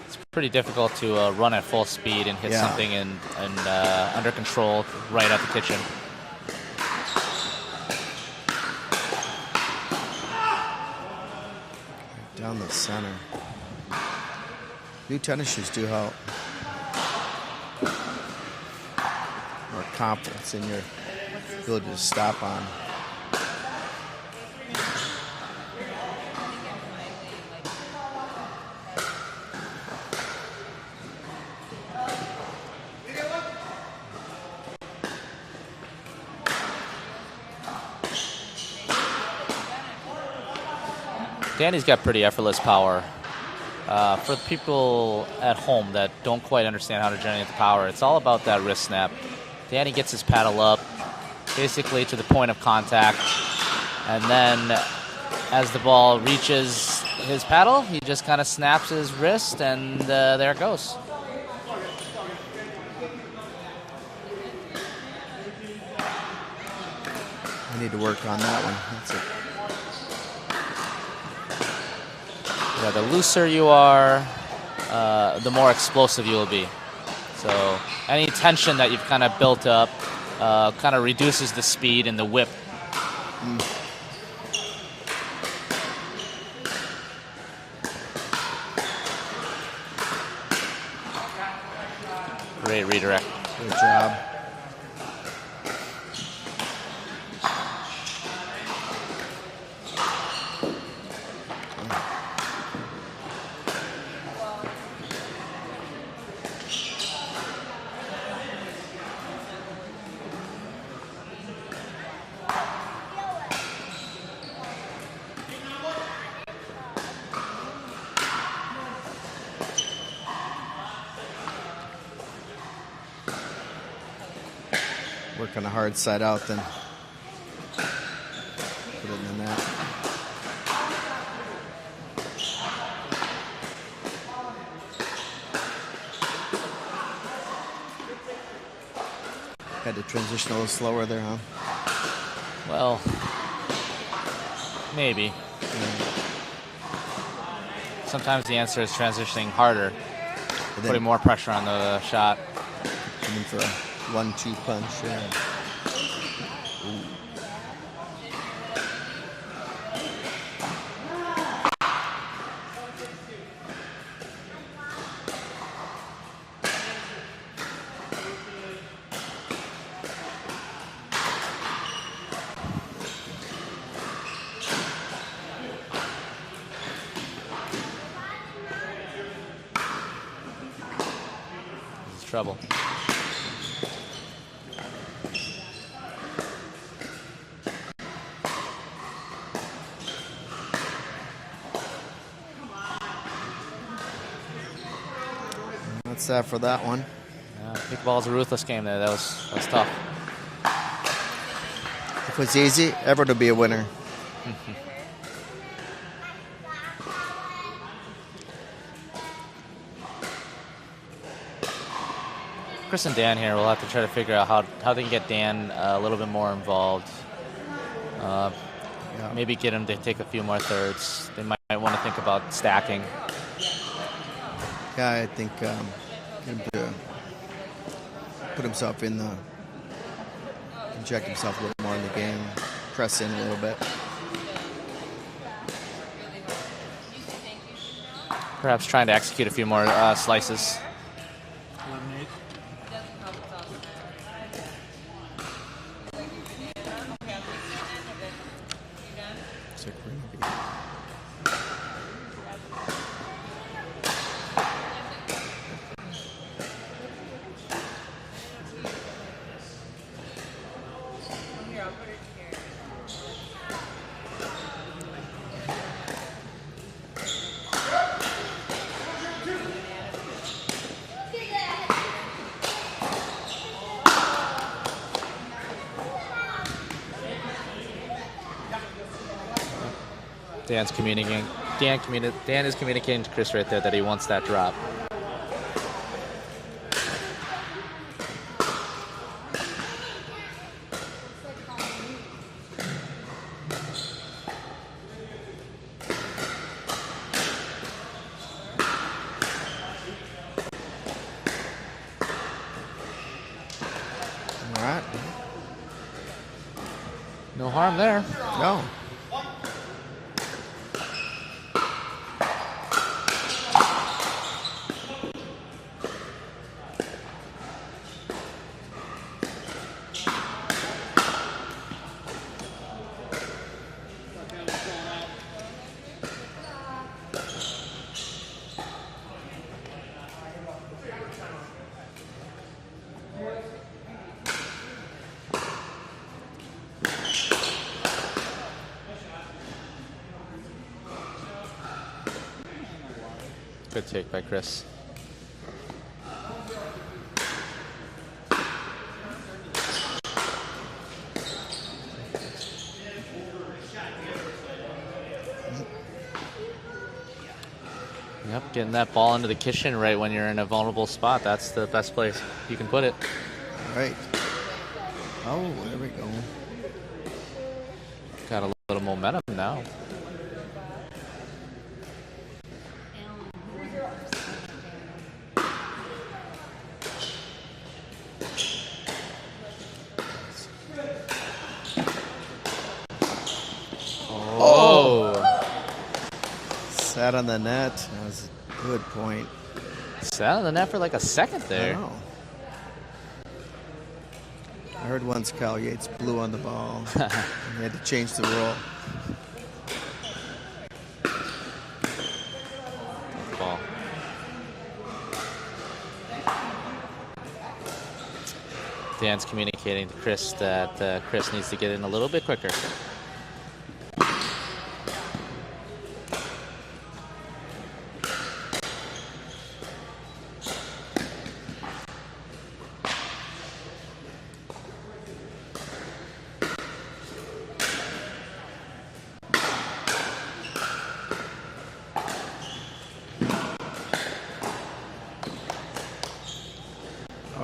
E: It's pretty difficult to run at full speed and hit something and under control right at the kitchen.
B: down the center. New tennis shoes do help. More confidence in your ability to stop on.
E: Danny's got pretty effortless power. For the people at home that don't quite understand how to generate the power, it's all about that wrist snap. Danny gets his paddle up, basically to the point of contact, and then as the ball reaches his paddle, he just kind of snaps his wrist, and there it goes.
B: I need to work on that one. That's it.
E: Yeah, the looser you are, the more explosive you will be. So any tension that you've kind of built up kind of reduces the speed and the whip. Great redirect.
B: Good job. Work on the hard side out then. put it in the net. Had to transition a little slower there, huh?
E: Well, maybe. Sometimes the answer is transitioning harder, putting more pressure on the shot.
B: Coming for a 1-2 punch. Yeah. Ooh.
E: Trouble.
B: That's that for that one.
E: Pickleball's a ruthless game there. That was tough.
B: If it was easy, Everett would be a winner.
E: Chris and Dan here will have to try to figure out how they can get Dan a little bit more involved. Maybe get him to take a few more thirds. They might want to think about stacking.
B: Yeah, I think get him to put himself in the, inject himself a little more in the game, press in a little bit.
E: Perhaps trying to execute a few more slices. Dan's communicating. Dan is communicating to Chris right there that he wants that drop.
B: All right.
E: No harm there.
B: No.
E: Good take by Chris. Yep, getting that ball into the kitchen right when you're in a vulnerable spot. That's the best place you can put it.
B: Right. Oh, there we go.
E: Got a little momentum now.
B: Sat on the net. That was a good point.
E: Sat on the net for like a second there.
B: I know. I heard once Kyle Yates blew on the ball. He had to change the rule.
E: Ball. Dan's communicating to Chris that Chris needs to get in a little bit quicker.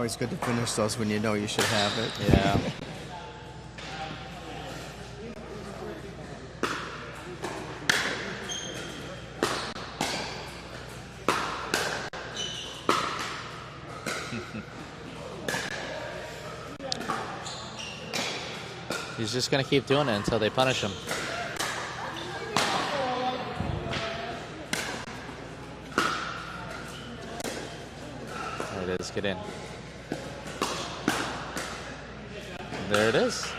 B: Always good to finish those when you know you should have it.
E: Yeah. He's just going to keep doing it until they punish him. There it is. Get in. There it is.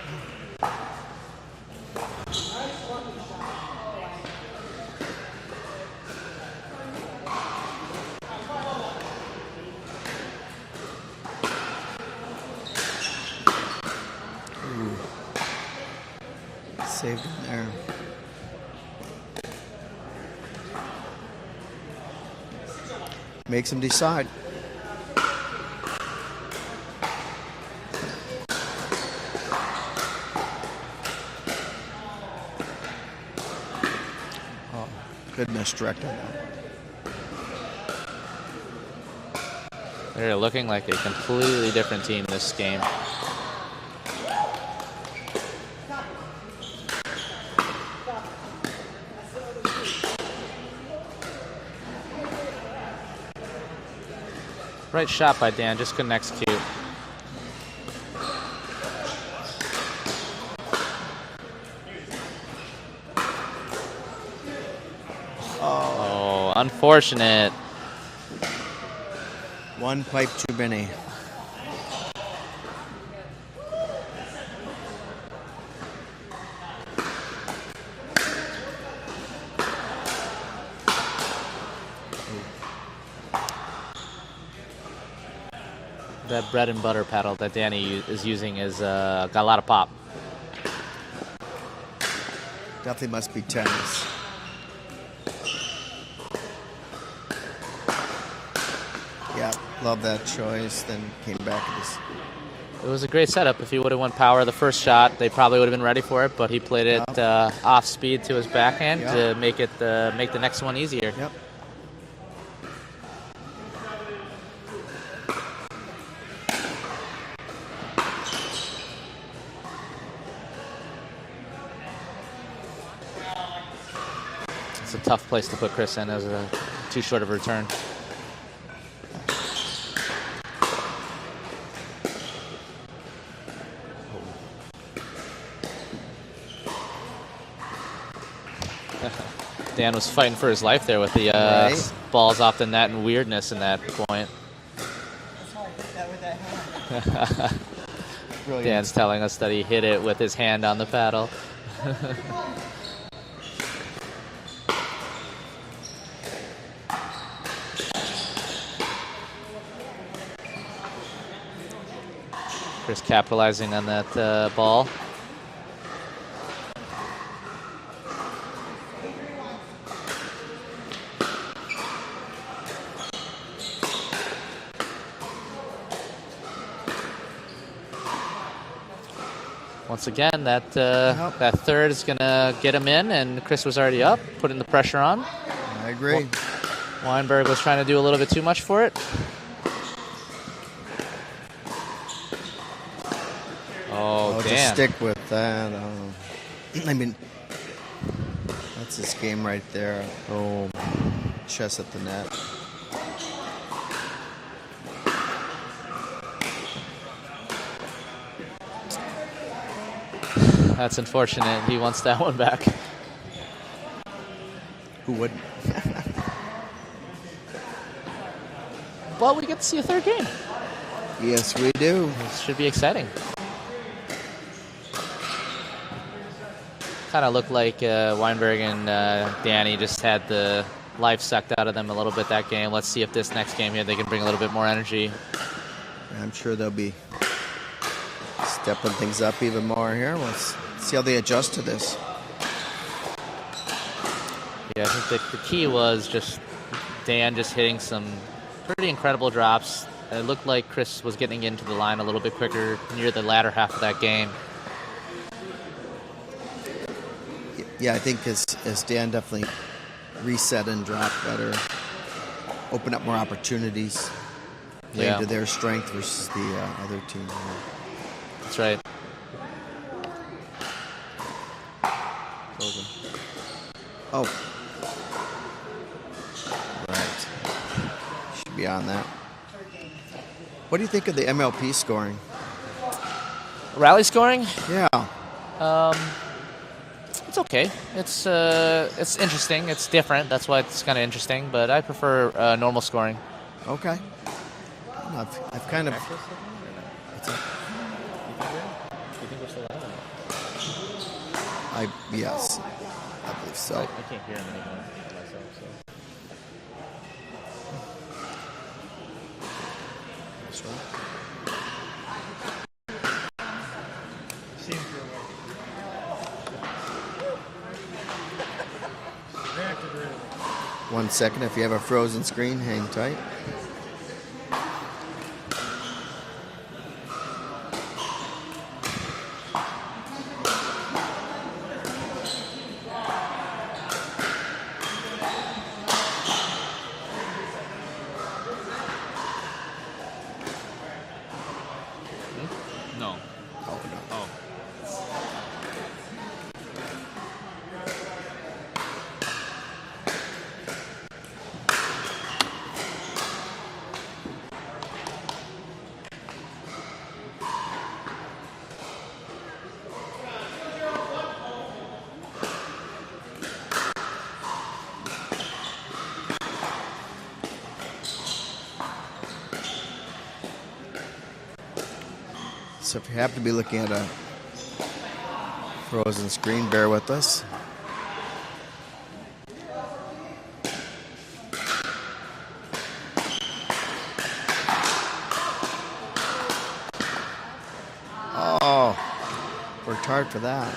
B: Saved him there. Makes him decide. Oh, good misdirect on that.
E: They're looking like a completely different team this game. Right shot by Dan, just couldn't execute. Oh, unfortunate.
B: One pipe too many.
E: That bread and butter paddle that Danny is using is got a lot of pop.
B: Definitely must be tennis. Yeah, love that choice. Then came back to this.
E: It was a great setup. If he would have won power the first shot, they probably would have been ready for it. But he played it off speed to his backhand to make it make the next one easier.
B: Yep.
E: It's a tough place to put Chris in as a too short of a return. Dan was fighting for his life there with the balls off the net and weirdness in that point.
I: That's how I did that with that hand.
B: Brilliant.
E: Dan's telling us that he hit it with his hand on the paddle. Chris capitalizing on that ball. Once again, that third is going to get him in, and Chris was already up, putting the pressure on.
B: I agree.
E: Weinberg was trying to do a little bit too much for it. Oh,
B: Just
E: Dan.
B: stick with that. I mean, that's his game right there.
E: Oh,
B: Chest at the net.
E: that's unfortunate. He wants that one back.
B: Who wouldn't?
E: Well, we get to see a third game.
B: Yes, we do.
E: This should be exciting. Kind of looked like Weinberg and Danny just had the life sucked out of them a little bit that game. Let's see if this next game here they can bring a little bit more energy.
B: I'm sure they'll be stepping things up even more here. Let's see how they adjust to this.
E: Yeah, I think the key was just Dan just hitting some pretty incredible drops. It looked like Chris was getting into the line a little bit quicker near the latter half of that game.
B: Yeah, I think as Dan definitely reset and dropped better, open up more opportunities. playing
E: Yeah.
B: to their strength versus the other team.
E: That's right.
B: Frozen. Oh. Right. Should be on that. What do you think of the MLP scoring?
E: Rally scoring?
B: Yeah.
E: It's okay. It's interesting. It's different. That's why it's kind of interesting. But I prefer normal scoring.
B: Okay. I've kind of.
A: You think we're still on?
B: Yes, I believe so.
A: I can't hear him anymore myself. So.
B: That's right. One second. If you have a frozen screen, hang tight.
E: No.
B: Oh, no.
E: Oh.
B: So if you happen to be looking at a frozen screen, bear with us. Oh, worked hard for that.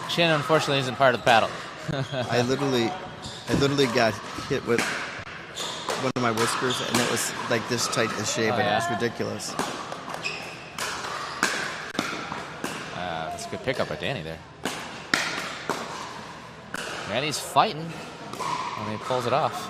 E: Shin, unfortunately, isn't part of the paddle.
B: I literally got hit with one of my whiskers, and it was like this tight to shave, and it was ridiculous.
E: That's a good pickup by Danny there. Danny's fighting, and he pulls it off.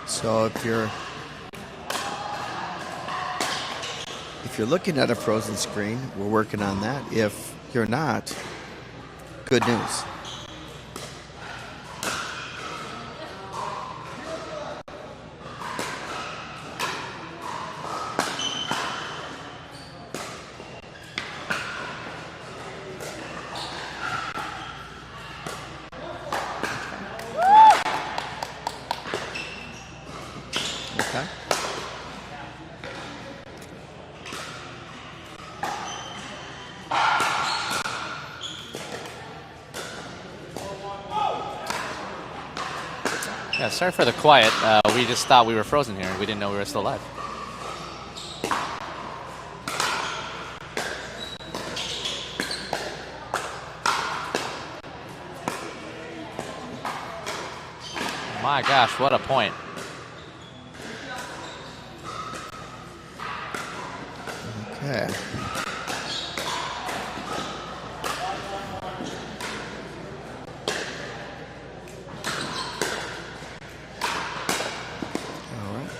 B: So if you're looking at a frozen screen, we're working on that. If you're not, good news. Okay.
E: Yeah, sorry for the quiet. We just thought we were frozen here. We didn't know we were still alive. My gosh, what a point.
B: Okay. All right.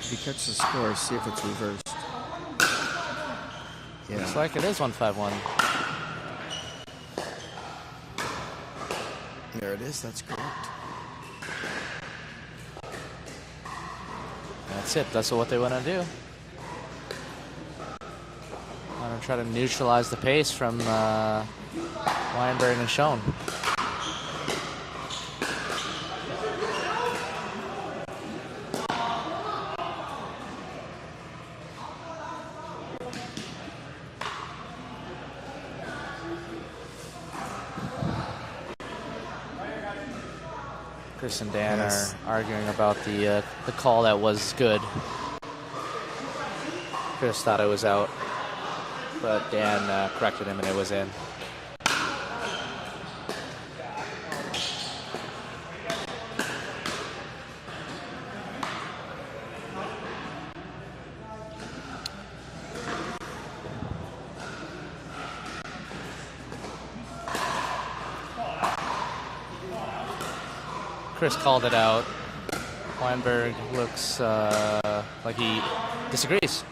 B: If you catch the score, see if it's reversed. Yeah.
E: Looks like it is 1-5-1.
B: There it is. That's correct.
E: That's it. That's what they want to do. Want to try to neutralize the pace from Weinberg and Schoen. Chris and Dan
B: Yes.
E: are arguing about the call that was good. Chris thought it was out, but Dan corrected him and it was in. Chris called it out. Weinberg looks like he disagrees.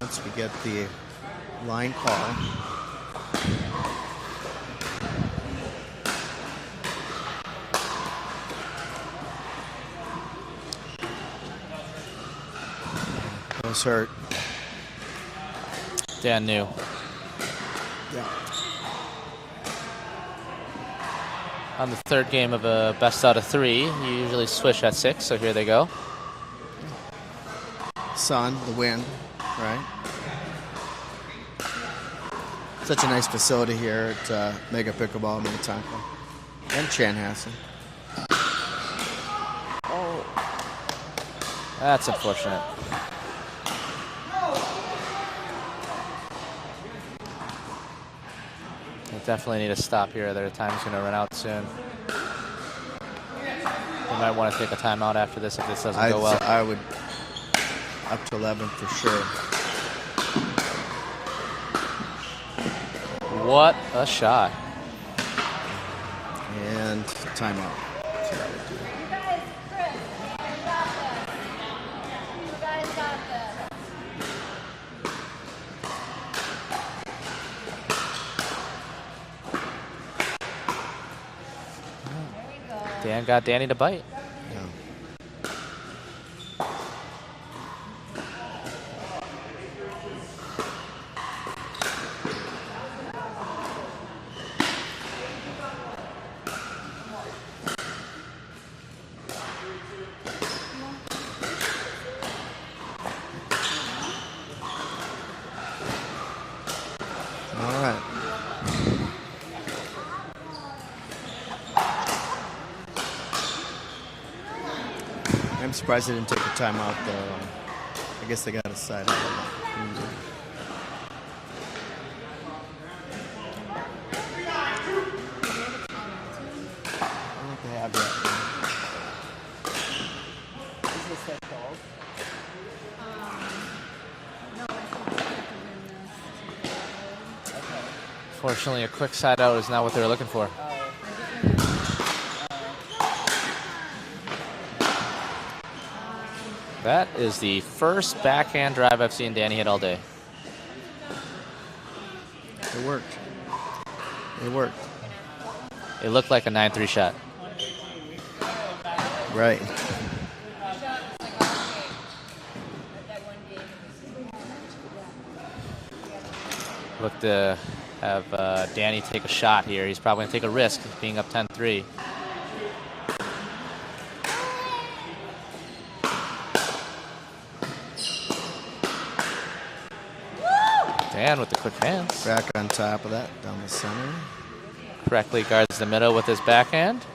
B: Once we get the line call. Was hurt.
E: Dan knew.
B: Yeah.
E: On the third game of a best out of 3, you usually swish at 6, so here they go.
B: Sun, the wind, right? Such a nice facility here at Mega Pickleball Minnetonka and Chanhassen.
E: Oh, that's unfortunate. They definitely need to stop here. Their time's going to run out soon. They might want to take a timeout after this if this doesn't go well.
B: I would up to 11 for sure.
E: What a shot.
B: And timeout. That's what I would do.
G: You guys, Chris, you got this. You guys got this. There we go.
E: Dan got Danny to bite.
B: Yeah. All right. I'm surprised they didn't take a timeout though. I guess they got a side. I don't think they have yet.
I: Is this their call?
G: No, I think we have to win this.
I: Okay.
E: Fortunately, a quick side out is not what they were looking for. That is the first backhand drive I've seen Danny hit all day.
B: It worked. It worked.
E: It looked like a 9-3 shot.
B: Right.
E: Look to have Danny take a shot here. He's probably going to take a risk being up 10-3. Dan with the quick hands.
B: Back on top of that, down the center.
E: Correctly guards the middle with his backhand.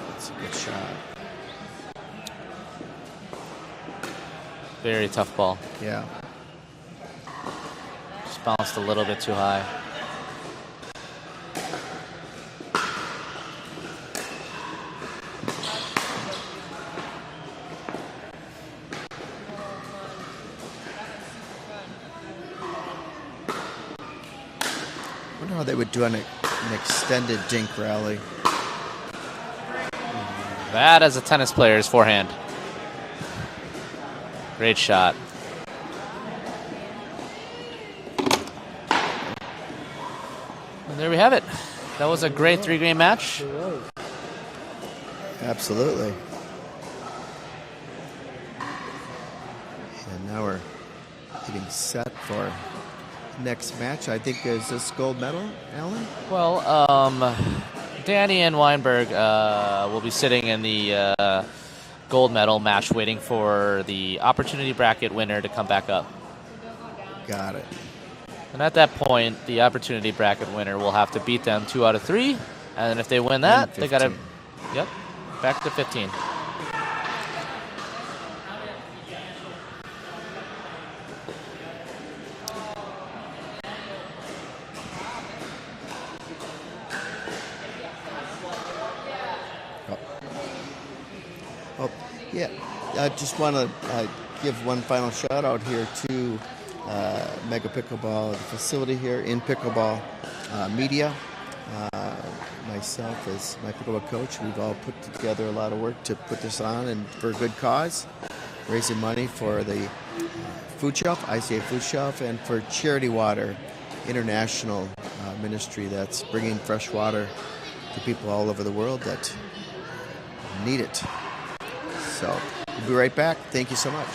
B: That's a good shot.
E: Very tough ball.
B: Yeah.
E: Just bounced a little bit too high.
B: I wonder how they would do an extended dink rally.
E: That as a tennis player's forehand. Great shot. And there we have it. That was a great 3-game match.
B: Absolutely. And now we're getting set for next match. I think is this gold medal, Alan?
E: Well, Danny and Weinberg will be sitting in the gold medal match waiting for the opportunity bracket winner to come back up.
B: Got it.
E: And at that point, the opportunity bracket winner will have to beat them 2 out of 3. And if they win that, they got to, yep, back to 15.
B: Oh, yeah. I just want to give one final shout out here to Mega Pickleball, the facility here in Pickleball Media. Myself as my pickleball coach, we've all put together a lot of work to put this on and for a good cause, raising money for the food shelf, ICA food shelf, and for Charity Water International ministry that's bringing fresh water to people all over the world that need it. So we'll be right back. Thank you so much.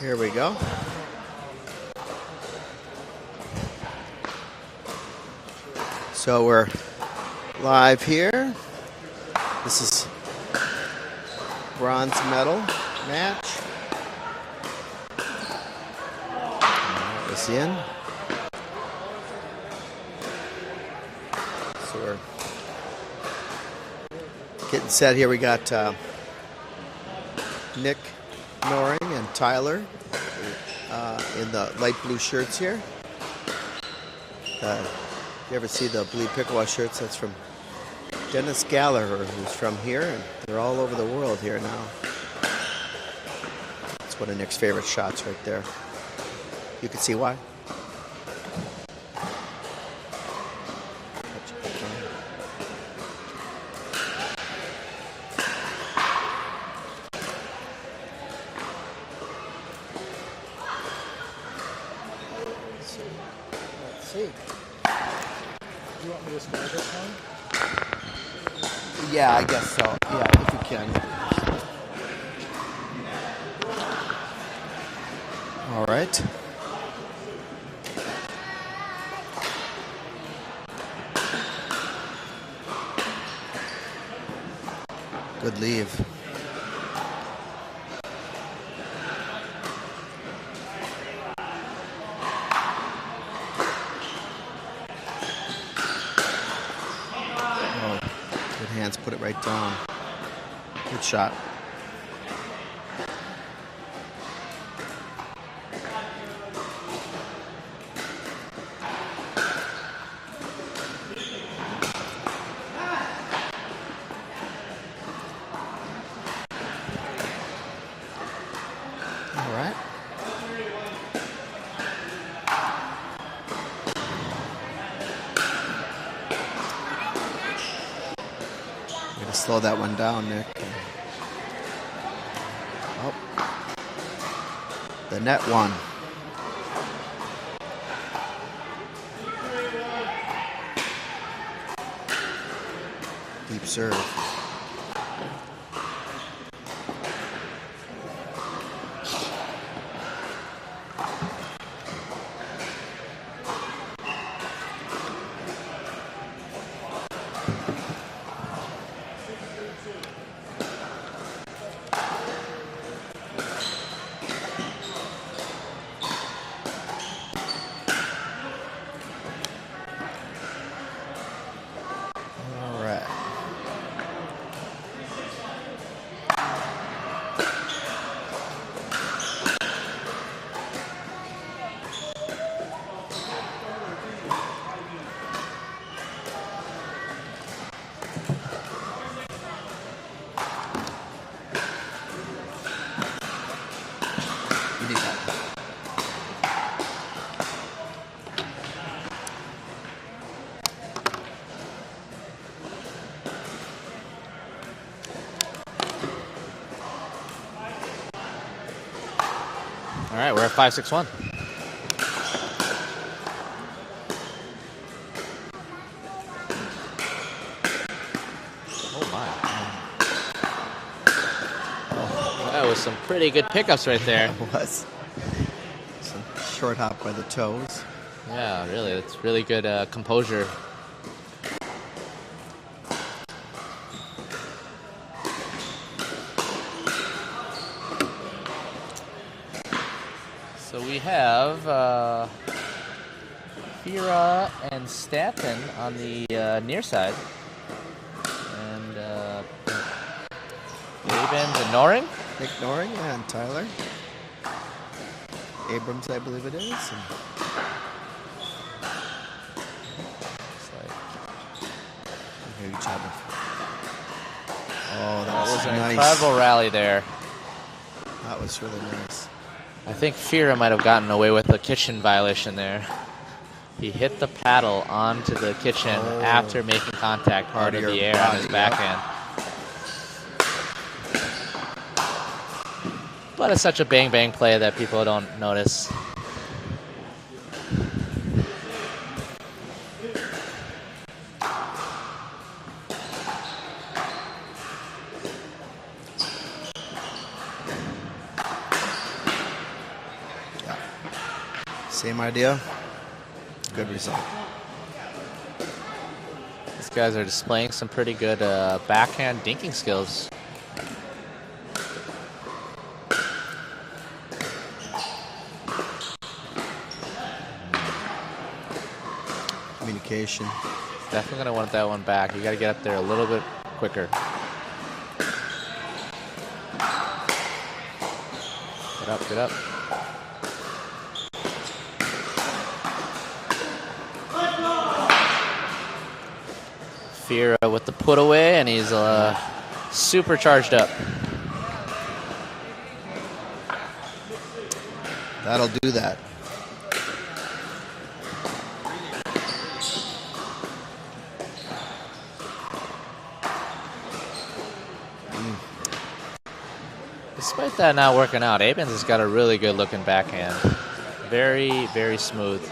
B: Here we go. So we're live here. This is bronze medal match. That was in. So we're getting set here. We got Nick Noring and Tyler in the light blue shirts here. You ever see the blue pickleball shirts? That's from Dennis Gallagher, who's from here, and they're all over the world here now. It's one of Nick's favorite shots right there. You can see why. Let's see.
F: You want me to start this one?
B: Yeah, I guess so. Yeah, if you can. All right. Good leave. Hands, put it right down. Good shot. All right. Slow that one down, Nick. Oh. The net one. Deep serve.
E: All right, we're at 5-6-1. Oh my! Oh, that was some pretty good pickups right there.
B: It was. Some short hop by the toes.
E: Yeah, really, it's really good composure. So we have Fira and Stanton on the near side. And Abrams and Noring.
B: Nick Noring and Tyler. Abrams, I believe it is. And here each other. Oh, that was
E: an
B: nice.
E: incredible rally there.
B: That was really nice.
E: I think Fira might have gotten away with a kitchen violation there. He hit the paddle onto the kitchen after making contact out of the air on his backhand. But it's such a bang-bang play that people don't notice.
B: Same idea. Good result.
E: These guys are displaying some pretty good backhand dinking skills.
B: Communication.
E: Definitely going to want that one back. You got to get up there a little bit quicker. Get up, get up. Fear with the put away, and he's super charged up.
B: That'll do that.
E: Despite that not working out, Abens has got a really good looking backhand. Very, very smooth.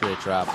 E: Great drop.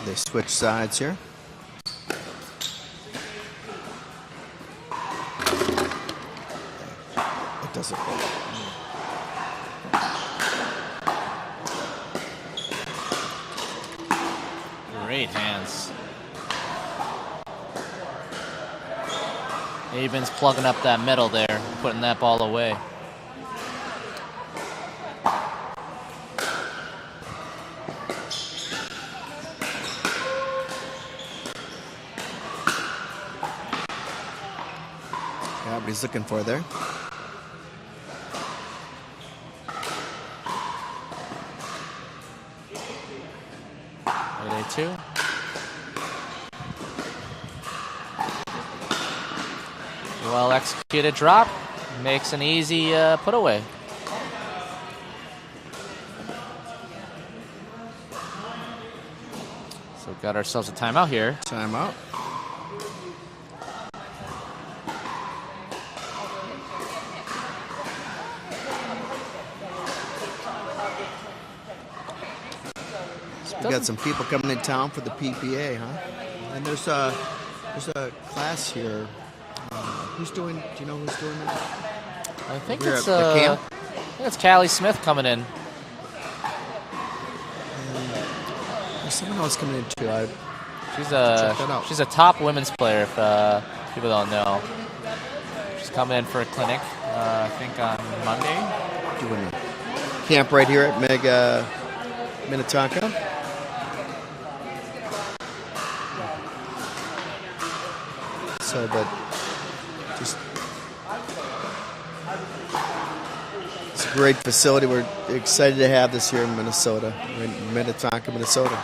B: They switch sides here. It doesn't work.
E: Great hands. Abens plugging up that middle there, putting that ball away.
B: What he's looking for there.
E: Day two. Well executed drop. Makes an easy put away. So we've got ourselves a timeout here.
B: Timeout. We got some people coming in town for the PPA, huh? And there's a class here. Who's doing? Do you know who's doing that?
E: I think
B: We're
E: it's
B: at the camp.
E: I think it's Callie Smith coming in.
B: There's someone else coming in too.
E: She's a top women's player. If people don't know, she's coming in for a clinic. I think on Monday.
B: Doing a camp right here at Minnetonka. So, but just it's a great facility. We're excited to have this here in Minnesota, in Minnetonka, Minnesota.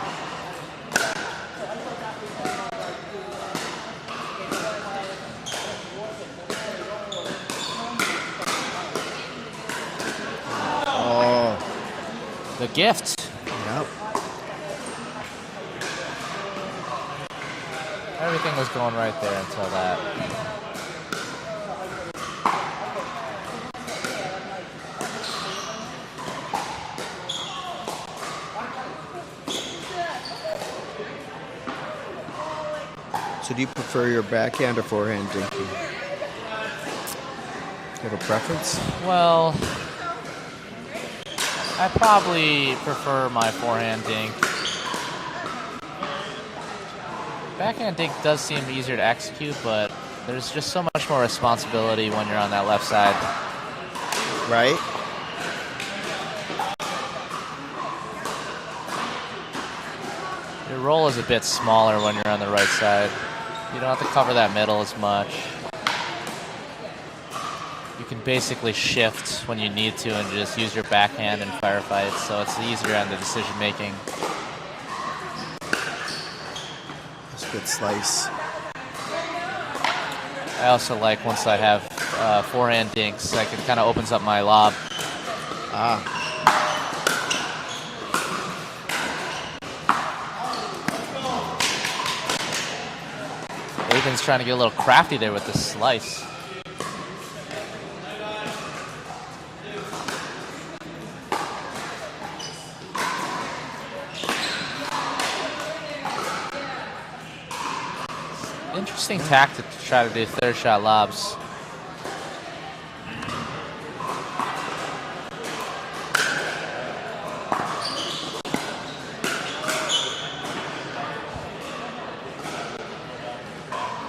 B: Oh,
E: the gift.
B: Yep.
E: Everything was going right there until that.
B: So do you prefer your backhand or forehand dinking? Do you have a preference?
E: Well, I probably prefer my forehand dink. Backhand dink does seem easier to execute, but there's just so much more responsibility when you're on that left side.
B: Right?
E: Your roll is a bit smaller when you're on the right side. You don't have to cover that middle as much. You can basically shift when you need to and just use your backhand in firefights, so it's easier on the decision making.
B: That's a good slice.
E: I also like once I have forehand dinks, like it kind of opens up my lob.
B: Ah.
E: Aiden's trying to get a little crafty there with the slice. Interesting tactic to try to do third shot lobs.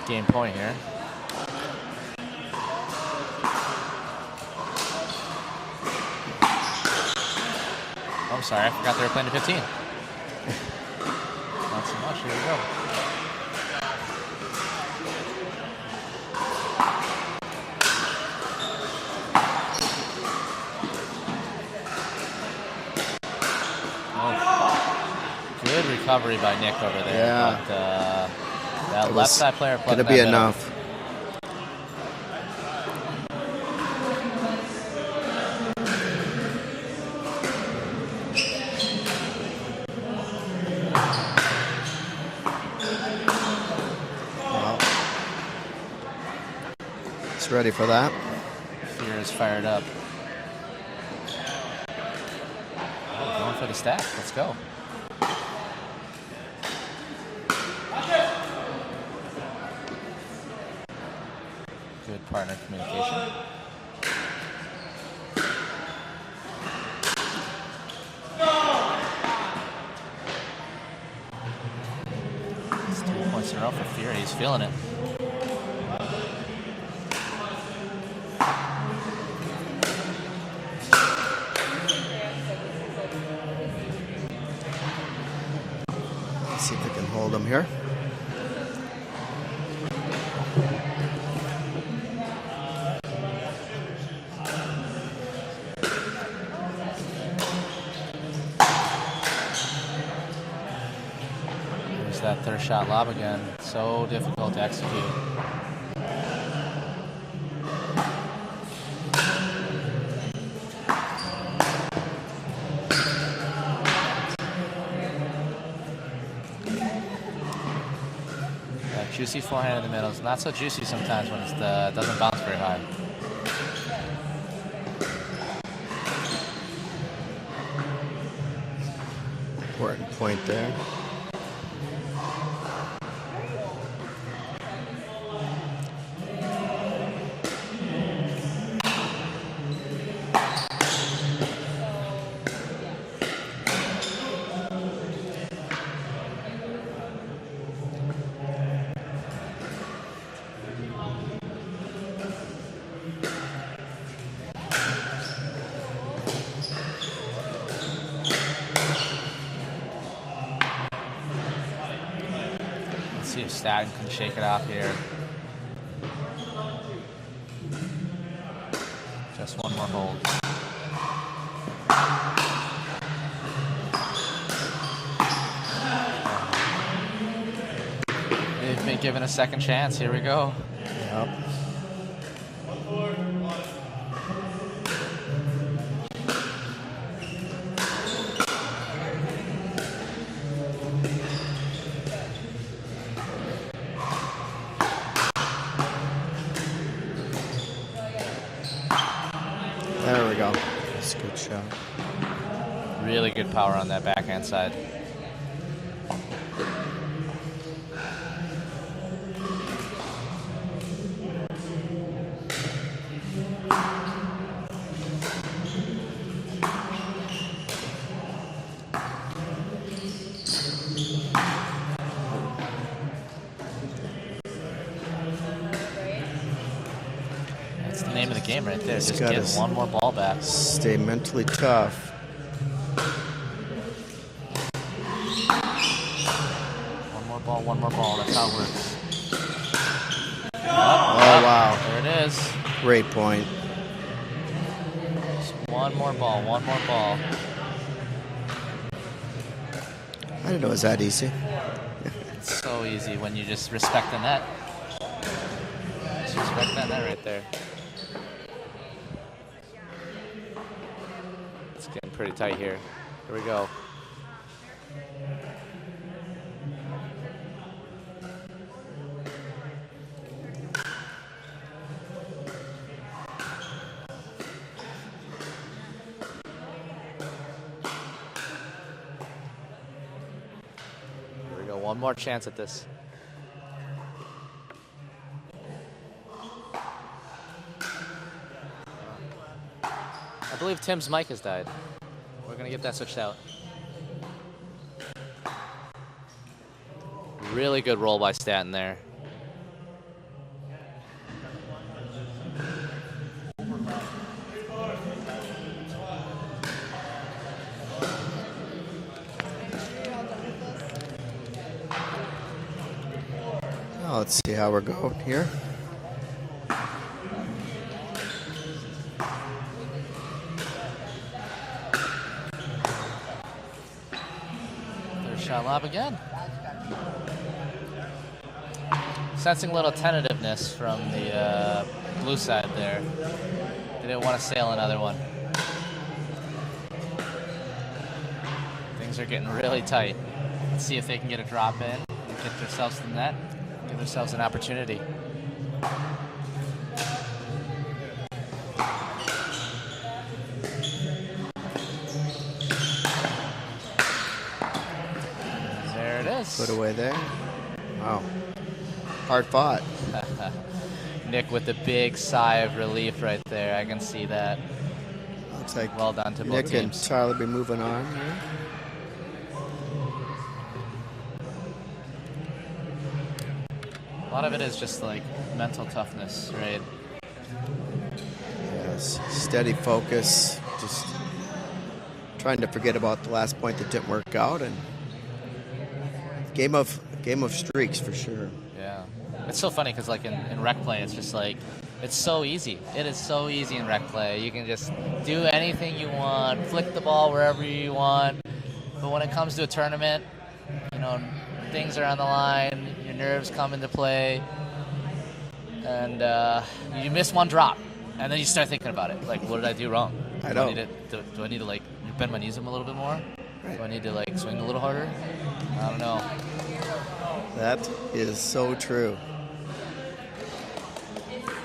E: Game point here. Oh, I'm sorry, I forgot they were playing to 15. Not so much, here we go. Oh, good recovery by Nick over there.
B: Yeah.
E: But, that left side player
B: gonna be enough. Well, it's ready for that.
E: Fear is fired up. Oh, going for the stack. Let's go. Good partner communication. It's 3 points in a row for Fury. He's feeling it.
B: Let's see if we can hold him here.
E: That third shot lob again. So difficult to execute. That juicy forehand in the middle is not so juicy sometimes when it doesn't bounce very high.
B: Important point there.
E: See if Staten can shake it off here. Just one more hold. They've been given a second chance. Here we go.
B: Yep. There we go. That's a good shot.
E: Really good power on that backhand side. name of the game right there.
B: Just
E: Just
B: gotta
E: get one more ball back.
B: Stay mentally tough.
E: One more ball. That's how it works.
B: Oh, wow.
E: There it is.
B: Great point.
E: Just one more ball.
B: I didn't know it was that easy.
E: It's so easy when you just respect the net. Just respect that net right there. It's getting pretty tight here. Here we go. One more chance at this. I believe Tim's mic has died. We're going to get that switched out. Really good roll by Stanton there.
B: Let's see how we're going here.
E: Third shot lob again. Sensing a little tentativeness from the blue side there. They didn't want to sail another one. Things are getting really tight. Let's see if they can get a drop in and get themselves to the net. Give themselves an opportunity. There it is.
B: Put away there. Wow. Hard fought.
E: Nick with a big sigh of relief right there. I can see that.
B: Looks like
E: well done to both
B: Nick
E: teams.
B: and Tyler be moving on here.
E: A lot of it is just like mental toughness, right?
B: Yes, steady focus, just trying to forget about the last point that didn't work out, and game of streaks for sure.
E: Yeah, it's so funny because like in rec play, it's just like it's so easy. It is so easy in rec play. You can just do anything you want, flick the ball wherever you want. But when it comes to a tournament, you know, things are on the line. Your nerves come into play, and you miss one drop, and then you start thinking about it. Like, what did I do wrong?
B: I know.
E: Do I need to like bend my knees a little bit more? Right. Do I need to like swing a little harder? I don't know.
B: That is so true.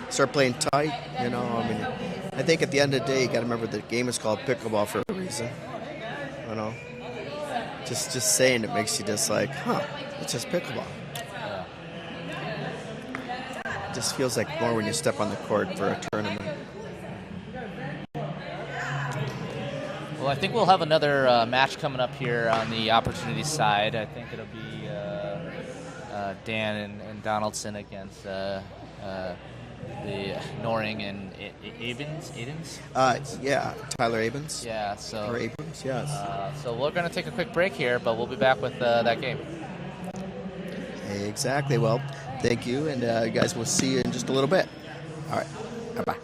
B: Start playing tight, you know. I mean, I think at the end of the day, you got to remember the game is called pickleball for a reason. You know, just saying it makes you just like, huh? It's just pickleball.
E: Yeah.
B: It just feels like more when you step on the court for a tournament.
E: Well, I think we'll have another match coming up here on the opportunity side. I think it'll be Dan and Donaldson against the Noring and Abens.
B: Yeah, Tyler Abens.
E: Yeah, so.
B: Or Abrams, yes.
E: So we're going to take a quick break here, but we'll be back with that game.
B: Exactly. Well, thank you, and you guys will see you in just a little bit. All right. Bye-bye.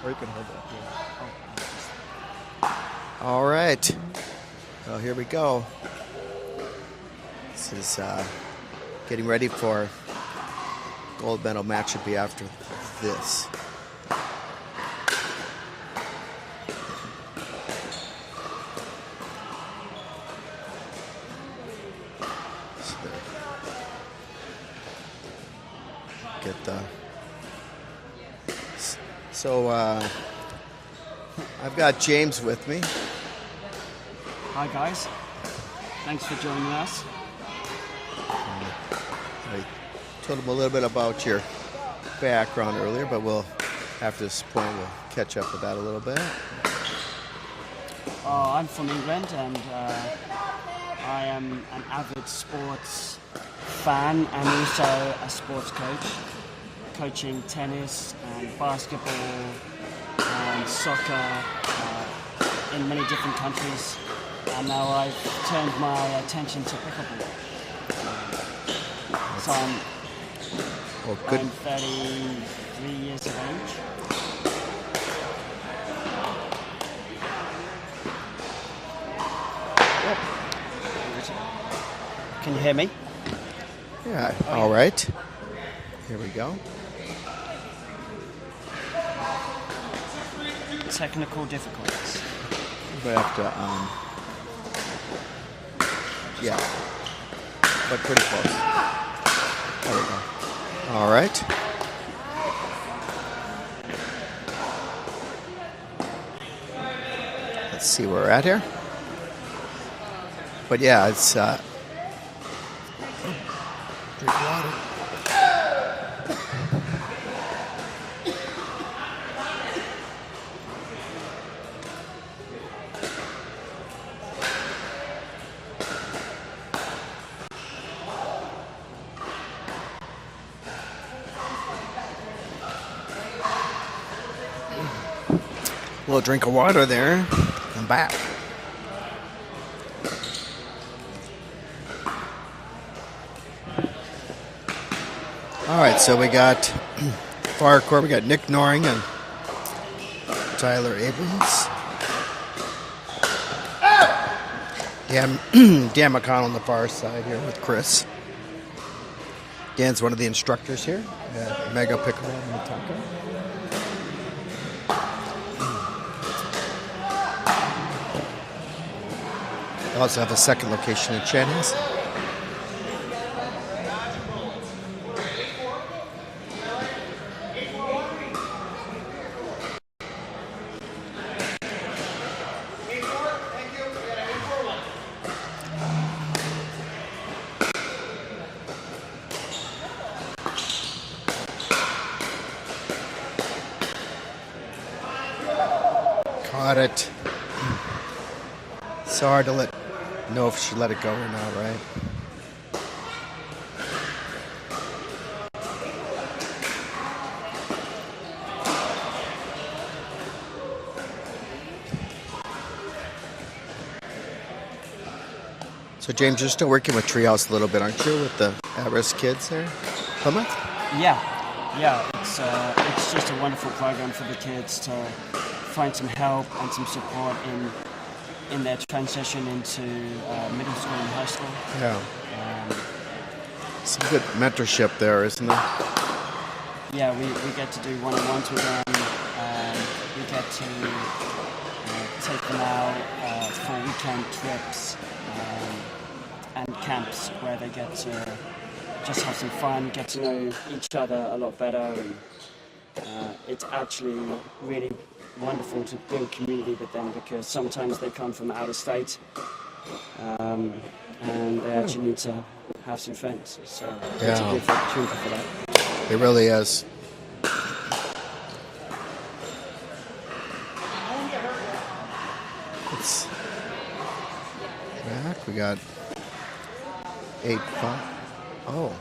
F: Or you can hold that. Yeah.
B: All right. Well, here we go. This is getting ready for gold medal match. Should be after this. So I've got James with me.
J: Hi guys, thanks for joining us.
B: I told him a little bit about your background earlier, but after this point we'll catch up with that a little bit.
J: I'm from England and I am an avid sports fan and also a sports coach, coaching tennis and basketball and soccer in many different countries. And now I've turned my attention to pickleball. So I'm 33 years of age. Can you hear me?
B: Yeah, all right. Here we go.
J: Technical difficulties.
B: We have to, yeah, but pretty close. There we go. All right. Let's see where we're at here. But yeah, it's drink water. A little drink of water there. I'm back. All right, so we got far court. We got Nick Noring and Tyler Abrams. Dan McConnell on the far side here with Chris. Dan's one of the instructors here at Mega Pickleball in Minnetonka. We also have a second location in Cheney's. Caught it. It's hard to know if she let it go or not, right? So James, you're still working with Treehouse a little bit, aren't you, with the at-risk kids there, Plymouth?
J: Yeah. It's just a wonderful program for the kids to find some help and some support in their transition into middle school and high school.
B: Yeah. Some good mentorship there, isn't there?
J: Yeah, we get to do one-on-ones with them. We get to take them out for weekend trips and camps where they get to just have some fun, get to know each other a lot better. And it's actually really wonderful to build community with them because sometimes they come from out of state and they actually need to have some friends. So it's a good opportunity for that.
B: It really is. It's back. We got 8-5. Oh.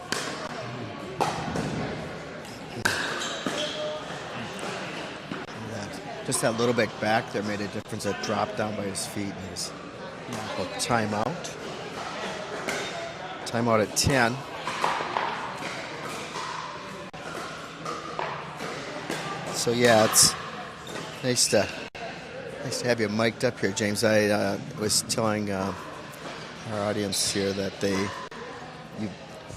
B: Just that little bit back there made a difference. That dropped down by his feet. And his timeout. Timeout at 10. So yeah, it's Nice to have you mic'd up here, James. I was telling our audience here that you've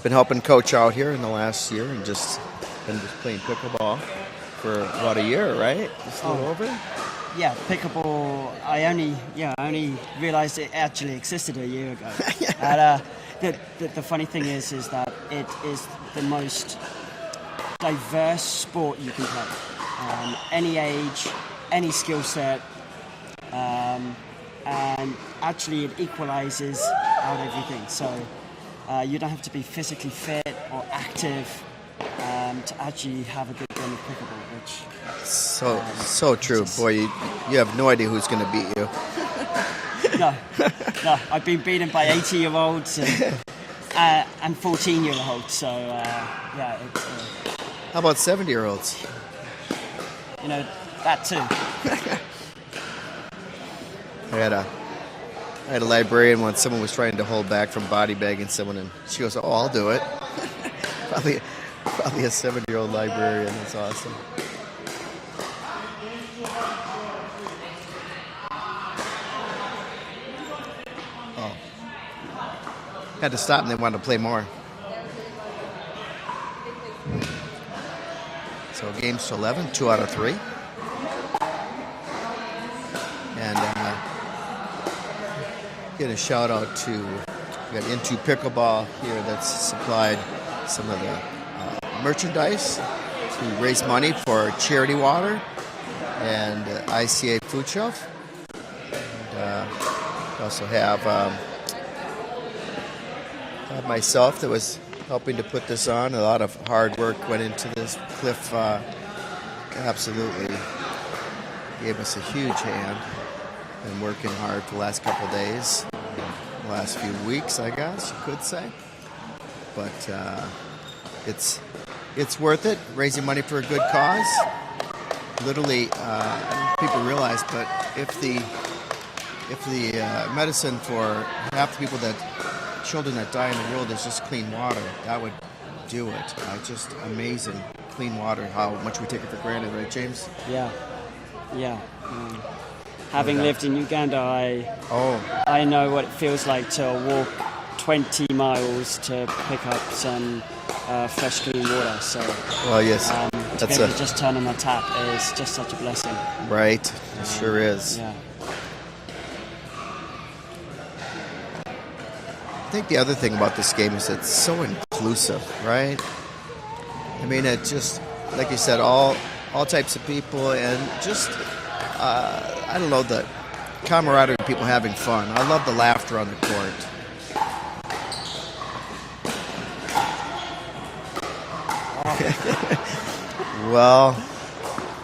B: been helping coach out here in the last year and just been playing pickleball for about a year, right? Just a little over?
J: Yeah, pickleball. I only realized it actually existed a year ago. And, the funny thing is that it is the most diverse sport you can play. Any age, any skill set, and actually it equalizes out everything. So you don't have to be physically fit or active to actually have a good game of pickleball, which
B: so true. Boy, you have no idea who's going to beat you.
J: No, I've been beaten by 80-year-olds and 14-year-olds. So yeah, it's.
B: How about 70-year-olds?
J: That too.
B: I had a librarian once. Someone was trying to hold back from body bagging someone, and she goes, "Oh, I'll do it." Probably a 70-year-old librarian. That's awesome. Oh, had to stop, and they wanted to play more. So games to 11, 2 out of 3. And get a shout out to, we got Into Pickleball here that's supplied some of the merchandise to raise money for Charity Water and ICA Food Shelf. And we also have myself that was helping to put this on. A lot of hard work went into this. Cliff absolutely gave us a huge hand and working hard for the last couple of days, the last few weeks, I guess you could say. But it's worth it, raising money for a good cause. Literally, I don't know if people realize, but if the medicine for half the people children that die in the world is just clean water, that would do it. Just amazing clean water, how much we take it for granted, right, James?
J: Yeah. Having lived in Uganda, I know what it feels like to walk 20 miles to pick up some fresh, clean water. So,
B: well, yes,
J: to be able to just turn on the tap is just such a blessing.
B: Right, it sure is.
J: Yeah.
B: I think the other thing about this game is it's so inclusive, right? I mean, it just, like you said, all types of people, and just, I don't know, the camaraderie of people having fun. I love the laughter on the court. Well,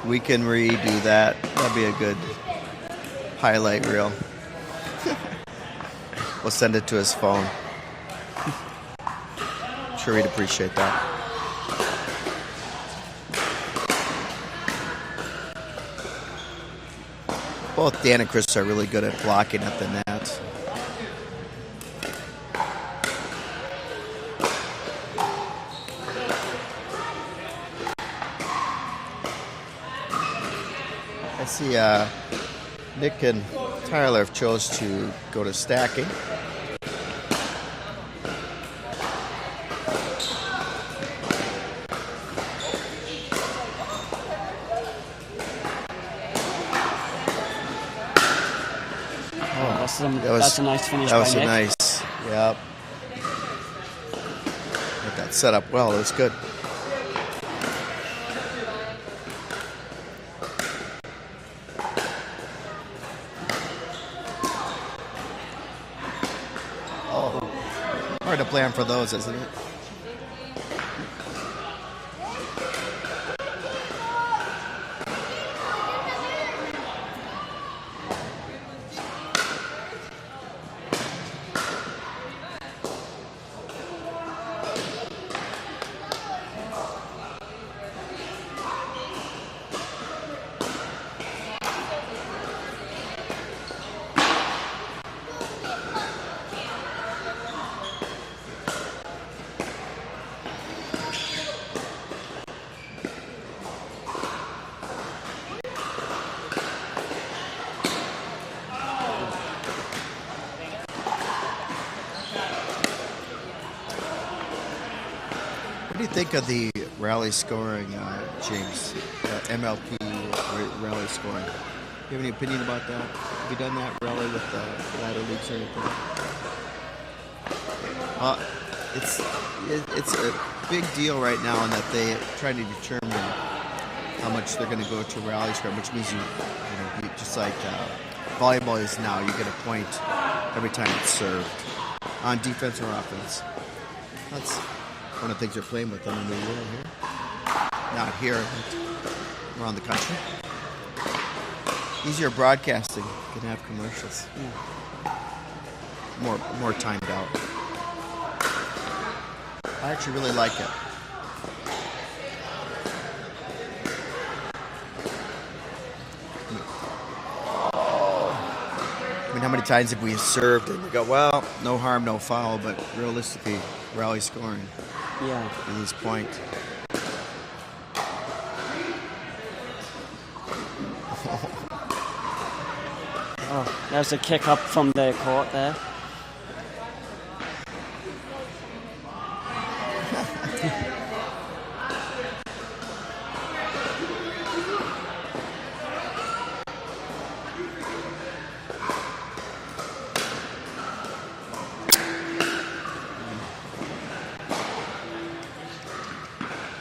B: we can redo that. That'd be a good highlight reel. We'll send it to his phone. I'm sure he'd appreciate that. Both Dan and Chris are really good at blocking at the net. I see Nick and Tyler have chose to go to stacking.
J: That's a nice finish by Nick.
B: That was a nice, yep. Got that set up well. It was good. Oh, hard to plan for those, isn't it? think of the rally scoring, James? MLP rally scoring. Do you have any opinion about that? Have you done that rally with the ladder leagues or anything? It's a big deal right now in that they try to determine how much they're going to go to rally score, which means you just like volleyball is now, you get a point every time it's served, on defense or offense. That's one of the things they're playing with in the new world here. Not here, but around the country. Easier broadcasting. You can have commercials. More timed out. I actually really like it. I mean, how many times have we served and we go, well, no harm, no foul, but realistically, rally scoring.
J: Yeah.
B: At this point.
J: Oh, there's a kick up from the court there.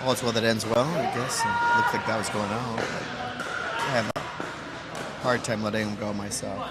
B: All is well that ends well, I guess. It looked like that was going out. But I have a hard time letting him go myself.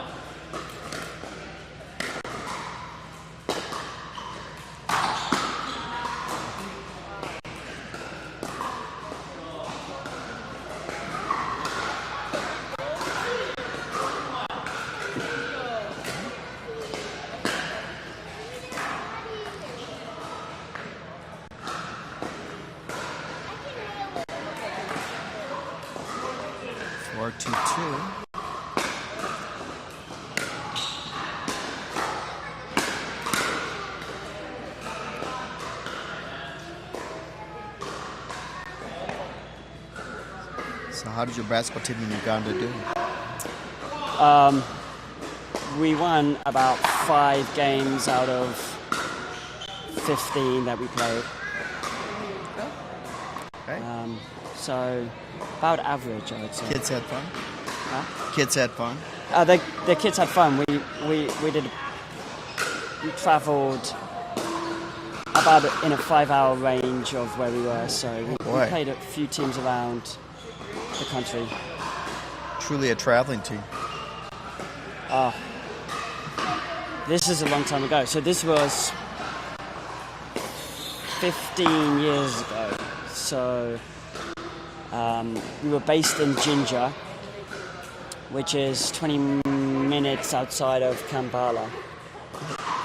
B: So how did your basketball team in Uganda do?
J: We won about 5 games out of 15 that we played.
B: Okay.
J: So about average, I would say.
B: Kids had fun?
J: Huh?
B: Kids had fun?
J: The kids had fun. We travelled about in a 5-hour range of where we were, so we played a few teams around the country.
B: Truly a traveling team.
J: This is a long time ago. So this was 15 years ago. So we were based in Jinja, which is 20 minutes outside of Kampala,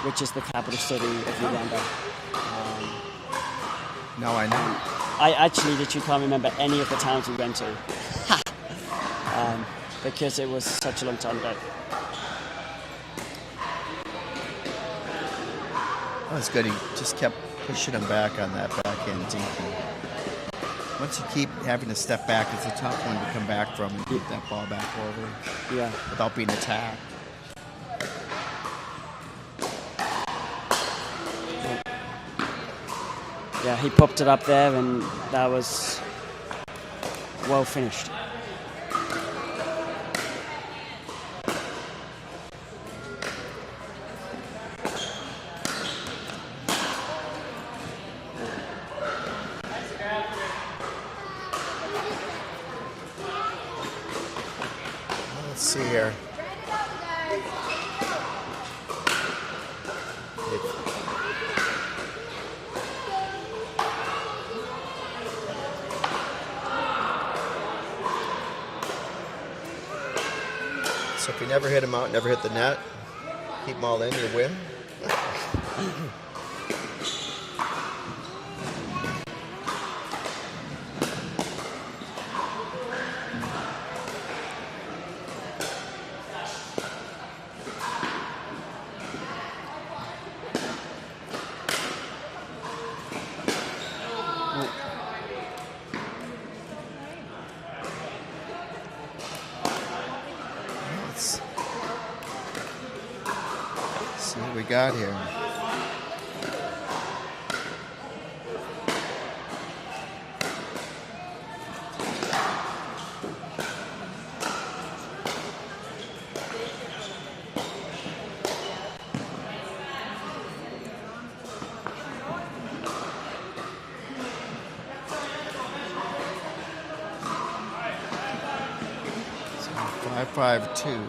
J: which is the capital city of Uganda.
B: Now I know.
J: I actually literally can't remember any of the towns we went to because it was such a long time ago.
B: Oh, it's good. He just kept pushing him back on that backhand deep. Once you keep having to step back, it's a tough one to come back from and get that ball back over.
J: Yeah.
B: Without being attacked.
J: Yeah, he popped it up there, and that was well finished.
B: Let's see here. So if you never hit them out, never hit the net, keep them all in, you win. See what we got here. 5-5-2.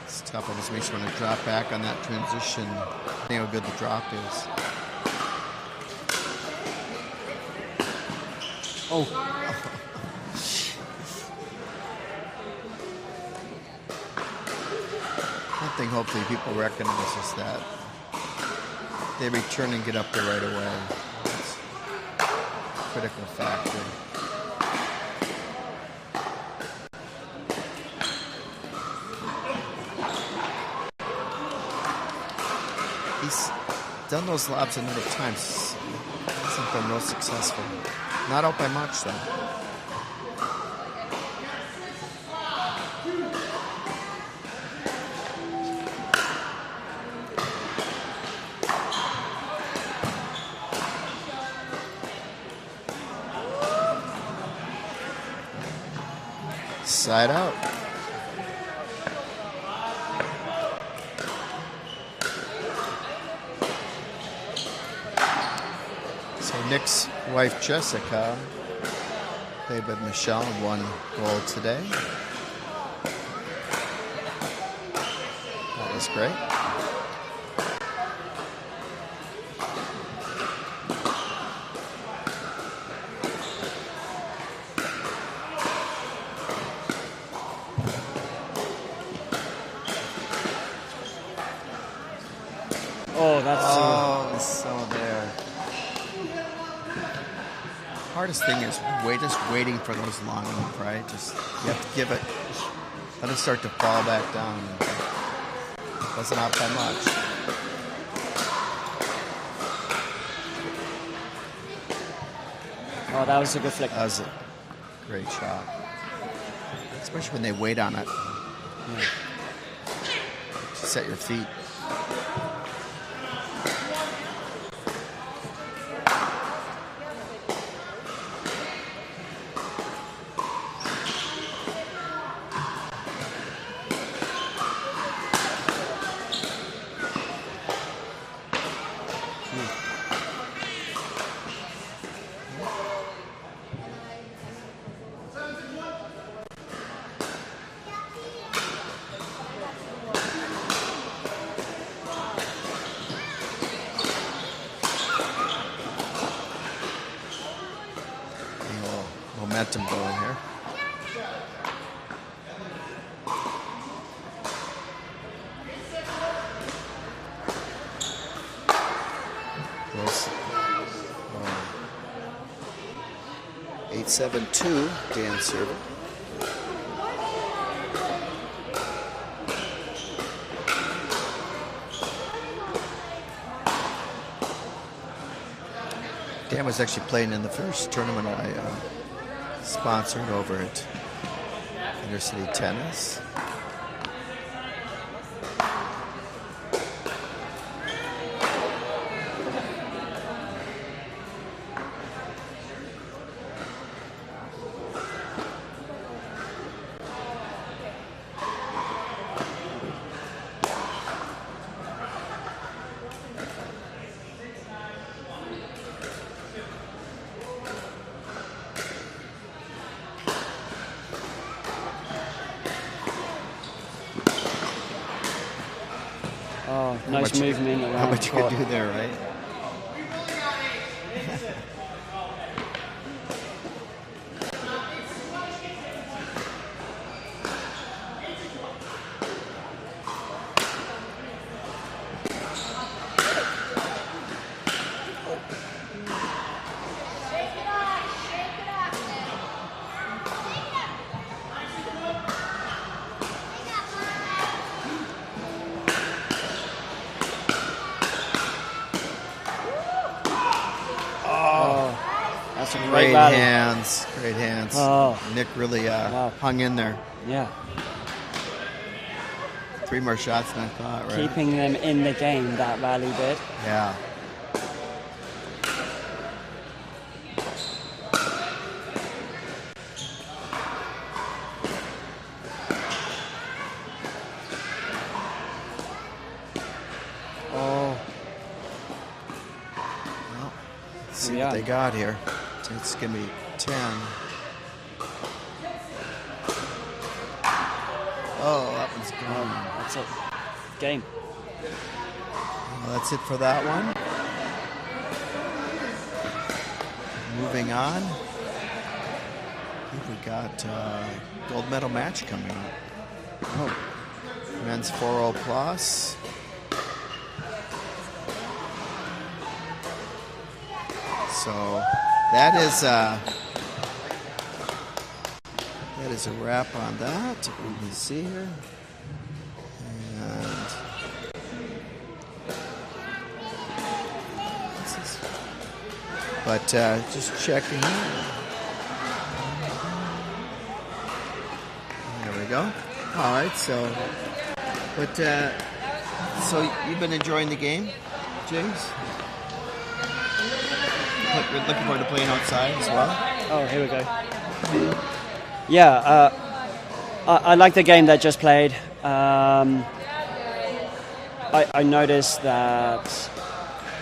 B: It's tough. Almost makes you want to drop back on that transition. I think how good the drop is.
J: Oh.
B: I think hopefully people recognize us that they return and get up there right away. That's a critical factor. He's done those lobs a number of times. Hasn't been real successful. Not out by much though. Side out. So Nick's wife Jessica played with Michelle and won gold today. That was great.
J: Oh, that's
B: so there. Hardest thing is just waiting for those long enough, right? Just you have to give it, let it start to fall back down. Wasn't out by much.
J: Oh, that was a good flick.
B: That was a great shot, especially when they wait on it.
J: Yeah.
B: Set your feet. Momentum going here. Close. 8-7-2, Dan serving. Dan was actually playing in the first tournament I sponsored over at Intercity Tennis.
J: Oh, nice movement around.
B: How much you could do there, right? Great hands, great hands.
J: Oh.
B: Nick really hung in there.
J: Yeah.
B: 3 more shots than I thought, right?
J: Keeping them in the game, that rally did.
B: Yeah. see what they got here. It's going to be 10. Oh, that one's gone.
J: That's it. Game.
B: Well, that's it for that one. Moving on. I think we got gold medal match coming up. Oh, men's 4-0 plus. So that is a wrap on that. Let me see here. And but just checking here. There we go. All right. So, but so you've been enjoying the game, James? Looking forward to playing outside as well.
J: Oh, here we go. Yeah, I like the game that just played. I noticed that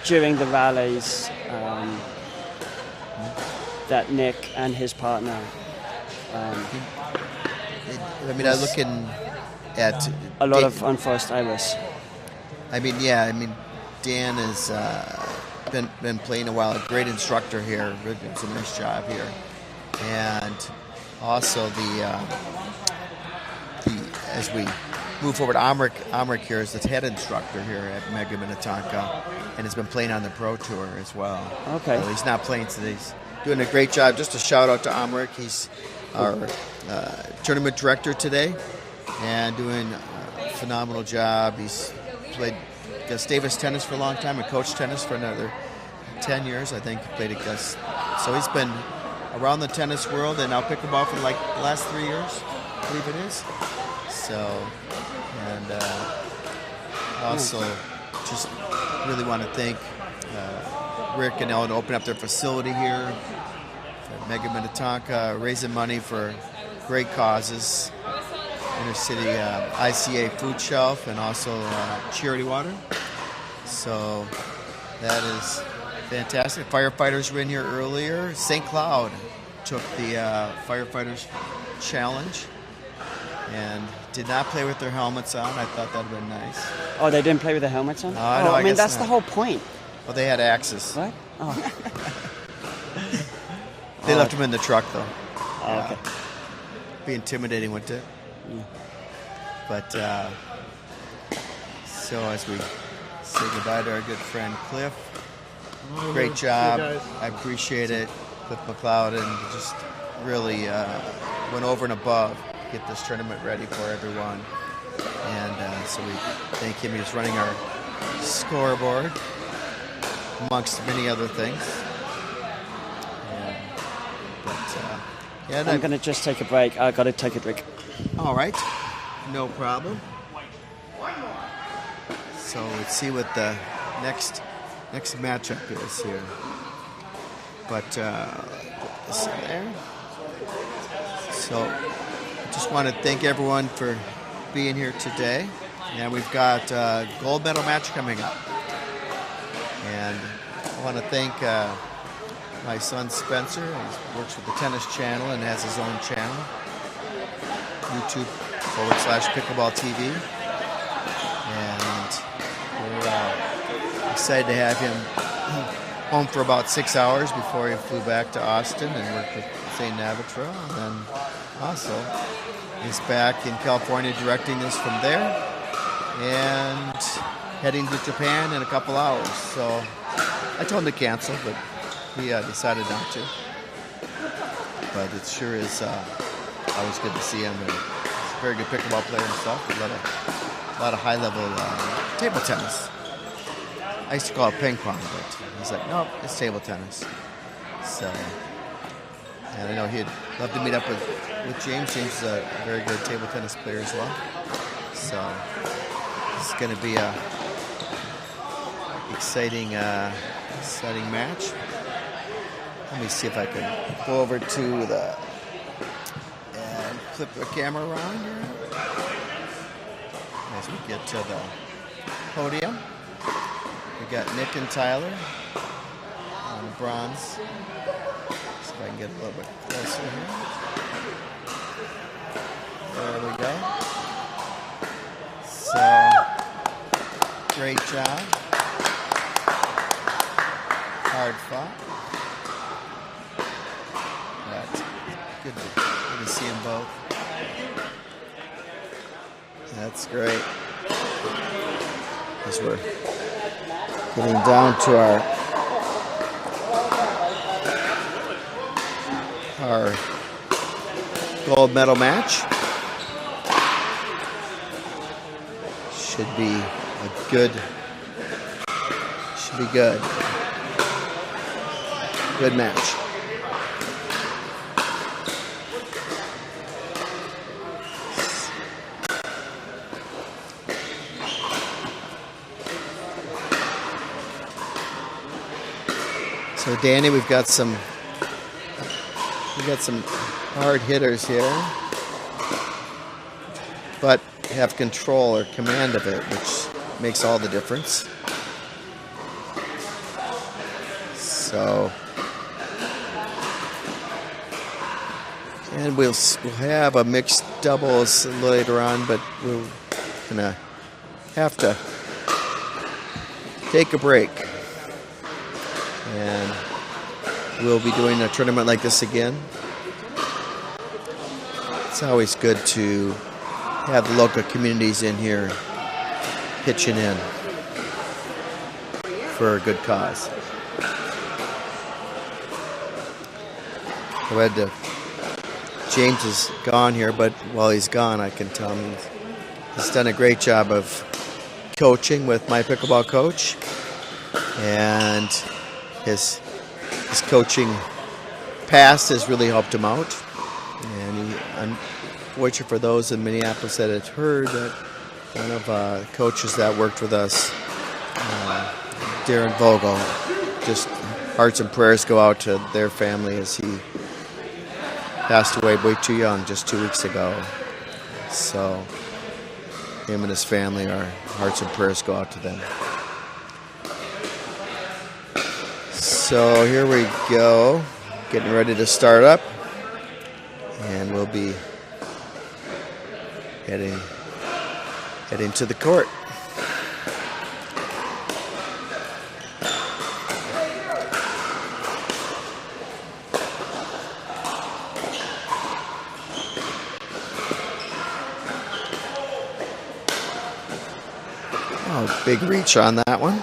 J: during the rallies that Nick and his partner.
B: I mean, I'm looking at
J: a lot of unforced errors.
B: I mean, yeah. I mean, Dan has been playing a while. A great instructor here. Really doing a nice job here, and also the as we move forward, Amrik here is the head instructor here at Mega Minnetonka, and has been playing on the Pro Tour as well.
J: Okay.
B: So he's not playing today. He's doing a great job. Just a shout out to Amrik. He's our tournament director today, and doing a phenomenal job. He's played Gustavus tennis for a long time and coached tennis for another 10 years, I think. He played at Gus. So he's been around the tennis world and now pickleball for like the last 3 years, I believe it is. So, and also just really want to thank Rick and Ellen to open up their facility here at Mega Minnetonka, raising money for great causes. Inner City ICA food shelf and also charity water. So that is fantastic. Firefighters were in here earlier. St. Cloud took the Firefighters Challenge and did not play with their helmets on. I thought that would have been nice.
J: Oh, they didn't play with their helmets on?
B: No,
J: I mean, that's
B: not.
J: the whole point.
B: Well, they had axes.
J: What? Oh.
B: They left them in the truck, though.
J: Oh, okay.
B: Be intimidating, wouldn't it?
J: Yeah.
B: But so as we say goodbye to our good friend Cliff, great job. I appreciate it, Cliff McLeod, and just really went over and above to get this tournament ready for everyone. And so we thank him. He's running our scoreboard, amongst many other things.
J: I'm going to just take a break. I got to take a drink.
B: All right, no problem. So let's see what the next matchup is here. But put this in there. So I just want to thank everyone for being here today. And we've got a gold medal match coming up. And I want to thank my son Spencer. He works with the Tennis Channel and has his own channel, YouTube.com/Pickleball TV. And we're excited to have him home for about 6 hours before he flew back to Austin and worked with St. Navitra. And then also he's back in California directing this from there and heading to Japan in a couple hours. So I told him to cancel, but he decided not to. But it sure is always good to see him. And he's a very good pickleball player himself. A lot of high-level table tennis. I used to call it ping pong, but he's like, nope, it's table tennis. So, and I know he'd love to meet up with James. James is a very good table tennis player as well. So it's going to be a exciting match. Let me see if I can go over to the and flip the camera around here as we get to the podium. We got Nick and Tyler on in bronze. See if I can get a little bit closer here. There we go. So, great job. Hard fought. That's good to see them both. That's great. As we're getting down to our gold medal match. Should be good. Good match. So Danny, we've got some hard hitters here, but have control or command of it, which makes all the difference. So, and we'll have a mixed doubles later on, but we're gonna have to take a break. And we'll be doing a tournament like this again. It's always good to have the local communities in here pitching in for a good cause. James is gone here, but while he's gone, I can tell him he's done a great job of coaching with my pickleball coach, and his coaching past has really helped him out. And unfortunately for those in Minneapolis that had heard that one of the coaches that worked with us, Darren Vogel, just hearts and prayers go out to their family as he passed away way too young, just 2 weeks ago. So him and his family, our hearts and prayers go out to them. So here we go, getting ready to start up, and we'll be heading to the court. Oh, big reach on that one.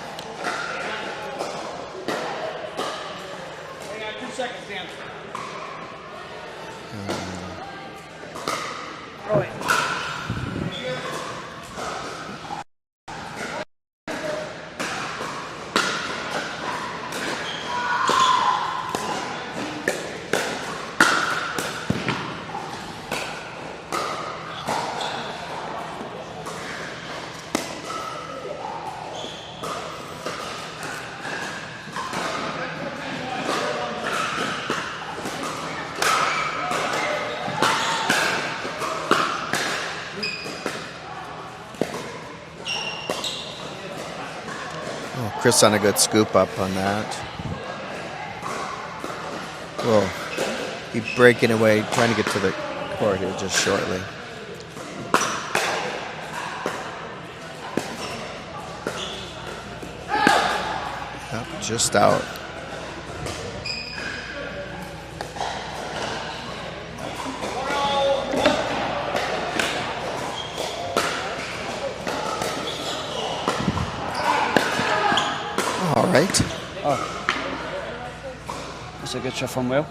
B: Chris on a good scoop up on that. We'll be breaking away, trying to get to the court here just shortly. Yep, just out. All right.
J: Oh, that's a good shot from Will.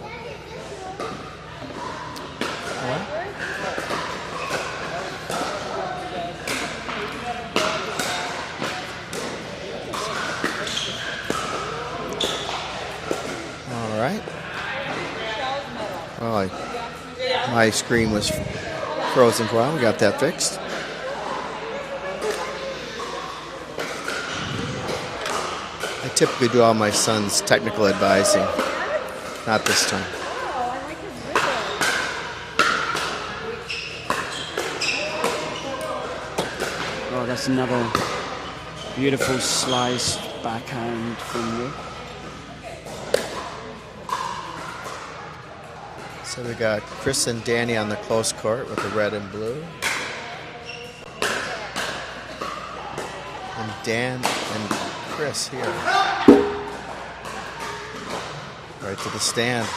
B: All right. Well, my screen was frozen for a while. We got that fixed. I typically do all my son's technical advising. Not this time.
J: Oh, that's another beautiful slice backhand from you.
B: So we got Chris and Danny on the close court with the red and blue. And Dan and Chris here. Right to the stand.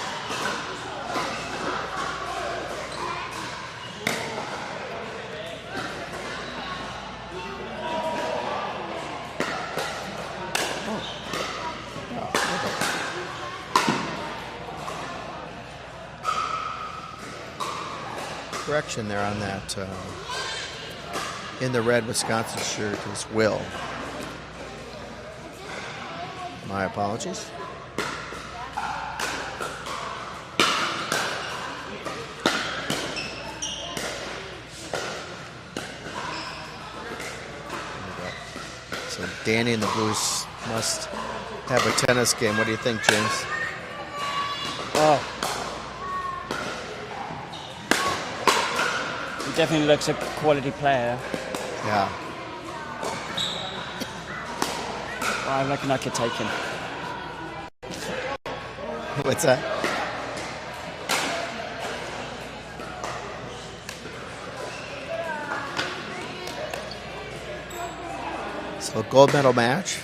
B: Correction there on that. In the red Wisconsin shirt is Will. My apologies. So Danny and the Blues must have a tennis game. What do you think, James?
J: Oh. He definitely looks a quality player.
B: Yeah.
J: Well, I reckon I could take him.
B: What's that? So gold medal match.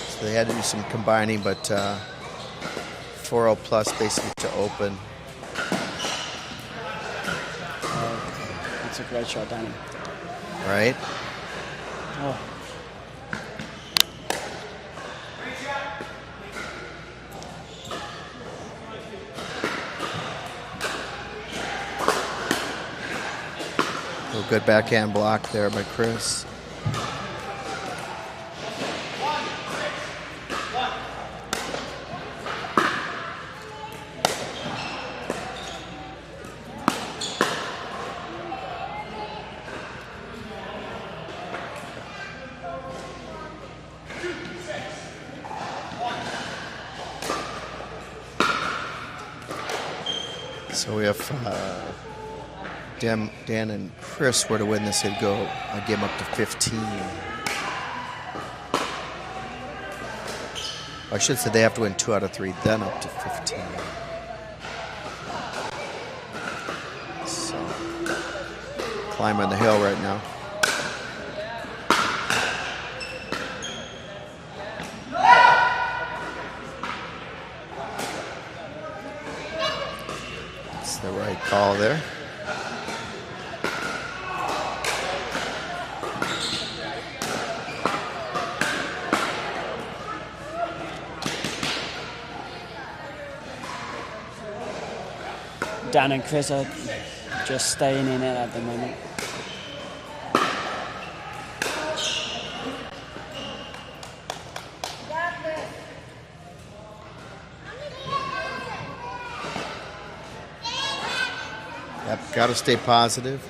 B: So they had to do some combining, but 4-0 plus basically to open.
J: That's a great shot, Danny.
B: Right?
J: Oh.
B: A good backhand block there by Chris. So we have Dan and Chris were to win this, they'd go a game up to 15. I should say they have to win 2 out of 3, then up to 15. So, climbing the hill right now. That's the right call there.
J: Dan and Chris are just staying in it at the moment.
B: Yep, got to stay positive.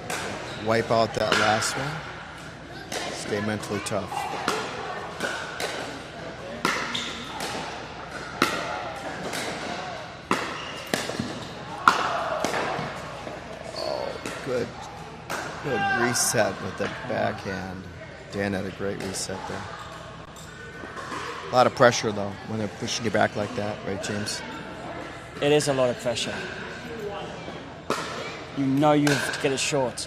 B: Wipe out that last one. Stay mentally tough. Good reset with the backhand. Dan had a great reset there. A lot of pressure, though, when they're pushing you back like that, right, James?
J: It is a lot of pressure. You know you have to get it short.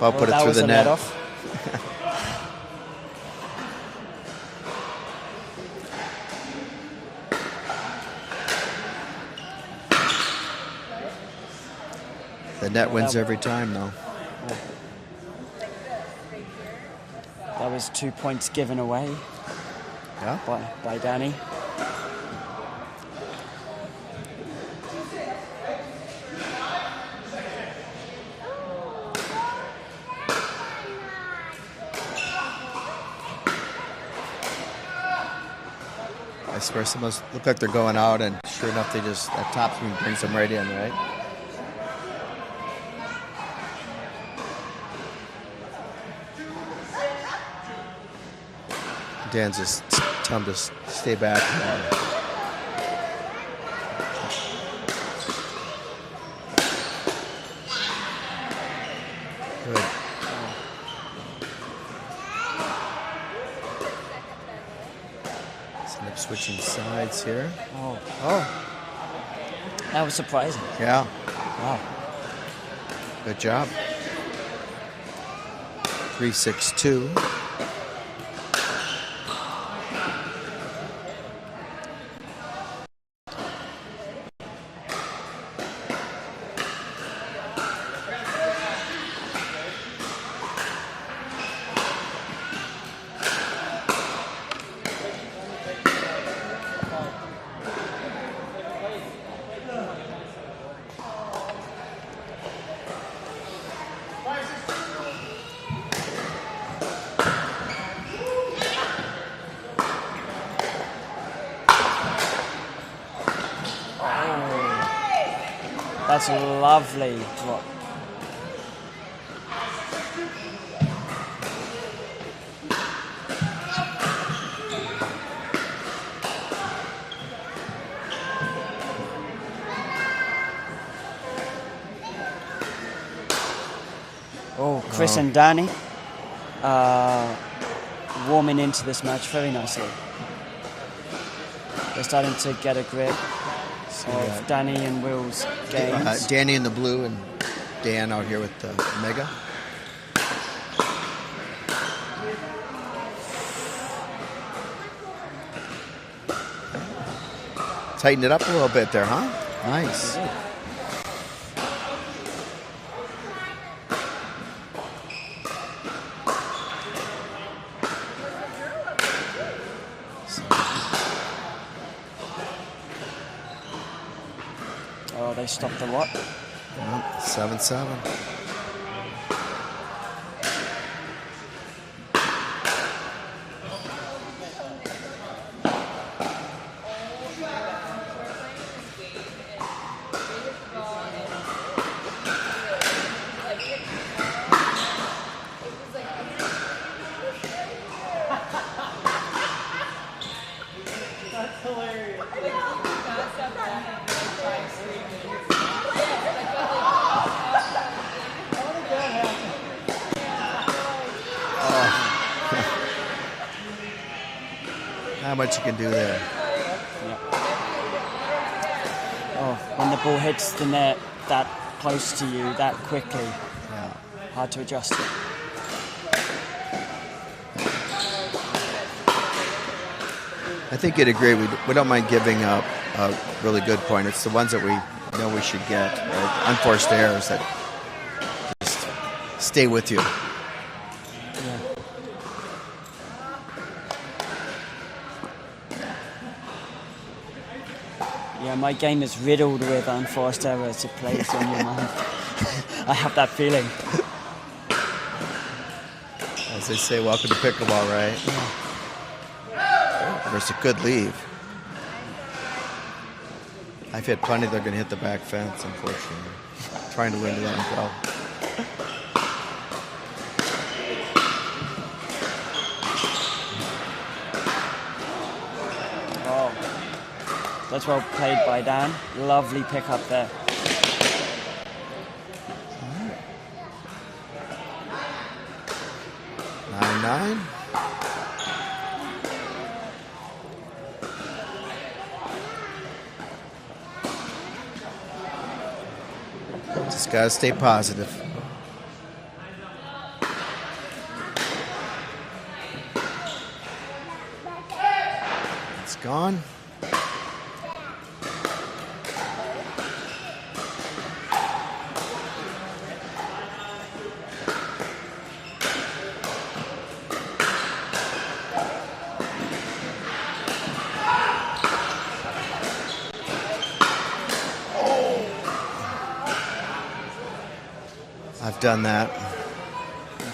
B: I'll put it through the net.
J: Off.
B: The net wins every time, though.
J: That was 2 points given away.
B: Yeah.
J: By Danny.
B: I swear some of those look like they're going out, and sure enough, they just, that top swing brings them right in, right? Dan's just tell him to stay back. Good. Switching sides here.
J: Oh. That was surprising.
B: Yeah.
J: Wow.
B: Good job. 3-6-2.
J: That's a lovely drop. Oh, Chris and Danny warming into this match very nicely. They're starting to get a grip of Danny and Will's games.
B: Danny in the blue and Dan out here with the Mega. Tighten it up a little bit there, huh? Nice.
J: Oh, they stopped the what?
B: 7-7. How much you can do there.
J: Oh, when the ball hits the net that close to you that quickly, hard to adjust it.
B: I think you'd agree. We don't mind giving up a really good point. It's the ones that we know we should get, or unforced errors that just stay with you.
J: Yeah, my game is riddled with unforced errors. It plays on your mind. I have that feeling.
B: As they say, welcome to pickleball, right?
J: Yeah.
B: There's a good leave. I've hit plenty that are going to hit the back fence, unfortunately. Trying to win to let them go.
J: That's well played by Dan. Lovely pick up there.
B: Nine. Just gotta stay positive. It's gone. I've done that.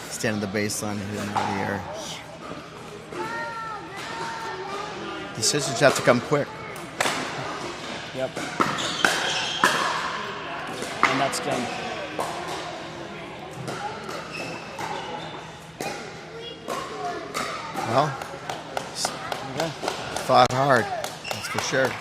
B: Stand on the baseline and hit into the air. Decisions have to come quick.
J: Yep. And that's game.
B: Well, fought hard, that's for sure.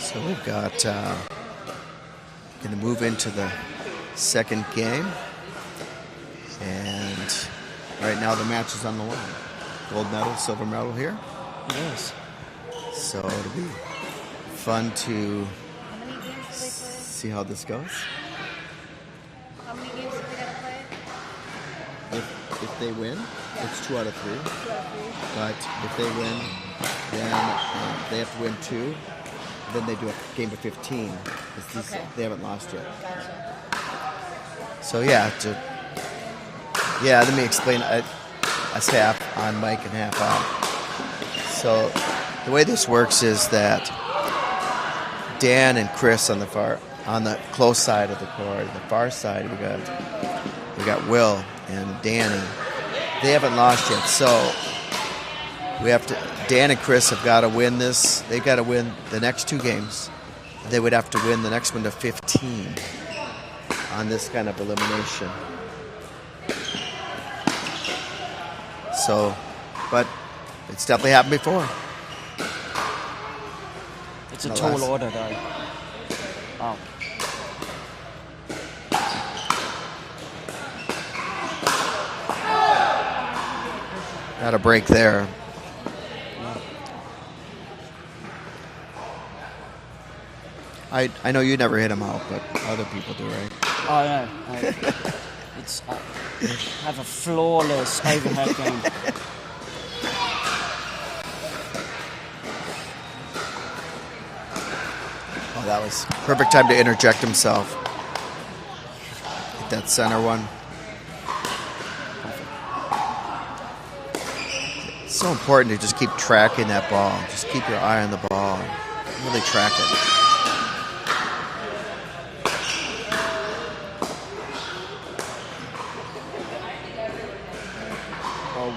B: So we've got going to move into the second game. And right now the match is on the line. Gold medal, silver medal here.
J: It is.
B: So it'll be fun to
G: How many games do they play?
B: see how this goes.
G: How many games do they gotta play?
B: If they win, it's 2 out of 3.
G: 2 out of 3.
B: But if they win, then they have to win 2. Then they do a game of 15.
G: Okay.
B: They haven't lost yet.
G: Gotcha.
B: So yeah, let me explain. That's half on mic and half off. So the way this works is that Dan and Chris on the close side of the court, the far side we got Will and Danny. They haven't lost yet, so Dan and Chris have got to win this. They've got to win the next 2 games. They would have to win the next one to 15 on this kind of elimination. So, but it's definitely happened before.
J: It's a tall order, though. Oh.
B: Got a break there. I know you never hit him out, but other people do, right?
J: Oh, no. I have a flawless overhead game.
B: Oh, that was perfect time to interject himself. Hit that center one. It's so important to just keep tracking that ball. Just keep your eye on the ball. Really track it.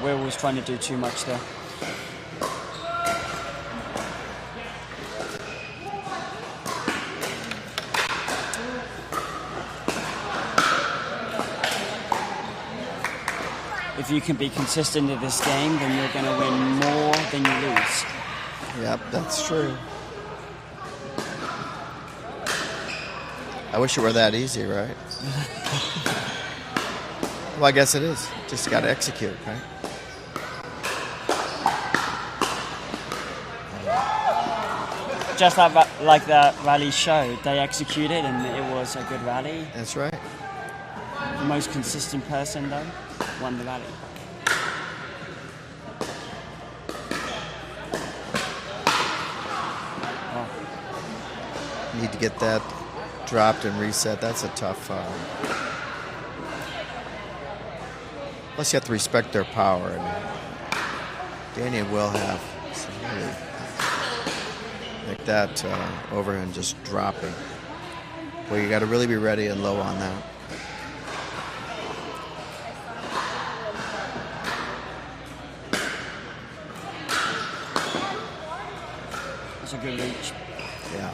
J: Will was trying to do too much there. If you can be consistent in this game, then you're going to win more than you lose.
B: Yep, that's true. I wish it were that easy, right? Well, I guess it is. Just got to execute, right?
J: Just like that rally showed, they executed and it was a good rally.
B: That's right.
J: The most consistent person, though, won the rally.
B: Oh. Need to get that dropped and reset. That's a tough. Plus, you have to respect their power. I mean, Danny and Will have some really like that overhand just dropping. Well, you got to really be ready and low on that.
J: That's a good reach.
B: Yeah.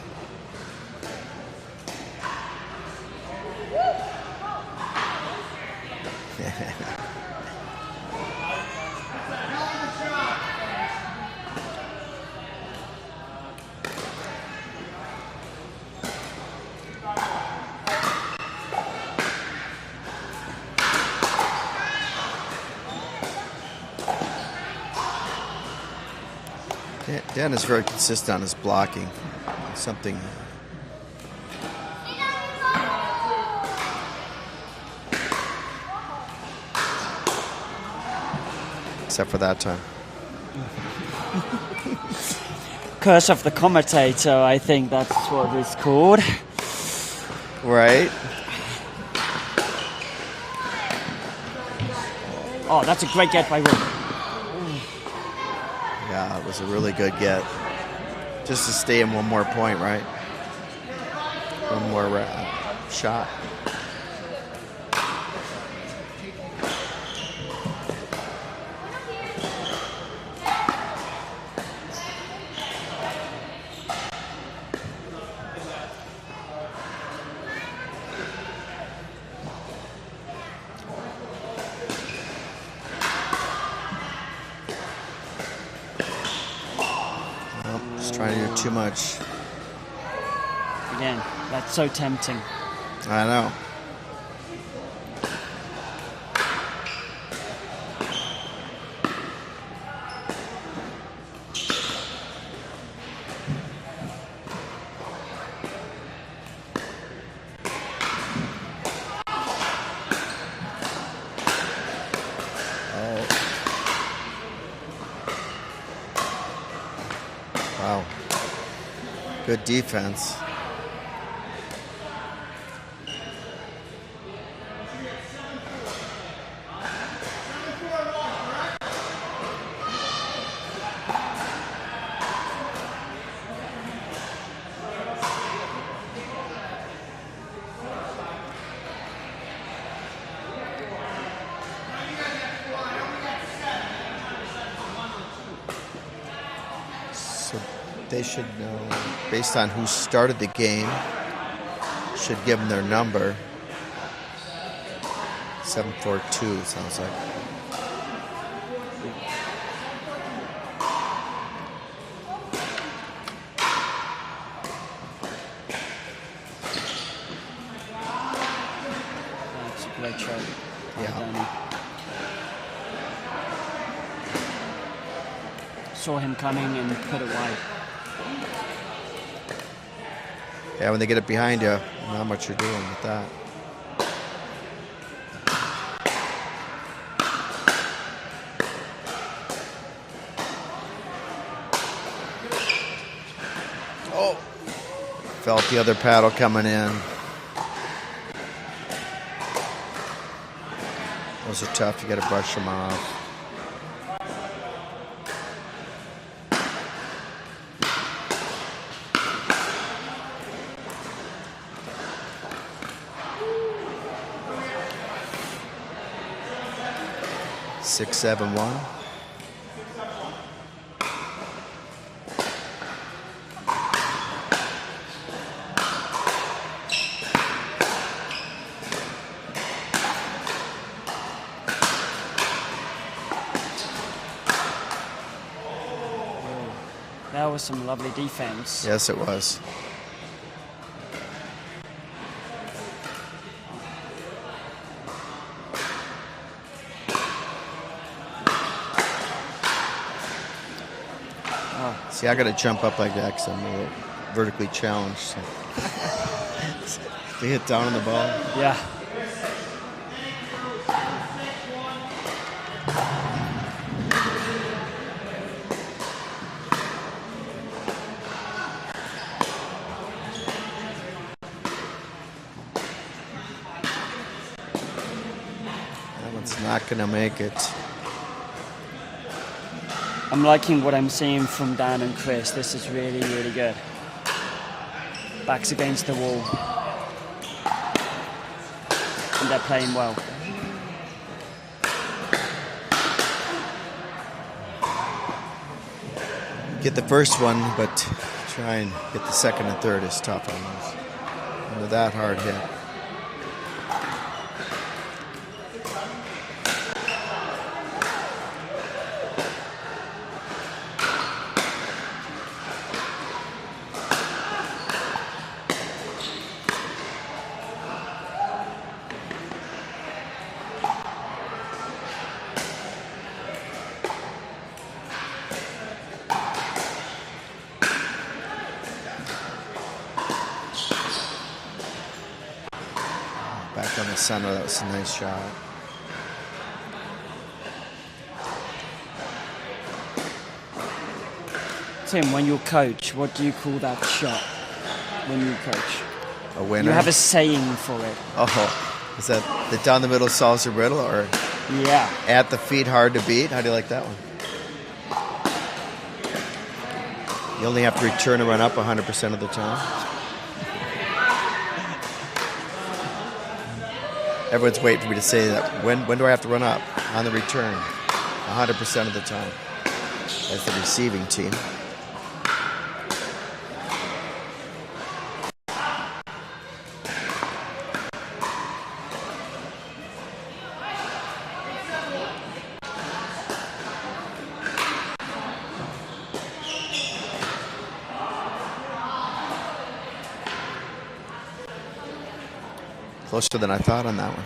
B: Dan is very consistent on his blocking. Something. Except for that time.
J: Curse of the Commentator, I think that's what it's called.
B: Right.
J: Oh, that's a great get by Will.
B: Yeah, it was a really good get. Just to stay in one more point, right? One more shot. Trying to do too much.
J: Again, that's so tempting.
B: I know. Wow. Good defense. They should know, based on who started the game, should give them their number. 742 sounds like.
J: That's a great shot.
B: Yeah.
J: Saw him coming and put it wide.
B: Yeah, when they get it behind you, not much you're doing with that. Oh! Felt the other paddle coming in. Those are tough. You got to brush them off. Six, 7, 1.
J: That was some lovely defense.
B: Yes, it was. See, I got to jump up like that because I'm a little vertically challenged. So. They hit down on the ball.
J: Yeah.
B: That one's not going to make it.
J: I'm liking what I'm seeing from Dan and Chris. This is really, really good. Backs against the wall. And they're playing well.
B: Get the first one, but try and get the second and third is tough on those. Under that hard hit. Back on the center, that was a nice shot.
J: Tim, when you coach, what do you call that shot when you coach?
B: A winner?
J: You have a saying for it.
B: Oh, is that the down the middle solves the riddle, or
J: yeah,
B: at the feet hard to beat? How do you like that one? You only have to return a run up 100% of the time. Everyone's waiting for me to say that. When do I have to run up? On the return, 100% of the time. As the receiving team. Closer than I thought on that one.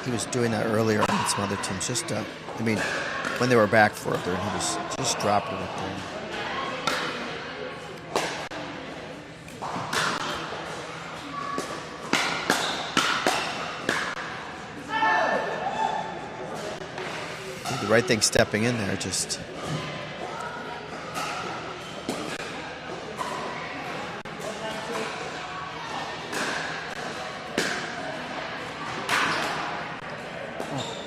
B: he was doing that earlier on some other teams. Just, I mean, when they were back further, he was just dropping it there. Did the right thing stepping in there, just.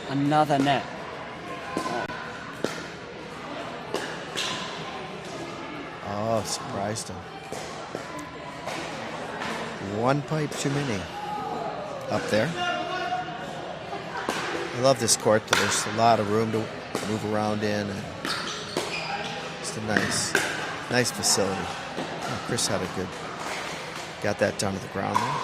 J: Another net.
B: Oh, surprised him. One pipe too many up there. I love this court, though. There's a lot of room to move around in, and just a nice facility. Oh, Chris had a good, got that down to the ground there.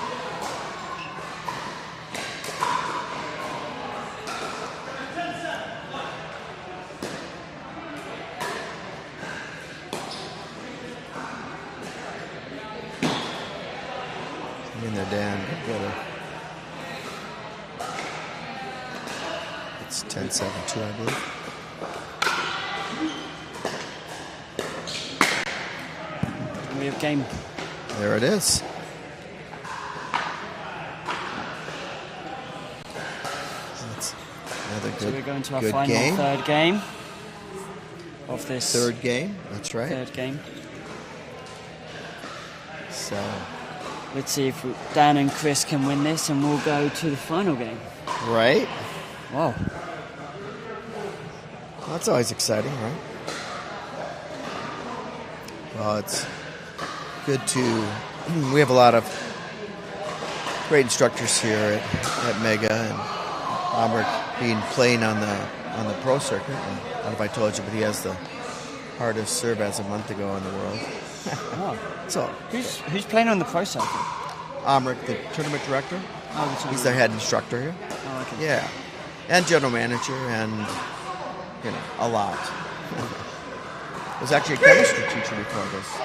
B: In there, Dan. Good brother. It's 10-7-2, I believe.
J: We have game.
B: There it is. That's another good,
J: So we're going to our
B: good
J: final
B: game.
J: third game of this.
B: Third game, that's right.
J: Third game.
B: So,
J: Let's see if Dan and Chris can win this, and we'll go to the final game.
B: right?
J: Wow.
B: That's always exciting, right? Well, it's good to. We have a lot of great instructors here at Mega, and Amrik being playing on the pro circuit. And I don't know if I told you, but he has the hardest serve as a month ago in the world.
J: Oh.
B: So
J: Who's playing on the pro circuit?
B: Amrik, the tournament director.
J: Oh,
B: He's the head instructor here.
J: Oh, okay.
B: Yeah, and general manager, and a lot. There's actually a chemistry teacher before this.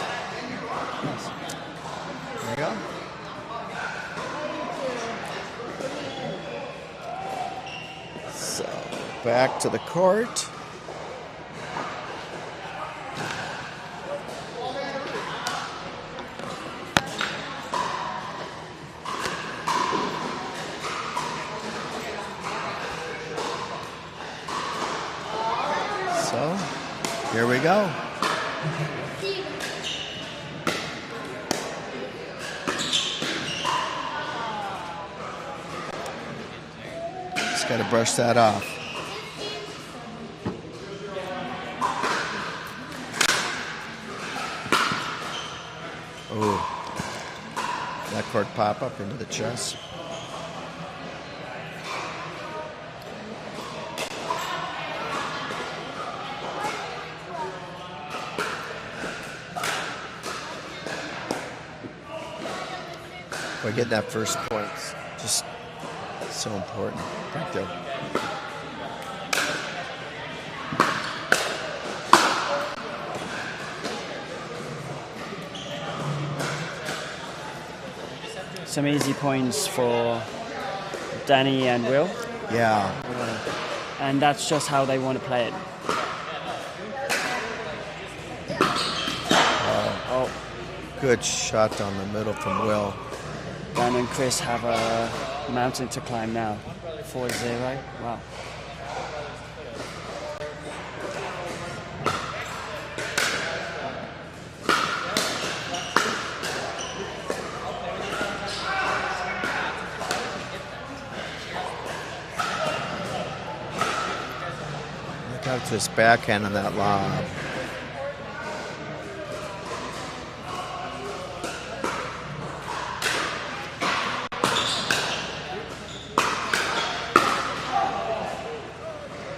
J: Nice.
B: There you go. So back to the court. So here we go. Just got to brush that off. Oh, that court pop up into the chest. By getting that first point, just so important. Right there.
J: Some easy points for Danny and Will.
B: Yeah.
J: And that's just how they want to play it. Oh,
B: Good shot down the middle from Will.
J: Dan and Chris have a mountain to climb now. 4-0. Wow.
B: Look out to his backhand on that lob.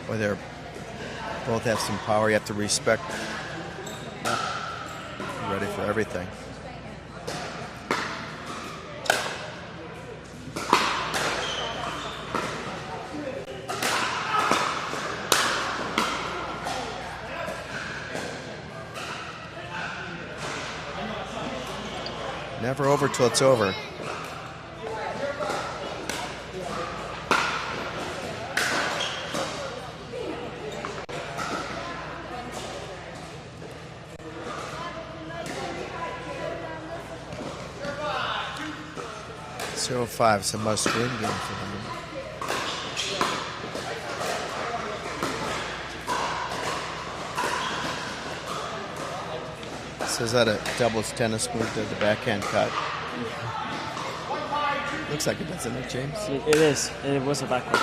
B: Boy, they're both have some power. You have to respect. Ready for everything. Never over till it's over. 0-5. It's a must-win game for them. So is that a doubles tennis move to the backhand cut? Looks like it, doesn't it, James?
J: It is. It was a backward.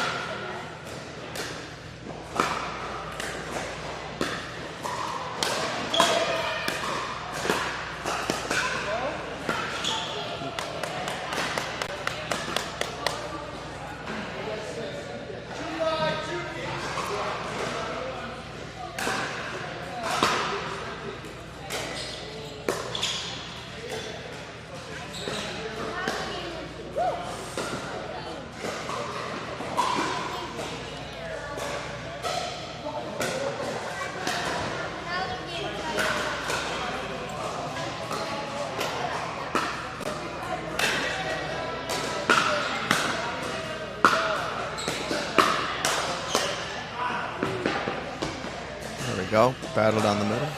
B: Go. Battle down the middle.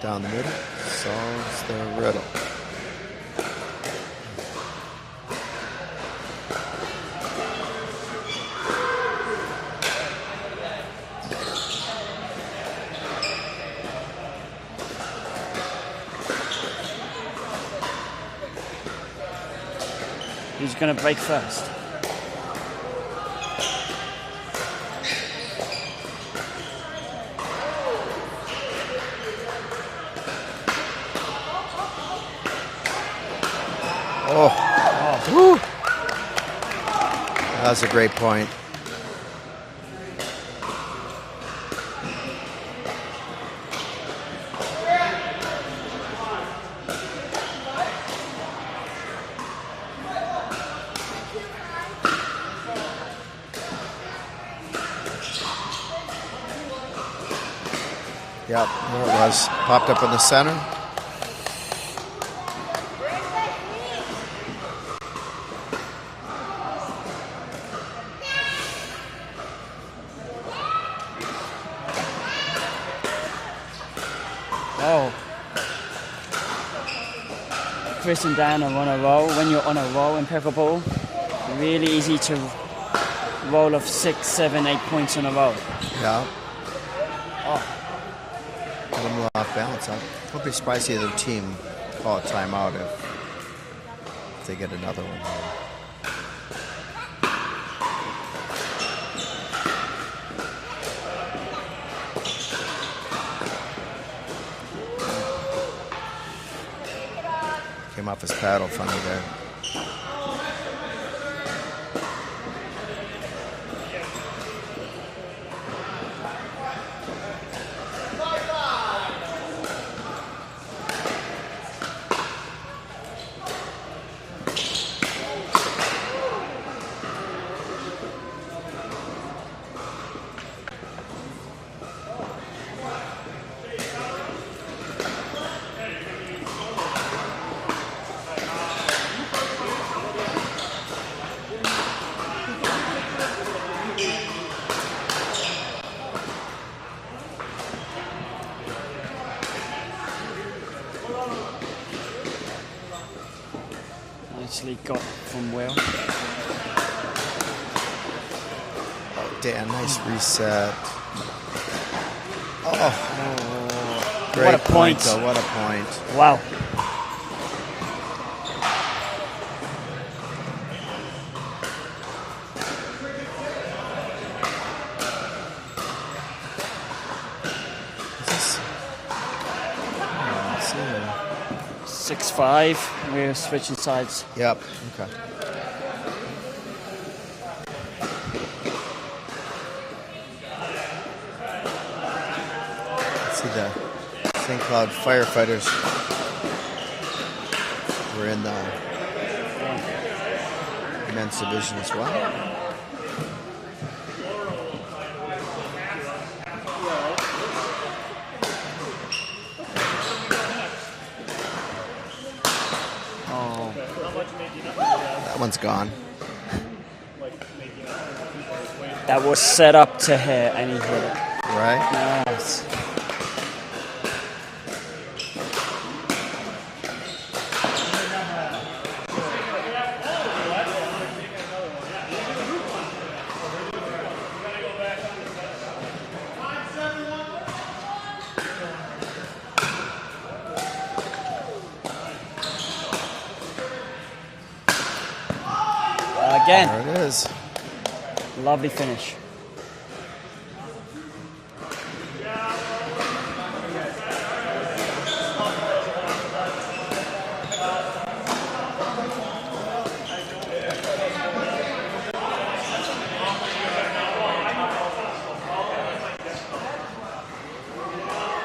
B: Down the middle. Solves the riddle.
J: Who's going to break first?
B: Woo. That was a great point. Yep, there it was. Popped up in the center.
J: Chris and Dan are on a roll. When you're on a roll in pickleball, really easy to roll of 6, 7, 8 points in a row.
B: Yeah.
J: Oh.
B: Got them a little off balance. I'll be surprised the other team call a timeout if they get another one. Came off his paddle funny there.
J: Nicely got from Will.
B: Oh, Dan, nice reset. Oh, great
J: what a point.
B: Though. What a point.
J: Wow.
B: Is this?
J: 6-5. We're switching sides.
B: Yep. Okay. Let's see the St. Cloud Firefighters. We're in the men's division as well. That one's gone.
J: That was set up to hit, and he hit it.
B: Right?
J: Nice. again.
B: There it is.
J: Lovely finish.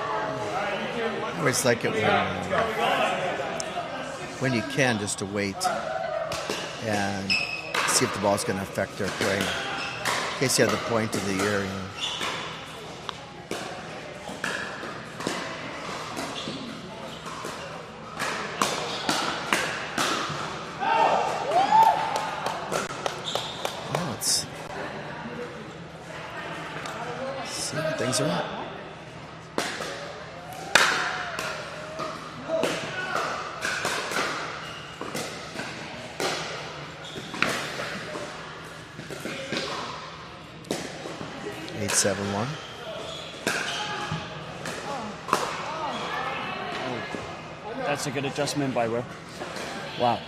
B: I always like it when you can, just to wait and see if the ball's going to affect their play. In case you have the point of the year, you know. Oh, let's see what things are at. Eight, 7-1.
J: That's a good adjustment by Will. Wow.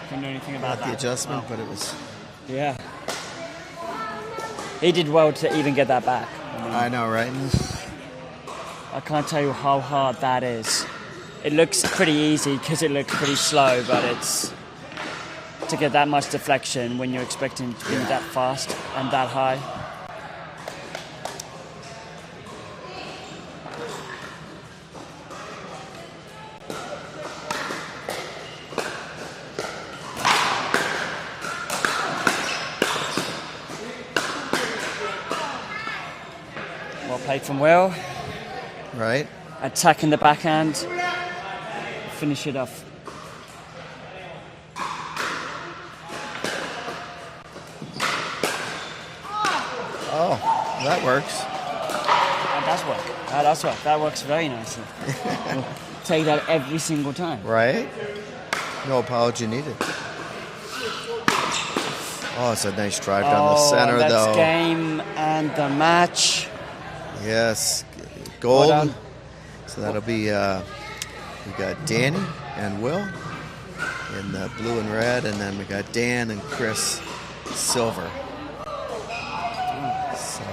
J: Couldn't do anything about
B: Not the
J: that.
B: adjustment,
J: Wow.
B: but it was.
J: Yeah. He did well to even get that back.
B: I know, right?
J: I can't tell you how hard that is. It looks pretty easy because it looks pretty slow, but it's to get that much deflection when you're expecting to be that fast and that high. Well played from Will.
B: Right?
J: Attacking the backhand. Finish it off.
B: Oh, that works.
J: That does work. That does work. That works very nicely. We'll take that every single time.
B: Right? No apology needed. Oh, it's a nice drive down the center,
J: that's
B: though.
J: Game and the match.
B: Yes,
J: Well
B: gold.
J: done.
B: So that'll be, we got Danny and Will in the blue and red, and then we got Dan and Chris silver. So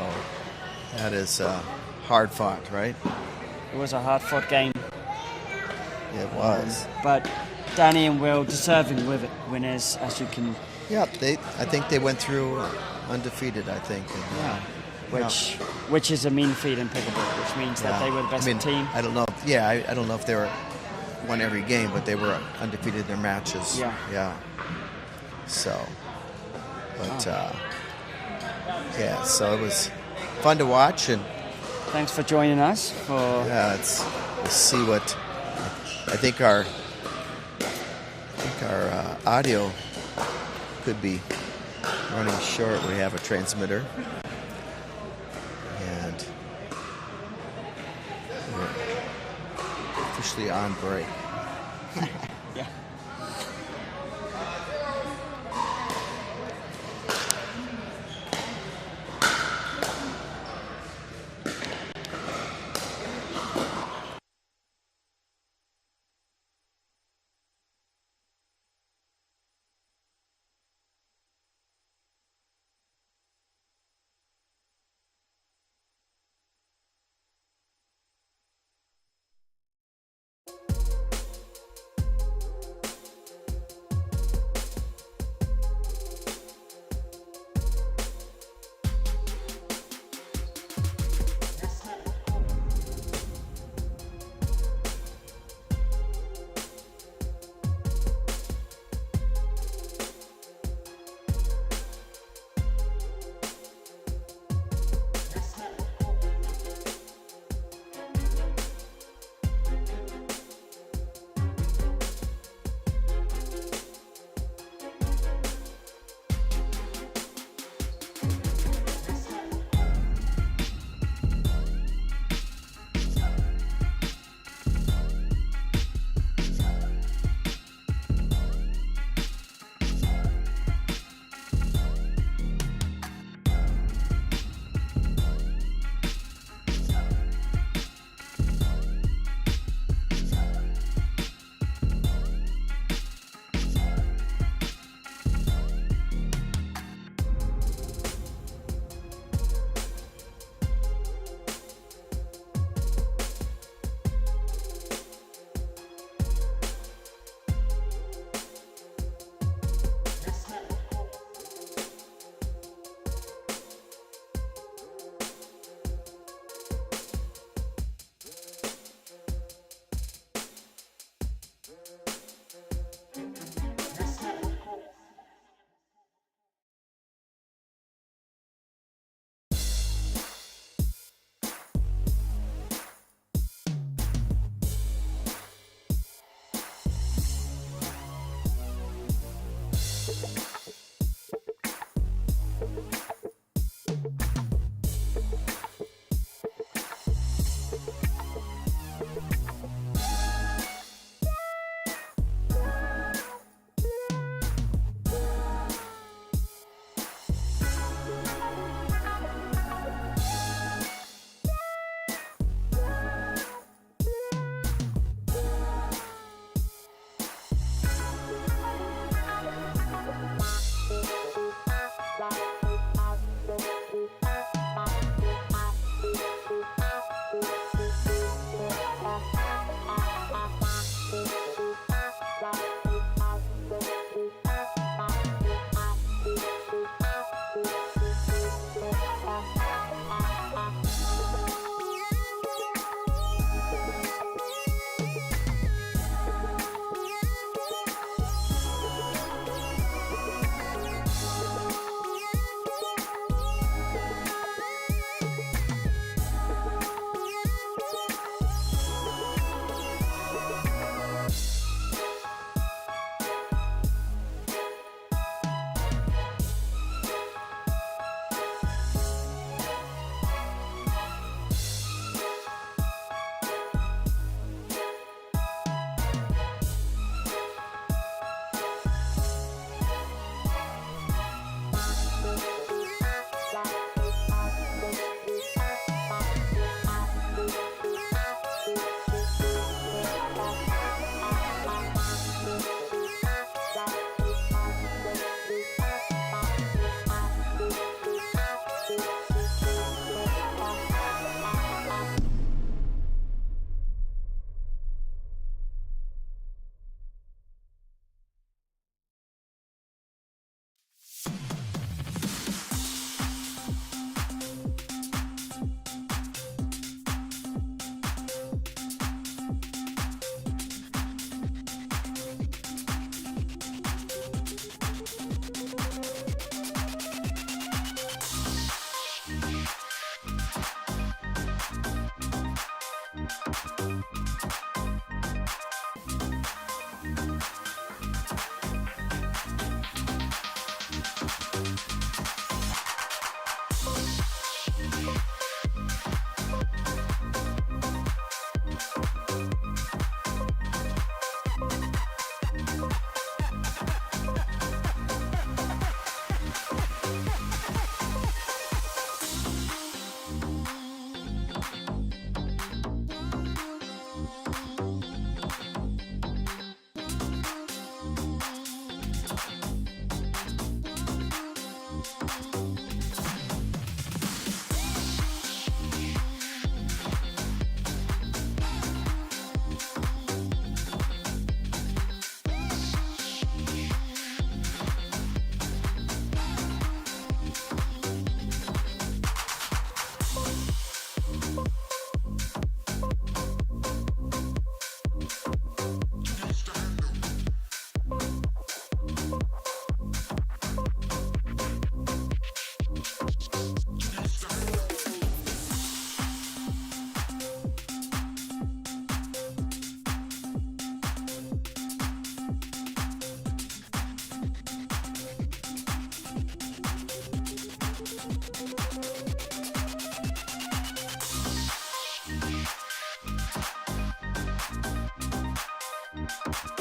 B: that is hard fought, right?
J: It was a hard-fought game,
B: It was.
J: but Danny and Will deserving winners, as you can,
B: Yeah, I think they went through undefeated, I think. And,
J: which is a mean feat in pickleball, which means that they were the best team.
B: I don't know. Yeah, I don't know if they won every game, but they were undefeated in their matches.
J: Yeah.
B: Yeah. So, but yeah, so it was fun to watch, and
J: Thanks for joining us.
B: yeah, we'll see what I think our audio could be running short. We have a transmitter. And we're officially on break.
J: Yeah.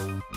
E: Bye.